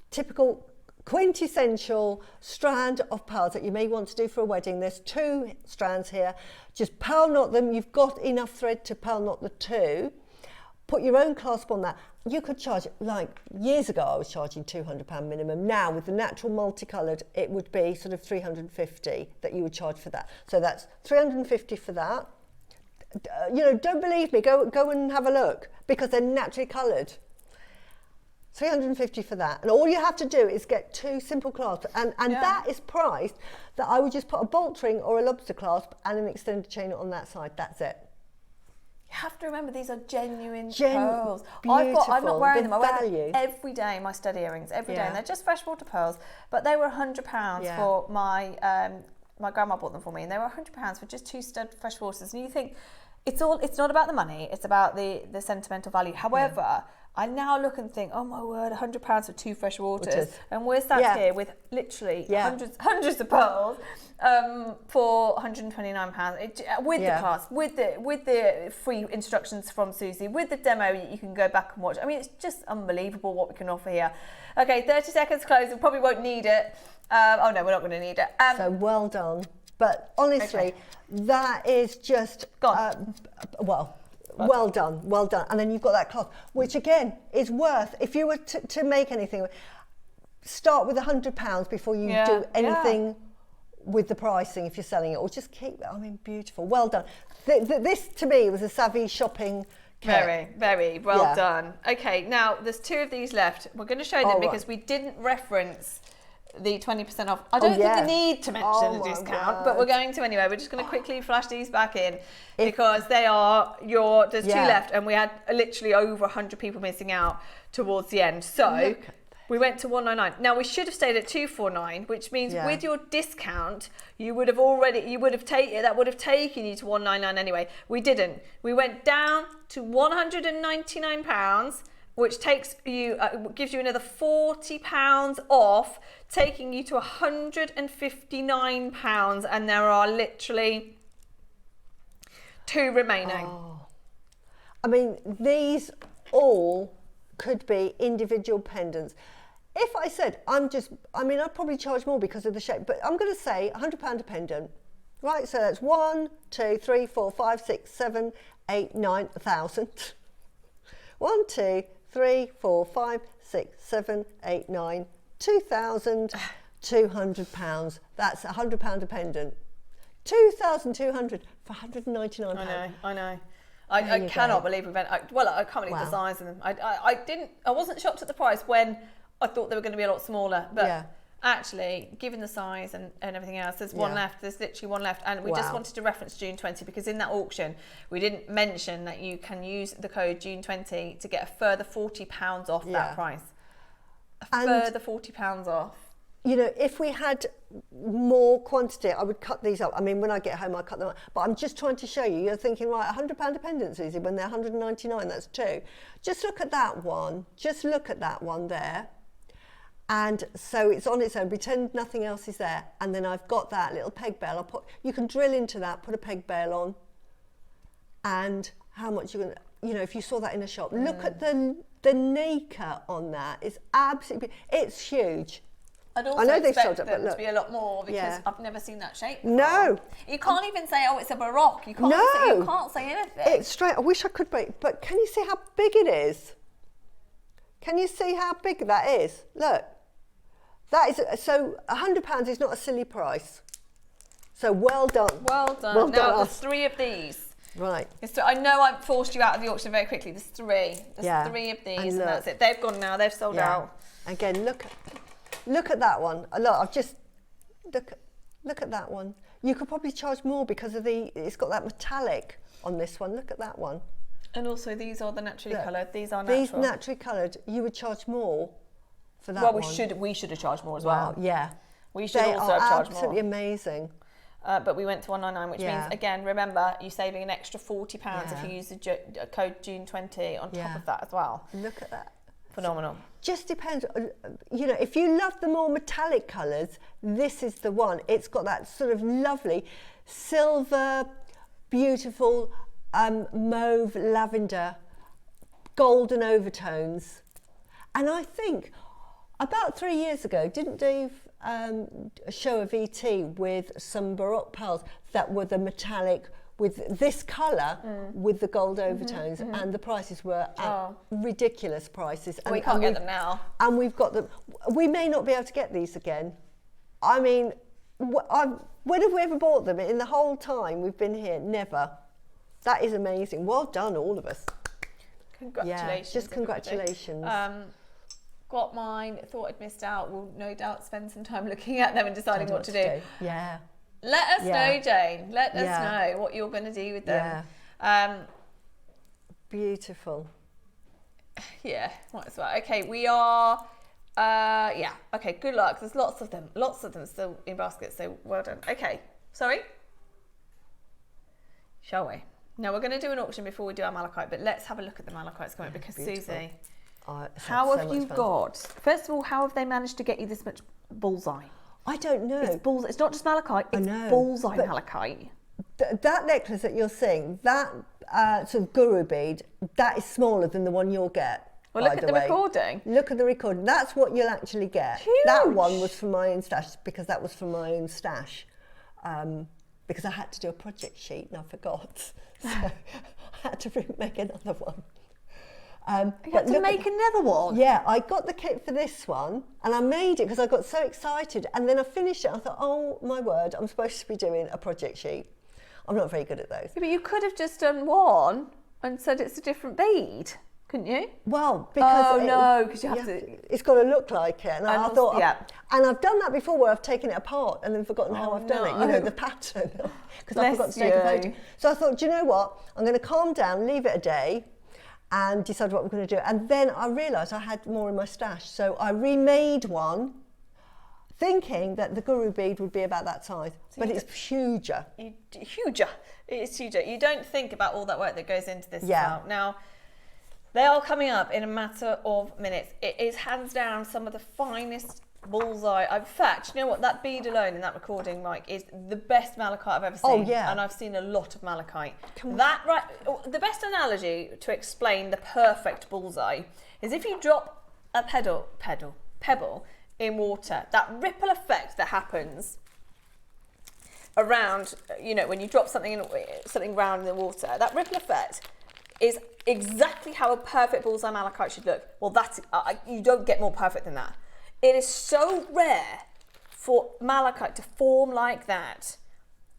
typical quintessential strand of pearls that you may want to do for a wedding. There's 2 strands here. Just pearl knot them. You've got enough thread to pearl knot the 2. Put your own clasp on that. You could charge, like years ago I was charging £200 minimum. Now with the natural multicoloured it would be sort of £350 that you would charge for that. So that's £350 for that. Don't believe me, go and have a look because they're naturally coloured. £350 for that, and all you have to do is get 2 simple clasps, and that is priced that I would just put a bolt ring or a lobster clasp and an extended chain on that side. That's it. You have to remember these are genuine pearls. I'm not wearing them. I wear them every day. My stud earrings every day, and they're just freshwater pearls. But they were £100 for my my grandma bought them for me, and they were £100 for just 2 stud Freshwaters. And you think it's not about the money; it's about the sentimental value. However, I now look and think, oh my word, £100 for 2 Freshwaters, and we're sat here with literally hundreds of pearls for £129 with the class, with the free instructions from Suzie, with the demo you can go back and watch. I mean, it's just unbelievable what we can offer here. Okay, 30 seconds close. We probably won't need it. Oh no, we're not going to need it. So well done. But honestly, that is just well done. And then you've got that cloth, which again is worth, if you were to make anything, start with £100 before you do anything with the pricing if you're selling it, or just keep it. I mean, beautiful. Well done. This to me was a savvy shopping kit. Very, very well done. Okay, now there's 2 of these left. We're going to show them because we didn't reference the 20% off. I don't think we need to mention the discount, but we're going to anyway. We're just going to quickly flash these back in because they are there's 2 left, and we had literally over 100 people missing out towards the end. So we went to 199. Now we should have stayed at 249, which means with your discount, that would have taken you to 199 anyway. We didn't. We went down to £199. Which takes you, gives you another £40 off, taking you to £159, and there are literally 2 remaining. I mean, these all could be individual pendants. If I said, I'd probably charge more because of the shape, but I'm going to say £100 a pendant, right? So that's 1, 2, 3, 4, 5, 6, 7, 8, 9, 1,000. 1, 2, 3, 4, 5, 6, 7, 8, 9, £2,200. That's £100 a pendant. 2,200 for £199. I know. I cannot believe we went. I can't believe the size of them. I wasn't shocked at the price when I thought they were going to be a lot smaller. But actually, given the size and everything else, there's one left. There's literally one left, and we just wanted to reference June 20 because in that auction we didn't mention that you can use the code June 20 to get a further £40 off that price. Further £40 off. You know, if we had more quantity, I would cut these up. I mean, when I get home, I cut them up. But I'm just trying to show you. You're thinking, right, £100 a pendant, Suzie, when they're £199. That's 2. Just look at that one. Just look at that one there. And so it's on its own, pretend nothing else is there. And then I've got that little peg bail. You can drill into that, put a peg bail on. And how much you're going to, if you saw that in a shop, look at the nacre on that. It's absolutely, it's huge. I'd also expect them to be a lot more because I've never seen that shape before. No. You can't even say, it's a Baroque. You can't say anything. It's straight. I wish I could break, but can you see how big it is? Can you see how big that is? Look. That is, so £100 is not a silly price. So well done. Well done. Now there's 3 of these. Right. I know I forced you out of the auction very quickly. There's 3. There's 3 of these, and that's it. They've gone now. They've sold out. Again, look at that one. Look, I've just look at that one. You could probably charge more because of it's got that metallic on this one. Look at that one. And also these are the naturally coloured. These are natural. These naturally coloured. You would charge more. For that well, we should have charged more as well. Yeah. We should also have charged more. Absolutely amazing. But we went to 199, which means, again, remember, you're saving an extra £40 if you use the code June 20 on top of that as well. Look at that. Phenomenal. Just depends. If you love the more metallic colours, this is the one. It's got that sort of lovely silver, beautiful mauve, lavender, golden overtones. And I think about 3 years ago, didn't Dave show a VT with some Baroque pearls that were the metallic with this colour with the gold overtones, and the prices were at ridiculous prices. And we can't get them now. And we've got them. We may not be able to get these again. I mean, when have we ever bought them? In the whole time we've been here, never. That is amazing. Well done, all of us. Congratulations. Yeah, just congratulations. Got mine, thought I'd missed out. We'll no doubt spend some time looking at them and deciding what to do. Yeah. Let us know, Jane. Let us know what you're going to do with them. Beautiful. Yeah, might as well. Okay, we are Yeah. Okay, good luck. There's lots of them still in baskets, so well done. Okay, sorry. Shall we? No, we're going to do an auction before we do our malachite, but let's have a look at the malachites coming because Suzie, how have you got? First of all, how have they managed to get you this much bullseye? I don't know. It's bullseye. It's not just malachite. It's bullseye malachite. That necklace that you're seeing, that sort of guru bead, that is smaller than the one you'll get. Well, look at the recording. Look at the recording. That's what you'll actually get. Huge. That one was from my own stash because that was from my own stash. Because I had to do a project sheet and I forgot. So I had to make another one. You had to make another one? Yeah, I got the kit for this one and I made it because I got so excited. And then I finished it. I thought, oh my word, I'm supposed to be doing a project sheet. I'm not very good at those. Yeah, but you could have just done one and said it's a different bead, couldn't you? Well, because because you have to. It's got to look like it, and I thought, and I've done that before where I've taken it apart and then forgotten how I've done it. You know, the pattern, because I forgot to take a photo. So I thought, do you know what? I'm going to calm down, leave it a day, and decide what I'm going to do. And then I realised I had more in my stash, so I remade one, thinking that the guru bead would be about that size, but it's huger. Huger. It's huger. You don't think about all that work that goes into this. Now, they are coming up in a matter of minutes. It is hands down some of the finest bullseye. In fact, you know what? That bead alone in that recording, Mike, is the best malachite I've ever seen. Oh, yeah. And I've seen a lot of malachite. The best analogy to explain the perfect bullseye is if you drop a pebble in water, that ripple effect that happens around, you know, when you drop something round in the water, that ripple effect is exactly how a perfect bullseye malachite should look. Well, that's you don't get more perfect than that. It is so rare for malachite to form like that,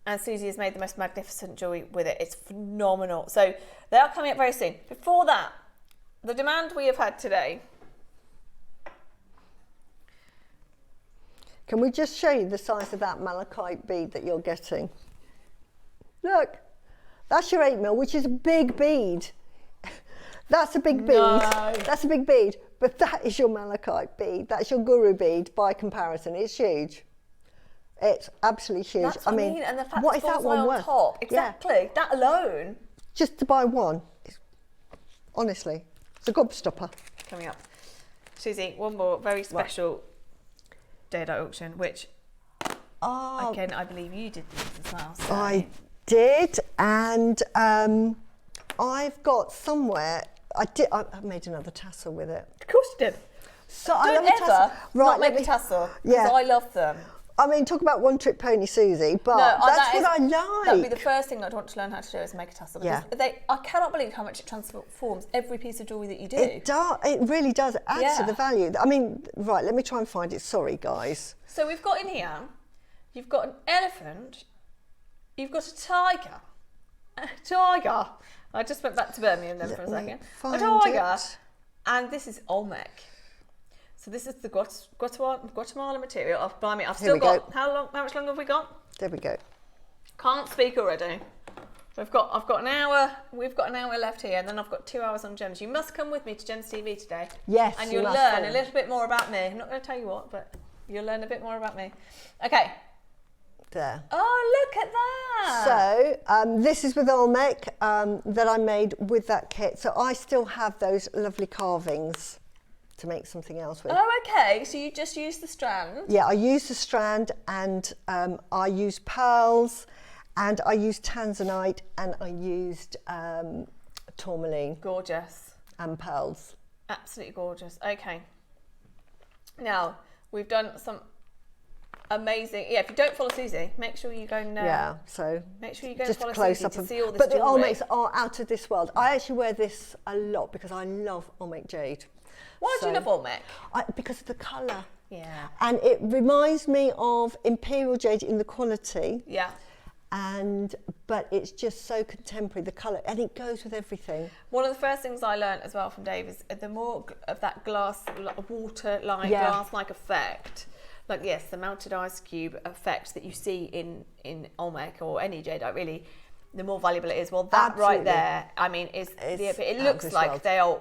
and Suzie has made the most magnificent jewellery with it. It's phenomenal. So they are coming up very soon. Before that, the demand we have had today. Can we just show you the size of that malachite bead that you're getting? Look, that's your 8mm, which is a big bead. That's a big bead. No. That's a big bead, but that is your malachite bead. That's your guru bead by comparison. It's huge. It's absolutely huge. That's what I mean, and the fact what it's is that one on worth? top. Exactly, that alone. Just to buy one, honestly, it's a gobstopper. Coming up. Suzie, one more very special Jadeite auction, which again, I believe you did these as well. So. I did, and I've got somewhere. I made another tassel with it. Of course you did. So Don't ever not make a tassel. Yeah, I love them. I mean, talk about one trick pony, Suzie, but that's what I like. That would be the first thing I'd want to learn how to do is make a tassel. Because I cannot believe how much it transforms every piece of jewellery that you do. It does. It really does. It adds to the value. I mean, right, let me try and find it. Sorry, guys. So we've got in here, you've got an elephant, you've got a tiger. A tiger. I just went back to Birmingham then for a second. A tiger. And this is Olmec. So this is the Guatemala material. Oh, blimey, I've still got, how much longer have we got? There we go. Can't speak already. I've got an hour, we've got an hour left here, and then I've got 2 hours on Gems. You must come with me to Gems TV today. Yes, and you'll learn a little bit more about me. I'm not going to tell you what, but you'll learn a bit more about me. Okay. There. Oh, look at that. So this is with Olmec that I made with that kit. So I still have those lovely carvings to make something else with. Oh, okay. So you just use the strand? Yeah, I used the strand, and I used pearls, and I used tanzanite, and I used tourmaline. Gorgeous. And pearls. Absolutely gorgeous. Okay. Now, we've done some amazing. Yeah, if you don't follow Suzie, make sure you go and so make sure you go just and follow Suzie to see all this But the jewellery. Olmecs are out of this world. I actually wear this a lot because I love Olmec jade. Why do you love Olmec? Because of the colour. Yeah. And it reminds me of Imperial jade in the quality. Yeah. But it's just so contemporary, the colour, and it goes with everything. One of the first things I learned as well from Dave is the more of that water-like, glass-like effect. Like, yes, the melted ice cube effect that you see in Olmec or any jadeite, really, the more valuable it is. Well, that right there, I mean, it looks like they are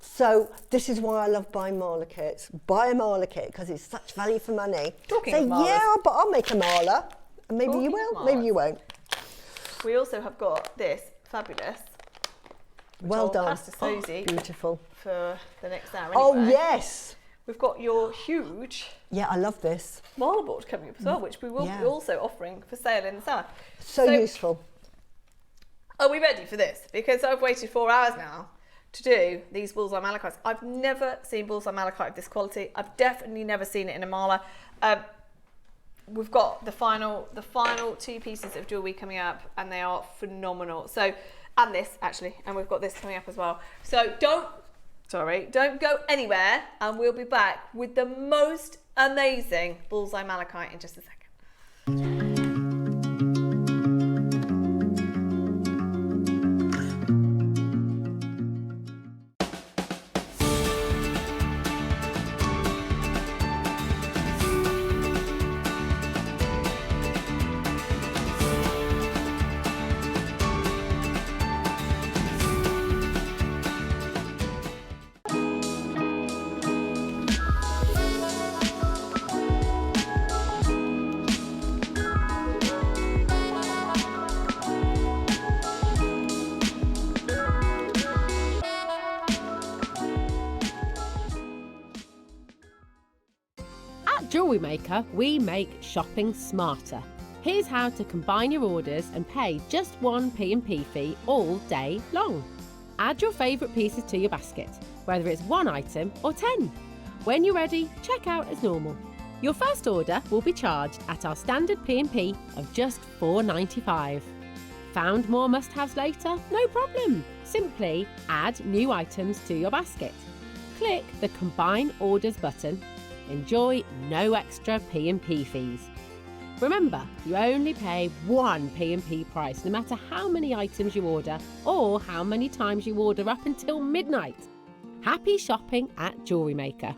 So this is why I love buying Marla kits. Buy a Marla kit because it's such value for money. Talking Say, of Marlas. yeah, but I'll make a Marla. And maybe you Talking of will, maybe Marlas. you won't. We also have got this fabulous. which Well I'll done. pass to Suzie Beautiful. for the next hour. Oh, anyway. yes. We've got your huge Yeah, I love this. Marla board coming up as well, which we will Yeah. be also offering for sale in the summer. So useful. Are we ready for this? Because I've waited 4 hours now to do these Bullseye Malachites. I've never seen Bullseye Malachite of this quality. I've definitely never seen it in a Marla. We've got the final 2 pieces of jewellery coming up, and they are phenomenal. So, and this actually, and we've got this coming up as well. So don't go anywhere, and we'll be back with the most amazing Bullseye Malachite in just a second. At Jewellery Maker, we make shopping smarter. Here's how to combine your orders and pay just one P&P fee all day long. Add your favourite pieces to your basket, whether it's 1 item or 10. When you're ready, check out as normal. Your first order will be charged at our standard P&P of just $4.95. Found more must-haves later? No problem. Simply add new items to your basket. Click the Combine Orders button. Enjoy no extra P&P fees. Remember, you only pay one P&P price no matter how many items you order or how many times you order up until midnight. Happy shopping at Jewellery Maker.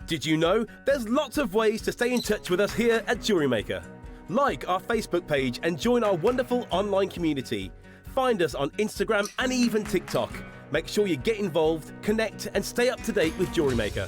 Did you know there's lots of ways to stay in touch with us here at Jewellery Maker? Like our Facebook page and join our wonderful online community. Find us on Instagram and even TikTok. Make sure you get involved, connect and stay up to date with Jewellery Maker.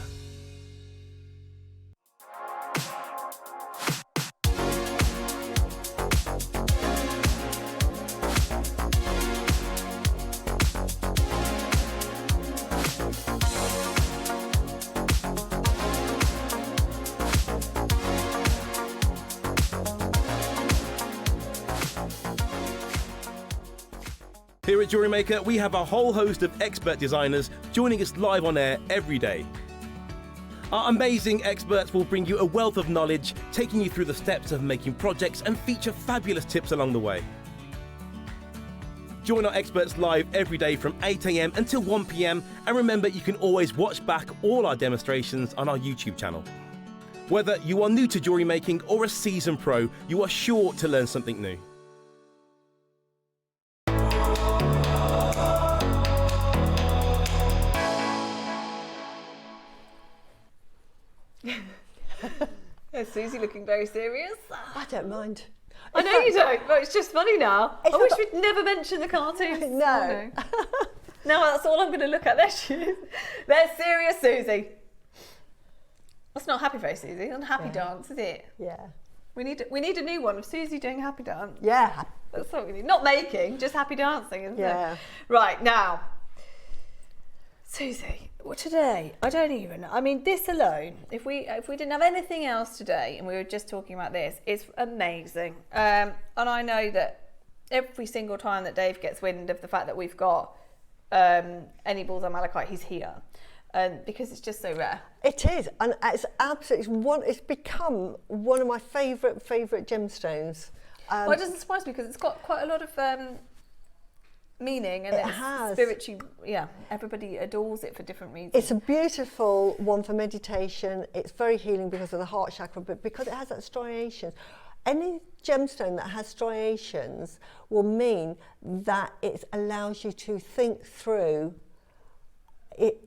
Here at Jewellery Maker, we have a whole host of expert designers joining us live on air every day. Our amazing experts will bring you a wealth of knowledge, taking you through the steps of making projects and feature fabulous tips along the way. Join our experts live every day from 8 AM until 1 PM, and remember you can always watch back all our demonstrations on our YouTube channel. Whether you are new to jewellery making or a seasoned pro, you are sure to learn something new. Yeah, Susie looking very serious. I don't mind. I know you don't, but it's just funny now. I wish we'd never mentioned the cartoons. No. No, that's all I'm going to look at. There she is. There's serious Susie. That's not happy face Susie. It's happy dance, is it? Yeah. We need a new one of Susie doing happy dance. Yeah. That's what we need. Not making, just happy dancing, isn't Yeah. it? Right, now, Susie, well, today, I don't even know. I mean, this alone, if we didn't have anything else today and we were just talking about this, it's amazing. And I know that every single time that Dave gets wind of the fact that we've got any Bullseye Malachite, he's here. Because it's just so rare. It is, and it's absolutely it's become one of my favourite gemstones. Well, it doesn't surprise me because it's got quite a lot of meaning, and it's spiritually. Yeah, everybody adores it for different reasons. It's a beautiful one for meditation. It's very healing because of the heart chakra, but because it has that striation. Any gemstone that has striations will mean that it allows you to think through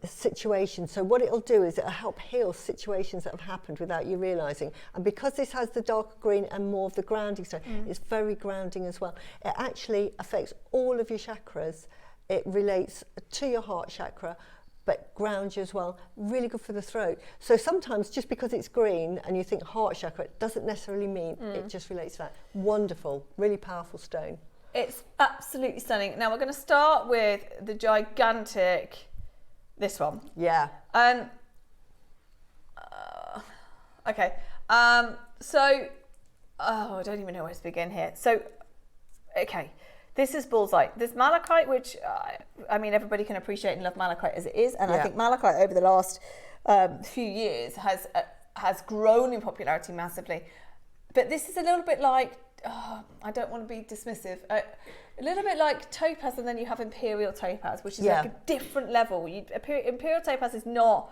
situation. So what it'll do is it'll help heal situations that have happened without you realising. And because this has the darker green and more of the grounding stone, it's very grounding as well. It actually affects all of your chakras. It relates to your heart chakra, but grounds you as well. Really good for the throat. So sometimes just because it's green and you think heart chakra, it doesn't necessarily mean it just relates to that. Wonderful, really powerful stone. It's absolutely stunning. Now we're going to start with the gigantic. This one. Yeah. Okay. So, I don't even know where to begin here. So, okay. This is Bullseye. This Malachite, which, I mean, everybody can appreciate and love Malachite as it is. And I think Malachite over the last few years has grown in popularity massively. But this is a little bit like, I don't want to be dismissive, a little bit like topaz, and then you have imperial topaz, which is like a different level. Imperial topaz is not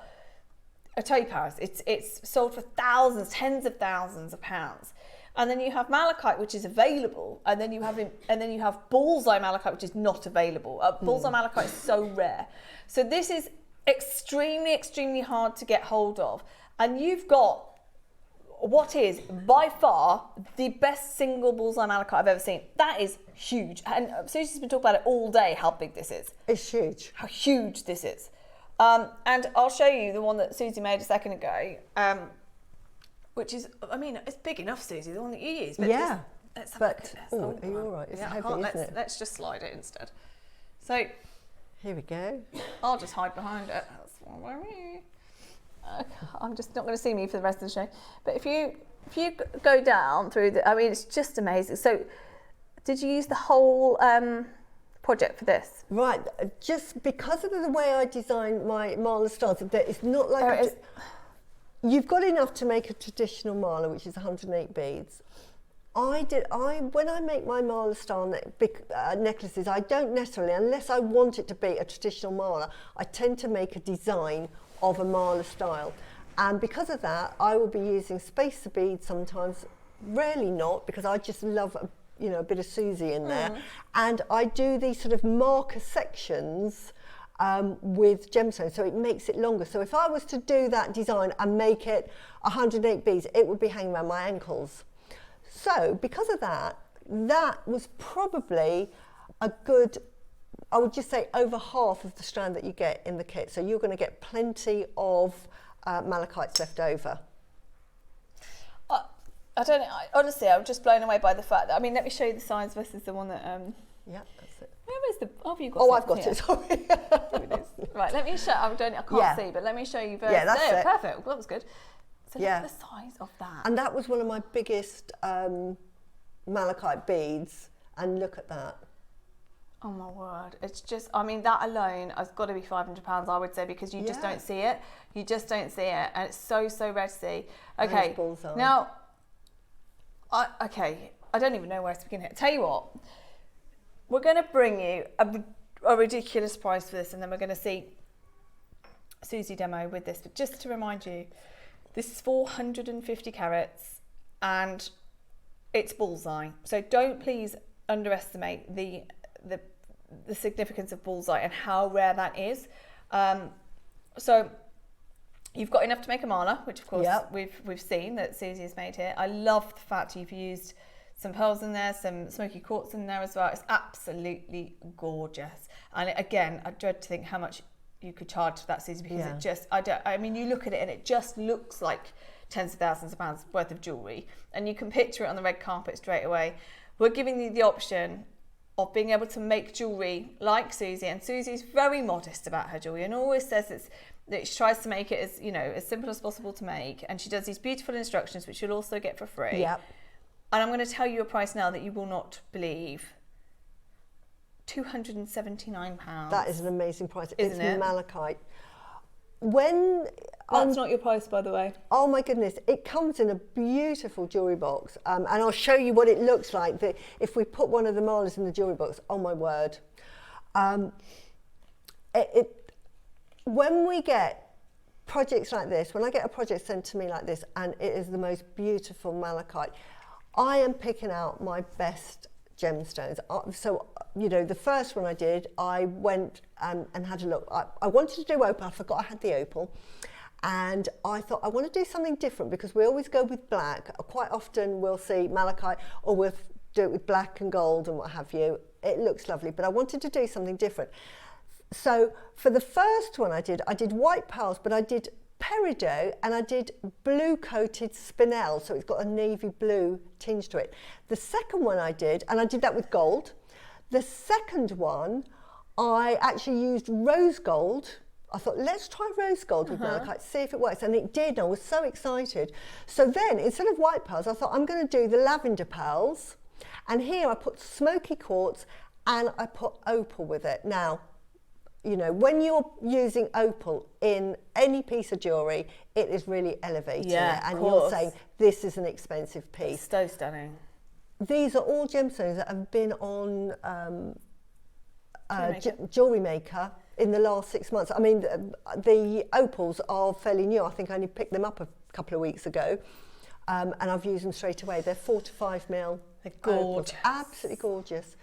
a topaz. It's sold for thousands, tens of thousands of pounds. And then you have malachite, which is available, and then you have bullseye malachite, which is not available. Bullseye malachite is so rare. So this is extremely, extremely hard to get hold of. And you've got what is by far the best single bullseye malachite I've ever seen. That is huge. And Susie's been talking about it all day, how big this is. It's huge. How huge this is. And I'll show you the one that Susie made a second ago, which is, I mean, it's big enough, Susie, the one that you use. But let's have a look at this. Oh, are you all right? It's heavy, isn't it? Let's just slide it instead. So here we go. I'll just hide behind it. That's what I mean. I'm just not going to see me for the rest of the show. But if you go down through the, I mean, it's just amazing. So, did you use the whole project for this? Right, just because of the way I designed my mala stars, it's not like you've got enough to make a traditional mala, which is 108 beads. When I make my mala star necklaces, I don't necessarily, unless I want it to be a traditional mala, I tend to make a design of a mala style, and because of that I will be using spacer beads sometimes, rarely not, because I just love a bit of Suzie in there. And I do these sort of marker sections with gemstones, so it makes it longer. So if I was to do that design and make it 108 beads, it would be hanging around my ankles. So because of that, that was probably a good, I would just say, over half of the strand that you get in the kit. So you're going to get plenty of malachites left over. I don't know. Honestly, I'm just blown away by the fact that, I mean, let me show you the size versus the one that. Yeah, that's it. Where is the? Oh, you got. Oh, I've got it. Sorry. It is. Right, let me show. I can't see, but let me show you. Yeah, that's it. Perfect. Well, that was good. So look at the size of that. And that was one of my biggest malachite beads. And look at that. Oh my word, it's just, I mean, that alone has got to be £500, I would say, because you just don't see it. You just don't see it, and it's so rare to see. Okay, now, I don't even know where to begin here. Tell you what, we're going to bring you a ridiculous price for this, and then we're going to see Susie demo with this. But just to remind you, this is 450 carats, and it's bullseye. So don't please underestimate the significance of bullseye and how rare that is. So You've got enough to make a mala, which of course we've seen that Suzie has made here. I love the fact you've used some pearls in there, some smoky quartz in there as well. It's absolutely gorgeous. And again, I dread to think how much you could charge for that, Suzie, because it just, I mean, you look at it and it just looks like tens of thousands of pounds worth of jewellery, and you can picture it on the red carpet straight away. We're giving you the option of being able to make jewellery like Suzie, and Susie's very modest about her jewellery and always says that she tries to make it as, you know, as simple as possible to make, and she does these beautiful instructions which you'll also get for free. Yep. And I'm going to tell you a price now that you will not believe. £279. That is an amazing price. Isn't it? Malachite. When that's not your price, by the way. Oh my goodness, it comes in a beautiful jewellery box, and I'll show you what it looks like. If we put one of the malas in the jewellery box, oh my word. When we get projects like this, when I get a project sent to me like this, and it is the most beautiful malachite, I am picking out my best gemstones. So, you know, the first one I did, I went and had a look. I wanted to do opal. I forgot I had the opal. And I thought, I want to do something different, because we always go with black. Quite often we'll see malachite, or we'll do it with black and gold and what have you. It looks lovely, but I wanted to do something different. So for the first one I did white pearls, but I did peridot and I did blue coated spinel, so it's got a navy blue tinge to it. The second one I did that with gold. The second one, I actually used rose gold. I thought, let's try rose gold with malachite, see if it works. And it did, and I was so excited. So then, instead of white pearls, I thought, I'm going to do the lavender pearls. And here I put smoky quartz and I put opal with it. Now, you know, when you're using opal in any piece of jewellery, it is really elevating it. And you're saying, this is an expensive piece. It's so stunning. These are all gemstones that have been on Jewellery Maker in the last 6 months. I mean, the opals are fairly new. I think I only picked them up a couple of weeks ago. And I've used them straight away. They're 4 to 5 mil. They're gorgeous. Opals. Absolutely gorgeous.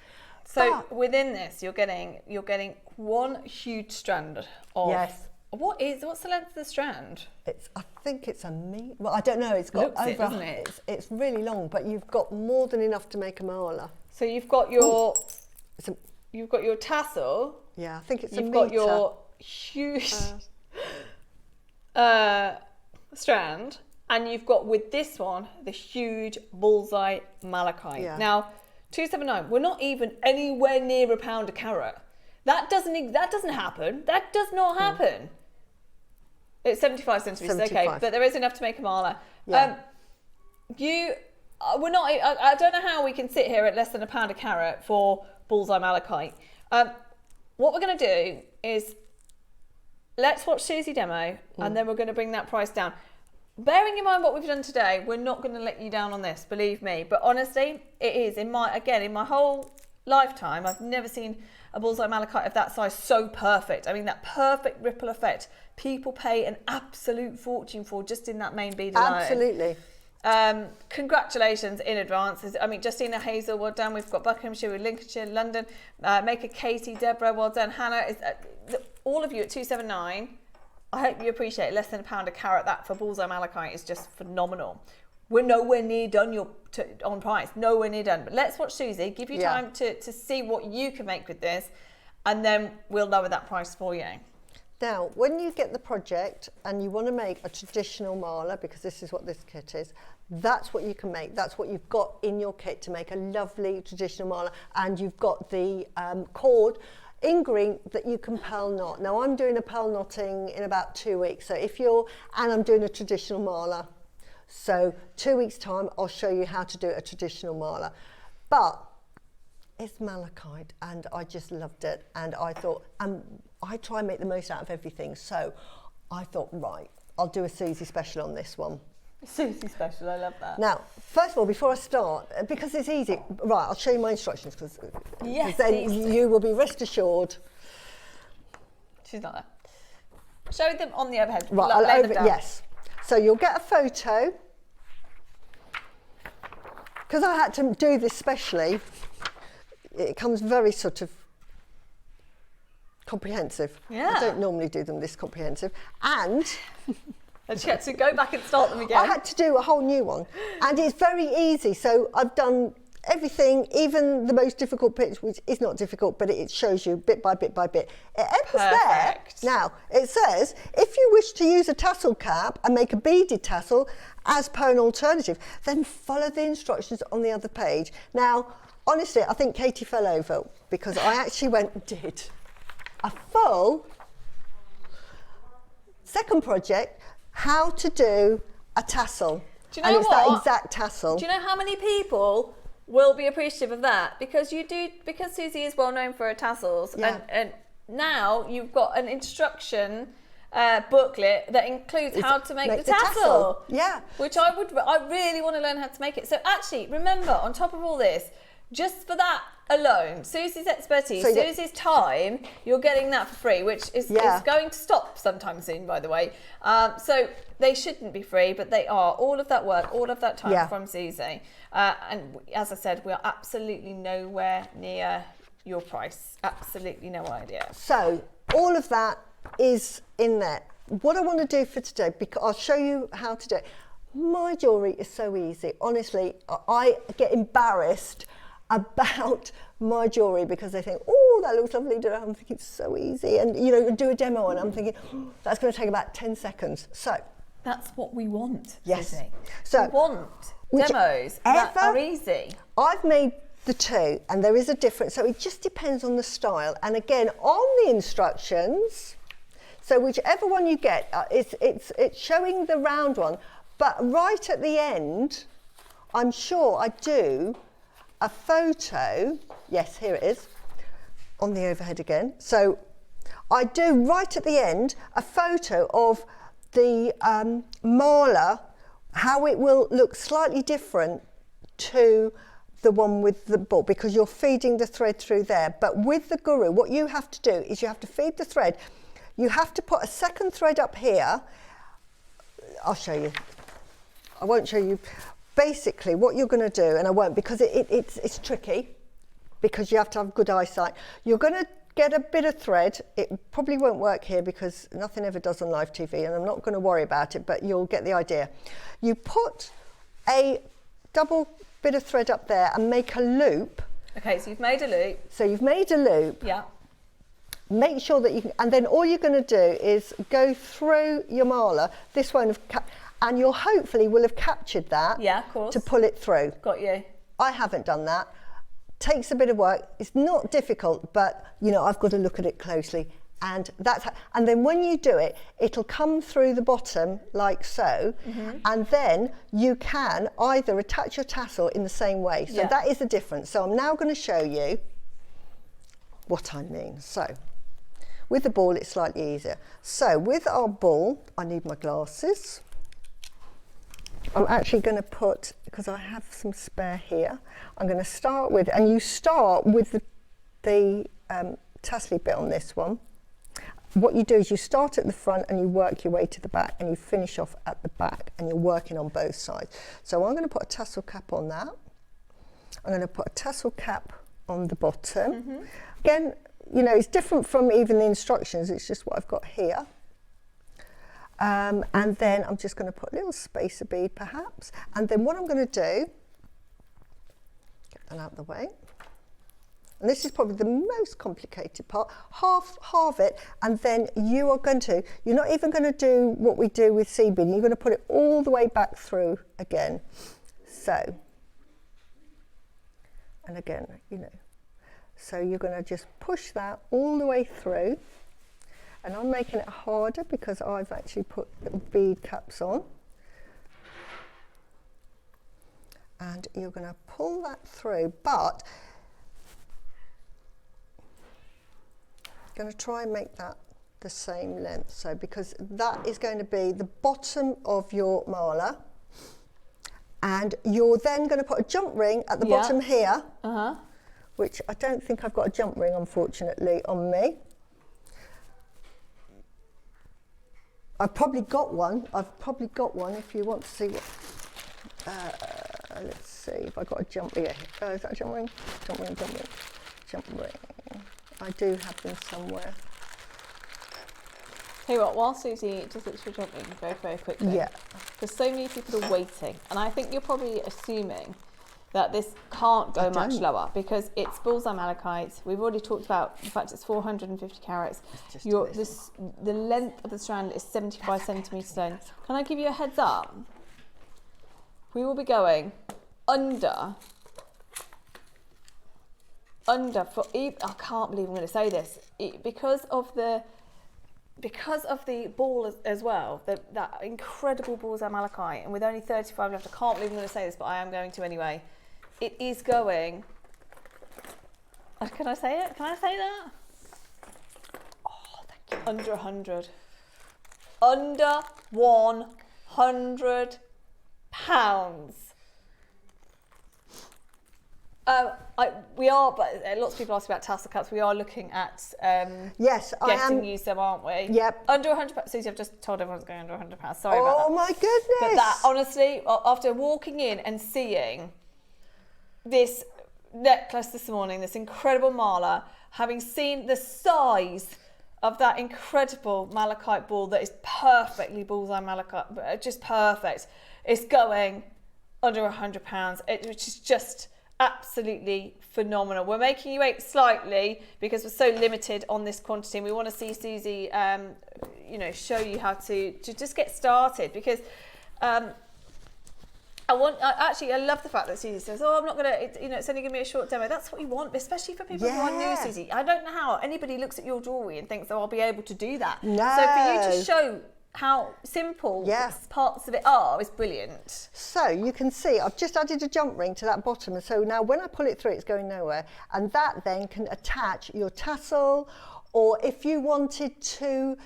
So within this, you're getting one huge strand of. Yes. What's the length of the strand? I think it's a metre. Well, I don't know. It's got over. Doesn't it? It's really long, but you've got more than enough to make a mala. So you've got your you've got your tassel. Yeah, I think it's a metre. You've got your huge strand, and you've got with this one the huge bullseye malachite. Yeah. Now, 279. We're not even anywhere near a pound a carat. That doesn't happen. That does not happen. It's 75 centimetres, okay, but there is enough to make a mala. Yeah. We're not. I don't know how we can sit here at less than a pound a carat for bullseye malachite. What we're going to do is let's watch Suzie demo, and then we're going to bring that price down. Bearing in mind what we've done today, we're not going to let you down on this, believe me. But honestly, it is in my whole lifetime, I've never seen a bullseye malachite of that size so perfect. I mean, that perfect ripple effect. People pay an absolute fortune for just in that main bead alone. Absolutely. Congratulations in advance. I mean, Justina Hazel, well done. We've got Buckinghamshire, with Lincolnshire, London, Maker Katie, Deborah, well done. Hannah, all of you at 279. I hope you appreciate it. Less than a pound a carat. That for bullseye malachite is just phenomenal. We're nowhere near done on price, nowhere near done. But let's watch Suzie, give you time to see what you can make with this, and then we'll lower that price for you. Now, when you get the project and you want to make a traditional mala, because this is what this kit is, that's what you can make. That's what you've got in your kit to make a lovely traditional mala. And you've got the cord in green that you can pearl knot. Now, I'm doing a pearl knotting in about 2 weeks. So and I'm doing a traditional mala. So 2 weeks time, I'll show you how to do a traditional mala. But it's malachite, and I just loved it. And I thought, I try and make the most out of everything. So I thought, right, I'll do a Suzie special on this one. Suzie special, I love that. Now, first of all, before I start, because it's easy, right, I'll show you my instructions, because then you will be rest assured. She's not there. Show them on the overhead. Right, yes. So you'll get a photo. Because I had to do this specially, it comes very sort of comprehensive. Yeah. I don't normally do them this comprehensive. And And she had to go back and start them again. I had to do a whole new one. And it's very easy. So I've done everything, even the most difficult bits, which is not difficult, but it shows you bit by bit by bit. It ends there. Now, it says, if you wish to use a tassel cap and make a beaded tassel as per an alternative, then follow the instructions on the other page. Now, honestly, I think Katie fell over because I actually went and did a full second project, how to do a tassel. Do you know and it's what? that exact tassel. Do you know how many people will be appreciative of that? Because Suzie is well known for her tassels, and now you've got an instruction booklet that includes how to make the tassel. Yeah. Which I really want to learn how to make it. So actually, remember, on top of all this, just for that alone, Susie's expertise, Susie's time, you're getting that for free, which is going to stop sometime soon, by the way. So they shouldn't be free, but they are. All of that work, all of that time from Suzie. And as I said, we are absolutely nowhere near your price. Absolutely no idea. So all of that is in there. What I want to do for today, because I'll show you how to do it. My jewellery is so easy. Honestly, I get embarrassed about my jewellery because they think, oh, that looks lovely. I'm thinking it's so easy. And, you know, do a demo and I'm thinking, that's going to take about 10 seconds. So that's what we want. Yes. Suzie. So we want demos that are easy. I've made the two and there is a difference. So it just depends on the style. And again, on the instructions, so whichever one you get, it's showing the round one. But right at the end, I'm sure I do a photo, yes, here it is, on the overhead again. So I do right at the end a photo of the marler, how it will look slightly different to the one with the ball, because you're feeding the thread through there. But with the guru, what you have to do is you have to feed the thread. You have to put a second thread up here. I'll show you. I won't show you. Basically, what you're going to do, and I won't because it's tricky, because you have to have good eyesight. You're going to get a bit of thread. It probably won't work here because nothing ever does on live TV, and I'm not going to worry about it, but you'll get the idea. You put a double bit of thread up there and make a loop. Okay, so you've made a loop. So you've made a loop. Yeah. Make sure that you can, and then all you're going to do is go through your marler. This won't have, and you'll hopefully will have captured that. Yeah, of course. To pull it through. Got you. I haven't done that. Takes a bit of work. It's not difficult, but you know, I've got to look at it closely. And that's and then when you do it, it'll come through the bottom like so, and then you can either attach your tassel in the same way. So that is the difference. So I'm now going to show you what I mean. So with the ball, it's slightly easier. So with our ball, I need my glasses. I'm actually going to put, because I have some spare here, I'm going to start with, and you start with the tassel bit on this one. What you do is you start at the front and you work your way to the back and you finish off at the back and you're working on both sides. So I'm going to put a tassel cap on that. I'm going to put a tassel cap on the bottom. Again, you know, it's different from even the instructions, it's just what I've got here. And then I'm just going to put a little spacer bead perhaps. And then what I'm going to do, get that out of the way. And this is probably the most complicated part. Halve it, and then you are going to, you're not even going to do what we do with seed beading, you're going to put it all the way back through again. So, and again, you know, so you're going to just push that all the way through. And I'm making it harder because I've actually put little bead caps on. And you're going to pull that through, but going to try and make that the same length. So because that is going to be the bottom of your marler, and you're then going to put a jump ring at the bottom here, which I don't think I've got a jump ring, unfortunately, on me. I've probably got one. If you want to see what. Let's see if I got a jump ring. Is that a jump ring? Jump ring, jump ring, jump ring. I do have them somewhere. Tell you what, while Suzie just looks for jumping very, very quickly. Yeah. Because so many people are waiting, and I think you're probably assuming that this can't go much lower because it's Bullseye Malachite. We've already talked about the fact it's 450 carats. The length of the strand is 75 centimetres long. Can I give you a heads up? We will be going under for, I can't believe I'm going to say this, because of the ball as well, that incredible Bullseye Malachite, and with only 35 left, I can't believe I'm going to say this, but I am going to anyway. It is going, can I say it? Can I say that? Oh, thank you. Under 100. Under 100 pounds. We are, but lots of people ask about tassel cups. We are looking at getting you some, aren't we? Yep. Under 100 pounds. Suzie, I've just told everyone it's going under 100 pounds. Sorry about that. Oh my goodness. But that, honestly, after walking in and seeing this necklace this morning, this incredible mala, having seen the size of that incredible malachite ball that is perfectly Bullseye Malachite, just perfect, it's going under £100, which is just absolutely phenomenal. We're making you wait slightly because we're so limited on this quantity, and we want to see Suzie, show you how to just get started, because I love the fact that Suzie says, "Oh, I'm not gonna, it's only gonna be a short demo." That's what you want, especially for people who are new, Suzie. I don't know how anybody looks at your jewellery and thinks, "Oh, I'll be able to do that." No. So for you to show how simple parts of it are is brilliant. So you can see I've just added a jump ring to that bottom, and so now when I pull it through, it's going nowhere, and that then can attach your tassel, or if you wanted to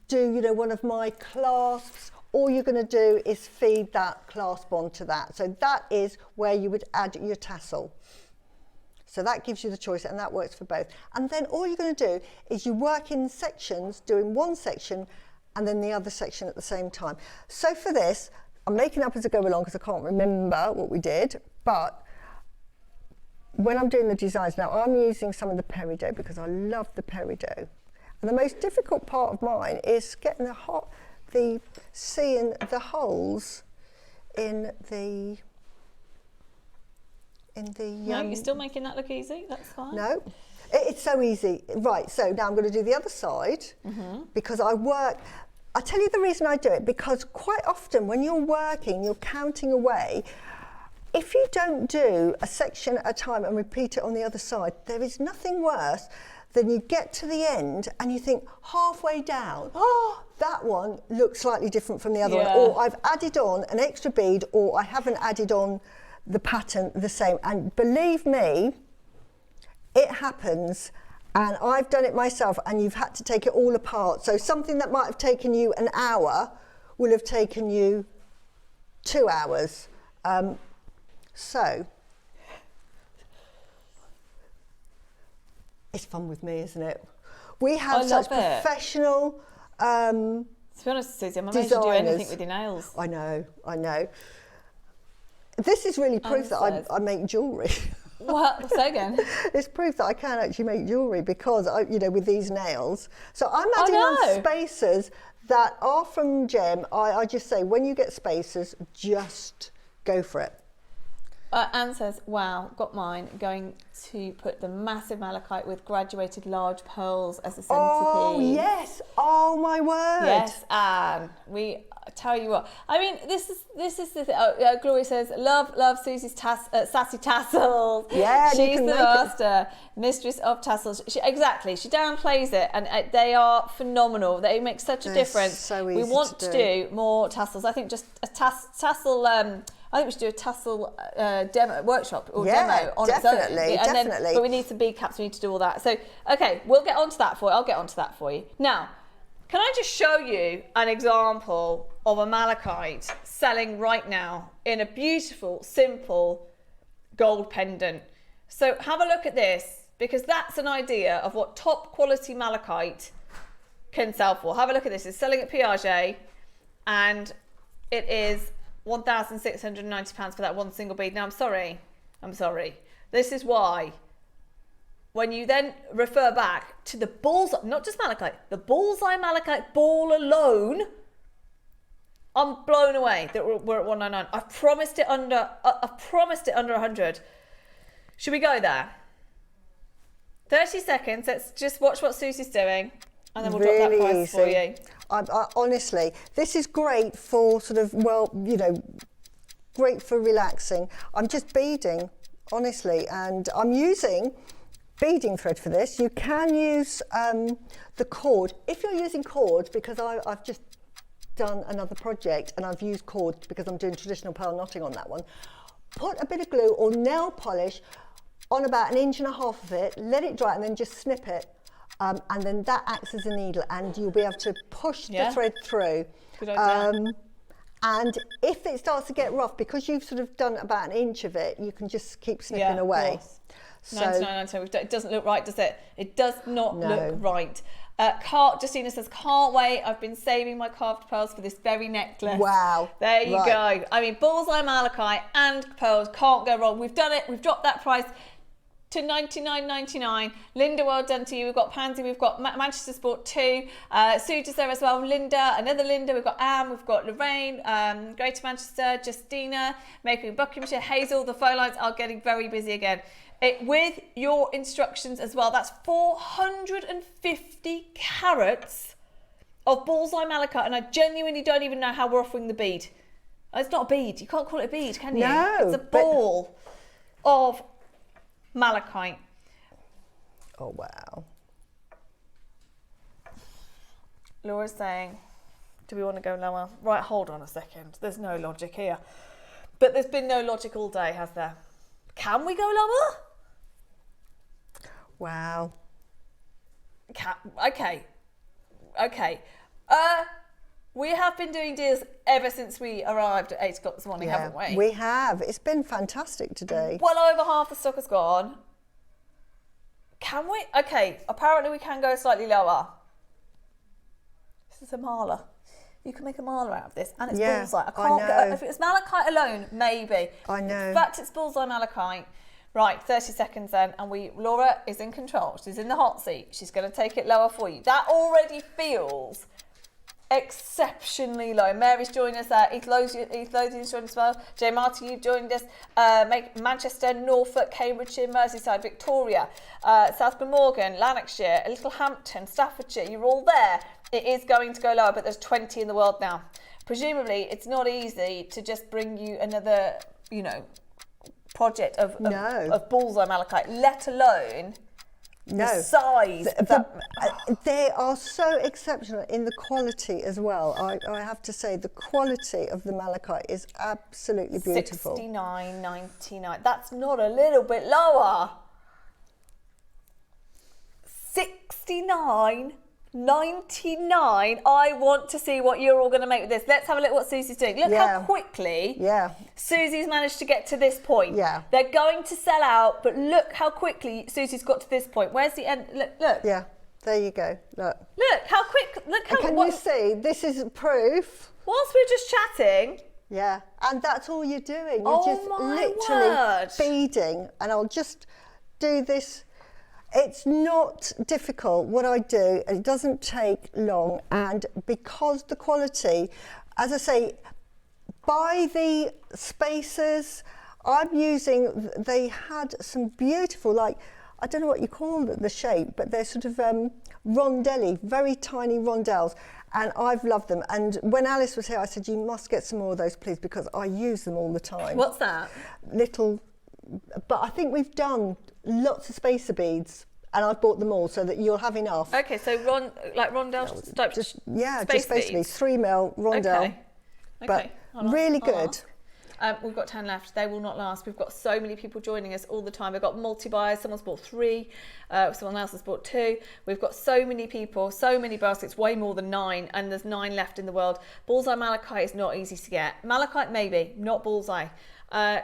do one of my clasps, all you're going to do is feed that clasp onto that. So that is where you would add your tassel. So that gives you the choice, and that works for both. And then all you're going to do is you work in sections, doing one section and then the other section at the same time. So for this, I'm making up as I go along because I can't remember what we did, but when I'm doing the designs now, I'm using some of the peridot because I love the peridot. And the most difficult part of mine is getting seeing the holes in the No, you're still making that look easy, that's fine. No, it's so easy. Right, so now I'm going to do the other side because I tell you the reason I do it, because quite often when you're working, you're counting away. If you don't do a section at a time and repeat it on the other side, there is nothing worse than you get to the end and you think halfway down, oh, that one looks slightly different from the other one, or I've added on an extra bead, or I haven't added on the pattern the same. And believe me, it happens, and I've done it myself, and you've had to take it all apart. So something that might have taken you an hour will have taken you 2 hours. So it's fun with me, isn't it? We have such professional to be honest, Suzie, I'm amazed you do anything with your nails. I know. This is really proof that I make jewellery. What? Say again. It's proof that I can actually make jewellery because, with these nails. So I'm adding on spacers that are from Gem. I just say, when you get spacers, just go for it. Anne says, wow, got mine. Going to put the massive malachite with graduated large pearls as a centerpiece. Oh, yes. Oh, my word. Yes, Anne. We tell you what. I mean, this is the thing. Gloria says, love Susie's sassy tassels. Yeah, she's the master, mistress of tassels. She downplays it, and they are phenomenal. They make such a difference. So easy we want to do more tassels. I think just a tassel. I think we should do a tassel demo workshop or demo on its own. Definitely. But we need some bead caps. We need to do all that. So, okay, we'll get onto that for you. I'll get onto that for you. Now, can I just show you an example of a malachite selling right now in a beautiful, simple gold pendant? So have a look at this, because that's an idea of what top quality malachite can sell for. Have a look at this. It's selling at Piaget, and it is £1,690 for that one single bead. Now, I'm sorry. This is why when you then refer back to the Bullseye, not just Malachite, the Bullseye Malachite ball alone, I'm blown away that we're at 199. I promised it under 100. Should we go there? 30 seconds. Let's just watch what Susie's doing, and then we'll drop that price for you. I honestly, this is great for sort of, well, you know, great for relaxing. I'm just beading, honestly, and I'm using beading thread for this. You can use the cord. If you're using cord, because I've just done another project and I've used cord because I'm doing traditional pearl knotting on that one, put a bit of glue or nail polish on about 1.5 inches of it, let it dry, and then just snip it, and then that acts as a needle, and you'll be able to push the thread through. Good idea. And if it starts to get rough, because you've sort of done about 1 inch of it, you can just keep snipping away. So 99.99. It doesn't look right, does it? It does not look right. Justina says, can't wait. I've been saving my carved pearls for this very necklace. Wow. There you go. I mean, Bullseye Malachite and pearls can't go wrong. We've done it. We've dropped that price to $99.99. Linda, well done to you. We've got Pansy, we've got Manchester Sport 2, Suje's there as well, Linda, another Linda, we've got Anne, we've got Lorraine, Greater Manchester, Justina, Making Buckinghamshire, Hazel. The phone lines are getting very busy again. With your instructions as well, that's 450 carats of Bullseye Malachite, and I genuinely don't even know how we're offering the bead. It's not a bead, you can't call it a bead, can you? No. It's a ball of Malachite. Oh, wow. Laura's saying, do we want to go lower? Right, hold on a second. There's no logic here. But there's been no logic all day, has there? Can we go lower? Wow. Okay. We have been doing deals ever since we arrived at 8 o'clock this morning, haven't we? We have. It's been fantastic today. Well over half the stock has gone. Can we? Okay, apparently we can go slightly lower. This is a mala. You can make a mala out of this, and it's Bullseye. I can't go. If it was Malachite alone, maybe. I know. In fact, it's Bullseye Malachite. Right, 30 seconds then, and Laura is in control. She's in the hot seat. She's going to take it lower for you. That already feels exceptionally low. Mary's joined us there. Heath Lothian's joined us as well. Jay Marty, you've joined us. Manchester, Norfolk, Cambridgeshire, Merseyside, Victoria, South Glamorgan, Lanarkshire, Littlehampton, Staffordshire. You're all there. It is going to go lower, but there's 20 in the world now. Presumably, it's not easy to just bring you another, project of Bullseye Malachite, let alone the size. They are so exceptional in the quality as well. I have to say, the quality of the Malachite is absolutely beautiful. $69.99. That's not a little bit lower. $69.99. I want to see what you're all going to make with this. Let's have a look at what Susie's doing. Look how quickly Susie's managed to get to this point. They're going to sell out, but look how quickly Susie's got to this point. Where's the end? Look. Yeah, there you go. Look how quick. Look how. Can you see? This is proof. Whilst we're just chatting. Yeah, and that's all you're doing. You're just literally feeding. And I'll just do this. It's not difficult what I do. It doesn't take long, and because the quality, as I say, by the spacers I'm using, they had some beautiful, I don't know what you call the shape, but they're sort of rondelli, very tiny rondelles, and I've loved them. And when Alice was here, I said, you must get some more of those, please, because I use them all the time. What's that? But I think we've done lots of spacer beads, and I've bought them all so that you'll have enough. Okay, so rondelle type just spacer beads, 3 mil rondelle. Okay. But really good. We've got 10 left. They will not last. We've got so many people joining us all the time. We've got multi-buyers. Someone's bought 3. Someone else has bought 2. We've got so many people, so many baskets, way more than 9, and there's 9 left in the world. Bullseye Malachite is not easy to get. Malachite maybe, not Bullseye.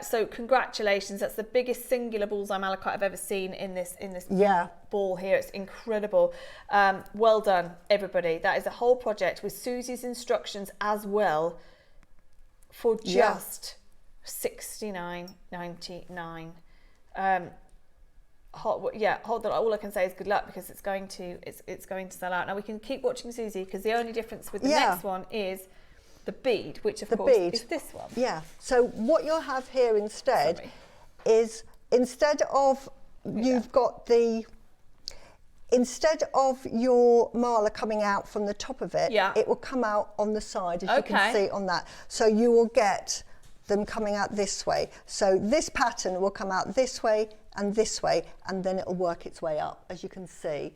So congratulations. That's the biggest singular Bullseye Malachite I've ever seen in this ball here. It's incredible. Well done, everybody. That is a whole project with Susie's instructions as well for just $69.99. hold on. All I can say is good luck, because it's going to sell out. Now we can keep watching Suzie, because the only difference with the next one is the bead, which of course is this one. Yeah. So what you'll have here instead is, instead of instead of your mala coming out from the top of it, it will come out on the side, as you can see on that. So you will get them coming out this way. So this pattern will come out this way, and then it'll work its way up, as you can see.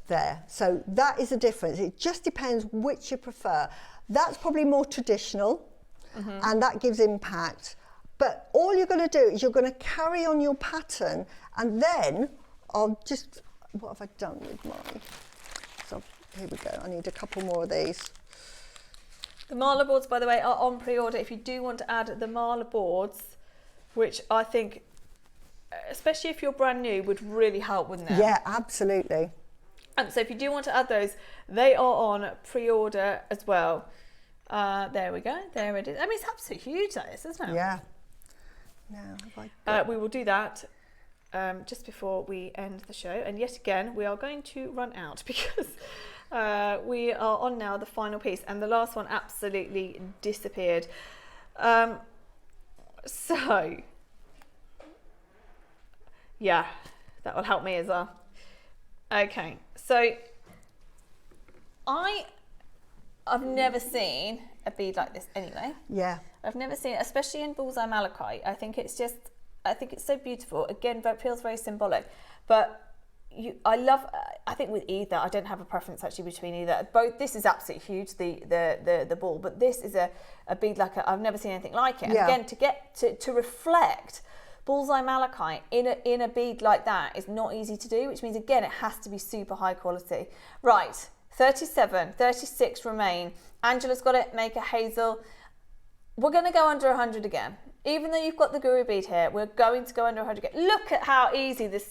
There. So that is the difference. It just depends which you prefer. That's probably more traditional, and that gives impact. But all you're going to do is you're going to carry on your pattern, and then I'll just, what have I done with mine? So here we go. I need a couple more of these. The mala boards, by the way, are on pre-order. If you do want to add the mala boards, which I think, especially if you're brand new, would really help, wouldn't it? Yeah, absolutely. And so if you do want to add those, they are on pre-order as well. There we go. There it is. I mean, it's absolutely huge, that is, isn't it? Yeah. Now, we will do that just before we end the show. And yet again, we are going to run out, because we are on now the final piece, and the last one absolutely disappeared. So, yeah, that will help me as well. Okay, so I've never seen a bead like this anyway. Yeah. I've never seen it, especially in Bullseye Malachite. I think it's so beautiful. Again, it feels very symbolic. But I think with either, I don't have a preference actually between either. Both, this is absolutely huge, the ball, but this is a bead like I've never seen anything like it. And again, to reflect Bullseye Malachite in a bead like that is not easy to do, which means again it has to be super high quality. Right, 36 remain. Angela's got it, Maker, Hazel. We're going to go under 100 again. Even though you've got the guru bead here, we're going to go under 100 again. Look at how easy that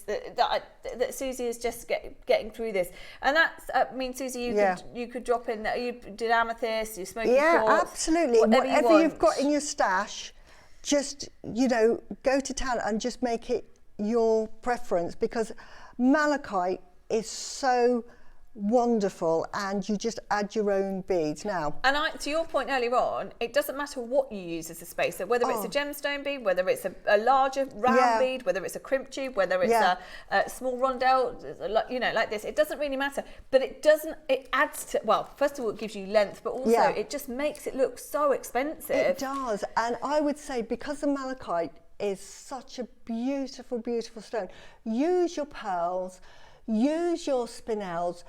Suzie is just getting through this. And that's, I mean, Suzie, you could drop in, you did amethyst, you smoky quartz. Yeah, absolutely. Whatever you've got in your stash, just, go to town and just make it your preference, because malachite is so wonderful, and you just add your own beads now. And to your point earlier on, it doesn't matter what you use as a spacer, whether it's a gemstone bead, whether it's a larger round bead, whether it's a crimp tube, whether it's a small rondelle, like this. It doesn't really matter, but it adds to, well, first of all, it gives you length, but also it just makes it look so expensive. It does. And I would say, because the malachite is such a beautiful, beautiful stone, use your pearls, use your spinels,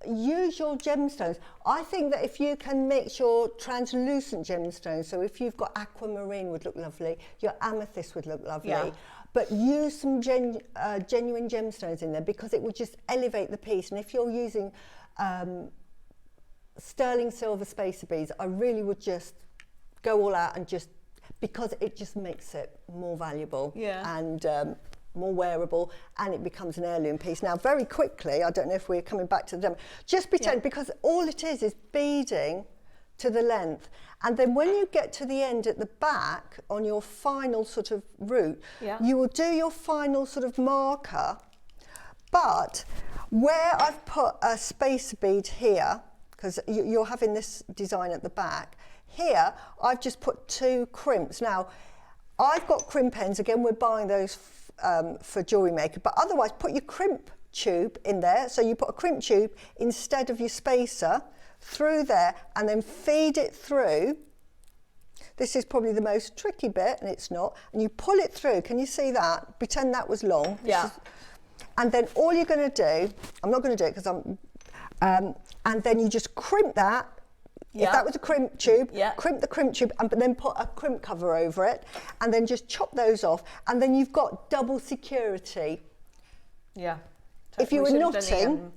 use your gemstones. I think that if you can mix your translucent gemstones, so if you've got aquamarine would look lovely, your amethyst would look lovely, but use some genuine gemstones in there, because it will just elevate the piece. And if you're using sterling silver spacer beads, I really would just go all out, and just, because it just makes it more valuable and more wearable, and it becomes an heirloom piece. Now, very quickly, I don't know if we're coming back to the demo, just pretend, because all it is beading to the length. And then when you get to the end at the back, on your final sort of route, you will do your final sort of marker, but where I've put a spacer bead here, because you're having this design at the back, here I've just put 2 crimps. Now, I've got crimp ends, again, we're buying those for Jewellery Maker, but otherwise put your crimp tube in there. So you put a crimp tube instead of your spacer through there, and then feed it through. This is probably the most tricky bit, and it's not. And you pull it through. Can you see that? Pretend that was long. And then all you're going to do, I'm not going to do it because I'm, and then you just crimp that. If that was a crimp tube, crimp the crimp tube, and then put a crimp cover over it, and then just chop those off, and then you've got double security. If you were knotting,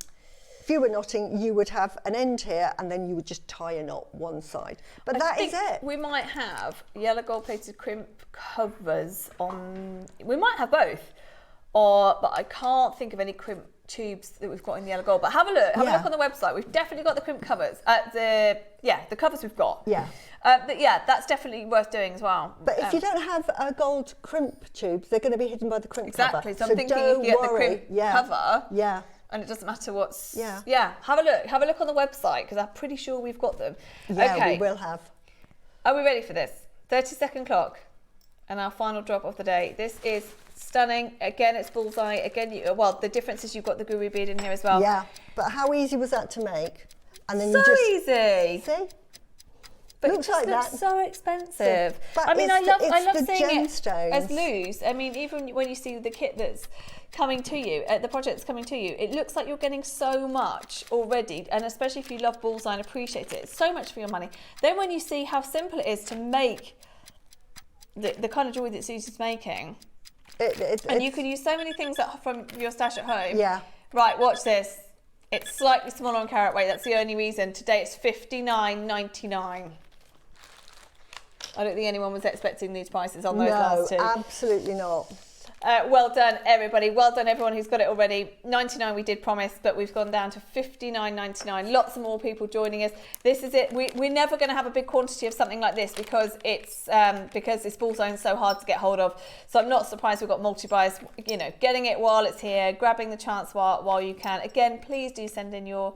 you would have an end here, and then you would just tie a knot one side. But that is it. We might have yellow gold plated crimp covers on. We might have both but I can't think of any crimp tubes that we've got in yellow gold. But have a look on the website. We've definitely got the crimp covers. The covers we've got. Yeah. That's definitely worth doing as well. But if you don't have gold crimp tubes, they're going to be hidden by the crimp cover. Exactly. So I'm thinking you can get the crimp cover. Yeah. And it doesn't matter what's... Yeah. Have a look on the website, because I'm pretty sure we've got them. Yeah, okay. we will have. Are we ready for this? 30-second clock. And our final drop of the day. This is stunning. Again, it's Bullseye. Again, the difference is you've got the guru bead in here as well. Yeah. But how easy was that to make? And then easy. See? But looks it just like looks that. so expensive. But I mean, I love seeing gemstones. it as loose. I mean, even when you see the kit that's coming to you, the project that's coming to you, it looks like you're getting so much already. And especially if you love Bullseye and appreciate it, it's so much for your money. Then when you see how simple it is to make the kind of jewelry that Suzie's making, and you can use so many things from your stash at home. Yeah. Right, watch this. It's slightly smaller on carat weight. That's the only reason. Today it's $59.99. I don't think anyone was expecting these prices on those last two. No, absolutely not. Well done, everybody. Well done, everyone who's got it already. $99 we did promise, but we've gone down to $59.99. Lots of more people joining us. This is it. We're never going to have a big quantity of something like this because it's Bullseye and so hard to get hold of. So I'm not surprised we've got multi-buys. You know, getting it while it's here, grabbing the chance while you can. Again, please do send in your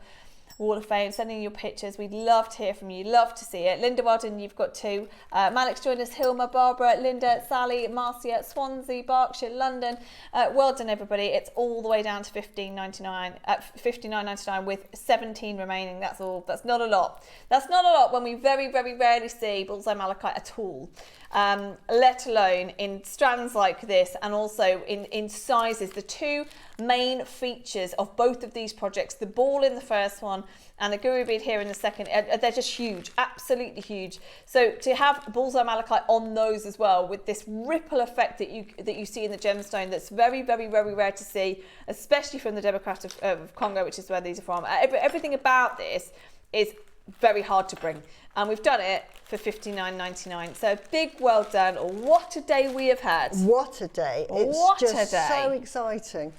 Wall of Fame, sending your pictures. We'd love to hear from you, love to see it. Linda Weldon, you've got two. Malik's joined us, Hilma, Barbara, Linda, Sally, Marcia, Swansea, Berkshire, London. Well done, everybody. It's all the way down to $59.99 with 17 remaining. That's all. That's not a lot. That's not a lot when we very, very rarely see Bullseye Malachite at all. Let alone in strands like this, and also in sizes. The two main features of both of these projects, the ball in the first one and the guru bead here in the second, they're just huge, absolutely huge. So to have Bullseye Malachite on those as well, with this ripple effect that you see in the gemstone, that's very, very, very rare to see, especially from the Democrat of Congo, which is where these are from. Everything about this is very hard to bring, and we've done it for $59.99. So big well done. What a day we have had. What a day. It's just so exciting.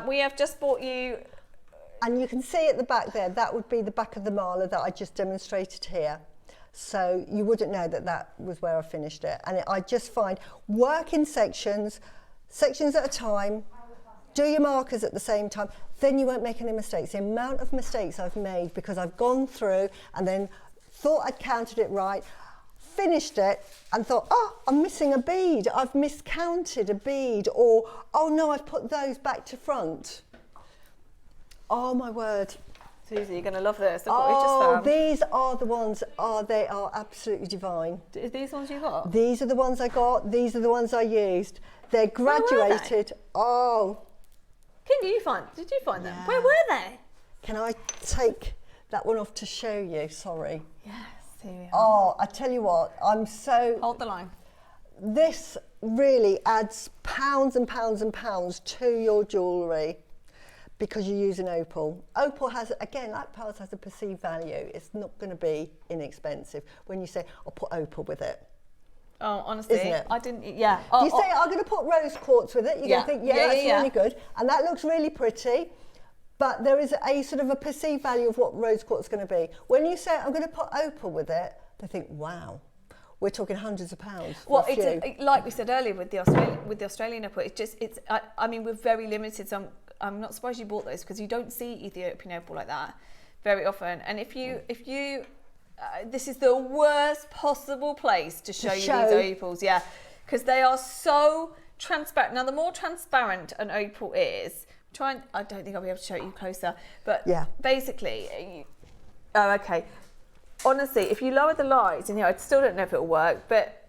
We have just bought you, and you can see at the back there, that would be the back of the mala that I just demonstrated here. So you wouldn't know that was where I finished it. And I just find work in sections at a time, do your markers at the same time, then you won't make any mistakes. The amount of mistakes I've made because I've gone through and then thought I'd counted it right, finished it and thought, oh, I'm missing a bead. I've miscounted a bead, or, oh no, I've put those back to front. Oh my word. Suzie, you're going to love this. Look what we just found. These are the ones, they are absolutely divine. Are these ones you got? These are the ones I got. These are the ones I used. They're graduated. Did you find them? Where were they? Can I take that one off to show you? Sorry. Yes, here we are. Oh, I tell you what, I'm so... Hold the line. This really adds pounds and pounds and pounds to your jewellery because you're using opal. Opal has, again, like pearls, has a perceived value. It's not going to be inexpensive when you say, I'll put opal with it. Oh, honestly, isn't it? I didn't, yeah. You say, I'm going to put rose quartz with it, you're going to think, that's really good, and that looks really pretty, but there is a sort of a perceived value of what rose quartz is going to be. When you say, I'm going to put opal with it, they think, wow, we're talking hundreds of pounds. Well, it's like we said earlier with the Australian opal, I mean, we're very limited, so I'm not surprised you bought those, because you don't see Ethiopian opal like that very often. And if you this is the worst possible place to show you these opals, because they are so transparent. Now, the more transparent an opal is, I don't think I'll be able to show it you closer, but basically, okay. Honestly, if you lower the lights in here, I still don't know if it'll work, but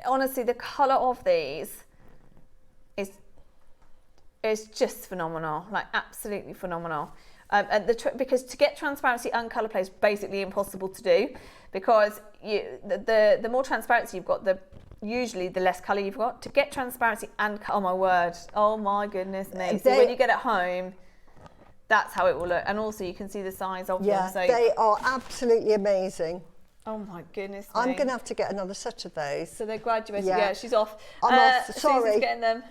honestly, the colour of these is just phenomenal, like absolutely phenomenal. And because to get transparency and colour play is basically impossible to do, because the more transparency you've got, usually the less colour you've got. To get transparency and oh my word, oh my goodness me. So when you get it home, that's how it will look. And also you can see the size of them. So they are absolutely amazing. Oh my goodness me. I'm going to have to get another set of those. So they're graduated. Yeah, she's off. I'm off. Sorry. Susie's getting them.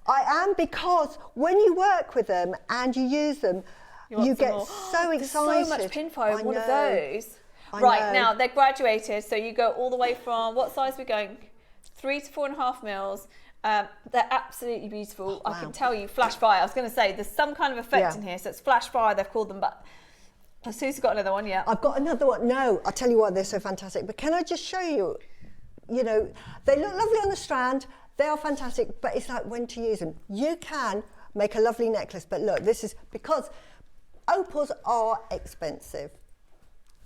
I am, because when you work with them and you use them, you get so excited. There's so much pinfire in one of those. I Right, know. now they're graduated, so you go all the way from, what size are we going? 3 to 4.5 mils. They're absolutely beautiful. I can tell you, flash fire. I was going to say, there's some kind of effect in here, so it's flash fire, they've called them, but Susie's got another one, yeah. I've got another one. No, I'll tell you why they're so fantastic. But can I just show you, you know, they look lovely on the strand, they are fantastic, but it's like when to use them. You can make a lovely necklace, but look, this is, because opals are expensive.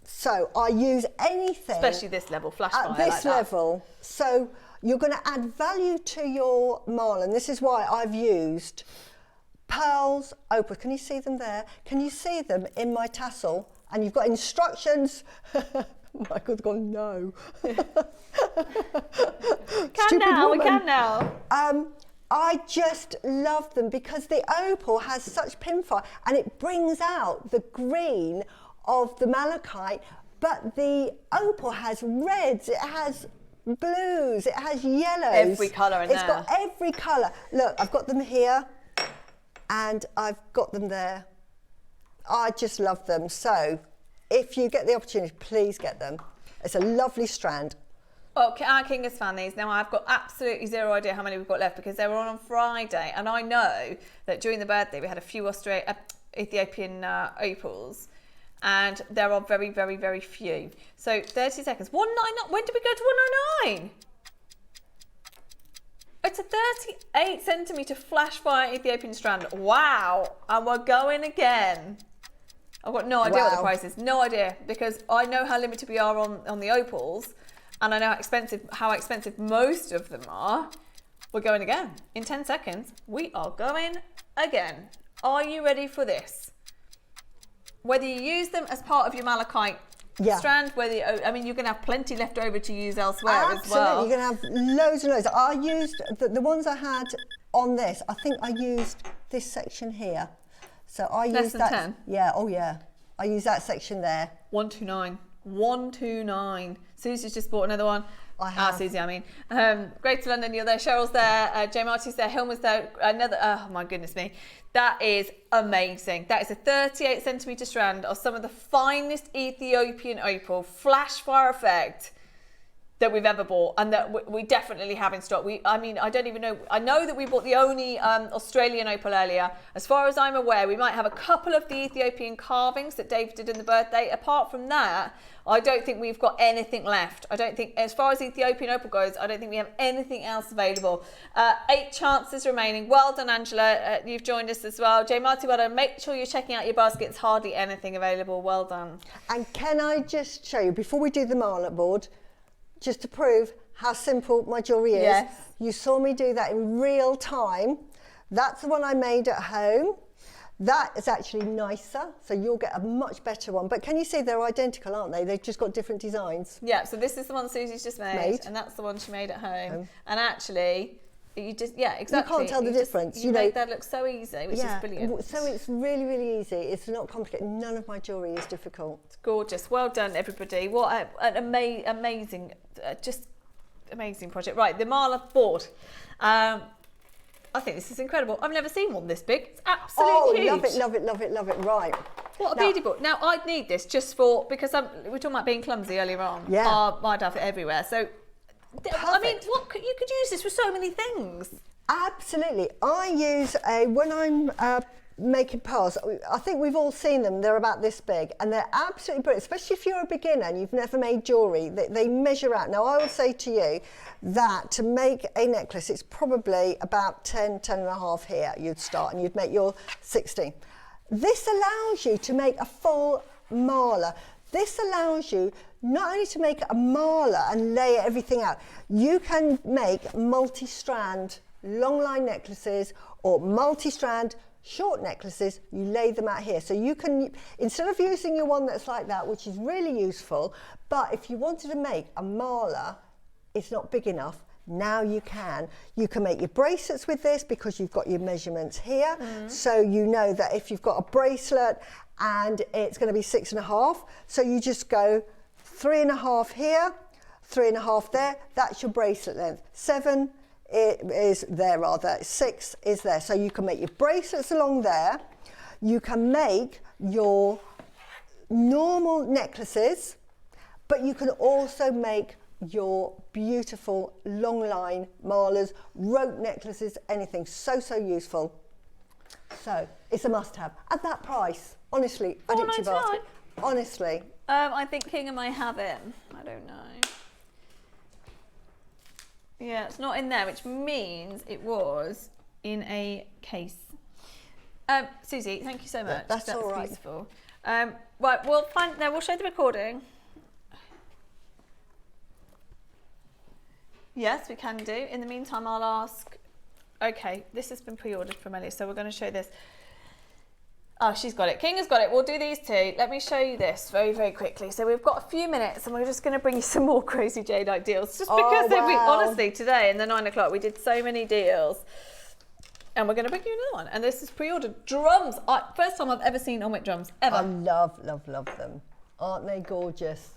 So I use anything. Especially this level, flash fire at this like that. level. So you're going to add value to your marl, and this is why I've used pearls, opals. Can you see them there? Can you see them in my tassel? And you've got instructions. Michael's gone, no. We can now. I just love them because the opal has such pinfire and it brings out the green of the malachite, but the opal has reds, it has blues, it has yellows. Every colour in there. It's got every colour. Look, I've got them here and I've got them there. I just love them. So if you get the opportunity, please get them. It's a lovely strand. Well, our King has found these. Now, I've got absolutely zero idea how many we've got left because they were on Friday. And I know that during the birthday, we had a few Ethiopian opals. And there are very, very, very few. So 30 seconds. 199. When did we go to 199? It's a 38 centimetre flash fire Ethiopian strand. Wow. And we're going again. I've got no idea what the price is. No idea. Because I know how limited we are on the opals. And I know how expensive most of them are. We're going again. In 10 seconds, we are going again. Are you ready for this? Whether you use them as part of your malachite strand, whether you're going to have plenty left over to use elsewhere as well. Absolutely, you're going to have loads and loads. I used, the ones I had on this, I think I used this section here. So I used Less than 10? Yeah, oh yeah. I used that section there. 129. 129. Susie's just bought another one. I have. Susie, I mean. Great to London, you're there. Cheryl's there. Jay Marty's there. Hilma's there. Another. Oh my goodness me. That is amazing. That is a 38 centimetre strand of some of the finest Ethiopian opal flash fire effect that we've ever bought, and that we definitely have in stock. I mean, I don't even know. I know that we bought the only Australian opal earlier. As far as I'm aware, we might have a couple of the Ethiopian carvings that Dave did in the birthday. Apart from that, I don't think we've got anything left. I don't think, as far as Ethiopian opal goes, I don't think we have anything else available. 8 chances remaining. Well done, Angela. You've joined us as well. Jay Marty, well done. Make sure you're checking out your baskets. Hardly anything available. Well done. And can I just show you, before we do the marlet board, just to prove how simple my jewellery is. Yes. You saw me do that in real time. That's the one I made at home. That is actually nicer, so you'll get a much better one. But can you see they're identical, aren't they? They've just got different designs. Yeah, so this is the one Susie's just made. And that's the one she made at home. And actually, you just, exactly. You can't tell the difference. You made that look so easy, which is brilliant. So it's really, really easy. It's not complicated. None of my jewellery is difficult. It's gorgeous. Well done, everybody. What an amazing, just amazing project. Right, the Marla board. I think this is incredible. I've never seen one this big. It's absolutely huge. Love it, love it, love it, love it. Right. What a beauty board. Now, I'd need this just for, because we were talking about being clumsy earlier on. Yeah. I'd have it everywhere. So, I mean, you could use this for so many things. Absolutely. I use when I'm making pearls, I think we've all seen them, they're about this big and they're absolutely brilliant, especially if you're a beginner and you've never made jewellery. They measure out. Now I will say to you that to make a necklace it's probably about 10 and a half here you'd start, and you'd make your 16. This allows you to make a full marla. This allows you not only to make a marla and lay everything out, you can make multi-strand long line necklaces or multi-strand short necklaces. You lay them out here, so you can, instead of using your one that's like that, which is really useful, but if you wanted to make a marla, it's not big enough. Now you can make your bracelets with this because you've got your measurements here. So you know that if you've got a bracelet and it's going to be 6.5, so you just go 3.5 here, 3.5 there. That's your bracelet length. 7 6 is there. So you can make your bracelets along there. You can make your normal necklaces, but you can also make your beautiful long line malas, rope necklaces, anything. So useful. So it's a must-have at that price. Honestly, add it to your basket. Honestly. I think Kingham may have it. I don't know. Yeah, it's not in there, which means it was in a case. Suzie, thank you so much. That's all right. Beautiful. Right, we'll find. Now we'll show the recording. Yes, we can do. In the meantime, I'll ask. Okay, this has been pre-ordered from Ellie, so we're going to show this. Oh, she's got it. King has got it. We'll do these two. Let me show you this very quickly. So we've got a few minutes, and we're just going to bring you some more crazy Jadeite deals. Just because we honestly today in the 9 o'clock we did so many deals, and we're going to bring you another one. And this is pre-ordered drums. First time I've ever seen Olmec drums ever. I love them. Aren't they gorgeous?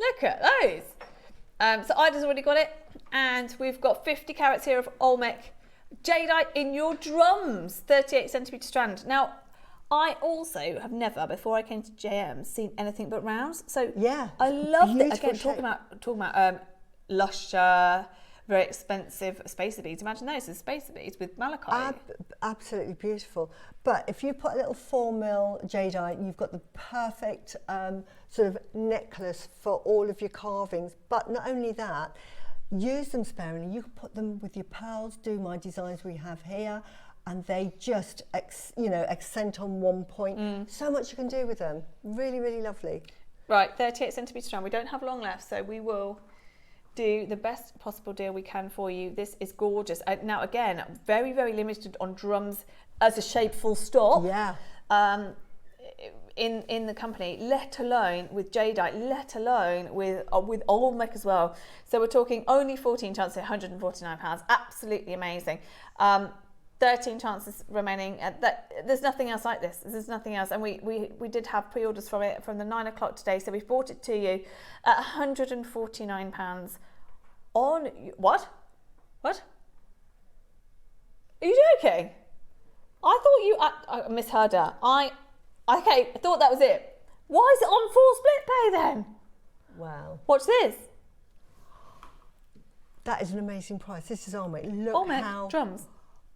Look at those. So Ida's already got it, and we've got 50 carats here of Olmec Jadeite in your drums, 38 centimetre strand. Now, I also have never, before I came to JM, seen anything but rounds. So yeah, I loved it. Again, talking about lusher, very expensive spacer beads. Imagine those as spacer beads with malachite. Absolutely beautiful. But if you put a little 4mm jadeite, you've got the perfect sort of necklace for all of your carvings. But not only that, use them sparingly. You can put them with your pearls, do my designs we have here, and they just, accent on one point. So much you can do with them. Really lovely. Right, 38 centimetre strand. We don't have long left, so we will do the best possible deal we can for you. This is gorgeous. Now, again, very limited on drums as a shape, full stop. Yeah. In the company, let alone with jadeite, let alone with Olmec as well. So we're talking only 14 chances, £149. Absolutely amazing. 13 chances remaining. There's nothing else like this. There's nothing else. And we did have pre-orders from it from the 9 o'clock today. So we've brought it to you at £149 on what? What? Are you joking? I thought I misheard her. I thought that was it. Why is it on full split pay then? Wow. Watch this. That is an amazing price. This is Olmec. Look Olmec drums.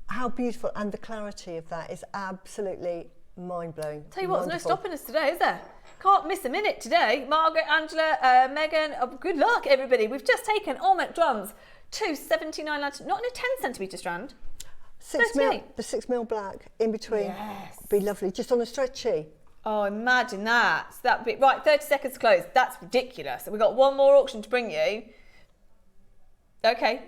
How beautiful, and the clarity of that is absolutely mind-blowing. Tell you what, there's no stopping us today, is there? Can't miss a minute today. Margaret, Angela, Megan, good luck everybody. We've just taken Olmec drums, 279, not in a 10 centimetre strand. 6mm, the 6mm black in between. Yes. Be lovely, just on a stretchy. Oh, imagine that. So that'd be, right, 30 seconds closed. That's ridiculous. We've got one more auction to bring you. Okay,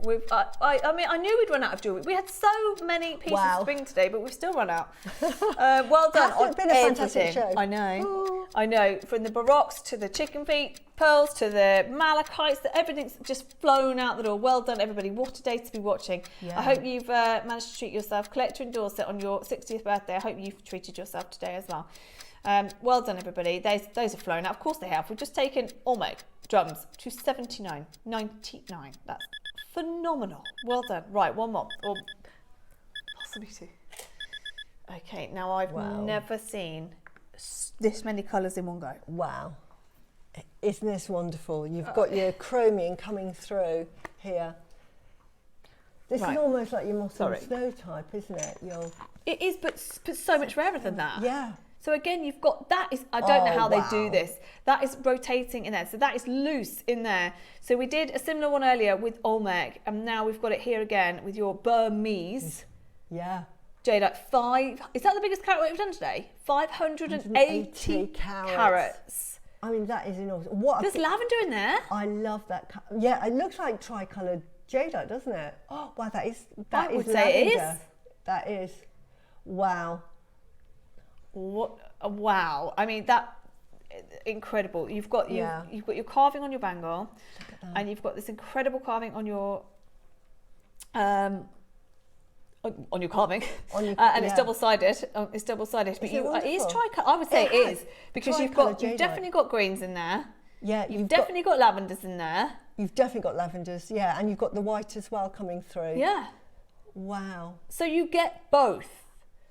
we've. I mean, I knew we'd run out of jewellery. We had so many pieces to bring today, but we've still run out. Well done on been a fantastic everything. show. I know. From the Baroques to the chicken feet pearls to the Malachites, everything's just flown out the door. Well done, everybody. What a day to be watching. Yeah. I hope you've managed to treat yourself. Collect your endorse on your 60th birthday. I hope you've treated yourself today as well. Well done, everybody. Those have flown out. Of course they have. We've just taken Olmec drums to $79.99. That's phenomenal. Well done. Right, one more. Or possibly two. Okay, now I've never seen this many colours in one go. Wow. Isn't this wonderful? You've got your chromium coming through here. This is almost like your moss and snow type, isn't it? It is, but so much rarer than that. Yeah. So again, you've got that is, I don't know how they do this. That is rotating in there. So that is loose in there. So we did a similar one earlier with Olmec, and now we've got it here again with your Burmese. Yeah. Jadeite, is that the biggest carat weight we've done today? 580 carats. I mean, that is enormous. There's lavender in there. I love that. Yeah, it looks like tricoloured jadeite, doesn't it? Oh, wow, that is lavender. I would say it is. That is. Wow. What? Wow! I mean, that incredible. You've got you've got your carving on your bangle, and you've got this incredible carving on your carving, and it's double-sided. It's double-sided, but it is tricolor. I would say it is because you've definitely got greens in there. Yeah, you've definitely got lavenders in there. You've definitely got lavenders, yeah, and you've got the white as well coming through. Yeah. Wow. So you get both.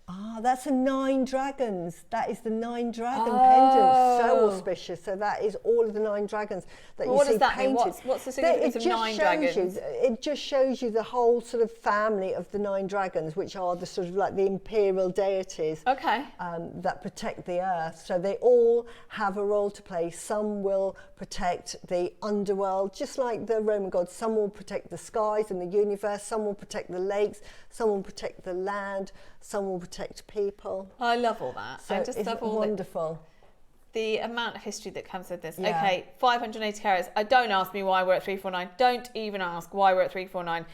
Ah, that's a 9 dragons. That is the 9 dragon pendant. So auspicious. So that is all of the 9 dragons that you see painted. What does that mean? What's the significance of 9 dragons? It just shows you the whole sort of family of the 9 dragons, which are the sort of like the imperial deities that protect the earth. So they all have a role to play. Some will protect the underworld, just like the Roman gods. Some will protect the skies and the universe. Some will protect the lakes. Some will protect the land. Some will protect people. I love all that. So I just love all wonderful. The amount of history that comes with this. Yeah. Okay, 580 carats. Don't ask me why we're at 349. Don't even ask why we're at 349.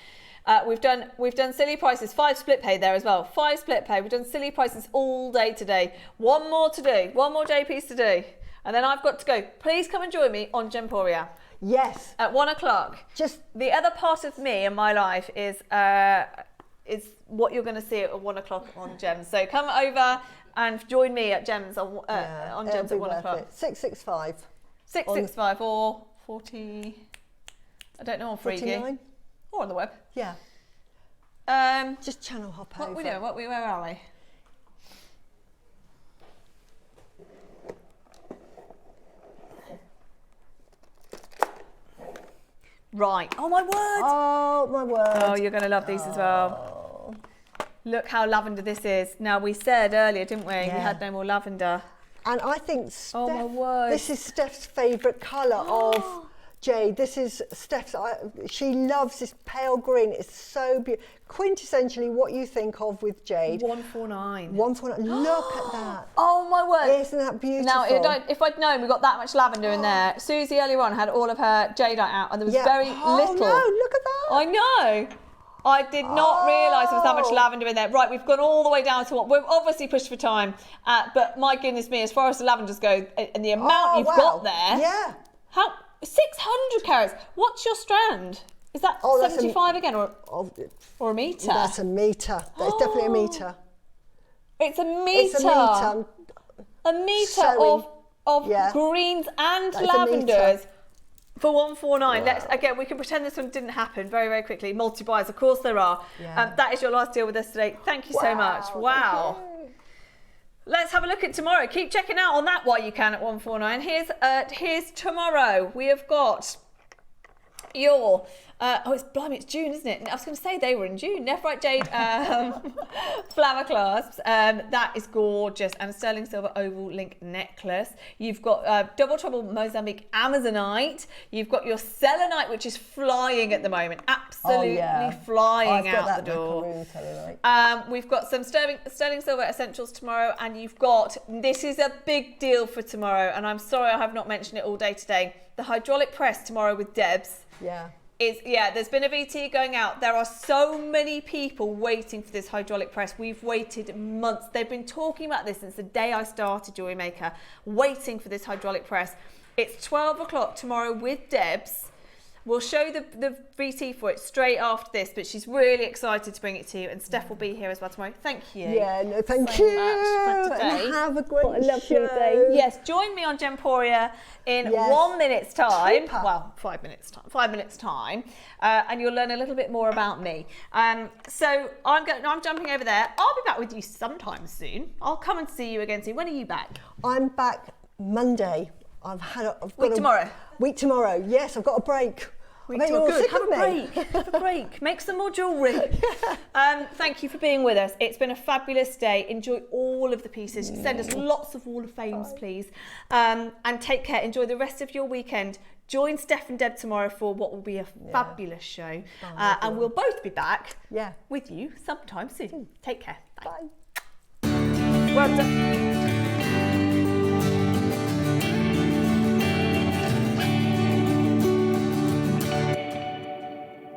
We've done silly prices. 5 split pay there as well. 5 split pay. We've done silly prices all day today. One more to do. One more day piece to do. And then I've got to go. Please come and join me on Gemporia. Yes. At 1 o'clock. Just the other part of me and my life is what you're going to see at 1 o'clock on Gems. So come over and join me at Gems on Gems at 1 o'clock. 665. 665 or 40. I don't know on Freaky. Or on the web. Yeah. Just channel hop over. What we doing? Where are we? Right. Oh my word. Oh my word. Oh, you're going to love these as well. Look how lavender this is. Now, we said earlier, didn't we? Yeah. We had no more lavender. And I think Steph, oh my word. This is Steph's favourite colour of Jade. This is Steph's, she loves this pale green. It's so beautiful. Quintessentially what you think of with Jade. 149. 149. Look at that. Oh my word. Isn't that beautiful? Now, if I'd known we got that much lavender in there, Suzie earlier on had all of her Jadeite out and there was very little. Oh no, look at that. I know. I did not realise there was that much lavender in there. Right, we've gone all the way down to what we're obviously pushed for time, but my goodness me, as far as the lavenders go, and the amount you've got there. Yeah. How 600 carats? What's your strand? Is that 75 again, or a metre? That's a metre. That's definitely a metre. It's a metre. It's a metre. A metre of greens and lavenders. For 149, again, we can pretend this one didn't happen very, very quickly. Multi-buys, of course there are. Yeah. That is your last deal with us today. Thank you so much. Wow. Let's have a look at tomorrow. Keep checking out on that while you can at 149. Here's tomorrow. We have got your... it's June, isn't it? I was going to say they were in June. Nephrite Jade flower clasps. That is gorgeous. And a sterling silver oval link necklace. You've got double trouble Mozambique Amazonite. You've got your selenite, which is flying at the moment. Absolutely flying out the door. We've got some sterling silver essentials tomorrow. And you've got, this is a big deal for tomorrow. And I'm sorry I have not mentioned it all day today. The hydraulic press tomorrow with Debs. Yeah. There's been a VT going out. There are so many people waiting for this hydraulic press. We've waited months. They've been talking about this since the day I started Jewellery Maker, waiting for this hydraulic press. It's 12 o'clock tomorrow with Debs. We'll show the VT for it straight after this, but she's really excited to bring it to you, and Steph will be here as well tomorrow. Thank you. Yeah, no, thank you. Much for today. And have a great show. Yes, join me on Gemporia in 1 minute's time. Super. Well, 5 minutes time. 5 minutes time, and you'll learn a little bit more about me. So I'm jumping over there. I'll be back with you sometime soon. I'll come and see you again soon. When are you back? I'm back Monday. I've got Week tomorrow. Yes, I've got a break. Good. Have a break. Make some more jewellery. Thank you for being with us. It's been a fabulous day. Enjoy all of the pieces. Send us lots of Wall of Fames, please. And take care. Enjoy the rest of your weekend. Join Steph and Deb tomorrow for what will be a fabulous show. And we'll both be back with you sometime soon. Take care. Bye. Well done.